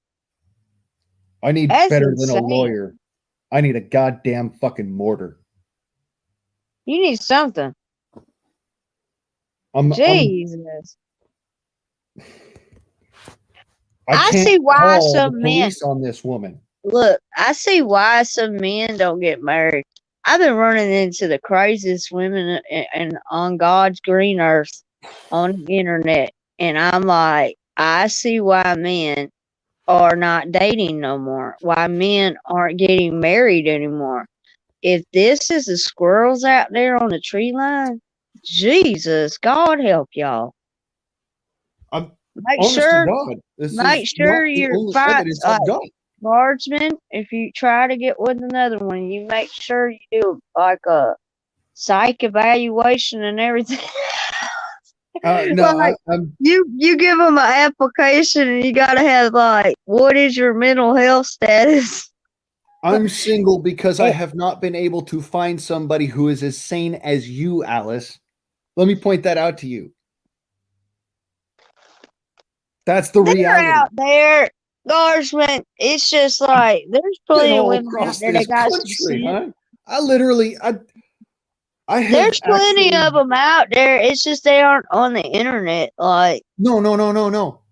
I need That's better than a insane. lawyer. I need a goddamn fucking mortar. You need something. Jesus. I can't see why call some the men. police on this woman. Look, I see why some men don't get married. I've been running into the craziest women and on God's green earth on the internet, and I'm like, I see why men are not dating no more. Why men aren't getting married anymore. If this is the squirrels out there on the tree line, Jesus, God help y'all. Make Honest sure, to God, this make is sure not the you're only fine. evidence I've got. Guardsman, if you try to get with another one, you make sure you do like a psych evaluation and everything. No, Like, I'm you give them an application and you gotta have like, what is your mental health status? single because I have not been able to find somebody who is as sane as you, Alice. Let me point that out to you. That's the reality. Out there, Guardsman, it's just like there's plenty of all women out across there that this got some country, sense. huh? I have There's plenty actually, of them out there. It's just they aren't on the internet. Like, no.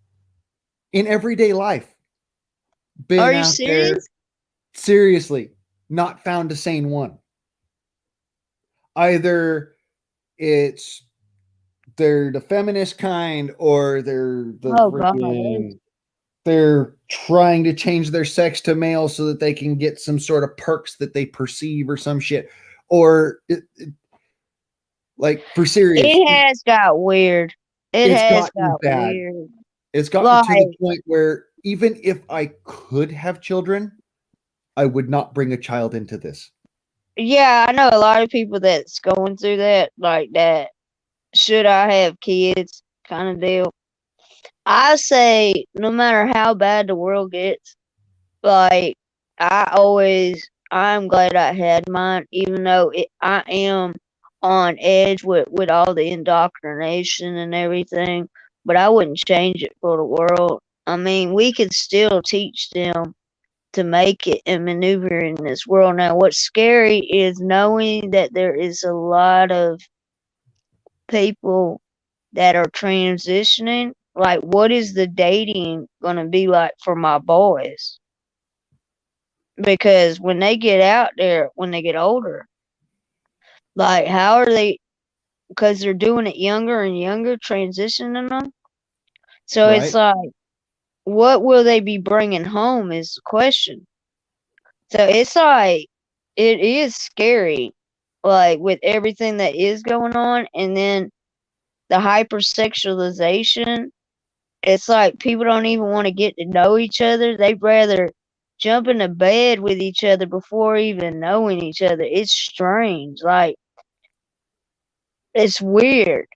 In everyday life, been are you out there, serious? seriously, not found a sane one. Either they're the feminist kind, or they're they're trying to change their sex to male so that they can get some sort of perks that they perceive or some shit. Or like, for serious, It has got weird. It's gotten bad. weird. It's gotten to the point where even if I could have children, I would not bring a child into this. Yeah, I know a lot of people that's going through that, like that. Should I have kids kind of deal? I say, no matter how bad the world gets, like, I'm glad I had mine, even though I am on edge with all the indoctrination and everything, but I wouldn't change it for the world. I mean, we could still teach them to make it and maneuver in this world. Now, what's scary is knowing that there is a lot of people that are transitioning, like, what is the dating going to be like for my boys? Because when they get out there, when they get older, like, how are they? Because they're doing it younger and younger, transitioning them. So it's Right. like, what will they be bringing home is the question. So it's like, it is scary, like, with everything that is going on. And then the hypersexualization, it's like people don't even want to get to know each other. They'd rather jump into bed with each other before even knowing each other. It's strange. Like, it's weird.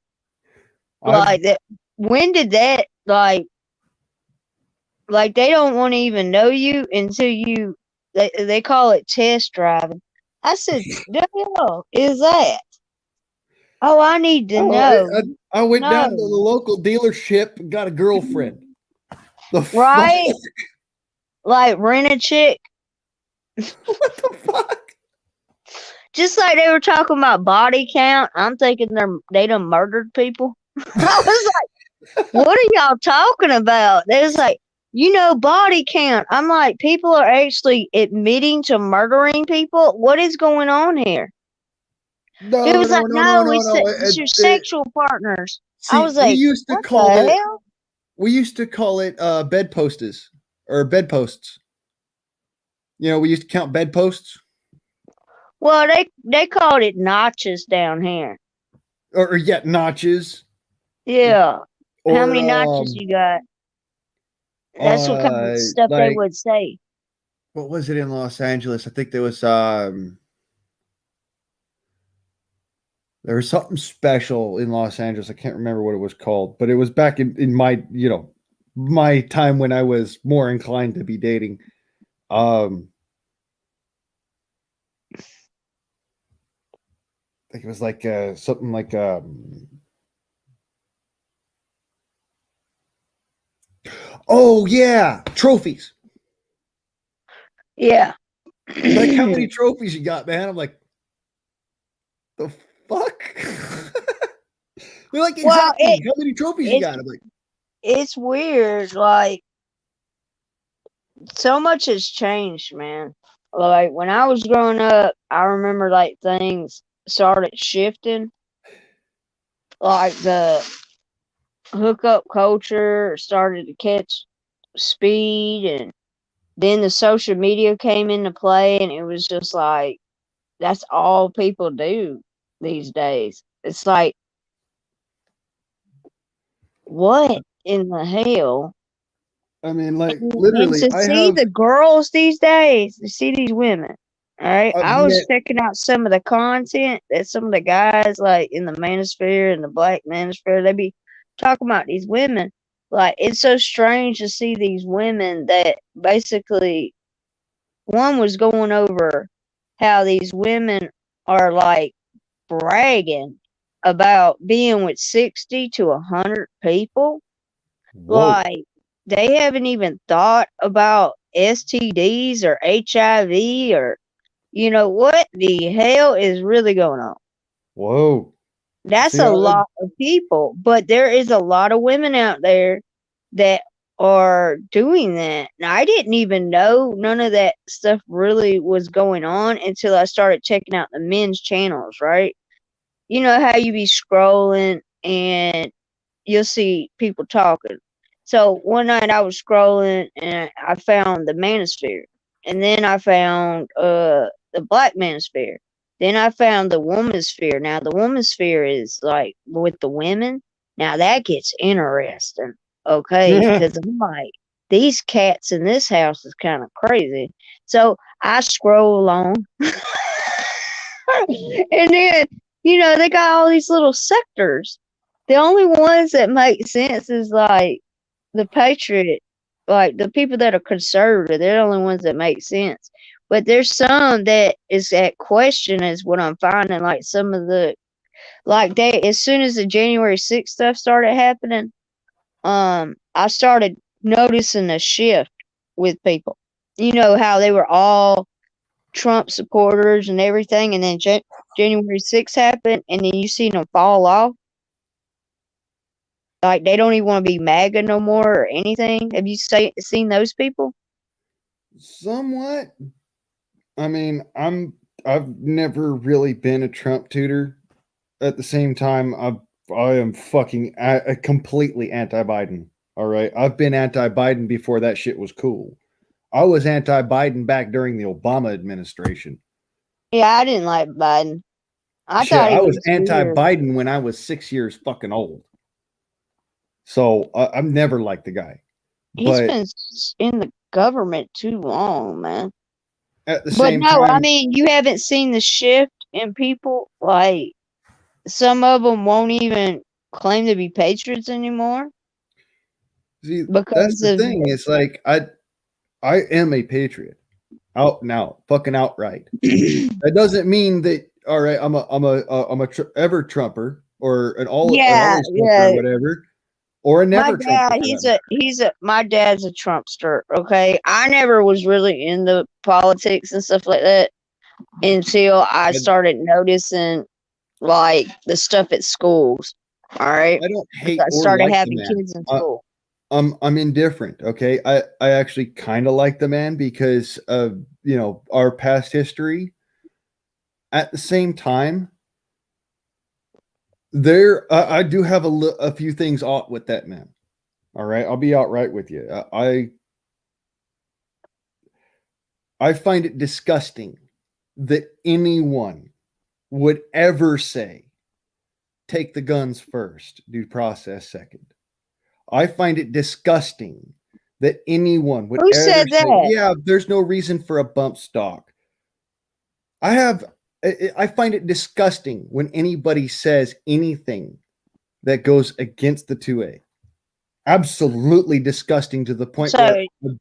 I've Like that. When did that like they don't want to even know you until you they call it test driving. I said, the hell is that? Oh, I need to oh, know. I went down to the No. local dealership and got a girlfriend. The fuck? Right? Like, rent a chick. What the fuck? Just like they were talking about body count, I'm thinking they done murdered people. I was like, what are y'all talking about? They was like, body count. I'm like, people are actually admitting to murdering people. What is going on here? It No, was like, no, no, no, no, no, no. it's your sexual partners. I See, was like, what the hell? we used to call it bedposters or bedposts. You know, we used to count bedposts Well, they called it notches down here. or yeah, notches Yeah. How or many notches you got? That's what kind of stuff they like would say. what was it in Los Angeles? I think there was something special in Los Angeles. I can't remember what it was called, but it was back in my, my time when I was more inclined to be dating. I think it was like something like oh yeah, trophies. Yeah. Like how many trophies you got, man? I'm like, the fuck? They're like, Well, exactly how many trophies you it's got? I'm like, it's weird. Like, so much has changed, man. Like, when I was growing up, I remember, like, things started shifting. Like, the hookup culture started to catch speed, and then the social media came into play, and it was just like, that's all people do these days. It's like, what in the hell? I mean, like And literally, to I see have the girls these days, to see these women, all right. I've I was met checking out some of the content that some of the guys, like, in the manosphere and the black manosphere, they be talking about these women. Like, it's so strange to see these women that basically, one was going over how these women are, like, bragging about being with 60 to 100 people. whoa, Like, they haven't even thought about STDs or HIV, or, what the hell is really going on? whoa. That's See, a lot of people, but there is a lot of women out there that are doing that. Now, I didn't even know none of that stuff really was going on until I started checking out the men's channels, right? You know how you be scrolling and you'll see people talking. So one night I was scrolling and I found the manosphere. And then I found the black manosphere. Then I found the woman's sphere. Now the woman's sphere is like with the women. Now that gets interesting. Okay, because I'm like, these cats in this house is kind of crazy. So I scroll along. And then, they got all these little sectors. The only ones that make sense is like the patriot, like the people that are conservative. They're the only ones that make sense. But there's some that is at question, is what I'm finding. Like some of the, like, they, as soon as the January 6th stuff started happening, I started noticing a shift with people. You know how they were all Trump supporters and everything, and then January 6th happened, and then you seen them fall off. Like they don't even want to be MAGA no more or anything. Have you seen those people? Somewhat. I mean, I've never really been a Trump tutor. At the same time, I am fucking completely anti-Biden. All right, I've been anti-Biden before that shit was cool. I was anti-Biden back during the Obama administration. Yeah, I didn't like Biden. I Shit, thought he I was was weird. anti-Biden when I was 6 years fucking old. So I've never liked the guy. He's But been in the government too long, man. at the But same no, I time, mean, you haven't seen the shift in people. Like some of them won't even claim to be patriots anymore see, that's because the of thing. It's like I am a patriot. Out now, fucking outright. That doesn't mean that all right. I'm a ever Trumper or an yeah, always Trumper yeah. or whatever, or a My never Trumper dad, for he's that my dad's a Trumpster. Okay, I never was really into politics and stuff like that until I matter. started noticing like the stuff at schools. All right, I don't hate I or started like the having man. kids in school. I'm indifferent. Okay, I actually kind of like the man because of our past history. At the same time, I do have a few things off with that man. All right, I'll be outright with you. I find it disgusting that anyone would ever say, take the guns first, due process second. I find it disgusting that anyone would Who ever said say, that? yeah, there's no reason for a bump stock. I find it disgusting when anybody says anything that goes against the 2A. Absolutely disgusting to the point So, where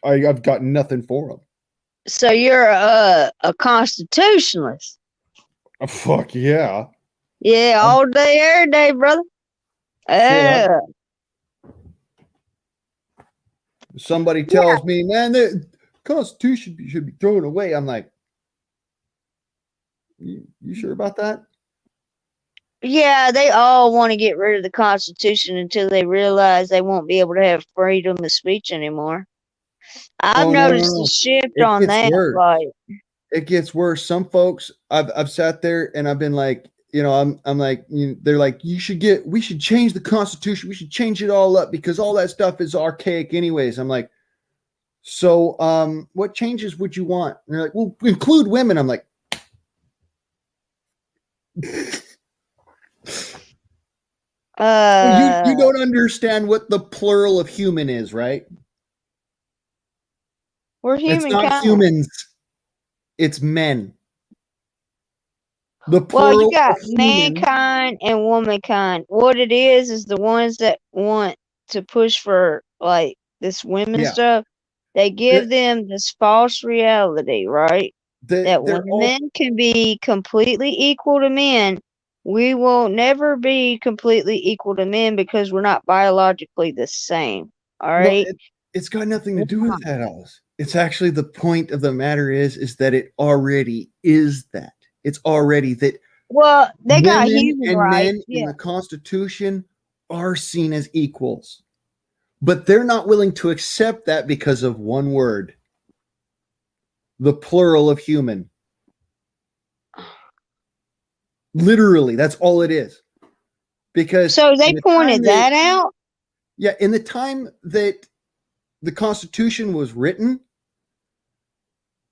I've got nothing for them. so you're a constitutionalist? Fuck yeah. Yeah, all day, every day, brother. Shit, Yeah. somebody tells me, man, the Constitution should be thrown away. I'm like, you sure about that? Yeah, they all want to get rid of the Constitution until they realize they won't be able to have freedom of speech anymore. I've Oh no, no, noticed a no. shift It on gets that. worse. Like, It gets worse. Some folks, I've sat there and I've been like, I'm like, they're like, we should change the Constitution. We should change it all up because all that stuff is archaic, anyways. I'm like, so, what changes would you want? And they're like, well, include women. I'm like, you don't understand what the plural of human is, right? we're It's not humankind. humans. It's men. The Well, you plural got of human. mankind and womankind. What it is the ones that want to push for like this women Yeah. stuff. They give them this false reality, right? That They're all women can be completely equal to men. We will never be completely equal to men because we're not biologically the same. All no. right. It's got nothing to do with that, Alice. It's actually the point of the matter is that it already is that. It's already that Well, they got women human and rights. men in Yeah. the Constitution are seen as equals. But they're not willing to accept that because of one word. The plural of human. Literally, that's all it is. Because So they in the pointed that out. yeah, in the time that the Constitution was written,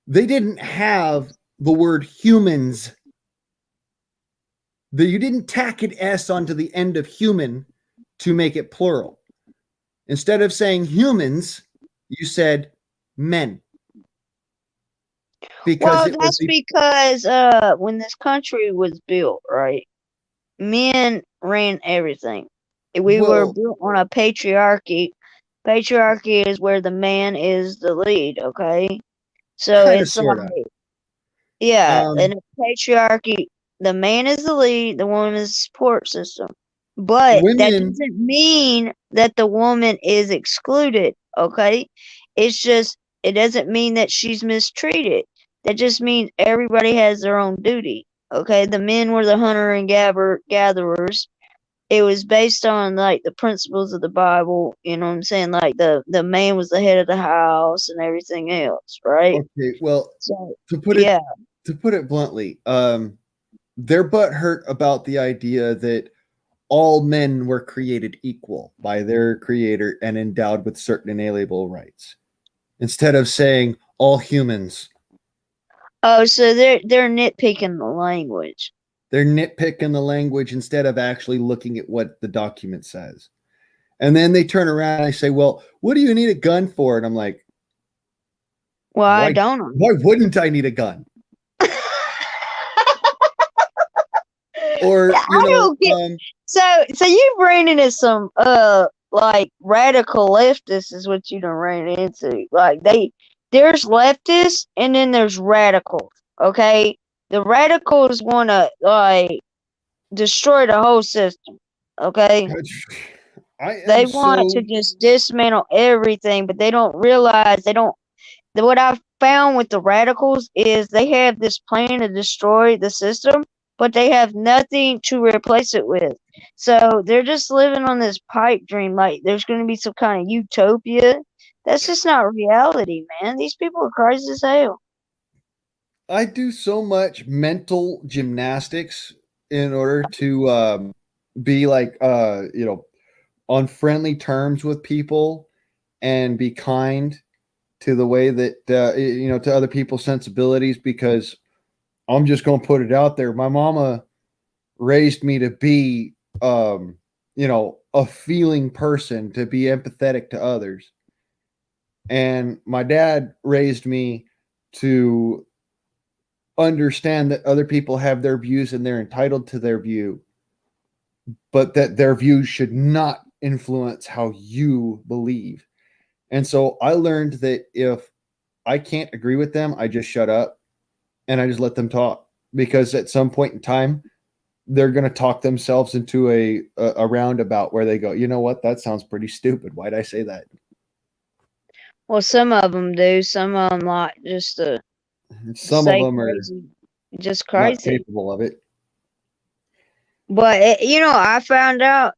they didn't have the word humans. You didn't tack an S onto the end of human to make it plural. Instead of saying humans, you said men. Because Well, that's because when this country was built, right, men ran everything. We were well, built on a patriarchy. Patriarchy is where the man is the lead, okay? So kind of, it's sort of. like, yeah, in a patriarchy, the man is the lead, the woman is the support system. But that Women, doesn't mean that the woman is excluded, okay? It's just, it doesn't mean that she's mistreated. That just means everybody has their own duty, okay? The men were the hunter and gatherers, it was based on like the principles of the Bible. You know what I'm saying? Like the man was the head of the house and everything else, right? Okay, well, So to put yeah, it bluntly, their butt hurt about the idea that all men were created equal by their creator and endowed with certain inalienable rights, instead of saying all humans. oh, so they're nitpicking the language. They're nitpicking the language instead of actually looking at what the document says. And then they turn around and I say, well, what do you need a gun for? And I'm like, Well, I why don't. wouldn't I need a gun? Or, I don't get. So you ran into some like radical leftists is what you done ran into. Like there's leftists and then there's radicals. Okay, the radicals want to like destroy the whole system. Okay, I they am want so to just dismantle everything, but they don't realize they don't. What I've found with the radicals is they have this plan to destroy the system, but they have nothing to replace it with. So they're just living on this pipe dream, like there's going to be some kind of utopia. That's just not reality, man. These people are crazy as hell. I do so much mental gymnastics in order to be like on friendly terms with people and be kind to the way that to other people's sensibilities, because I'm just going to put it out there. My mama raised me to be a feeling person, to be empathetic to others. And my dad raised me to understand that other people have their views and they're entitled to their view, but that their views should not influence how you believe. And so I learned that if I can't agree with them, I just shut up and I just let them talk, because at some point in time, they're going to talk themselves into a roundabout where they go, you know what? That sounds pretty stupid. Why'd I say that? Well, some of them do. Some of them like just to Some of say them are crazy, just not crazy. capable of it. But I found out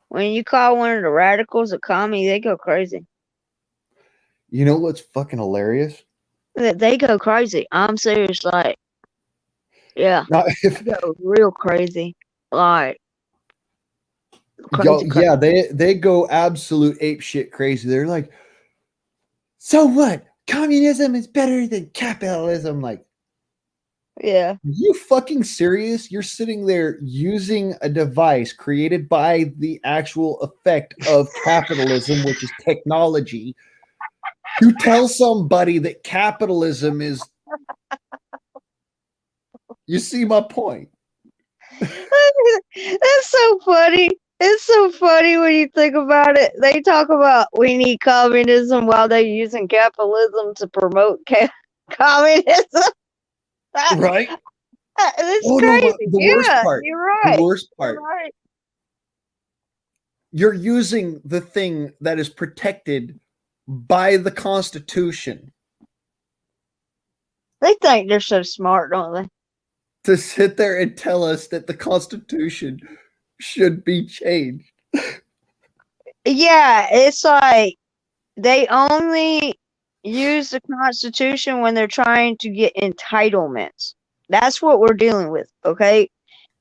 when you call one of the radicals a commie, they go crazy. You know what's fucking hilarious? They go crazy. I'm serious. Like, yeah, Now, if they go real crazy. Like, yo, crazy, crazy. yeah, they go absolute ape shit crazy. They're like, so what? Communism is better than capitalism. Like, Yeah. are you fucking serious? You're sitting there using a device created by the actual effect of capitalism, which is technology, to tell somebody that capitalism is. You see my point? That's so funny. It's so funny when you think about it. They talk about we need communism while they're using capitalism to promote communism. Right? It's Oh no, crazy. the worst Yeah, part. you're The right. worst You're part. right. You're using the thing that is protected by the Constitution They think they're so smart, don't they? to sit there and tell us that the Constitution should be changed. Yeah, it's like they only use the Constitution when they're trying to get entitlements. That's what we're dealing with, okay?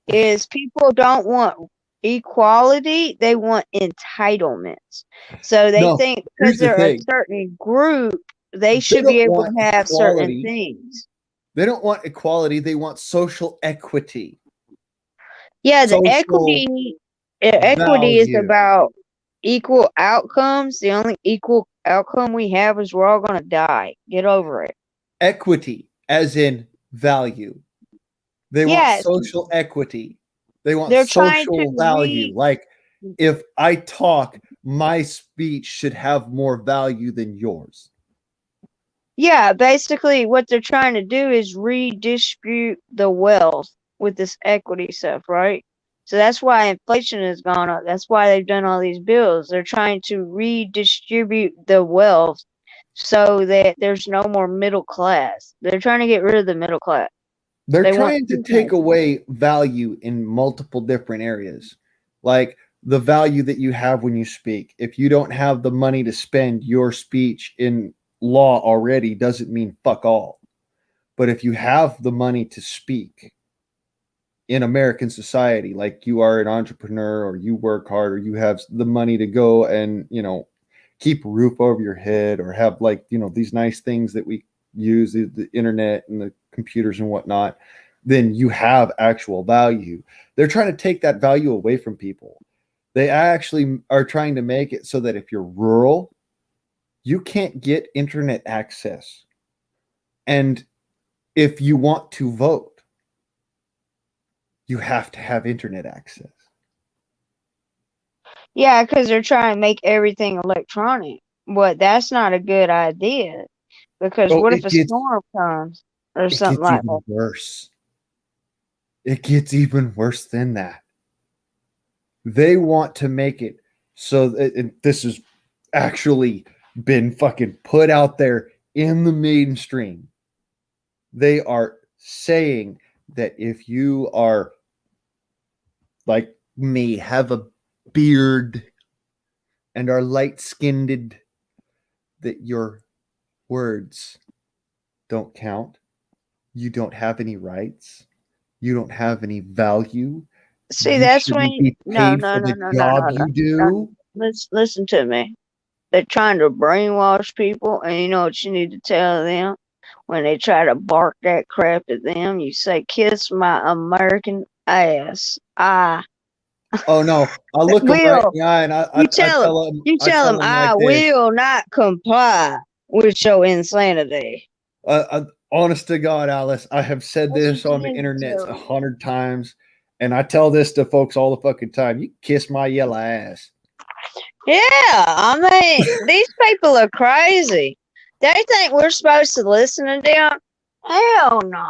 Is people don't want equality, they want entitlements. So they No, think because here's the they're a thing. certain group, they They should be don't able want to have certain equality. things. They don't want equality. They want social equity. Yeah, the Social equity is value. about equal outcomes. The only equal outcome we have is we're all gonna die. Get over it. Equity, as in value. They want Yes, social equity. They want they're trying to social value. Like, if I talk, my speech should have more value than yours. yeah, basically what they're trying to do is redistribute the wealth with this equity stuff, right? So that's why inflation has gone up. That's why they've done all these bills. They're trying to redistribute the wealth so that there's no more middle class. They're trying to get rid of the middle class. They're They want trying to two take classes. away value in multiple different areas. Like the value that you have when you speak. If you don't have the money to spend, your speech in law already doesn't mean fuck all. But if you have the money to speak in American society, like you are an entrepreneur or you work hard or you have the money to go and, keep a roof over your head or have like, these nice things that we use, the internet and the computers and whatnot, then you have actual value. They're trying to take that value away from people. They actually are trying to make it so that if you're rural, you can't get internet access. And if you want to vote, you have to have internet access. Yeah, because they're trying to make everything electronic. But that's not a good idea. Because Oh, what if a storm comes or it something gets like that? even worse. It gets even worse than that. They want to make it so that this has actually been fucking put out there in the mainstream. They are saying that if you are like me, have a beard and are light-skinned, that your words don't count. You don't have any rights. You don't have any value. See, You that's when shouldn't be no, paid no, for no, the no, no, job no, you no. do. Listen to me. They're trying to brainwash people, and you know what you need to tell them when they try to bark that crap at them. You say, "Kiss my American ass." Oh no, I look them right Will in the eye and you tell them? You I tell tell them them I like this. will not comply with your insanity. Honest to God, Alice, I have said That's this what you on the need to internet tell 100 times, and I tell this to folks all the fucking time. You kiss my yellow ass. Yeah, I mean, these people are crazy. They think we're supposed to listen to them. Hell no.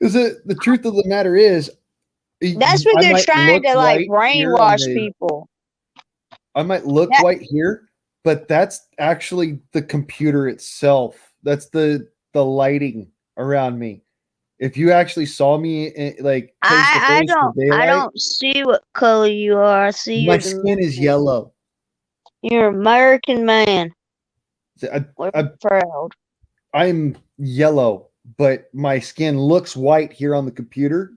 Because the truth of the matter is, That's what I they're might trying look to like white here on brainwash the, people. I might look That, white here, but that's actually the computer itself. That's the lighting around me. If you actually saw me like face to I face don't in I daylight, don't see what color you are. I see my you're skin is Dominican. yellow. You're an American man. I, We're I, proud. I'm yellow, but my skin looks white here on the computer.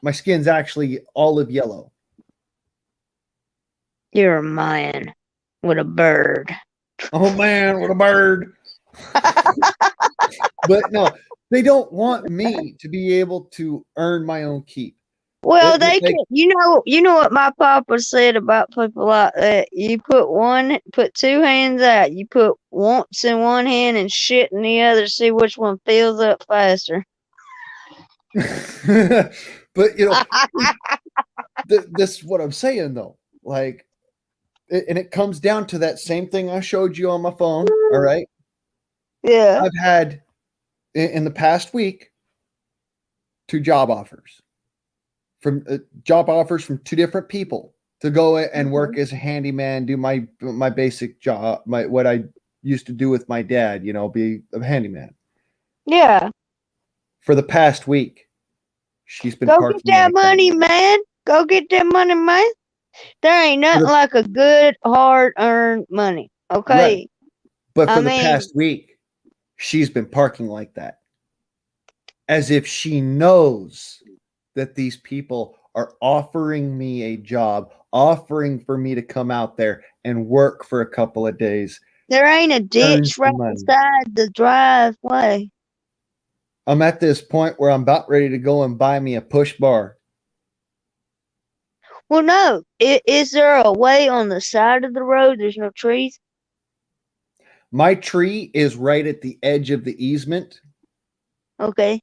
My skin's actually olive yellow. You're a man with a bird. Oh man, what a bird. But no, they don't want me to be able to earn my own keep. Well, they Like, can. You know what my papa said about people like that. You put two hands out. You put once in one hand and shit in the other. See which one fills up faster. but this is what I'm saying though. Like, and it comes down to that same thing I showed you on my phone. All right, Yeah. I've had in the past week 2 job offers from 2 different people to go and work as a handyman, do my basic job, what I used to do with my dad, be a handyman. Yeah. For the past week, she's been Go get parking that like that. money, man. Go get that money, man. There ain't nothing like a good, hard earned money. Okay. Right. But I for the mean, past week, she's been parking like that. As if she knows that these people are offering me a job, offering for me to come out there and work for a couple of days. there ain't a Earn ditch some right money. beside the driveway. I'm at this point where I'm about ready to go and buy me a push bar. Well, no. Is there a way on the side of the road? There's no trees. My tree is right at the edge of the easement. Okay.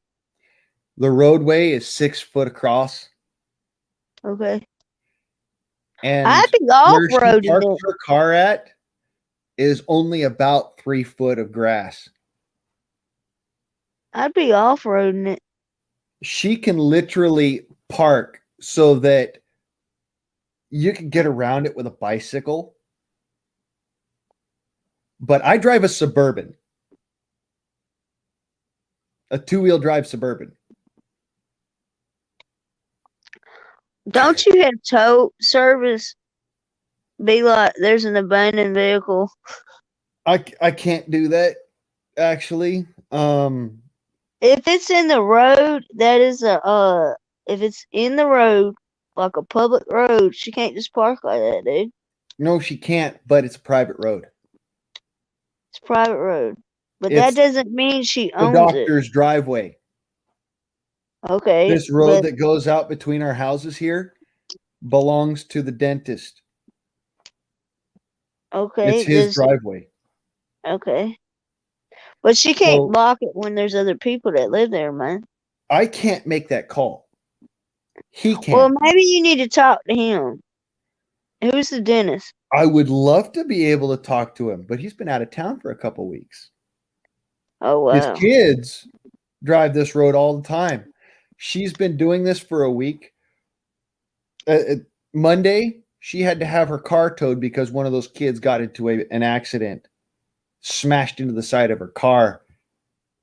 The roadway is 6 foot across. Okay. And I'd be where she off-roading parks it. her car at is only about 3 foot of grass. I'd be off-roading it. She can literally park so that you can get around it with a bicycle. But I drive a Suburban, a 2-wheel drive Suburban. Don't you have tow service be like there's an abandoned vehicle? I can't do that actually. If it's in the road, that is a if it's in the road, like a public road, she can't just park like that, dude. No, she can't, but it's a private road. It's a private road. But that It's doesn't mean she the owns it. doctor's driveway. Okay. This road but that goes out between our houses here belongs to the dentist. okay, It's his does driveway. okay. But she can't So block it when there's other people that live there, man. I can't make that call. He Well, can. maybe you need to talk to him. Who's the dentist? I would love to be able to talk to him, but he's been out of town for a couple weeks. Oh His wow. kids drive this road all the time. She's been doing this for a week. Monday, she had to have her car towed because one of those kids got into an accident, smashed into the side of her car,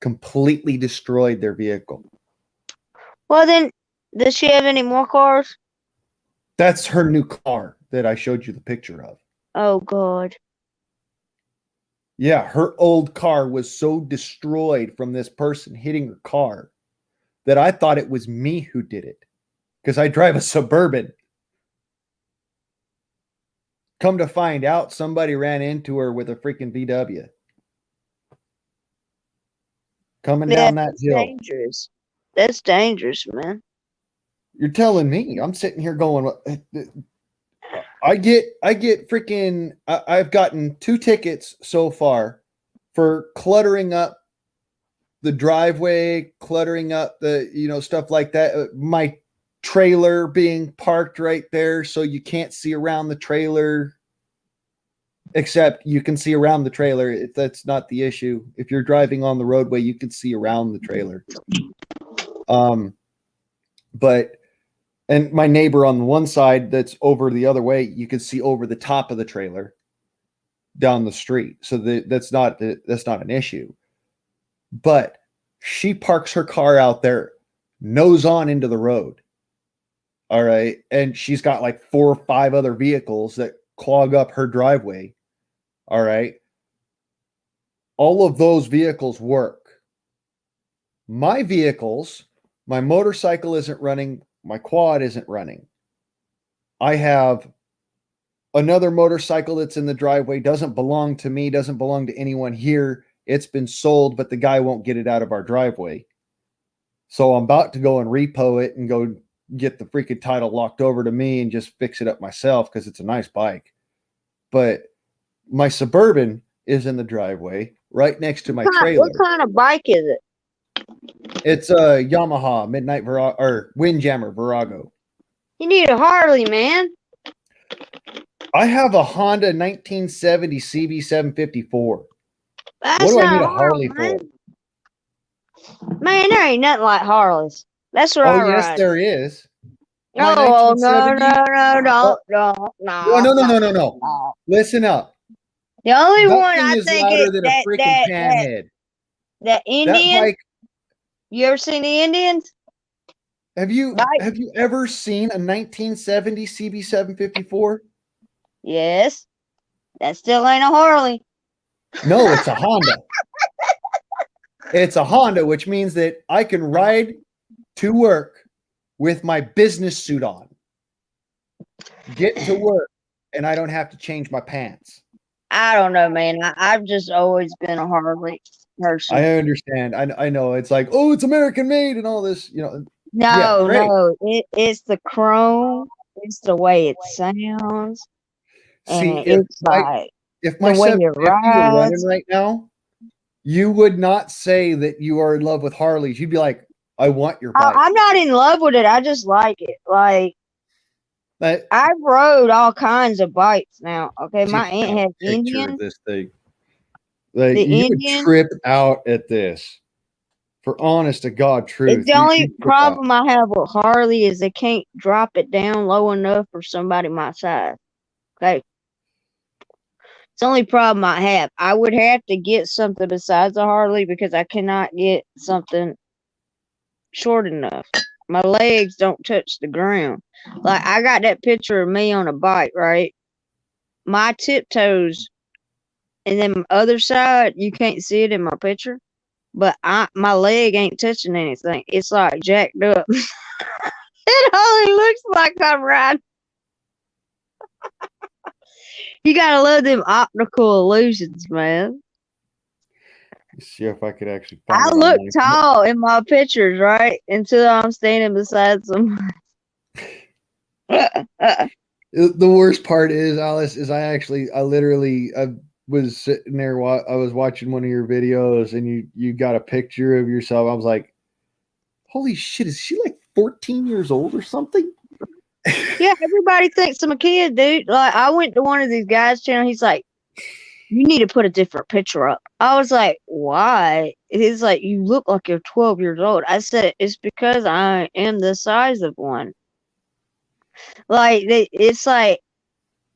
completely destroyed their vehicle. Well then, does she have any more cars? That's her new car that I showed you the picture of. Oh God. Yeah, her old car was so destroyed from this person hitting her car that I thought it was me who did it because I drive a Suburban. Come to find out, somebody ran into her with a freaking VW. Coming down that That's hill. dangerous. That's dangerous, man. You're telling me. I'm sitting here going, I get freaking, I've gotten 2 tickets so far for cluttering up the driveway, cluttering up the, stuff like that. My trailer being parked right there so you can't see around the trailer, except you can see around the trailer. That's not the issue. If you're driving on the roadway, you can see around the trailer. And my neighbor on the one side that's over the other way, you can see over the top of the trailer down the street. So that's not an issue. But she parks her car out there, nose on into the road. All right. And she's got like 4 or 5 other vehicles that clog up her driveway. All right. All of those vehicles work. My vehicles, my motorcycle isn't running. My quad isn't running. I have another motorcycle that's in the driveway, doesn't belong to me, doesn't belong to anyone here. It's been sold, but the guy won't get it out of our driveway. So I'm about to go and repo it and go get the freaking title locked over to me and just fix it up myself because it's a nice bike. But my Suburban is in the driveway right next to my trailer. What kind of bike is it? It's a Yamaha Midnight or Windjammer Virago. You need a Harley, man. I have a Honda 1970 CB754. That's What do I not need a Harley man. for? Man, there ain't nothing like Harleys. That's what I Oh, yes, ride. there is. My No, no, 1970 no. Listen up. The only That one thing I is think louder it, than a freaking panhead. that That Indian. bike. You ever seen the Indians? Have you Bike. ever seen a 1970 CB754? Yes. That still ain't a Harley. No, it's a Honda. It's a Honda, which means that I can ride to work with my business suit on, get to work, and I don't have to change my pants. I don't know, man. I've just always been a Harley person. I understand. I know. It's like, oh, it's American made and all this, No, yeah, no. It's the chrome. It's the way it sounds. See, And it's like if my the way it 750 were running rides. right now, you would not say that you are in love with Harleys. You'd be like, I want your bike. I'm not in love with it. I just like it. Like, But I've rode all kinds of bikes now. Okay, see, my aunt had picture Indian. of this thing. Like The you Indian. would trip out at this. For honest to God truth. It's the only problem I have with Harley is they can't drop it down low enough for somebody my size. Okay. It's the only problem I have. I would have to get something besides a Harley because I cannot get something short enough. my legs don't touch the ground. Like I got that picture of me on a bike, right? My tiptoes, and then other side, you can't see it in my picture, but my leg ain't touching anything. It's like jacked up. It only looks like I'm riding. You gotta love them optical illusions, man. Let's see if I could actually find I it look online. tall in my pictures, right? Until I'm standing beside someone. The worst part is, Alice, is I literally I was sitting there I was watching one of your videos and you got a picture of yourself. I was like, holy shit, is she like 14 years old or something? Yeah, everybody thinks I'm a kid, dude. Like I went to one of these guys' channel. He's like, "You need to put a different picture up." I was like, "Why?" He's like, "You look like you're 12 years old." I said, "It's because I am the size of one." Like it's like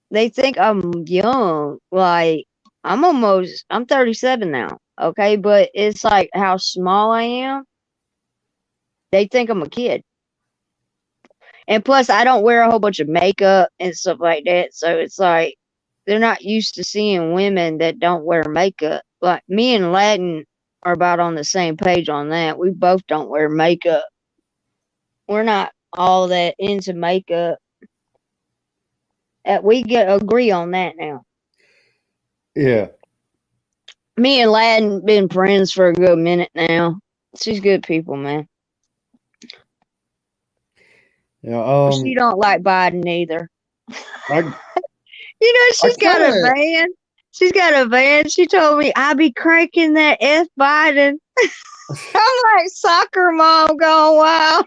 they think I'm young. Like I'm 37 now. Okay, but it's like how small I am. They think I'm a kid. And plus, I don't wear a whole bunch of makeup and stuff like that. So it's like they're not used to seeing women that don't wear makeup. Like me and Latin are about on the same page on that. We both don't wear makeup. We're not all that into makeup. We agree on that now. Yeah. Me and Latin been friends for a good minute now. She's good people, man. Yeah. She don't like Biden either. I She's got a van. She's got a van. She told me I be cranking that F Biden. I'm like soccer mom going wild.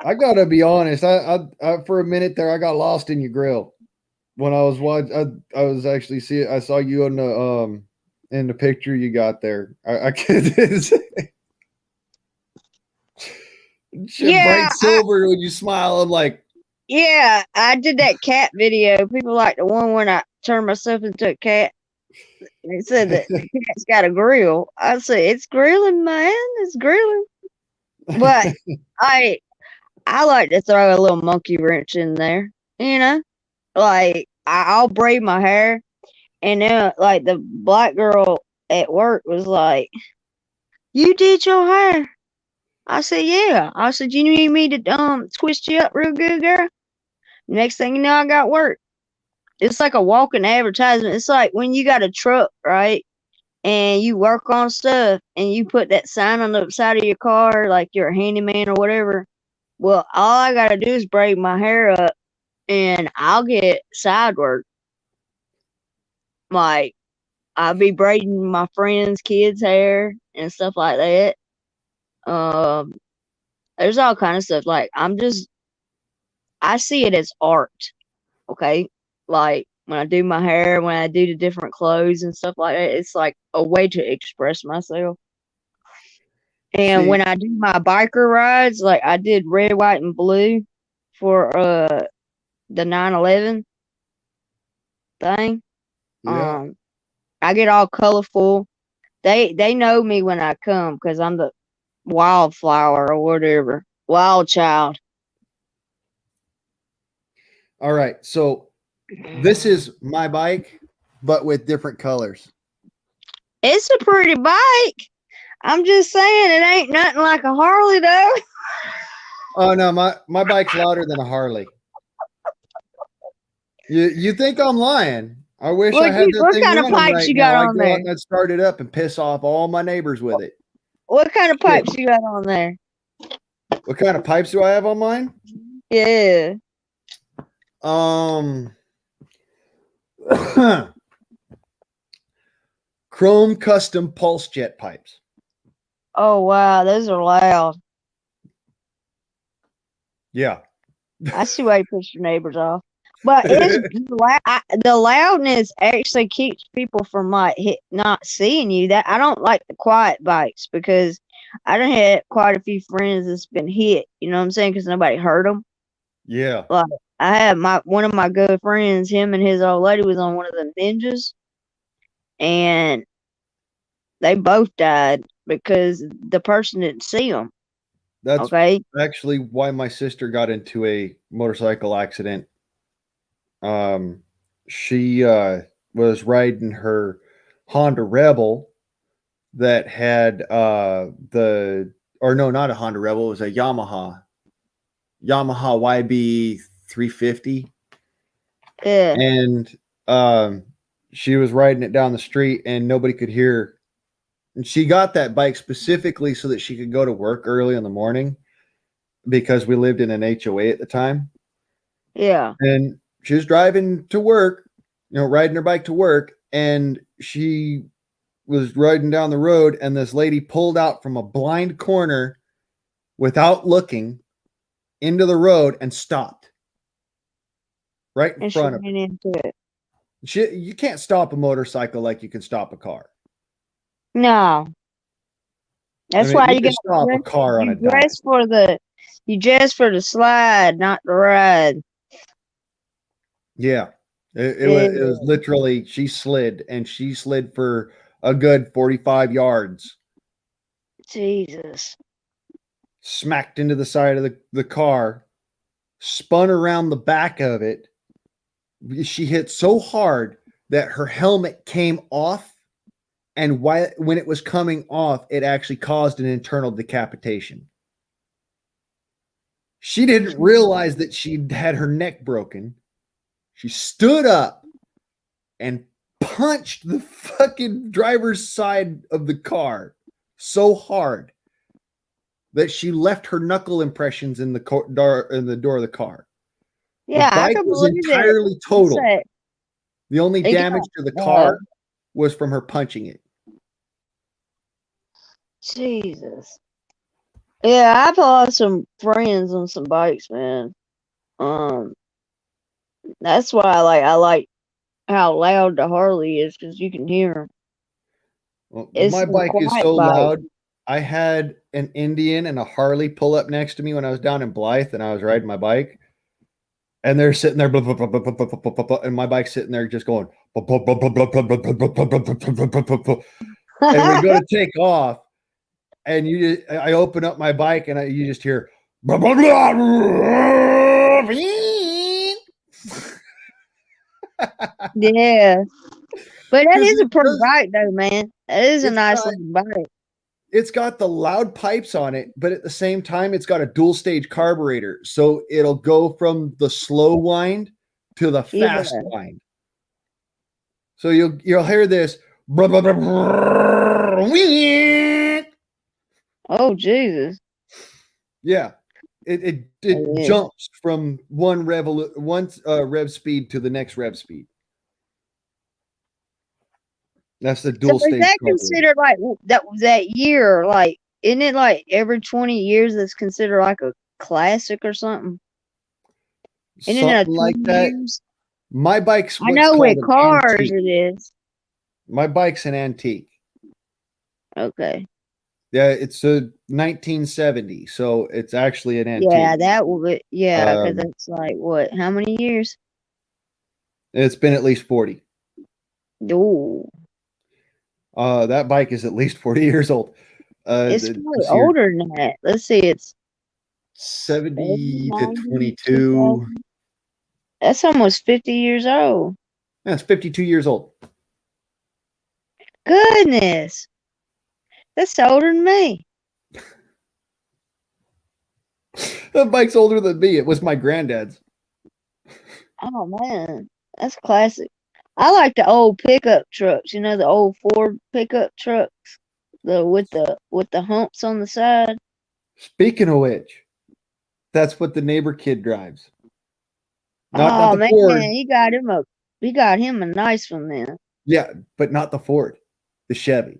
I gotta be honest. I for a minute there, I got lost in your grill when I was watching. I was actually I saw you in the picture you got there. I can't. Yeah, bright silver when you smile. I'm like, yeah, I did that cat video. People like the one when I turned myself into a cat. They said that the cat's got a grill. I said it's grilling, man. It's grilling. But I like to throw a little monkey wrench in there. Like I'll braid my hair, and then like the black girl at work was like, "You did your hair." I said, "Yeah." I said, "You need me to twist you up real good, girl?" Next thing you know, I got work. It's like a walking advertisement. It's like when you got a truck, right? And you work on stuff and you put that sign on the side of your car, like you're a handyman or whatever. Well, all I got to do is braid my hair up and I'll get side work. Like, I'll be braiding my friends' kids' hair and stuff like that. Um, there's all kind of stuff. Like, I see it as art. Okay. Like, when I do my hair, when I do the different clothes and stuff like that, it's like a way to express myself. And when I do my biker rides, like I did red, white, and blue for the 9/11 thing. yeah. I get all colorful. They know me when I come because I'm the wildflower or whatever, wild child. All right. So this is my bike, but with different colors. It's a pretty bike. I'm just saying it ain't nothing like a Harley though. Oh no, my bike's louder than a Harley. You think I'm lying? I wish I had that What thing kind of running pipes right you now. got I'd on go out there? and I'd start it up and piss off all my neighbors with it. What kind of pipes you got on there? What kind of pipes do I have on mine? Yeah. Chrome custom pulse jet pipes. Oh wow, those are loud. Yeah. I see why you push your neighbors off. But it's the loudness actually keeps people from like not seeing you. That I don't like the quiet bikes because I done had quite a few friends that's been hit. You know what I'm saying? Because nobody heard them. Yeah. Like I had one of my good friends. Him and his old lady was on one of the ninjas, and they both died because the person didn't see them. That's Okay. actually why my sister got into a motorcycle accident. She was riding her Honda Rebel that had not a Honda Rebel, it was a Yamaha YB 350, Yeah. and she was riding it down the street and nobody could hear her. And she got that bike specifically so that she could go to work early in the morning because we lived in an HOA at the time. Yeah. And she was driving to work, riding her bike to work, and she was riding down the road, and this lady pulled out from a blind corner without looking into the road and stopped right in And she front of ran into it. her. You can't stop a motorcycle like you can stop a car. No. I That's mean, why you you can got stop a car on a dime. you dress for the slide, not the ride. Yeah. It Yeah. was literally, she slid for a good 45 yards, Jesus. smacked into the side of the car, spun around the back of it. She hit so hard that her helmet came off. And when it was coming off, it actually caused an internal decapitation. She didn't realize that she had her neck broken. She stood up and punched the fucking driver's side of the car so hard that she left her knuckle impressions in the door of the car. Yeah, The I bike can was believe it. entirely total. Say, The only it damage to the car was from her punching it. Jesus. Yeah, I've lost some friends on some bikes, man. That's why I like how loud the Harley is because you can hear 'em. Well, It's my a bike is quiet so bike. loud. I had an Indian and a Harley pull up next to me when I was down in Blythe and I was riding my bike. And they're sitting there, blah, blah, blah, blah, blah, blah, blah, blah, blah, and my bike's sitting there just going, blah, blah, blah, blah, blah, blah, blah, blah, blah, blah, blah, blah, blah, blah, blah. And we go to take off, and I open up my bike, and you just hear, blah, blah, blah, Yeah. But that 'cause is a it pretty does, bike, though, man. That is a it's nice got, looking bike. it's got the loud pipes on it, but at the same time, it's got a dual stage carburetor, so it'll go from the slow wind to the fast Yeah. wind. So you'll hear this. Blah, blah, blah, blah, Oh, Jesus. yeah, it Yeah. jumps from one rev speed to the next rev speed. That's the So dual is stage that carburetor. considered like that year? Like, isn't it like every 20 years that's considered like a classic or something? Isn't it Something a like 20 that. years? My bike's I what's know called with an cars antique. it is. My bike's an antique. Okay. Yeah, it's a 1970, so it's actually an antique. Yeah, that will be. Yeah, because Um, that's like what? How many years? It's been at least 40. Ooh, That bike is at least 40 years old. it's probably This year, older than that. Let's see, it's 70, 70 to 90, 22. 2000. That's almost 50 years old. That's 52 years old. Goodness, that's older than me. That bike's older than me. It was my granddad's. Oh man, that's classic. I like the old pickup trucks. You know the old Ford pickup trucks, the humps on the side. Speaking of which, that's what the neighbor kid drives. Not Oh the man, Ford. he got him a nice one then. Yeah, but not the Ford. The Chevy.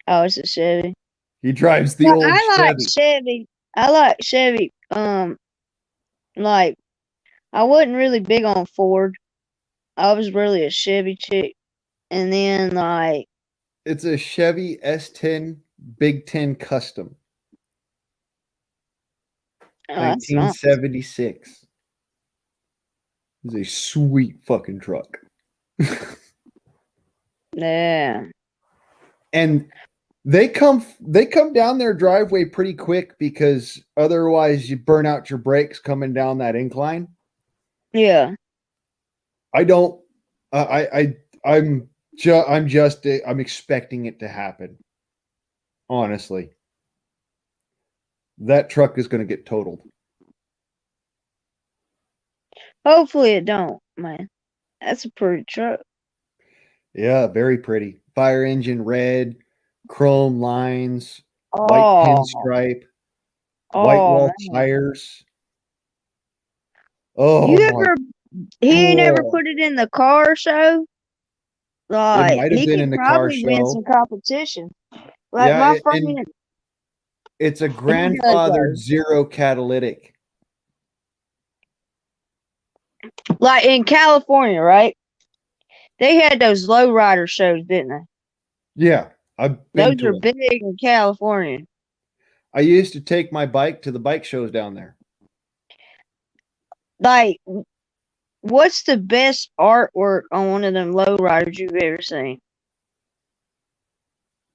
Oh, it's a Chevy. He drives the But old I like Chevy. Chevy. I like Chevy. Like I wasn't really big on Ford. I was really a Chevy chick. And then like It's a Chevy S10 Big 10 Custom. that's not 1976. It's a sweet fucking truck. yeah. And They come down their driveway pretty quick because otherwise you burn out your brakes coming down that incline. Yeah. I'm I'm expecting it to happen. Honestly. That truck is going to get totaled. Hopefully it don't, man. That's a pretty truck. Yeah, very pretty. Fire engine red, chrome lines, white Oh, pinstripe, white wall man. tires. Oh You my ever he ain't ever god. put it in the car show? It Like might have he been could in the car probably win some show. competition. Like Yeah, my and friend, it's a he does grandfathered those. zero catalytic. Like in California, right? They had those lowrider shows, didn't they? Yeah, I've been Those to are them. big in California. I used to take my bike to the bike shows down there. Like, what's the best artwork on one of them lowriders you've ever seen?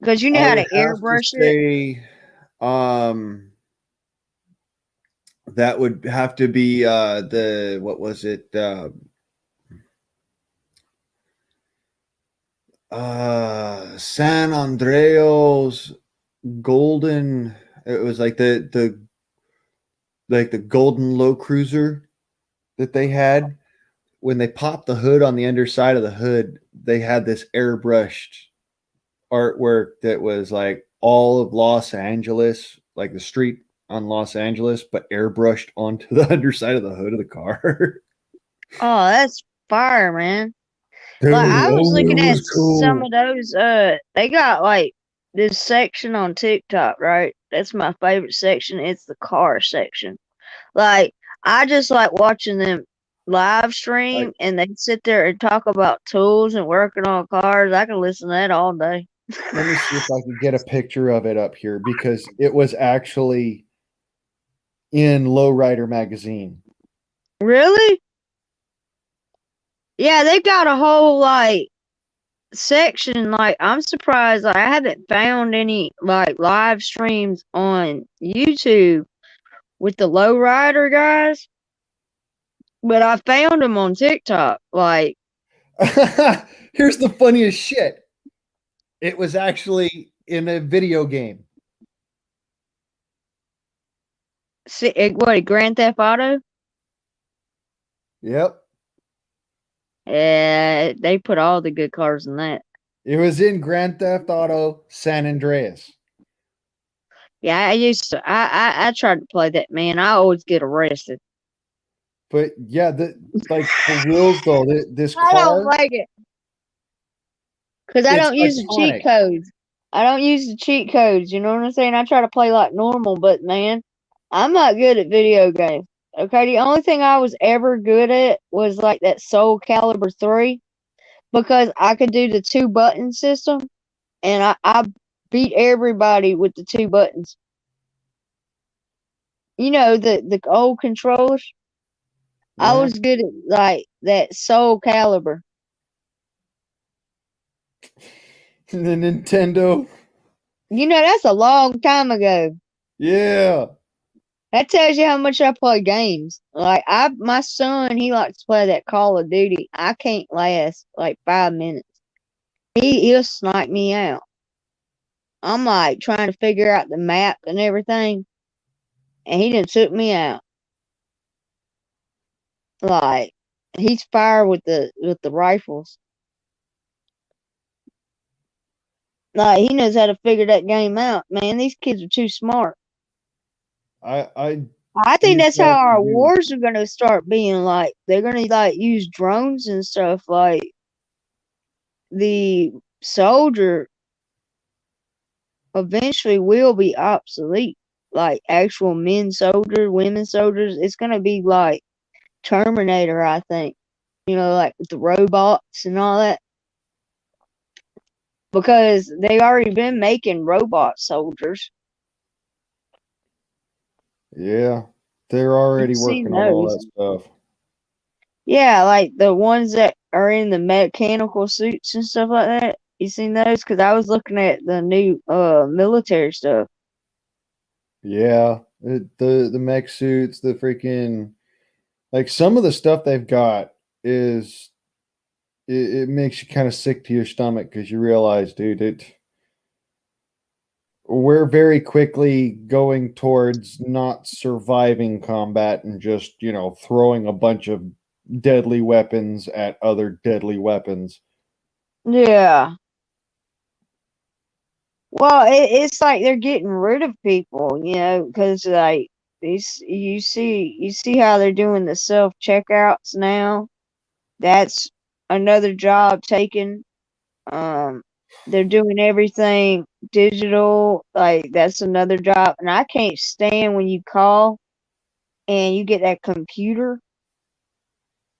Because you know I how would to have to airbrush it. say that would have to be the what was it? San Andreas golden. It was like the golden low cruiser that they had. When they popped the hood on the underside of the hood, they had this airbrushed artwork that was like all of Los Angeles, like the street on Los Angeles, but airbrushed onto the underside of the hood of the car. Oh, that's fire, man. Dude, Like I was oh, looking it at was some cool. of those. They got like this section on TikTok, right? That's my favorite section. It's the car section. Like I just like watching them live Like, stream and they sit there and talk about tools and working on cars. I can listen to that all day. let me see if I can get a picture of it up here because it was actually in Lowrider magazine. Really? Yeah, they've got a whole like section. Like I'm surprised like, I haven't found any like live streams on YouTube with the lowrider guys, but I found them on TikTok. Like, Here's the funniest shit. It was actually in a video game. what, Grand Theft Auto? Yep. Yeah, they put all the good cars in that. It was in Grand Theft Auto San Andreas. Yeah, I used to. I tried to play that, man. I always get arrested. But yeah, like for reals though, this I don't car, like it because I it's don't use the cheat iconic. codes. I don't use the cheat codes. You know what I'm saying? I try to play like normal, but man, I'm not good at video games. Okay, the only thing I was ever good at was like that Soul Calibur 3 because I could do the two button system, and I beat everybody with the two buttons. You know the old controllers. I Yeah. was good at like that Soul Calibur. And the Nintendo. You know that's a long time ago. Yeah. That tells you how much I play games. Like my son, he likes to play that Call of Duty. I can't last like 5 minutes. He'll snipe me out. I'm like trying to figure out the map and everything, and he done took me out. Like he's fire with the rifles. Like he knows how to figure that game out. Man, these kids are too smart. I I think these that's how guys our can do. wars are gonna start being like. They're gonna like use drones and stuff. Like the soldier eventually will be obsolete. Like actual men soldiers, women soldiers. It's gonna be like Terminator, I think. You know, like with the robots and all that. Because they already been making robot soldiers. Yeah. They're You've already seen working on all those. that stuff. Yeah, like the ones that are in the mechanical suits and stuff like that. You seen those? Because I was looking at the new military stuff. Yeah, the mech suits, the freaking like some of the stuff they've got is it makes you kind of sick to your stomach because you realize, dude, we're very quickly going towards not surviving combat and just throwing a bunch of deadly weapons at other deadly weapons. Yeah. Well, it's like they're getting rid of people, because like you see how they're doing the self checkouts now. That's another job taken. Um, they're doing everything digital. Like that's another job, and I can't stand when you call and you get that computer.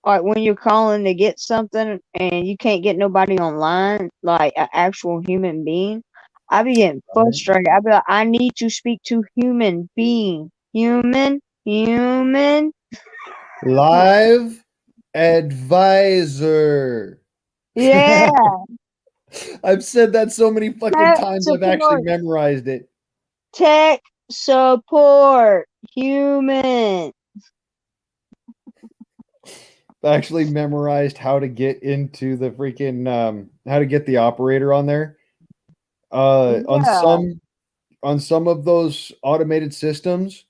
Like when you're calling to get something and you can't get nobody online, like an actual human being. I be getting frustrated. I be like, I need to speak to human being. Human. Live advisor. Yeah. I've said that so many fucking Tech times I've actually support. memorized it. Tech support. Human. I actually memorized how to get into the freaking how to get the operator on there. On Yeah. some of those automated systems,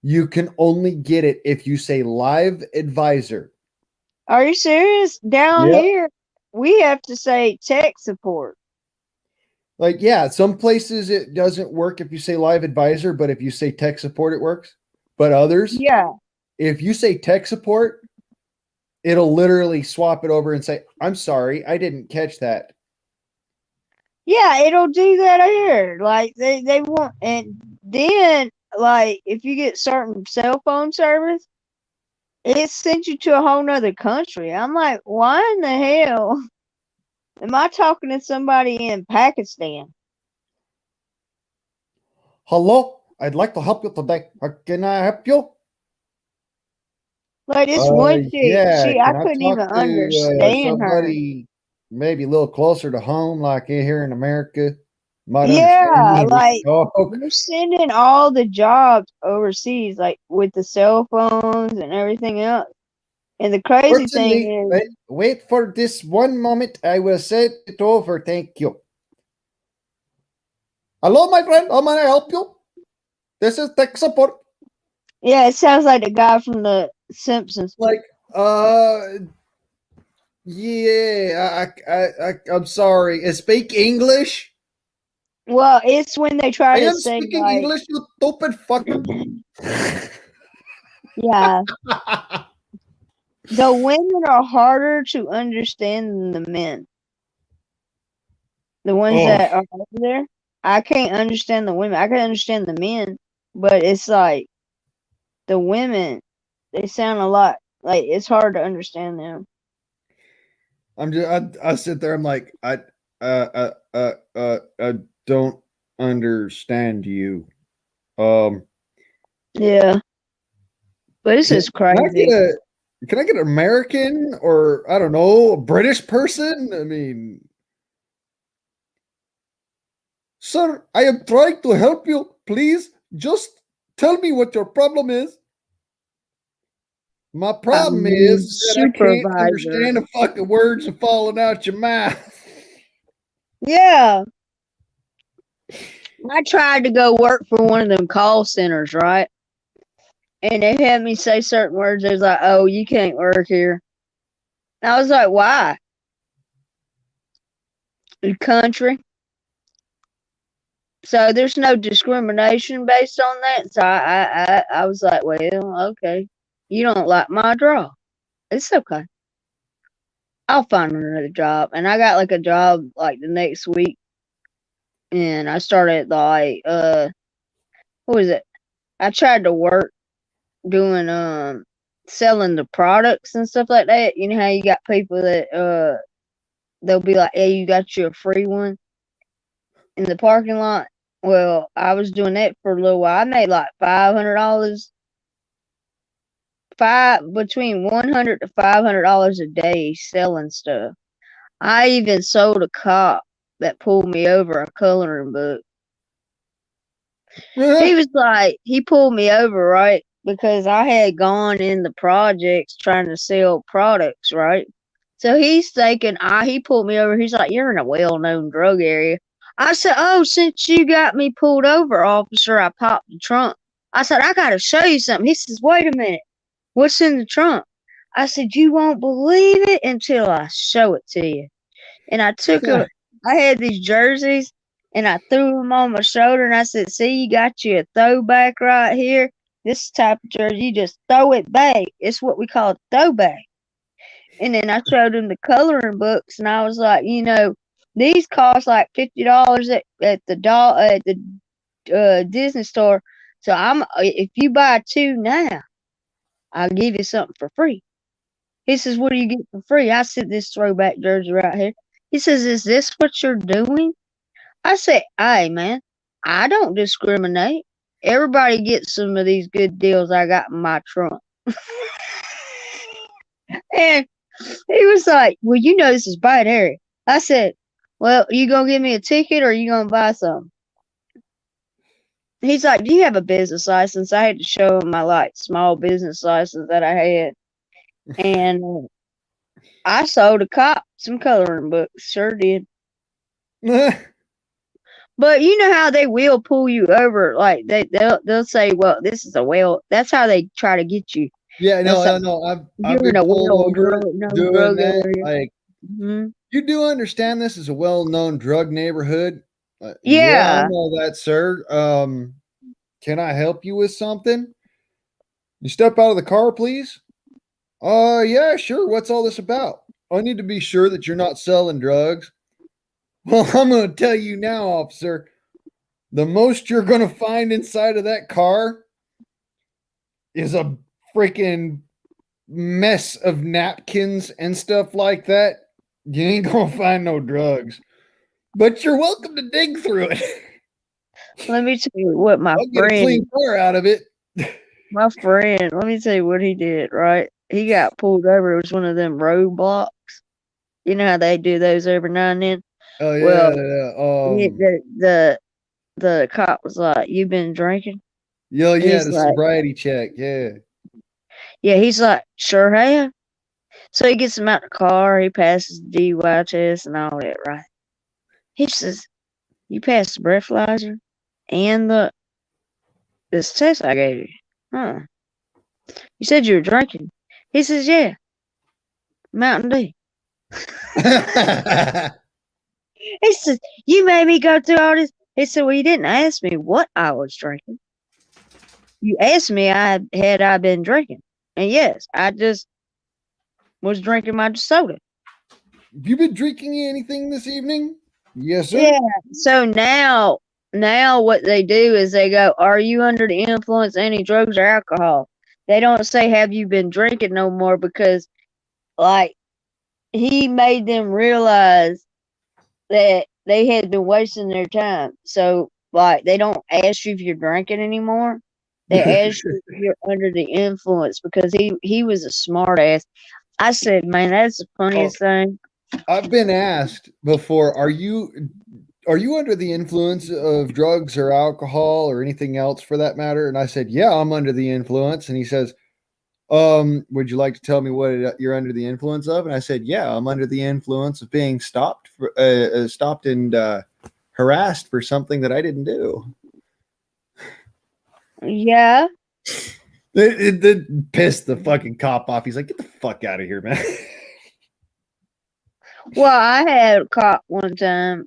you can only get it if you say live advisor. Are you serious? Down Yep. here, we have to say tech support. Like, yeah, some places it doesn't work if you say live advisor, but if you say tech support, it works. But others, Yeah. if you say tech support, it'll literally swap it over and say, I'm sorry, I didn't catch that. Yeah, it'll do that here. Like they want, and then like if you get certain cell phone service, it sends you to a whole nother country. I'm like, why in the hell am I talking to somebody in Pakistan? Hello, I'd like to help you today. How can I help you? Like this one chick, Yeah, I can I couldn't talk even to understand her. somebody maybe a little closer to home, like here in America? Might understand Yeah, me. We like can talk. they're sending all the jobs overseas, like with the cell phones and everything else. And the crazy thing Certainly, is, wait for this one moment. I will send it over. Thank you. Hello, my friend. How may I help you? This is tech support. yeah, it sounds like the guy from the Simpsons. Like, yeah, I'm sorry. Speak English. Well, it's when they I try to am say speaking like, English, you stupid fucker. yeah, the women are harder to understand than the men. The ones Oh, that are over there, I can't understand the women. I can understand the men, but it's like the women, they sound a lot like it's hard to understand them. I sit there. I'm like, I don't understand you. Um, Yeah, but this can, is can I get crazy. an American or I don't know, a British person? I mean, sir, I am trying to help you. Please just tell me what your problem is. My I problem need is that I can't supervisor. understand the fucking words falling out your mouth. Yeah, I tried to go work for one of them call centers, right? And they had me say certain words. They was like, "Oh, you can't work here." And I was like, "Why?" The country. So there's no discrimination based on that. So I was like, well, okay. You don't like my draw. It's okay. I'll find another job. And I got like a job like the next week. And I started like what was it? I tried to work doing selling the products and stuff like that. You know how you got people that they'll be like, hey, you got you a free one in the parking lot. Well, I was doing that for a little while. I made like $500, between $100 to $500 a day selling stuff. I even sold a cop that pulled me over a coloring book. He was like, he pulled me over, right? Because I had gone in the projects trying to sell products, right? So he's thinking, he pulled me over. He's like, you're in a well-known drug area. I said, oh, since you got me pulled over, officer, I popped the trunk. I said, I got to show you something. He says, wait a minute. What's in the trunk? I said, you won't believe it until I show it to you. And I had these jerseys and I threw them on my shoulder and I said, see, you got you a throwback right here. This type of jersey, you just throw it back. It's what we call a throwback. And then I showed him the coloring books and I was like, these cost like $50 at the Disney store. So if you buy two now, I'll give you something for free. He says, what do you get for free? I said, this throwback jersey right here. He says, is this what you're doing? I said, hey, man, I don't discriminate. Everybody gets some of these good deals I got in my trunk. And he was like, well, this is bad area. I said, well, you going to give me a ticket or you going to buy some? He's like, do you have a business license? I had to show him my small business license that I had. And I sold a cop some coloring books. Sure did. But you know how they will pull you over, like they'll say, well, this is that's how they try to get you. Yeah, They'll say, I know. I've you're been in a pulled over doing drug that. area. Like, you do understand this is a well-known drug neighborhood? Yeah, I Yeah. know that, sir. Can I help you with something? You step out of the car, please. Yeah, sure. What's all this about? I need to be sure that you're not selling drugs. Well, I'm going to tell you now, officer. The most you're going to find inside of that car is a freaking mess of napkins and stuff like that. You ain't going to find no drugs. But you're welcome to dig through it. Let me tell you what I'll get a clean car out of it. Let me tell you what he did, right? He got pulled over. It was one of them roadblocks. You know how they do those every now and then? Oh, yeah. Well, the cop was like, you been drinking? Yeah, He's the like, sobriety check. Yeah. yeah, he's like, sure have. So he gets him out the car. He passes the DUI test and all that, right? He says, you passed the breathalyzer and this test I gave you. Huh. You said you were drinking. He says, yeah, Mountain Dew. He says, you made me go through all this. He said, well, you didn't ask me what I was drinking. You asked me had I been drinking. And yes, I just was drinking my soda. Have you been drinking anything this evening? Yes, sir. Yeah. So now what they do is they go, are you under the influence of any drugs or alcohol? They don't say, have you been drinking no more, because he made them realize that they had been wasting their time. So they don't ask you if you're drinking anymore. They ask you if you're under the influence, because he was a smart ass. I said, man, that's the funniest thing. I've been asked before, are you under the influence of drugs or alcohol or anything else for that matter? And I said, yeah, I'm under the influence. And he says, would you like to tell me what you're under the influence of? And I said, yeah, I'm under the influence of being stopped and harassed for something that I didn't do. Yeah. It pissed the fucking cop off. He's like, get the fuck out of here, man. Well, I had a cop one time.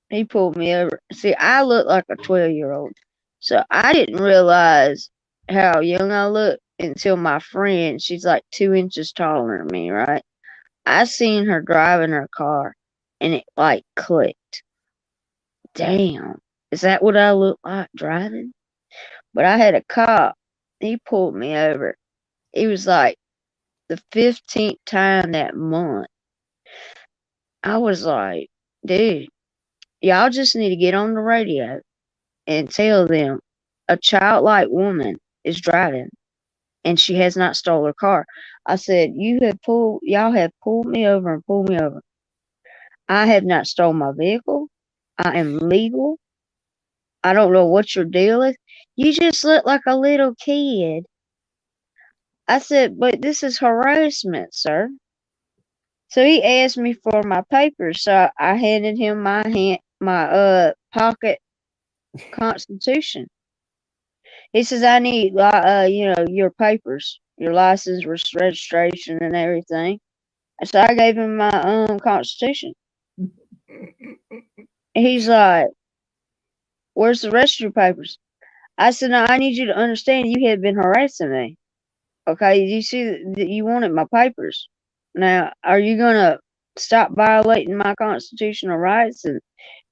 He pulled me over. See, I look like a 12-year-old. So I didn't realize how young I looked until my friend, she's like 2 inches taller than me, right? I seen her driving her car and it clicked. Damn, is that what I look like driving? But I had a cop. He pulled me over. He was like the 15th time that month. I was like, dude, y'all just need to get on the radio and tell them a childlike woman is driving and she has not stole her car. I said, y'all have pulled me over and pulled me over. I have not stolen my vehicle. I am legal. I don't know what your deal is. You just look like a little kid. I said, but this is harassment, sir. So he asked me for my papers. So I handed him my pocket constitution. He says, I need, your papers, your license, registration, and everything. So I gave him my constitution. He's like, where's the rest of your papers? I said, no, I need you to understand you have been harassing me. Okay, you see that you wanted my papers. Now, are you going to stop violating my constitutional rights and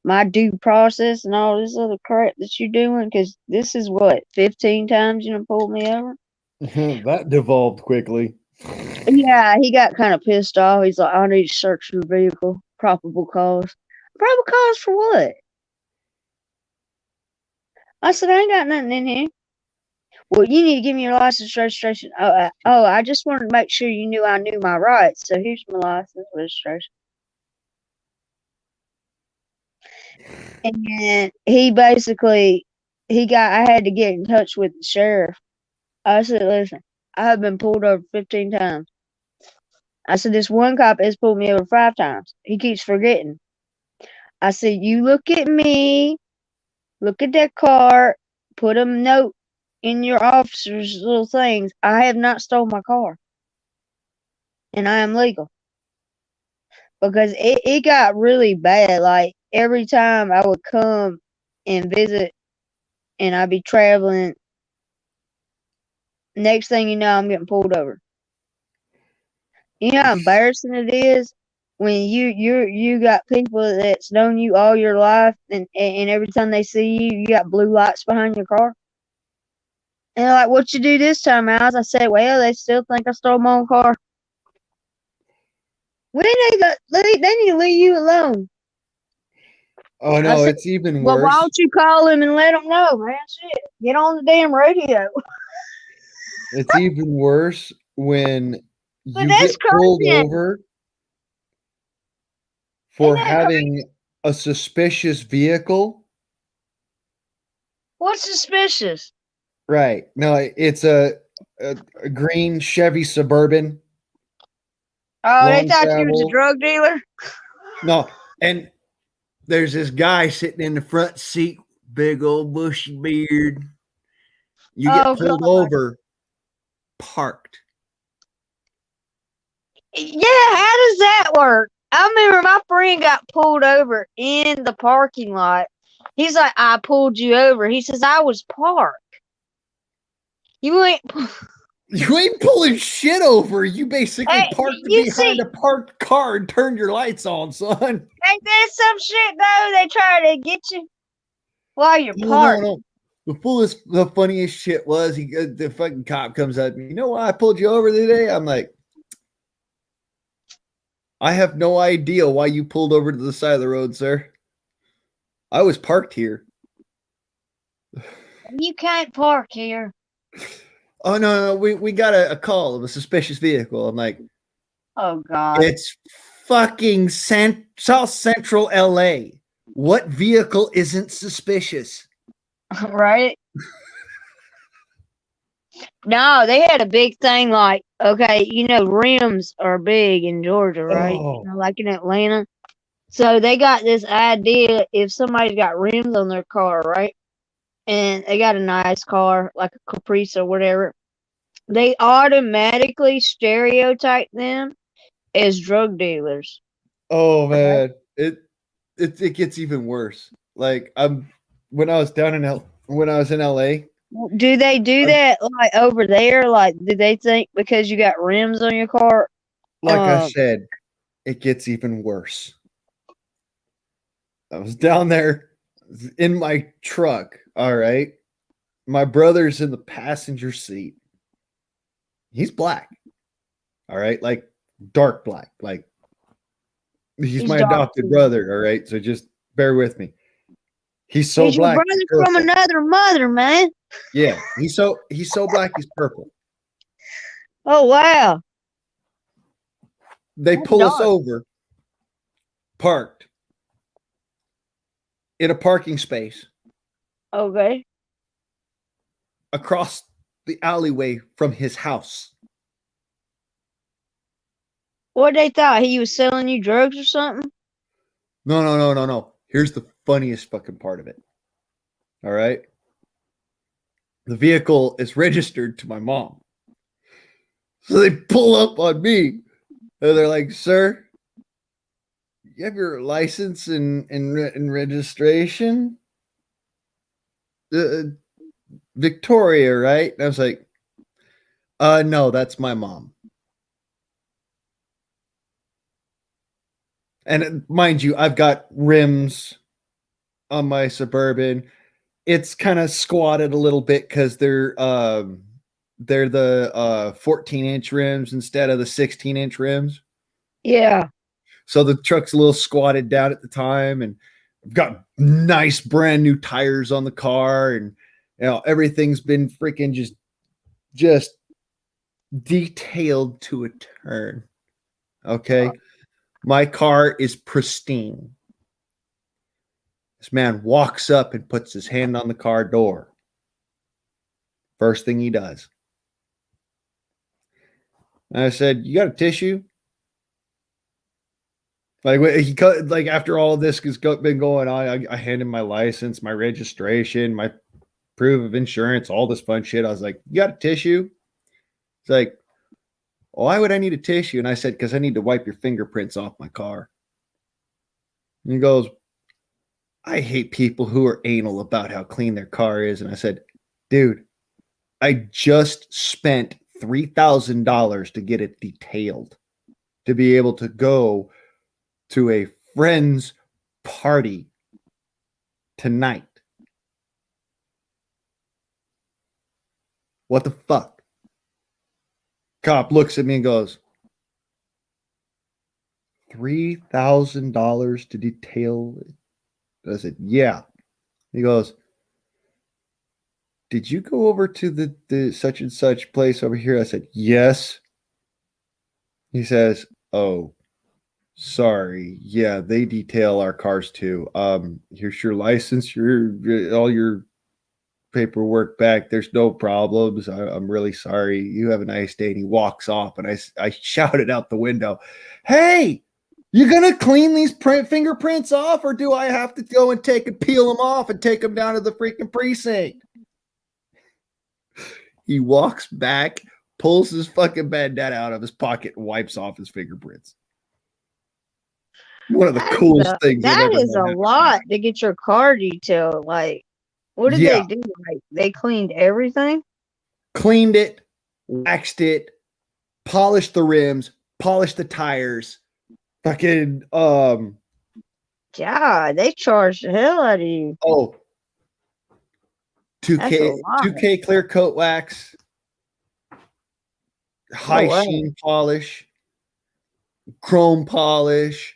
my due process and all this other crap that you're doing? Because this is what, 15 times you done pulled me over? That devolved quickly. Yeah, he got kind of pissed off. He's like, I need to search your vehicle. Probable cause. Probable cause for what? I said, I ain't got nothing in here. Well, you need to give me your license registration. I just wanted to make sure you knew I knew my rights. So here's my license registration. And he basically, I had to get in touch with the sheriff. I said, listen, I have been pulled over 15 times. I said, this one cop has pulled me over 5 times. He keeps forgetting. I said, you look at me, look at that car, put a note in your officer's little things. I have not stolen my car. And I am legal. Because it got really bad. Like, every time I would come and visit and I'd be traveling, next thing you know, I'm getting pulled over. You know how embarrassing it is when you got people that's known you all your life, and every time they see you, you got blue lights behind your car. And they're like, what you do this time, Miles? I said, well, they still think I stole my own car. They need to leave you alone. Oh no, it's even Well, worse. why don't you call him and let him know, man? Shit, get on the damn radio. It's even worse when But you that's get pulled crazy. over for Isn't that having a suspicious vehicle. What's suspicious? Right. No, it's a green Chevy Suburban. Oh, they Long thought you was a travel. drug dealer? No, and there's this guy sitting in the front seat, big old bushy beard. You get Oh, pulled God. over, parked. Yeah, how does that work? I remember my friend got pulled over in the parking lot. He's like, I pulled you over. He says, I was parked. You ain't. You ain't pulling shit over. You basically Hey, parked you behind see, a parked car and turned your lights on, son. ain't that some shit though? They try to get you while you're parked. No. The funniest shit was the fucking cop comes up. You know why I pulled you over today? I'm like, I have no idea why you pulled over to the side of the road, sir. I was parked here. You can't park here. Oh no, we got a call of a suspicious vehicle. I'm like, Oh, God. it's fucking South Central LA. What vehicle isn't suspicious? Right? No, they had a big thing like, okay, rims are big in Georgia, right? Oh. Like in Atlanta. So they got this idea if somebody's got rims on their car, right? And they got a nice car, like a Caprice or whatever, they automatically stereotype them as drug dealers. Oh man, it gets even worse. Like when I was in LA. Do they do that like over there? Like, do they think because you got rims on your car? Like I said, it gets even worse. I was down there in my truck. All right. My brother's in the passenger seat. He's black. All right. Like dark black. Like he's my dark adopted too. brother. All right. So just bear with me. He's so He's your black. brother from another mother, man. Yeah. He's so black. He's purple. Oh, wow. They That's pull us dark. over. parked in a parking space Okay. across the alleyway from his house. What they thought he was selling you drugs or something? No. Here's the funniest fucking part of it. All right. The vehicle is registered to my mom. So they pull up on me and they're like, sir, you have your license and registration? Victoria, right? And I was like, no, that's my mom. And mind you, I've got rims on my Suburban. It's kind of squatted a little bit because they're the 14-inch rims instead of the 16-inch rims. Yeah. So the truck's a little squatted down at the time, and I've got nice brand new tires on the car, and everything's been freaking just detailed to a turn. Okay. My car is pristine. This man walks up and puts his hand on the car door. First thing he does. And I said, you got a tissue? Like after all of this has been going on, I handed my license, my registration, my proof of insurance, all this fun shit. I was like, you got a tissue? It's like, why would I need a tissue? And I said, because I need to wipe your fingerprints off my car. And he goes, I hate people who are anal about how clean their car is. And I said, dude, I just spent $3,000 to get it detailed, to be able to go to a friend's party tonight. What the fuck? Cop looks at me and goes, $3,000 to detail it? I said, yeah. He goes, did you go over to the such and such place over here? I said, yes. He says, oh, sorry. Yeah, they detail our cars too. Here's your license, all your paperwork back. There's no problems. I'm really sorry. You have a nice day. And he walks off, and I shouted out the window, hey, you gonna clean these fingerprints off, or do I have to go and peel them off and take them down to the freaking precinct? He walks back, pulls his fucking bandana out of his pocket, and wipes off his fingerprints. One of the coolest things I've That ever is a done. lot to get your car detailed. Like, what did they do? Like, they cleaned everything? Cleaned it, waxed it, polished the rims, polished the tires. Fucking God, they charged the hell out of you. oh, That's a 2K clear coat wax, high sheen polish, chrome polish,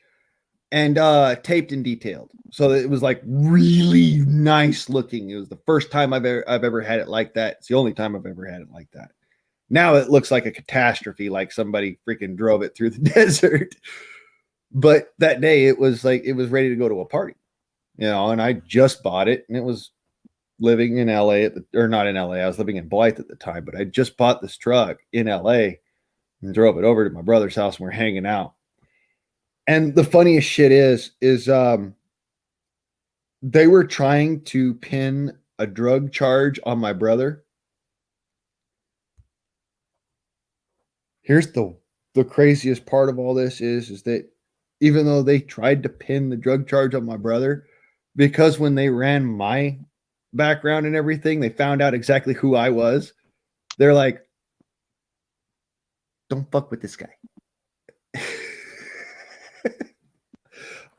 and taped and detailed. So it was like really nice looking. It was the first time I've ever had it like that. It's the only time I've ever had it like that. Now it looks like a catastrophe, like somebody freaking drove it through the desert. But that day it was ready to go to a party, and I just bought it, and it was living in LA or not in LA. I was living in Blythe at the time, but I just bought this truck in LA and drove it over to my brother's house, and we're hanging out. And the funniest shit is they were trying to pin a drug charge on my brother. Here's the craziest part of all this is that even though they tried to pin the drug charge on my brother, because when they ran my background and everything, they found out exactly who I was. They're like, don't fuck with this guy.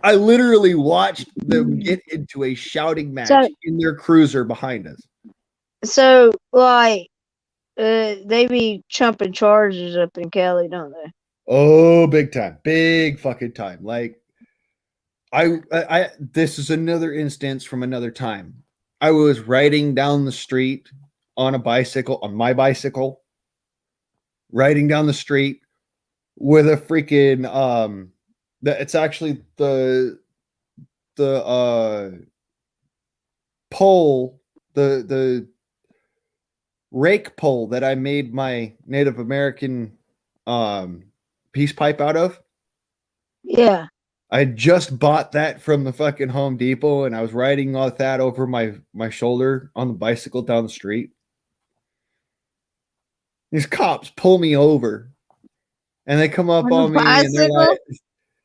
I literally watched them get into a shouting match in their cruiser behind us. So, like, they be chumping charges up in Cali, don't they? Oh, big time. Big fucking time. Like, I this is another instance from another time. I was riding down the street on my bicycle, riding down the street with a freaking It's actually the pole, the rake pole that I made my Native American peace pipe out of. Yeah. I just bought that from the fucking Home Depot, and I was riding with that over my shoulder on the bicycle down the street. These cops pull me over, and they come up On a on me, and they're bicycle? like,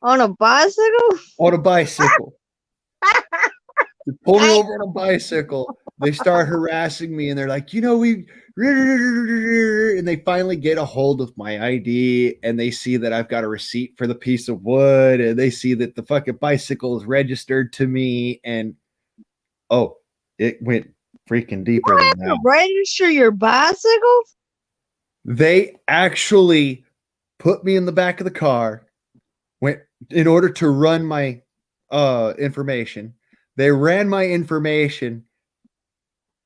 On a bicycle? on a bicycle. They pull me over on a bicycle. They start harassing me, and they're like, we, and they finally get a hold of my ID, and they see that I've got a receipt for the piece of wood, and they see that the fucking bicycle is registered to me, and oh, it went freaking deeper than To that. register your bicycle? They actually put me in the back of the car, went in order to run my information. They ran my information.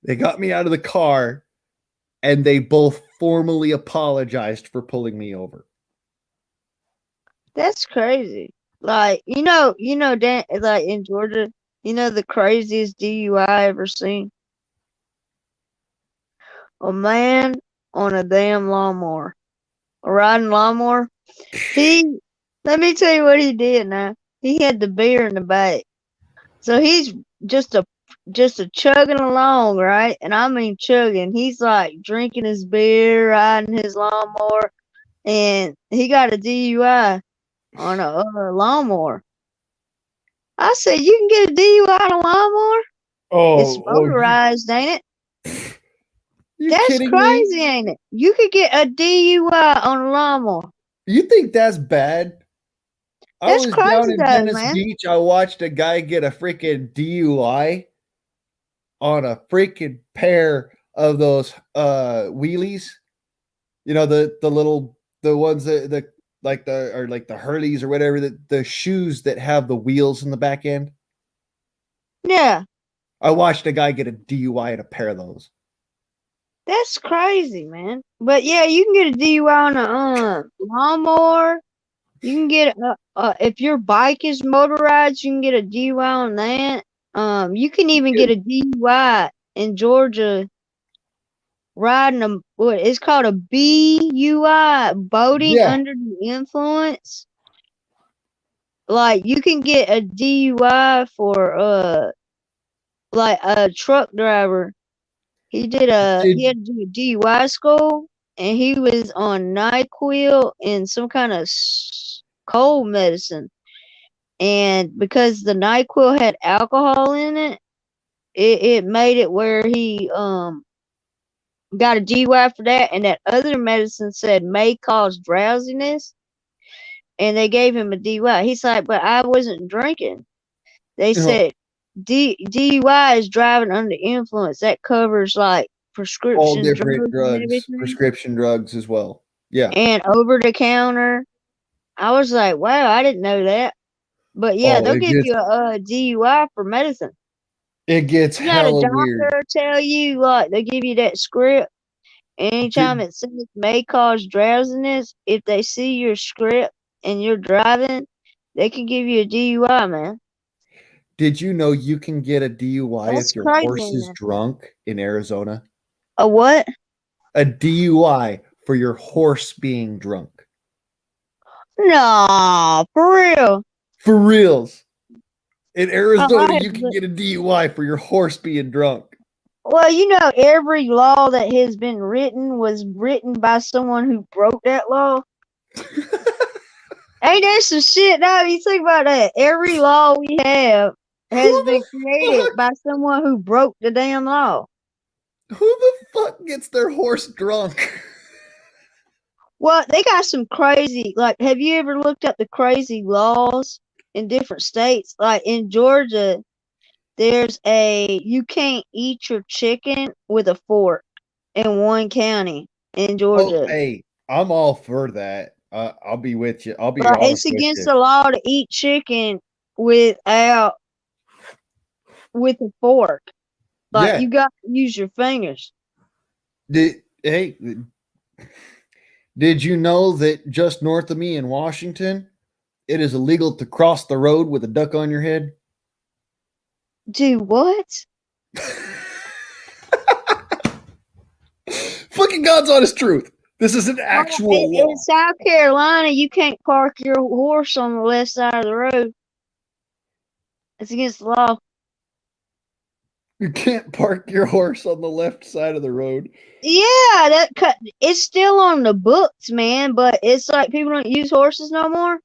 They got me out of the car, and they both formally apologized for pulling me over. That's crazy. Like, Dan, like in Georgia, the craziest DUI I ever seen? A man on a damn lawnmower. A riding lawnmower. Let me tell you what he did now. He had the beer in the back. So he's just a chugging along, right? And I mean chugging. He's like drinking his beer, riding his lawnmower, and he got a DUI on a lawnmower. I said, you can get a DUI on a lawnmower? It's motorized, ain't it? That's crazy, ain't it? You could get a DUI on a lawnmower. You think that's bad? That's I was crazy, down in though, Venice man. Beach. I watched a guy get a freaking DUI on a freaking pair of those wheelies. The ones that like the Hurleys or whatever, the shoes that have the wheels in the back end. Yeah, I watched a guy get a DUI in a pair of those. that's crazy, man. But yeah, you can get a DUI on a lawnmower. You can get if your bike is motorized, you can get a DUI on that. You can even get a DUI in Georgia riding what it's called a BUI, boating Yeah. under the influence. Like you can get a DUI for like a truck driver. He had to do a DUI school, and he was on NyQuil and some kind of cold medicine. And because the NyQuil had alcohol in it, it made it where he got a DUI for that, and that other medicine said may cause drowsiness, and they gave him a DUI. He's like, but I wasn't drinking. They said DUI is driving under influence. That covers like All prescription different drugs and drugs, everything, prescription drugs as well. Yeah. and over the counter. I was like, wow, I didn't know that. But yeah, they'll give you a DUI for medicine. It gets You got a hella weird. doctor tell you, like, they give you that script. Anytime it says may cause drowsiness, if they see your script and you're driving, they can give you a DUI, man. Did you know you can get a DUI That's if your crazy, horse is man. drunk in Arizona? A what? A DUI for your horse being drunk. No, for real. For reals. In Arizona, I you can get a DUI for your horse being drunk. Well, every law that has been written was written by someone who broke that law. Ain't that some shit? Now you think about that. Every law we have has been created by someone who broke the damn law. Who the fuck gets their horse drunk? Well, they got some crazy, like, have you ever looked up the crazy laws in different states? Like in Georgia, there's you can't eat your chicken with a fork in one county in Georgia. Oh, hey, I'm all for that. I'll be with you. I'll be Like, honest it's with against you. the law to eat chicken with a fork. Like, Yeah. you got to use your fingers. Did you know that just north of me in Washington, it is illegal to cross the road with a duck on your head? Do what? Fucking God's honest truth. This is an actual law. In South Carolina, you can't park your horse on the left side of the road. It's against the law. You can't park your horse on the left side of the road. Yeah, it's still on the books, man, but it's like people don't use horses no more.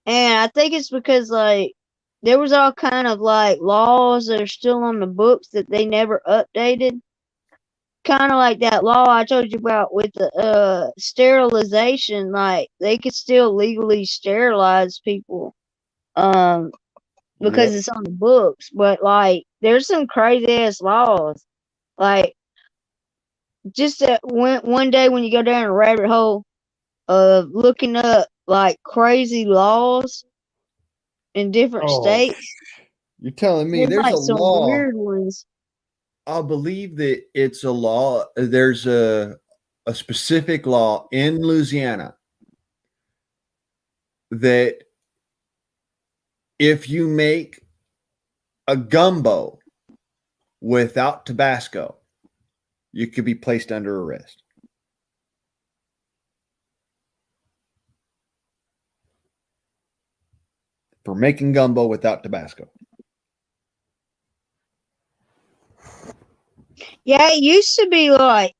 And I think it's because like there was all kind of like laws that are still on the books that they never updated. Kind of like that law I told you about with the sterilization, like they could still legally sterilize people because Yep. it's on the books, but like there's some crazy ass laws. Like just that one day when you go down a rabbit hole of looking up like crazy laws in different states, You're telling me there's there's like a some law. weird ones. I believe that it's a law. There's a specific law in Louisiana that if you make a gumbo without Tabasco, you could be placed under arrest. For making gumbo without Tabasco. Yeah, it used to be like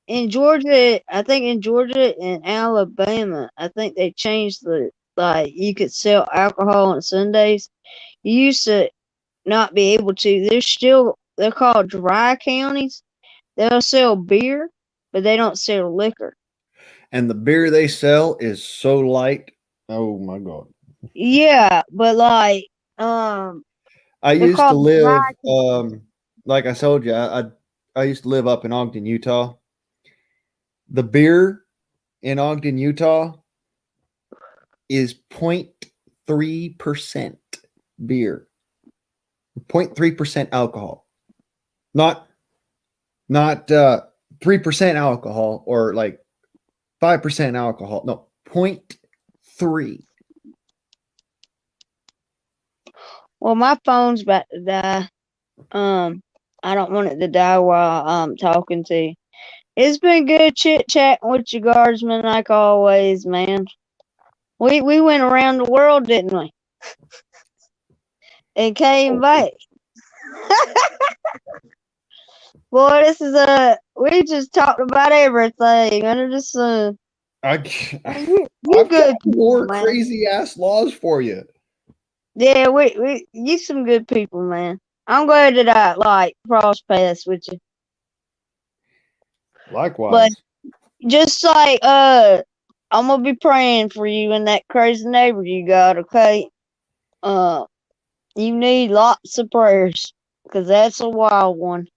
in Georgia, I think in Georgia and Alabama, I think they changed the like you could sell alcohol on Sundays. You used to not be able to. They're called dry counties. They'll sell beer, but they don't sell liquor. And the beer they sell is so light. Oh my God. Yeah, but like I they're used to called dry live, counties. like I told you, I used to live up in Ogden, Utah. The beer in Ogden, Utah is 0.3% beer, 0.3% alcohol, not 3% alcohol or like 5% alcohol. No, 0.3. Well, my phone's about to die. I don't want it to die while I'm talking to you. It's been good chit chatting with you, guardsman, like always, man. We went around the world, didn't we? And came back. Boy, this is we just talked about everything under the sun. I, You I've good got people, more man. crazy ass laws for you. Yeah, you some good people, man. I'm glad that I like cross paths with you. Likewise. But just like I'm gonna be praying for you and that crazy neighbor you got, okay? You need lots of prayers because that's a wild one.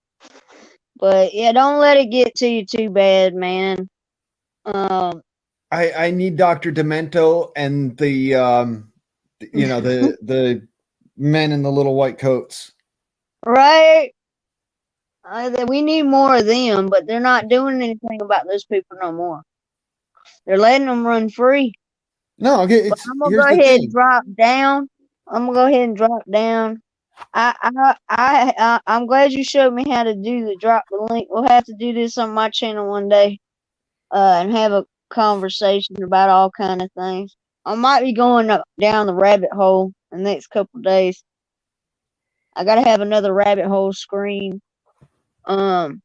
But yeah, don't let it get to you too bad, man. I need Dr. Demento and the the men in the little white coats. Right? We need more of them, but they're not doing anything about those people no more. They're letting them run free. No, okay, But it's I'm gonna here's go the ahead and thing. drop down. I'm gonna go ahead and drop down. I'm glad you showed me how to do the drop the link. We'll have to do this on my channel one day, and have a conversation about all kind of things. I might be going up down the rabbit hole in the next couple of days. I gotta have another rabbit hole screen. Well,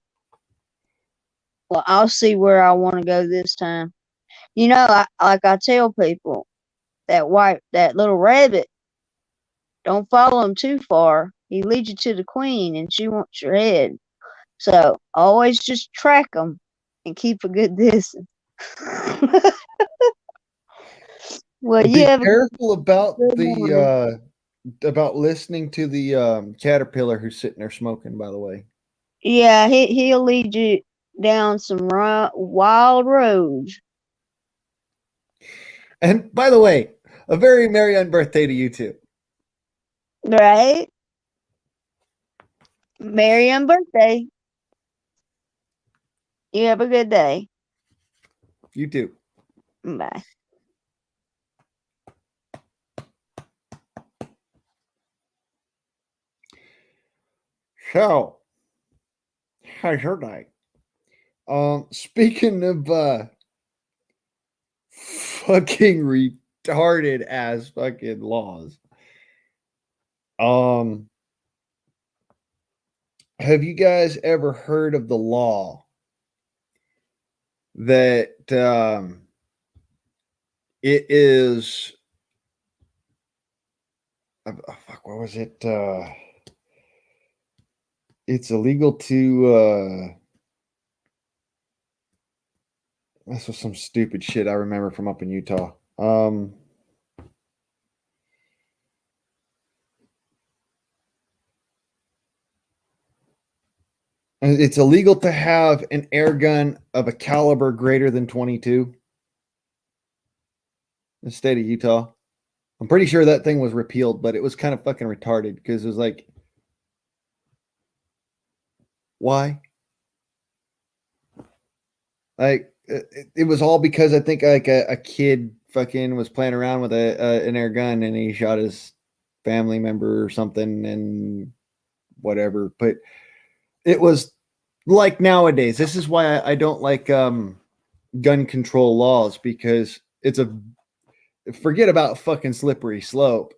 I'll see where I want to go this time. You know, like I tell people, that little rabbit, don't follow him too far. He leads you to the queen, and she wants your head. So always just track him and keep a good distance. Well, you Be have a careful about good morning. about listening to the caterpillar who's sitting there smoking, by the way. Yeah, he'll lead you down some wild roads. And by the way, a very merry unbirthday to you too. Right? Merry on birthday. You have a good day. You too. Bye. So, how's your day? Speaking of fucking retarded ass fucking laws. Have you guys ever heard of the law that it is fuck, what was it? It's illegal to this was some stupid shit I remember from up in Utah. It's illegal to have an air gun of a caliber greater than 22 in the state of Utah. I'm pretty sure that thing was repealed, but it was kind of fucking retarded because it was like, why? Like, it was all because I think like a kid fucking was playing around with an air gun and he shot his family member or something and whatever. But it was like nowadays. This is why I don't like gun control laws, because it's a forget about fucking slippery slope.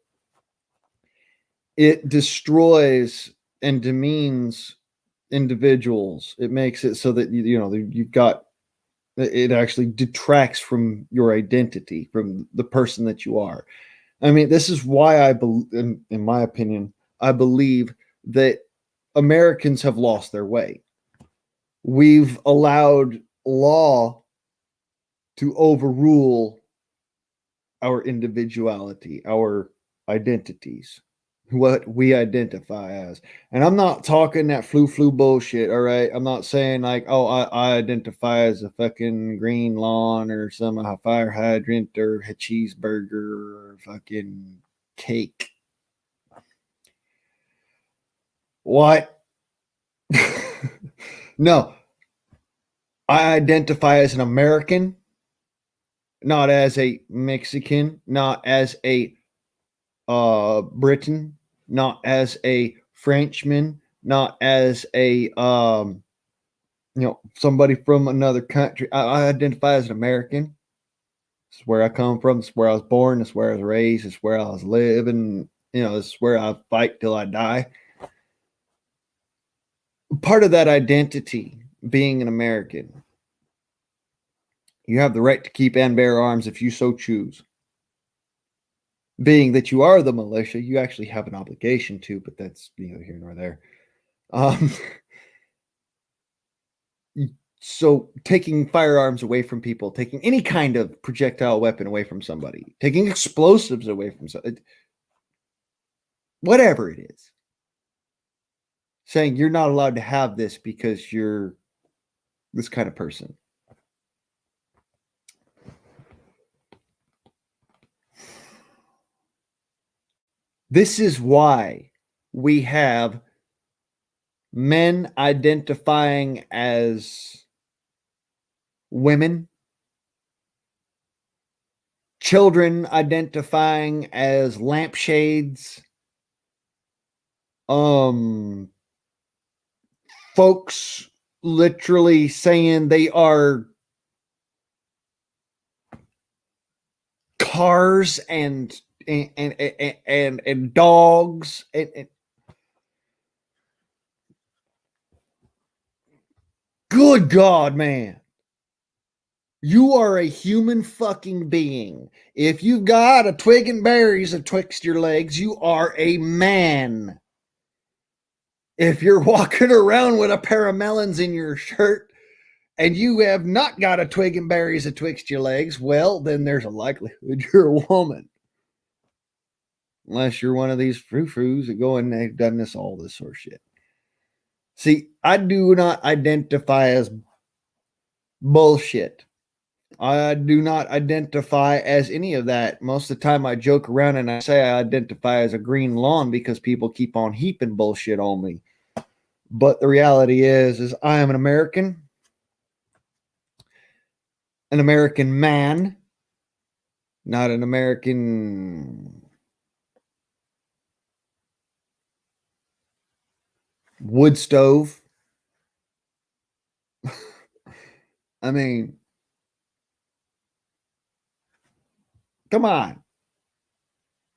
It destroys and demeans individuals. It makes it so that you know you've got it actually detracts from your identity, from the person that you are. I mean, this is why in my opinion, I believe that Americans have lost their way. We've allowed law to overrule our individuality, our identities, what we identify as. And I'm not talking that flu bullshit, all right? I'm not saying like, oh, I identify as a fucking green lawn or some a fire hydrant or a cheeseburger or fucking cake. What? No. I identify as an American, not as a Mexican, not as a Briton, not as a Frenchman, not as a somebody from another country. I identify as an American. It's where I come from. It's where I was born. It's where I was raised. It's where I was living. It's where I fight till I die. Part of that identity, being an American, you have the right to keep and bear arms if you so choose. Being that you are the militia, you actually have an obligation to, but that's here nor there. So taking firearms away from people, taking any kind of projectile weapon away from somebody, taking explosives away from somebody, whatever it is, saying you're not allowed to have this because you're this kind of person. This is why we have men identifying as women, children identifying as lampshades, folks literally saying they are cars and dogs and good God, man. You are a human fucking being. If you've got a twig and berries betwixt your legs, you are a man. If you're walking around with a pair of melons in your shirt and you have not got a twig and berries betwixt your legs, well, then there's a likelihood you're a woman. Unless you're one of these frou-frous that go and they've done all this sort of shit. See, I do not identify as bullshit. I do not identify as any of that. Most of the time I joke around and I say I identify as a green lawn because people keep on heaping bullshit on me. But the reality is I am an American man, not an American wood stove. I mean, come on.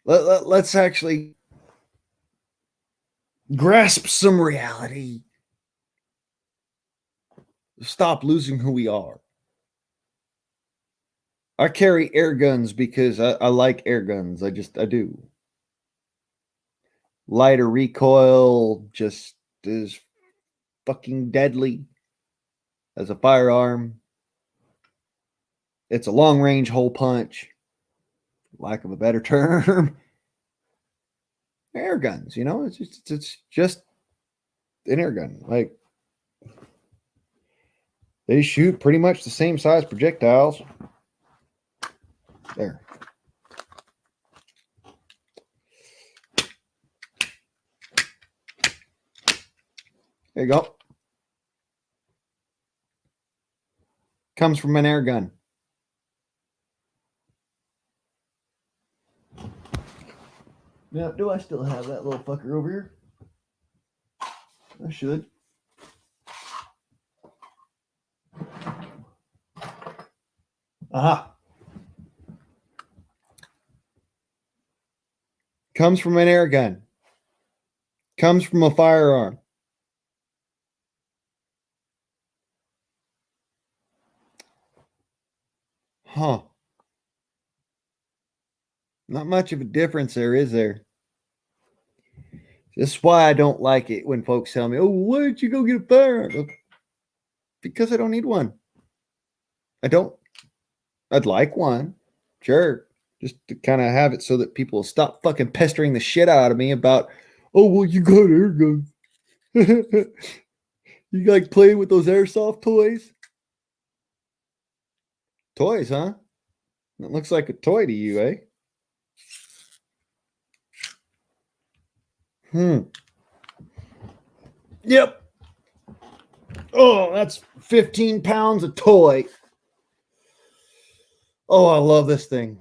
Let's actually grasp some reality. Stop losing who we are. I carry air guns because I like air guns. I do. Lighter recoil, just as fucking deadly as a firearm. It's a long range hole punch, lack of a better term. Air guns, you know, it's just an air gun. Like, they shoot pretty much the same size projectiles. There. There you go. Comes from an air gun. Now, do I still have that little fucker over here? I should. Aha. Comes from an air gun. Comes from a firearm. Huh. Not much of a difference there, is there? This is why I don't like it when folks tell me, oh, why don't you go get a firearm? Because I don't need one. I don't. I'd like one. Sure. Just to kind of have it so that people will stop fucking pestering the shit out of me about, oh, well, you got air guns. You like playing with those airsoft toys? Toys, huh? That looks like a toy to you, eh? Yep. Oh, that's 15 pounds of toy. Oh, I love this thing.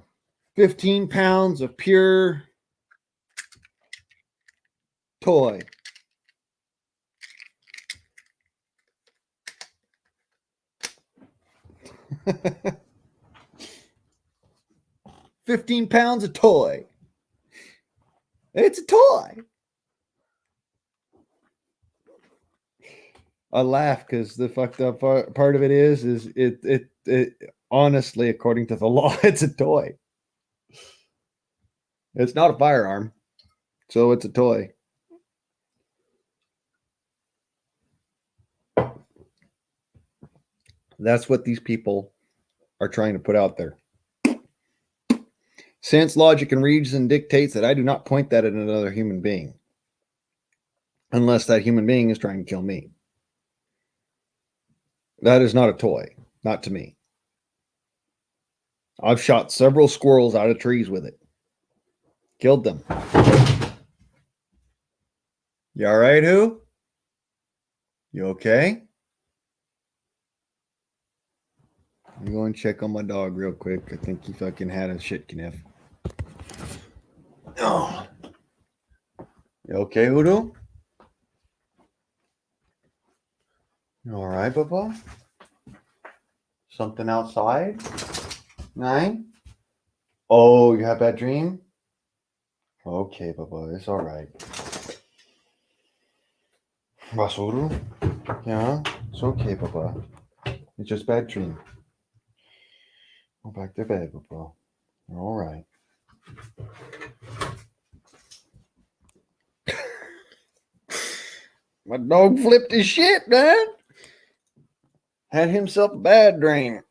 15 pounds of pure toy. £15 of toy. It's a toy. I laugh because the fucked up part of it is it honestly, according to the law, it's a toy. It's not a firearm, so it's a toy. That's what these people are trying to put out there. Sense, logic, and reason dictates that I do not point that at another human being. Unless that human being is trying to kill me. That is not a toy. Not to me. I've shot several squirrels out of trees with it. Killed them. You all right, who? You okay? I'm going to check on my dog real quick. I think he fucking had a shit kniff. Oh. You okay, Hoodoo? You all right, Papa? Something outside? Nine? Oh, you have a bad dream? Okay, Papa, it's all right. Basuru? Yeah, it's okay, Papa. It's just a bad dream. Go back to bed, Papa. You're all right. My dog flipped his shit, man. Had himself a bad dream.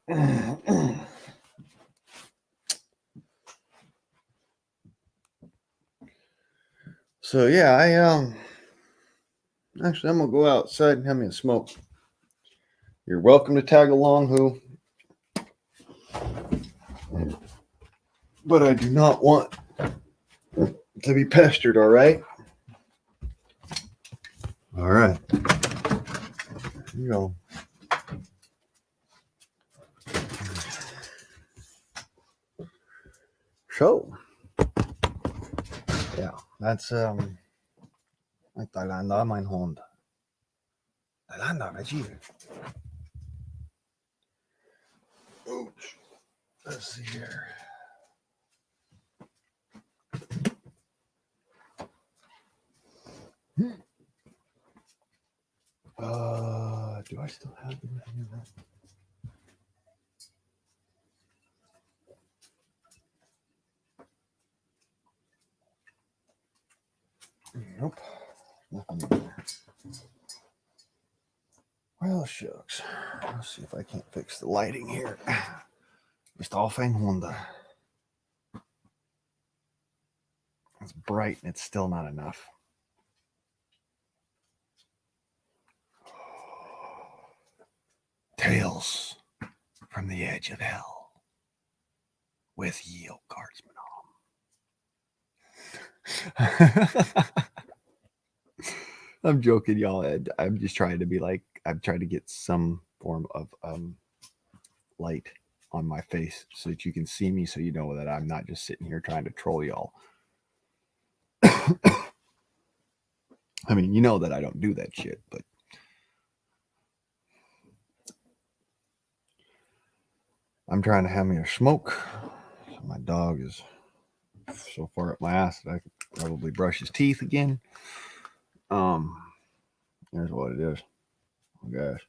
So yeah, actually I'm gonna go outside and have me a smoke. You're welcome to tag along, who? But I do not want to be pestered, all right? All right. Here you go. So, yeah, that's Thailand, mein Hund. Oops. Let's see here. Do I still have anything in that? Nope. Nothing in there. Well, shucks. Let's see if I can't fix the lighting here. Just off en wonder. It's bright and it's still not enough. Tales from the Edge of Hell with Yield Guardsman on. I'm joking, y'all. I'm just trying to be like, I'm trying to get some form of light on my face so that you can see me, so you know that I'm not just sitting here trying to troll y'all. I mean, you know that I don't do that shit, but I'm trying to have me a smoke. So my dog is so far up my ass that I could probably brush his teeth again. Here's what it is. Oh gosh.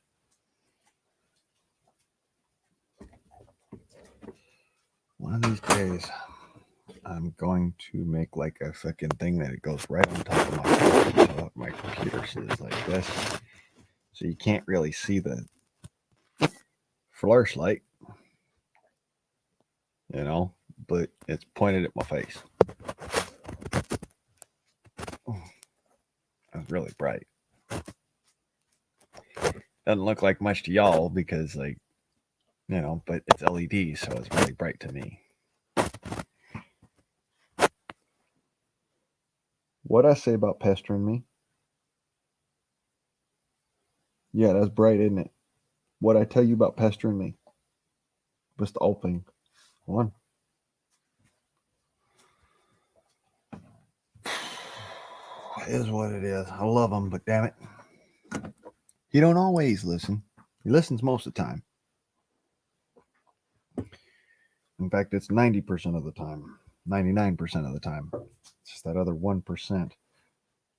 One of these days, I'm going to make like a fucking thing that it goes right on top of my computer, so my computer says like this, so you can't really see the flashlight, you know, but it's pointed at my face. It's really bright. Doesn't look like much to y'all because, like, you know, but it's LED, so it's really bright to me. What'd I say about pestering me? Yeah, that's bright, isn't it? What'd I tell you about pestering me? Just the old thing. Hold on. It is what it is. I love him, but damn it. He don't always listen. He listens most of the time. In fact, it's 90% of the time. 99% of the time. It's just that other 1%.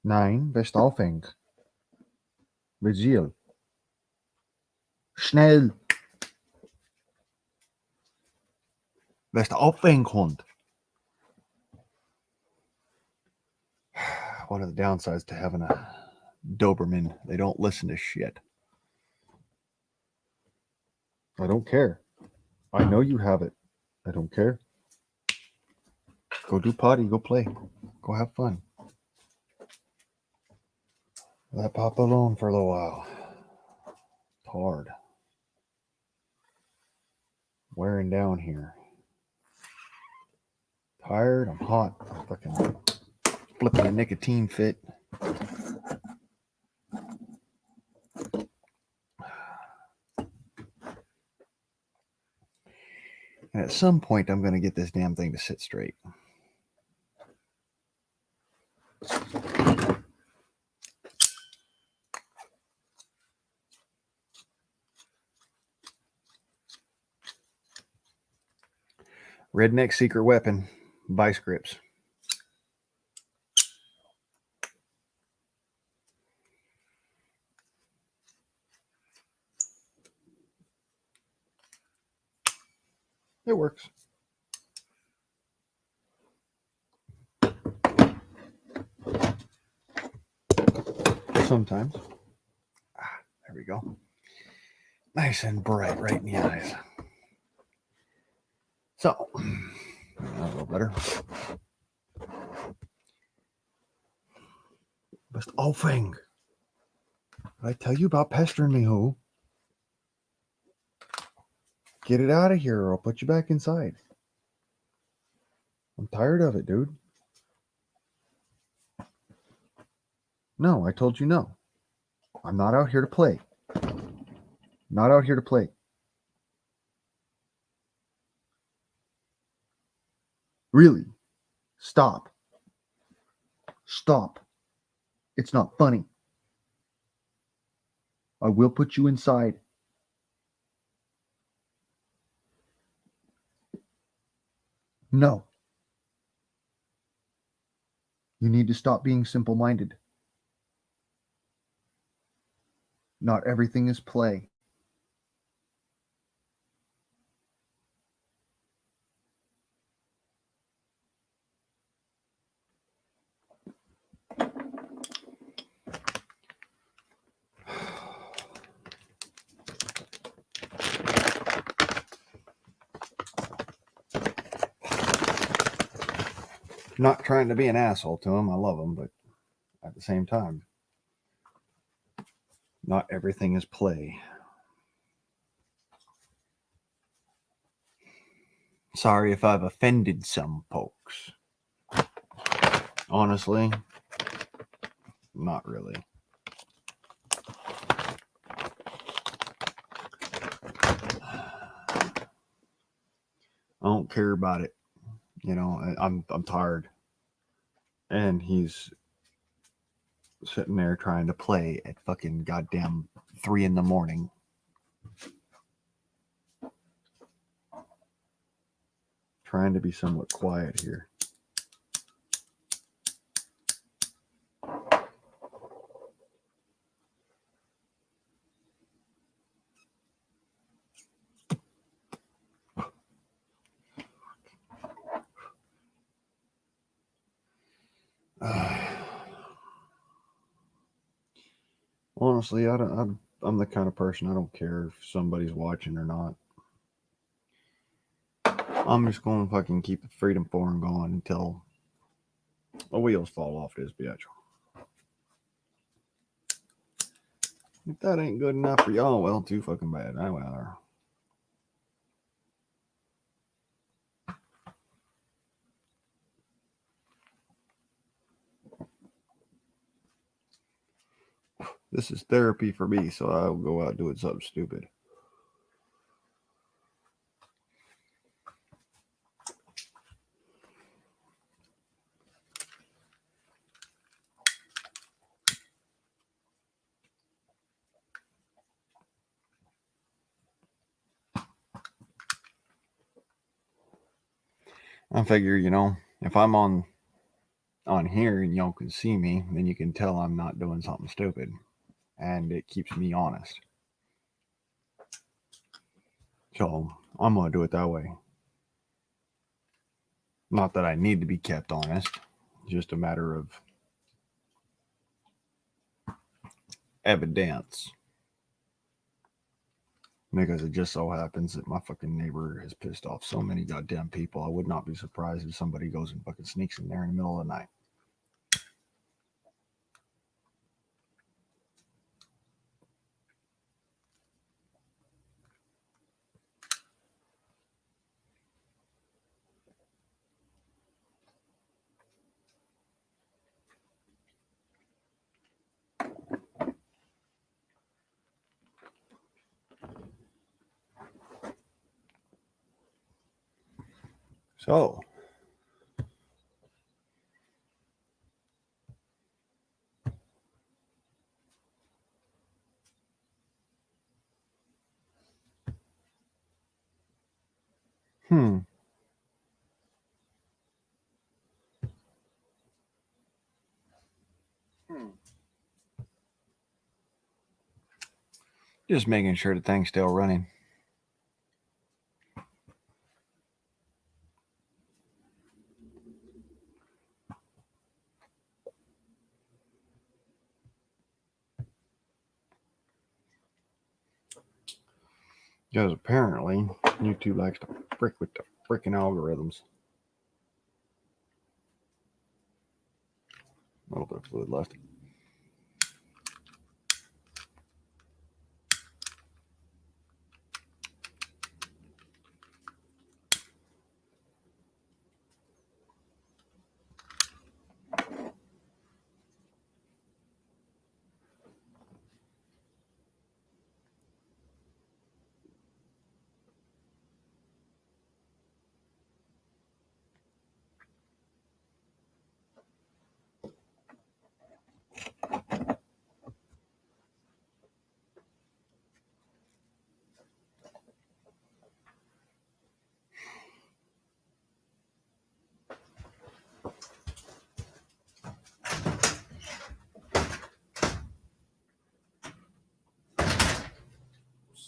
Nein, bist aufhäng. Vigil. Schnell. Bist aufhäng, Hund. One of the downsides to having a Doberman, they don't listen to shit. I don't care. I know you have it. I don't care. Go do potty. Go play. Go have fun. Let Pop alone for a little while. It's hard. Wearing down here. Tired. I'm hot. I'm fucking flipping a nicotine fit. And at some point, I'm going to get this damn thing to sit straight. Redneck secret weapon, vice grips. It works. Sometimes. There we go. Nice and bright right in the eyes. So, a little better. Best aufhäng. Did I tell you about pestering me, who? Get it out of here or I'll put you back inside. I'm tired of it, dude. No, I told you no. I'm not out here to play. Not out here to play. Really? Stop. Stop. It's not funny. I will put you inside. No. You need to stop being simple-minded. Not everything is play. Not trying to be an asshole to him. I love him, but at the same time, not everything is play. Sorry if I've offended some folks. Honestly, not really. I don't care about it. You know, I'm tired. And he's sitting there trying to play at fucking goddamn 3 a.m. Trying to be somewhat quiet here. Honestly, I'm the kind of person, I don't care if somebody's watching or not. I'm just going to fucking keep the Freedom Forum going until the wheels fall off this bitch. If that ain't good enough for y'all, well, too fucking bad. I will. This is therapy for me, so I'll go out doing something stupid. I figure, you know, if I'm on here and y'all can see me, then you can tell I'm not doing something stupid. And it keeps me honest. So I'm going to do it that way. Not that I need to be kept honest. Just a matter of evidence. Because it just so happens that my fucking neighbor has pissed off so many goddamn people. I would not be surprised if somebody goes and fucking sneaks in there in the middle of the night. So, just making sure the thing's still running. Because apparently YouTube likes to frick with the freaking algorithms. A little bit of fluid left.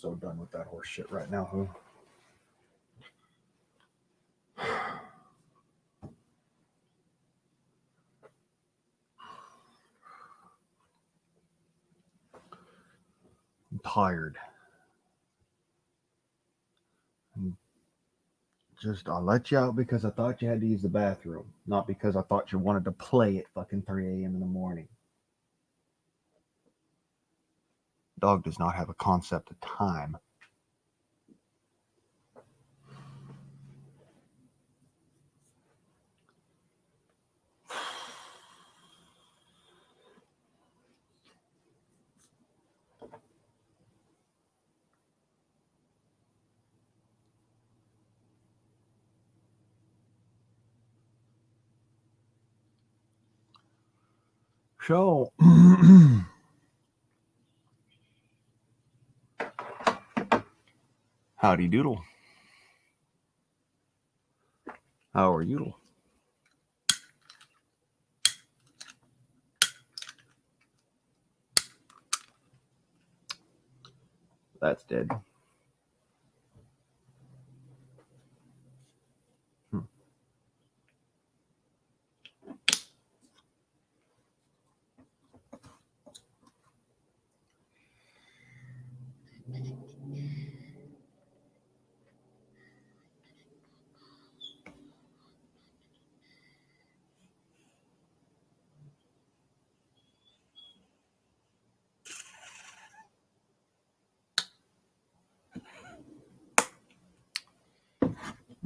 so done with that horse shit right now, who? I'm tired. I let you out because I thought you had to use the bathroom, not because I thought you wanted to play at fucking 3 a.m. in the morning. Dog does not have a concept of time. So, howdy doodle. How are you? That's dead.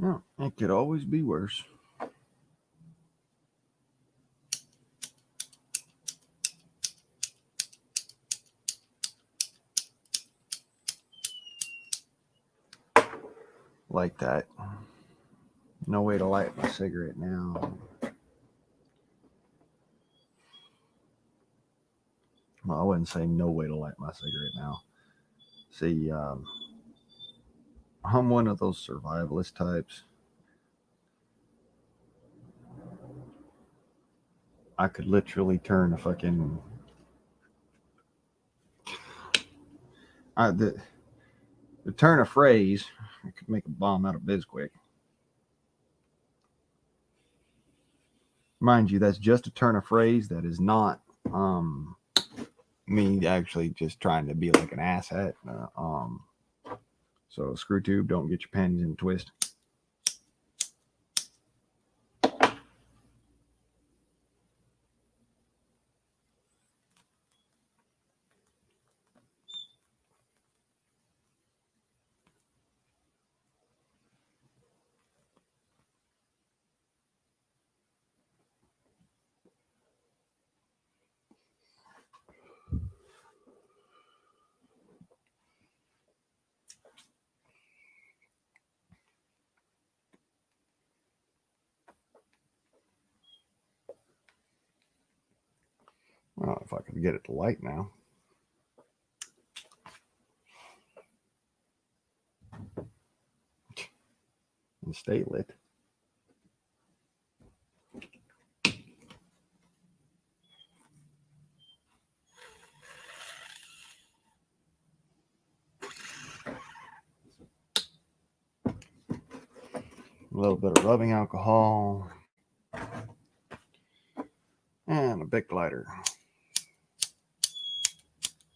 No, it could always be worse. Like that. No way to light my cigarette now. Well, I wouldn't say no way to light my cigarette now. See, I'm one of those survivalist types. I could literally turn a fucking... to turn a phrase, I could make a bomb out of Bisquick. Mind you, that's just a turn of phrase. That is not me actually just trying to be like an asshat. So screw tube, don't get your panties in a twist. Well, if I could get it to light now. And stay lit. A little bit of rubbing alcohol. And a Bic lighter.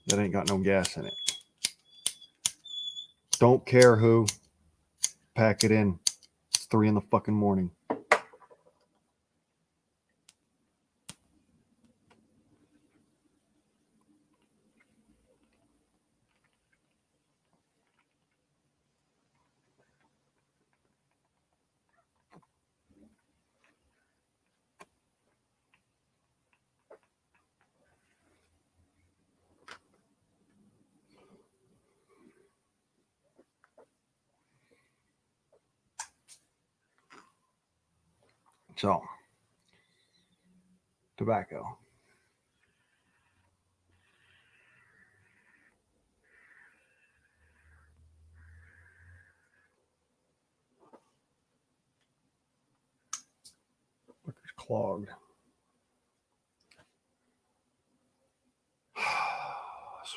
That ain't got no gas in it. Don't care who. Pack it in. It's 3 in the fucking morning. So, tobacco. Look, it's clogged.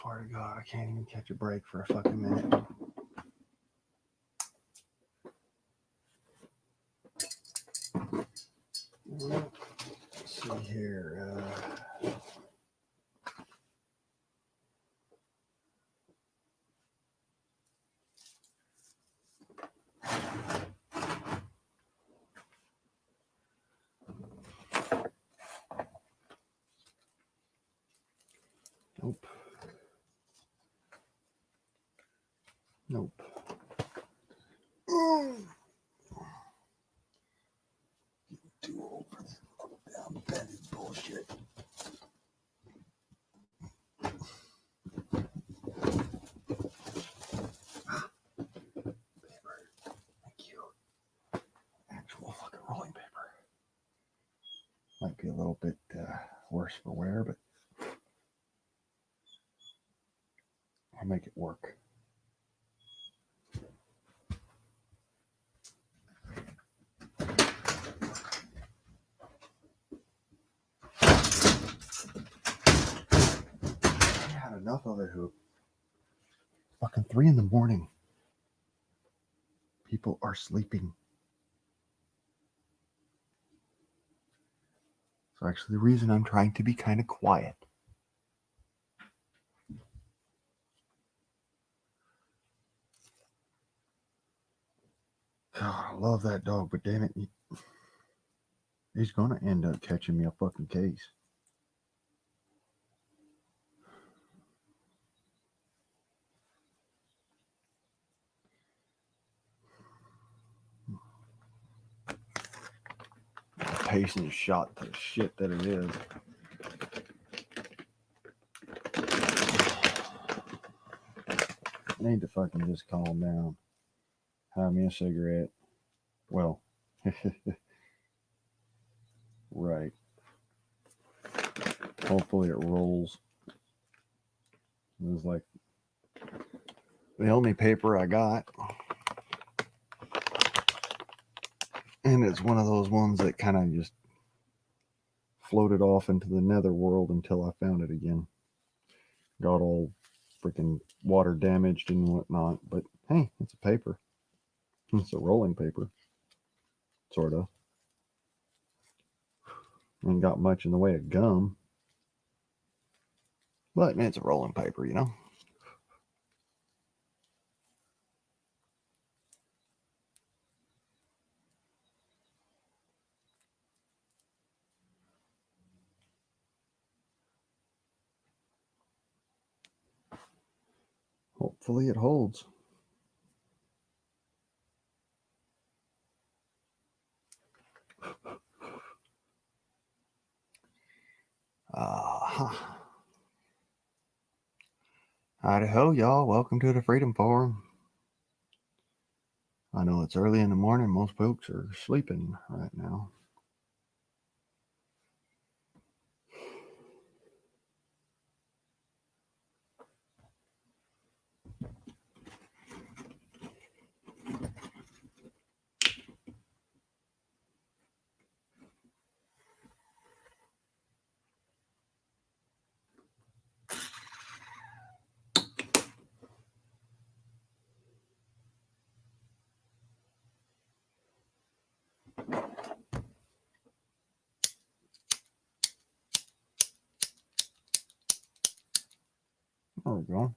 swear to God, I can't even catch a break for a fucking minute. Let's see here. Nope. Nope. Too old for this down penny bullshit. Paper. Thank you. Actual fucking rolling paper. Might be a little bit worse for wear, but I'll make it work. I had enough of it. Fucking 3 a.m. People are sleeping. So actually the reason I'm trying to be kind of quiet. God, I love that dog, but damn it, he's gonna end up catching me a fucking case. Patience shot to the shit that it is. I need to fucking just calm down. Have me a cigarette. Well, right. Hopefully it rolls. It was like the only paper I got. And it's one of those ones that kind of just floated off into the nether world until I found it again. Got all freaking water damaged and whatnot. But hey, it's a paper. It's a rolling paper. Sort of. Ain't got much in the way of gum. But it's a rolling paper, you know? Hopefully it holds. Howdy ho, y'all. Welcome to the Freedom Forum. I know it's early in the morning. Most folks are sleeping right now. There we go.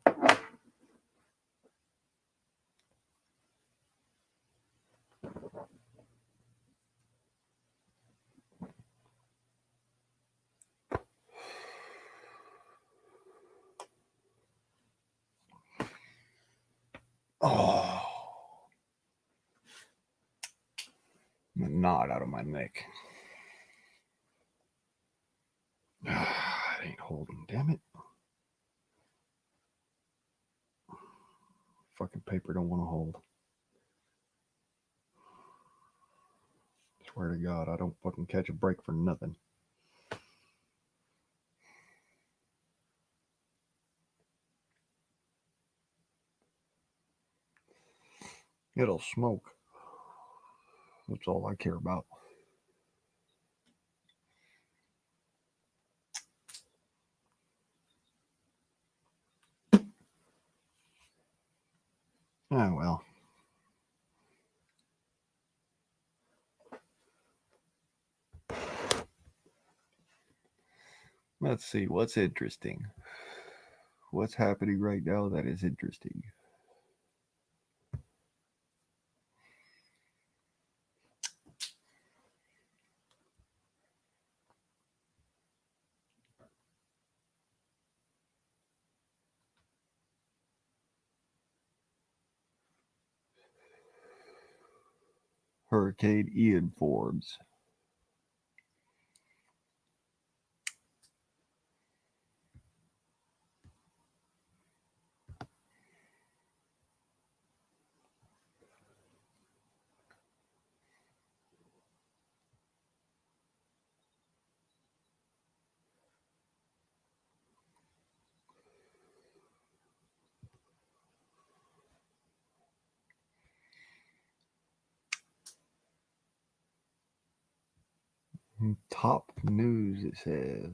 Oh, a knot out of my neck. It ain't holding, damn it. Fucking paper don't want to hold. Swear to God, I don't fucking catch a break for nothing. It'll smoke. That's all I care about. Oh, well. Let's see what's interesting. What's happening right now that is interesting? Hurricane Ian forms. Top news, it says.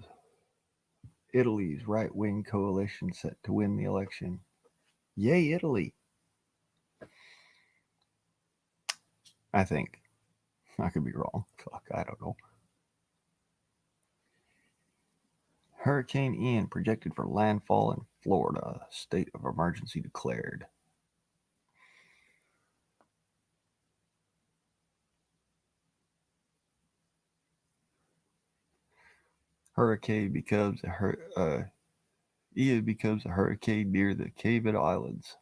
Italy's right-wing coalition set to win the election. Yay, Italy. I think. I could be wrong. Fuck, I don't know. Hurricane Ian projected for landfall in Florida. State of emergency declared. Ian becomes a hurricane near the Cayman Islands.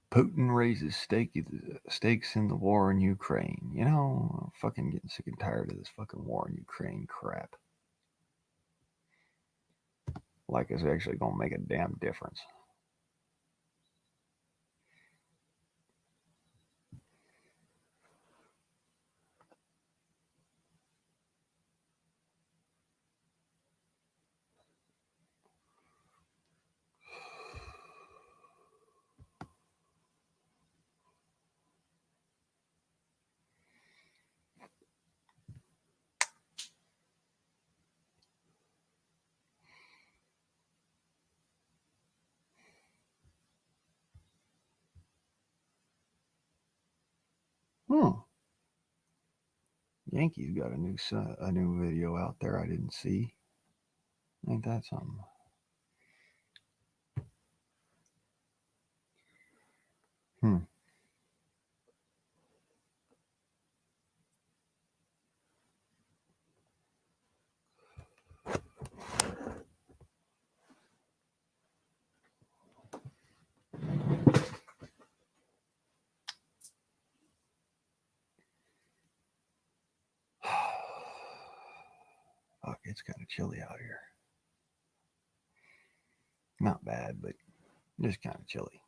Putin raises stakes in the war in Ukraine. You know, I'm fucking getting sick and tired of this fucking war in Ukraine crap. Like it's actually gonna make a damn difference. Yankees got a new video out there I didn't see. Ain't that something? Fuck, it's kind of chilly out here. Not bad, but just kind of chilly.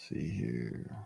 See here.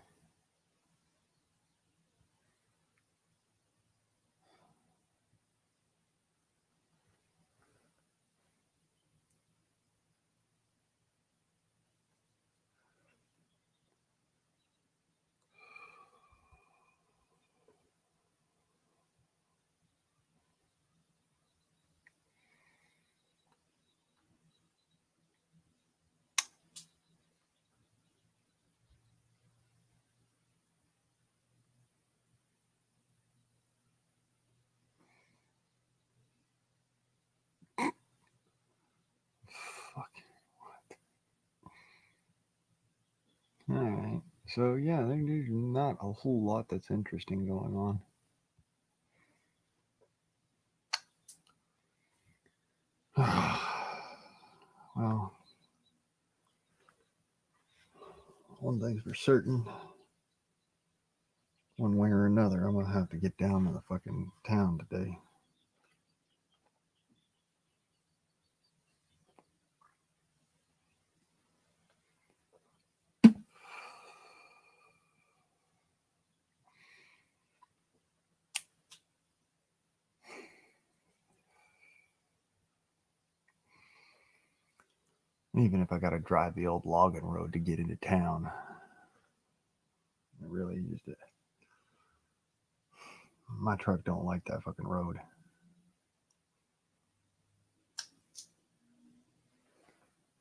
Fuck. All right. So yeah, there's not a whole lot that's interesting going on. Well, one thing's for certain. One way or another, I'm gonna have to get down to the fucking town today. Even if I got to drive the old logging road to get into town, I really used it. My truck don't like that fucking road.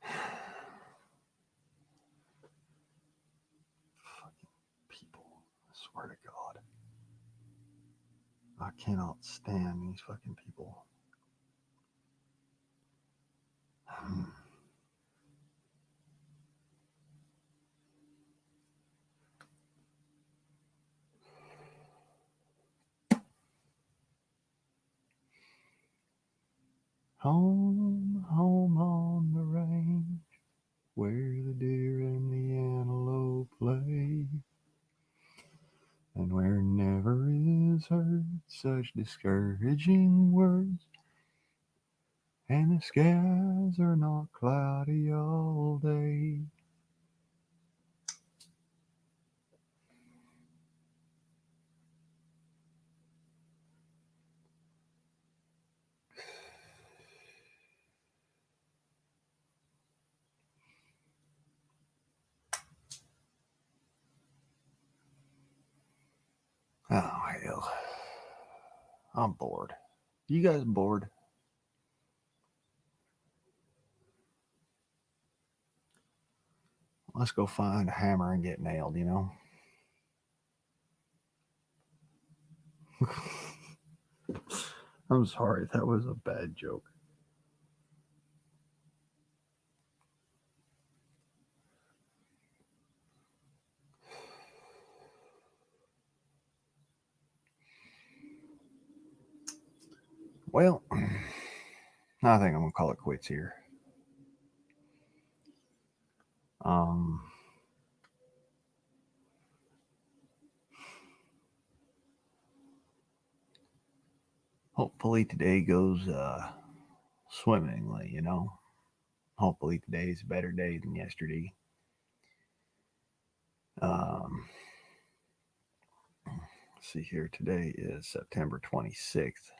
Fucking people. I swear to God. I cannot stand these fucking people. Home, home on the range, where the deer and the antelope play, and where never is heard such discouraging words, and the skies are not cloudy all day. Oh, hell. I'm bored. You guys bored? Let's go find a hammer and get nailed, you know? I'm sorry, that was a bad joke. Well, I think I'm gonna call it quits here. Hopefully today goes swimmingly, you know. Hopefully today's a better day than yesterday. See here, today is September 26th,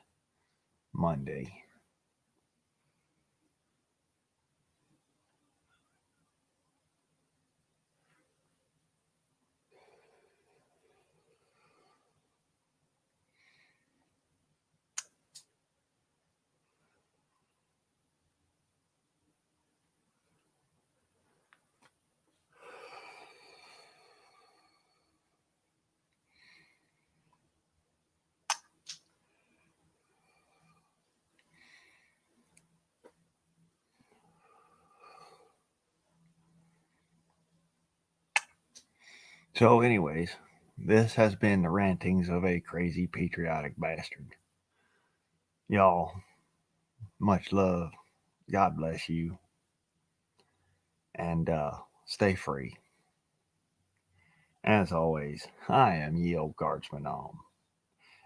Monday. So, anyways, this has been the rantings of a crazy patriotic bastard. Y'all, much love. God bless you. And stay free. As always, I am ye old guardsman.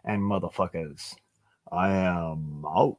And motherfuckers, I am out.